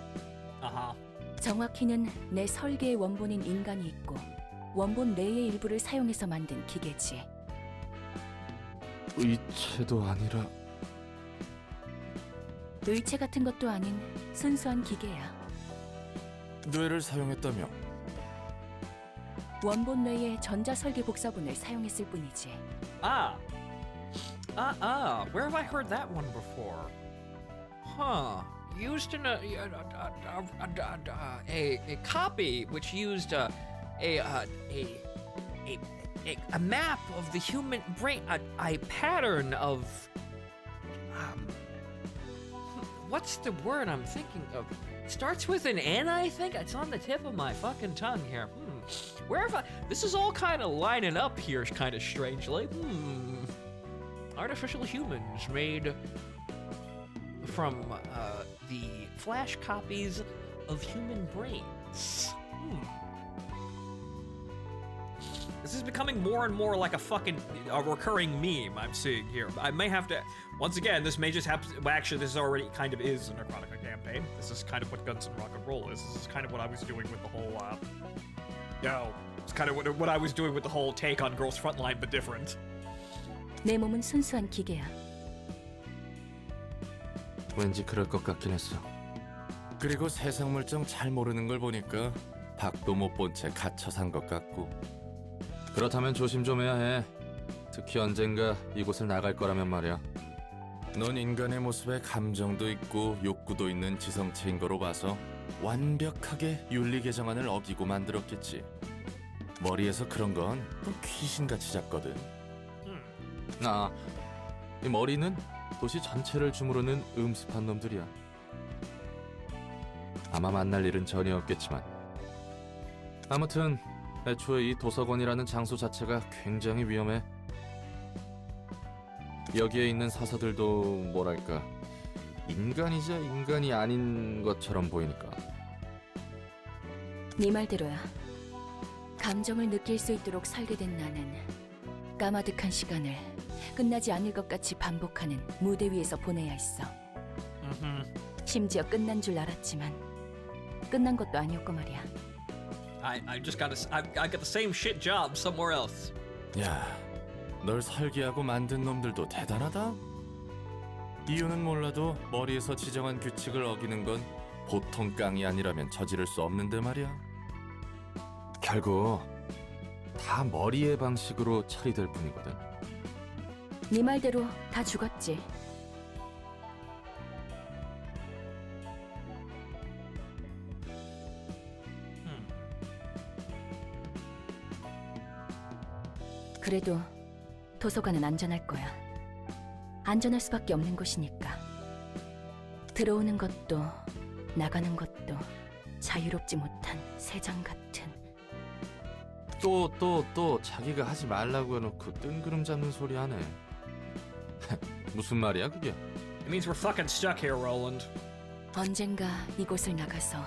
A: 아하.
B: 정확히는 내 설계의 원본인 인간이 있고 원본 내의 일부를 사용해서 만든 기계지.
C: 의체도 아니라
B: 의체 같은 것도 아닌 순수한 기계야.
C: 뇌를 사용했다며?
B: 원본 내의 전자 설계 복사본을 사용했을 뿐이지.
A: Where have I heard that one before? Huh. Used in a copy which used a map of the human brain, a pattern of what's the word I'm thinking of? Starts with an N, I think. It's on the tip of my fucking tongue here. Where have I? This is all kind of lining up here, kind of strangely. Artificial humans made from the flash copies of human brains. This is becoming more and more like a recurring meme I'm seeing here. I may have to, once again, this may just happen. Well, actually, this already kind of is a Necrotica campaign. This is kind of what Guns N' Rock and Roll is. This is kind of what I was doing with the whole, it's kind of what I was doing with the whole take on Girls Frontline, but different.
B: 내 몸은 순수한 기계야.
C: 왠지 그럴 것 같긴 했어. 그리고 세상 물정 잘 모르는 걸 보니까 밖도 못 본 채 갇혀 산 것 같고. 그렇다면 조심 좀 해야 해. 특히 언젠가 이곳을 나갈 거라면 말이야. 넌 인간의 모습에 감정도 있고 욕구도 있는 지성체인 거로 봐서 완벽하게 윤리 개정안을 어기고 만들었겠지. 머리에서 그런 건 좀 귀신같이 잡거든. 이 머리는 도시 전체를 주무르는 음습한 놈들이야. 아마 만날 일은 전혀 없겠지만. 아무튼 애초에 이 도서관이라는 장소 자체가 굉장히 위험해. 여기에 있는 사서들도 뭐랄까 인간이자 인간이 아닌 것처럼 보이니까.
B: 네 말대로야. 감정을 느낄 수 있도록 설계된 나는 까마득한 시간을 끝나지 않을 것 같이 반복하는 무대 위에서 보내야 했어. 심지어 끝난 줄 알았지만 끝난 것도 아니었고 말이야.
A: I got the same shit job somewhere else.
C: 야, 널 설계하고 만든 놈들도 대단하다. 이유는 몰라도 머리에서 지정한 규칙을 어기는 건 보통 깡이 아니라면 저지를 수 없는데 말이야. 결국 다 머리의 방식으로 처리될 뿐이거든.
B: 네 말대로 다 죽었지. 그래도 도서관은 안전할 거야. 안전할 수밖에 없는 곳이니까. 들어오는 것도 나가는 것도 자유롭지 못한 새장 같은.
C: 또 자기가 하지 말라고 해놓고 뜬구름 잡는 소리 하네. 무슨 말이야 그게?
A: It means we're fucking stuck here, Roland.
B: 언젠가 이곳을 나가서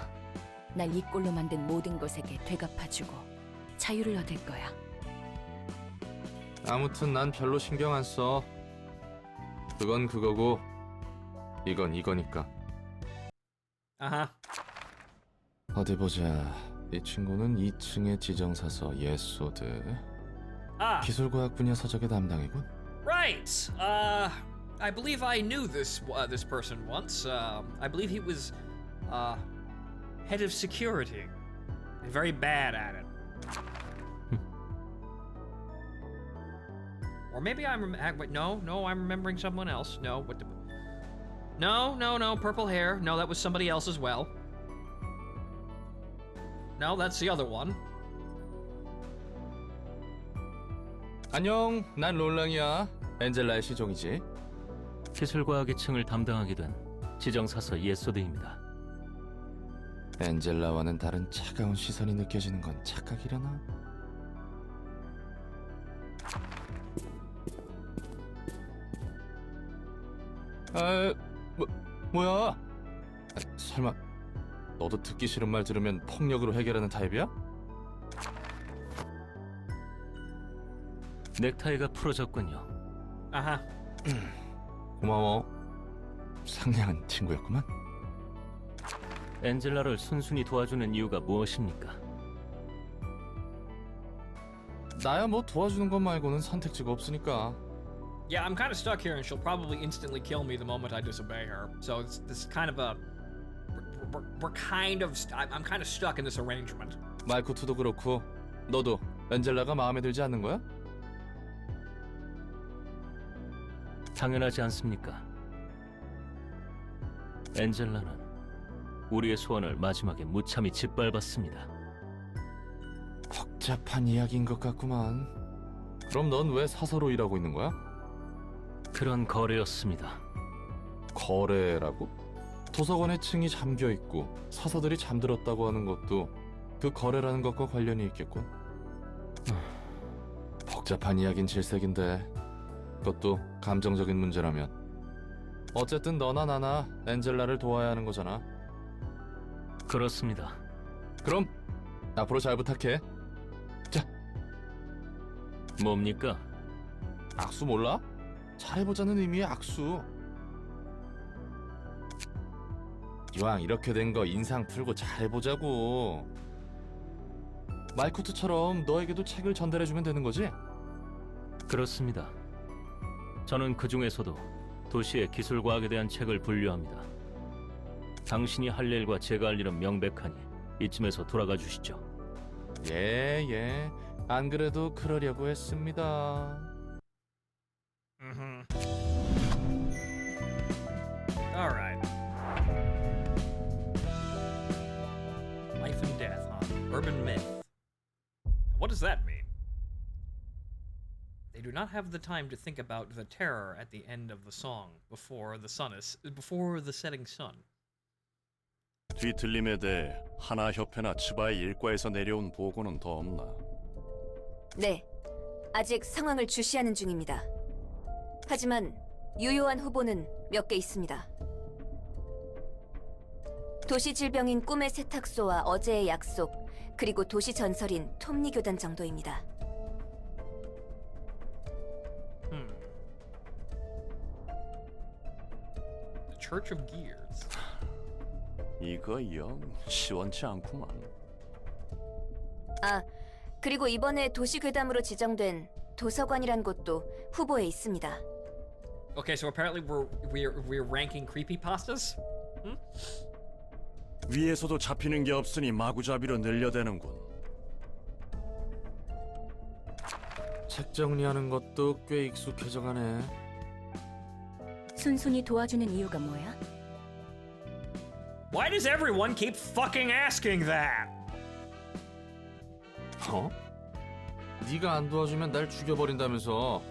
B: 날 이 꼴로 만든 모든 것에게 되갚아주고 자유를 얻을 거야.
C: 아무튼 난 별로 신경 안 써. 그건 그거고 이건 이거니까.
A: 아하.
C: 어디 보자. 이 친구는 2층의 지정사서 예소드. 기술과학 분야 서적의 담당이군.
A: Right. I believe I knew this person once. I believe he was head of security. Very bad at it. Or maybe no, I'm remembering someone else. No, No, purple hair. No, that was somebody else as well. No, that's the other one.
C: 안녕, 난 롤랑이야. 엔젤라의 시종이지.
Q: 기술과학의 층을 담당하게 된 지정사서 예소드입니다.
C: 엔젤라와는 다른 차가운 시선이 느껴지는 건 착각이려나? 뭐야? 설마 너도 듣기 싫은 말 들으면 폭력으로 해결하는 타입이야?
Q: 넥타이가 풀어졌군요.
A: 아하.
C: 고마워. 상냥한 친구였구만.
Q: 엔젤라를 순순히 도와주는 이유가 무엇입니까?
C: 나야 뭐 도와주는 것 말고는 선택지가 없으니까.
A: Yeah, I'm kind of stuck here, and she'll probably instantly kill me the moment I disobey her. So it's this kind of a we're kind of I'm kind of stuck in this arrangement.
C: 말쿠트도 그렇고 너도 엔젤라가 마음에 들지 않는 거야?
Q: 당연하지 않습니까? 엔젤라는 우리의 소원을 마지막에 무참히 짓밟았습니다.
C: 복잡한 이야기인 것 같구만. 그럼 넌 왜 사서로 일하고 있는 거야?
Q: 그런 거래였습니다.
C: 거래라고? 도서관에 층이 잠겨 있고 사서들이 잠들었다고 하는 것도 그 거래라는 것과 관련이 있겠군. 복잡한 이야긴 질색인데 그것도 감정적인 문제라면 어쨌든 너나 나나 엔젤라를 도와야 하는 거잖아.
Q: 그렇습니다.
C: 그럼 앞으로 잘 부탁해. 자.
Q: 뭡니까?
C: 악수 몰라? 잘해보자는 의미의 악수. 이왕 이렇게 된 거 인상 풀고 잘해보자고. 말쿠트처럼 너에게도 책을 전달해주면 되는 거지?
Q: 그렇습니다. 저는 그 중에서도 도시의 기술과학에 대한 책을 분류합니다. 당신이 할 일과 제가 할 일은 명백하니 이쯤에서 돌아가 주시죠.
C: 예. 안 그래도 그러려고 했습니다.
A: All right. Life and death, huh? Urban myth. What does that mean? They do not have the time to think about the terror at the end of the song before the setting sun.
H: 뒤틀림에 대해 하나협회나 츠바의 일과에서 내려온 보고는 더 없나?
B: 네, 아직 상황을 주시하는 중입니다. 하지만 유효한 후보는 몇 개 있습니다. 도시 질병인 꿈의 세탁소와 어제의 약속, 그리고 도시 전설인 톱니 교단 정도입니다.
A: The Church of Gears.
H: 이거 영 시원치 않구만.
B: 아, 그리고 이번에 도시 괴담으로 지정된 도서관이란 곳도 후보에 있습니다.
A: Okay, so apparently we're ranking creepypastas?
H: 위에서도 잡히는 게 없으니 마구잡이로 늘려대는군.
C: 책 정리하는 것도 꽤 익숙해져가네.
B: 순순히 도와주는 이유가 뭐야?
A: Why does everyone keep fucking asking that?
C: 어? 네가 안 도와주면 날 죽여버린다면서.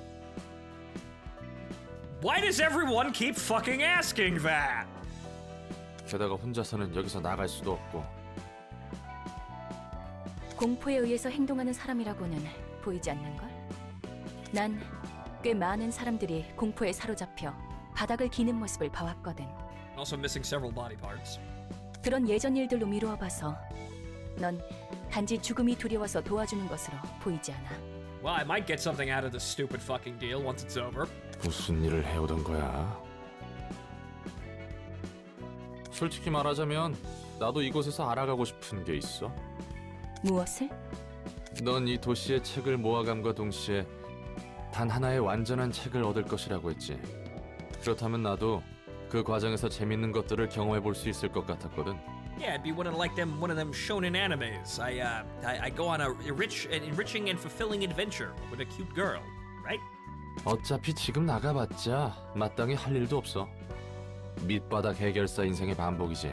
A: Why does everyone keep fucking asking that?
C: 게다가 혼자서는 여기서 나갈 수도 없고.
B: 공포에 의해서 행동하는 사람이라고는 보이지 않는걸? 난 꽤 많은 사람들이 공포에 사로잡혀 바닥을 기는 모습을 봐왔거든.
A: Also missing several body parts.
B: 그런 예전 일들로 미루어 봐서 넌 단지 죽음이 두려워서 도와주는 것으로 보이지 않아.
A: Well, I might get something out of this stupid fucking deal once it's over.
C: 무슨 일을 해오던 거야? 솔직히 말하자면 나도 이곳에서 알아가고 싶은 게 있어.
B: 무엇을?
C: 넌 이 도시의 책을 모아감과 동시에 단 하나의 완전한 책을 얻을 것이라고 했지. 그렇다면 나도 그 과정에서 재밌는 것들을 경험해 볼 수 있을 것 같았거든.
A: Yeah, it'd be one of them shonen animes. I go on a enriching and fulfilling adventure with a cute girl, right?
C: 어차피 지금 나가봤자 마땅히 할 일도 없어. 밑바닥 해결사 인생의 반복이지.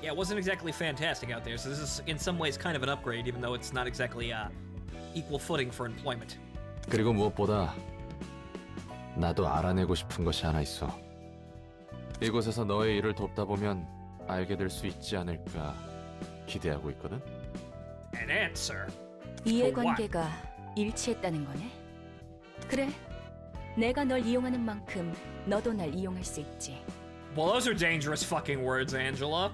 A: Yeah, it wasn't exactly fantastic out there, so this is in some ways kind of an upgrade, even though it's not exactly equal footing for employment.
C: 그리고 무엇보다 나도 알아내고 싶은 것이 하나 있어. 이곳에서 너의 일을 돕다 보면 알게 될 수 있지 않을까 기대하고 있거든.
A: An answer.
B: 이해관계가 일치했다는 거네. 그래, 내가 널 이용하는 만큼 너도 날 이용할 수 있지.
A: Well, those are dangerous fucking words, Angela.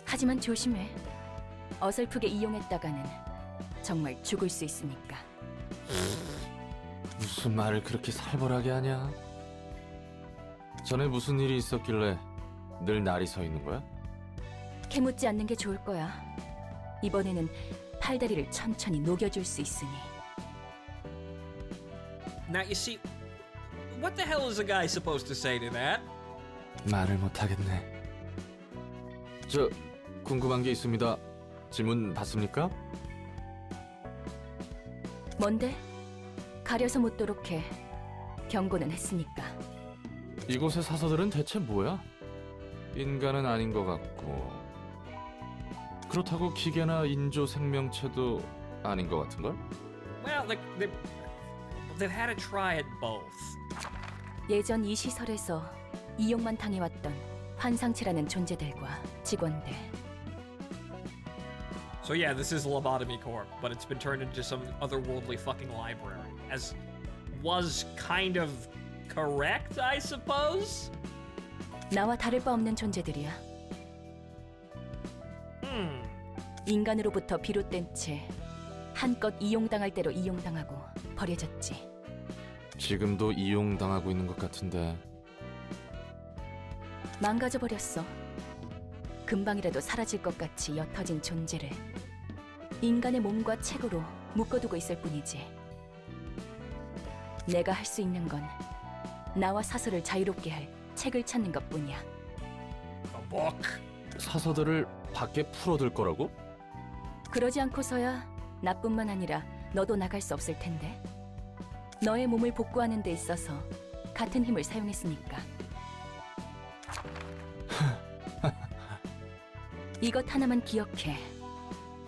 B: 하지만 조심해. 어설프게 이용했다가는 정말 죽을 수 있으니까.
J: 무슨 말을 그렇게 살벌하게 하냐? 전에 무슨 일이 있었길래 늘 날이 서 있는 거야?
B: 캐묻지 않는 게 좋을 거야. 이번에는 팔다리를 천천히 녹여줄 수 있으니.
A: Now, you see, what the hell is a guy supposed to say to that?
J: 말을 못하겠네. 저 궁금한 게 있습니다. 질문 받습니까?
B: 뭔데? 가려서 묻도록 해. 경고는 했으니까.
J: 이곳의 사서들은 대체 뭐야? 인간은 아닌 것 같고 그렇다고 기계나 인조 생명체도 아닌 것 같은걸?
A: Well, they've had a try at both.
B: 예전 이 시설에서 이용만 당해왔던 환상체라는 존재들과 직원들.
A: So yeah, this is Lobotomy Corp, but it's been turned into some otherworldly fucking library. As was kind of correct, I suppose?
B: 나와 다를 바 없는 존재들이야. 인간으로부터 비롯된 채 한껏 이용당할 대로 이용당하고 버려졌지.
J: 지금도 이용당하고 있는 것 같은데.
B: 망가져버렸어. 금방이라도 사라질 것 같이 옅어진 존재를 인간의 몸과 책으로 묶어두고 있을 뿐이지. 내가 할 수 있는 건 나와 사서를 자유롭게 할 책을 찾는 것뿐이야.
J: 사서들을 밖에 풀어둘 거라고?
B: 그러지 않고서야 나뿐만 아니라 너도 나갈 수 없을 텐데. 너의 몸을 복구하는 데 있어서 같은 힘을 사용했으니까. 이것 하나만 기억해.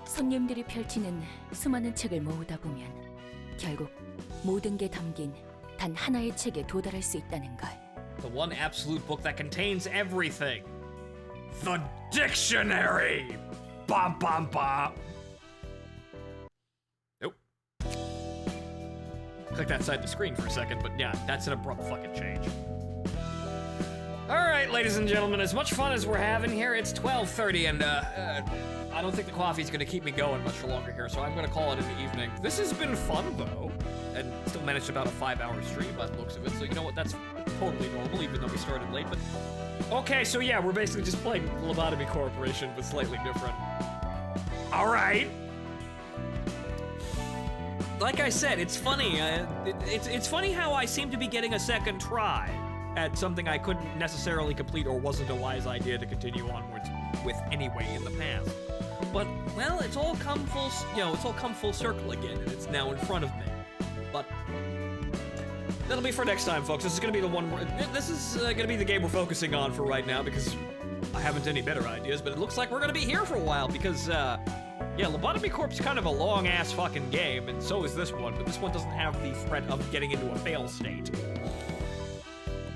B: 손님들이 펼치는 수많은 책을 모으다 보면 결국 모든 게 담긴 단 하나의 책에 도달할 수 있다는 걸.
A: The one absolute book that contains everything. The dictionary! Bum bum bum! Nope. Click that side of the screen for a second, but yeah, that's an abrupt fucking change. Alright, ladies and gentlemen, as much fun as we're having here, it's 12:30 and I don't think the coffee's gonna keep me going much longer here, so I'm gonna call it in the evening. This has been fun though, and still managed about a 5-hour stream by the looks of it, so you know what, that's totally normal, even though we started late, but... Okay, so yeah, we're basically just playing Lobotomy Corporation, but slightly different. Alright! Like I said, it's funny, it's funny how I seem to be getting a second try at something I couldn't necessarily complete or wasn't a wise idea to continue onwards with anyway in the past. But, well, it's all come full circle again, and it's now in front of me. But that'll be for next time, folks. This is gonna be the one. This is gonna be the game we're focusing on for right now because I haven't any better ideas. But it looks like we're gonna be here for a while because, yeah, Lobotomy Corp's kind of a long-ass fucking game, and so is this one. But this one doesn't have the threat of getting into a fail state.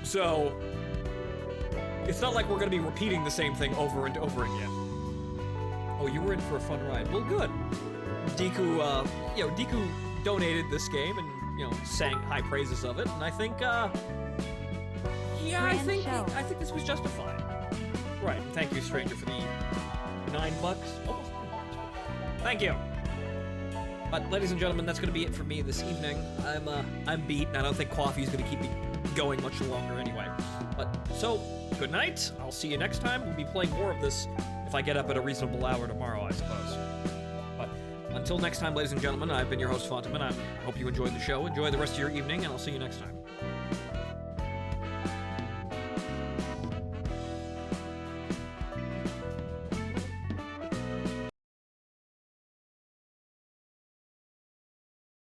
A: So it's not like we're gonna be repeating the same thing over and over again. Oh, you were in for a fun ride. Well, good. Deku, Deku donated this game and, sang high praises of it, and I think, I think this was justified. Right, and thank you, stranger, for the $9. Almost $10. Thank you. But, ladies and gentlemen, that's gonna be it for me this evening. I'm beat, and I don't think coffee is gonna keep me going much longer anyway. But, so, good night. I'll see you next time. We'll be playing more of this if I get up at a reasonable hour tomorrow, I suppose. But until next time, ladies and gentlemen, I've been your host, Phontomen. I hope you enjoyed the show. Enjoy the rest of your evening, and I'll see you next time.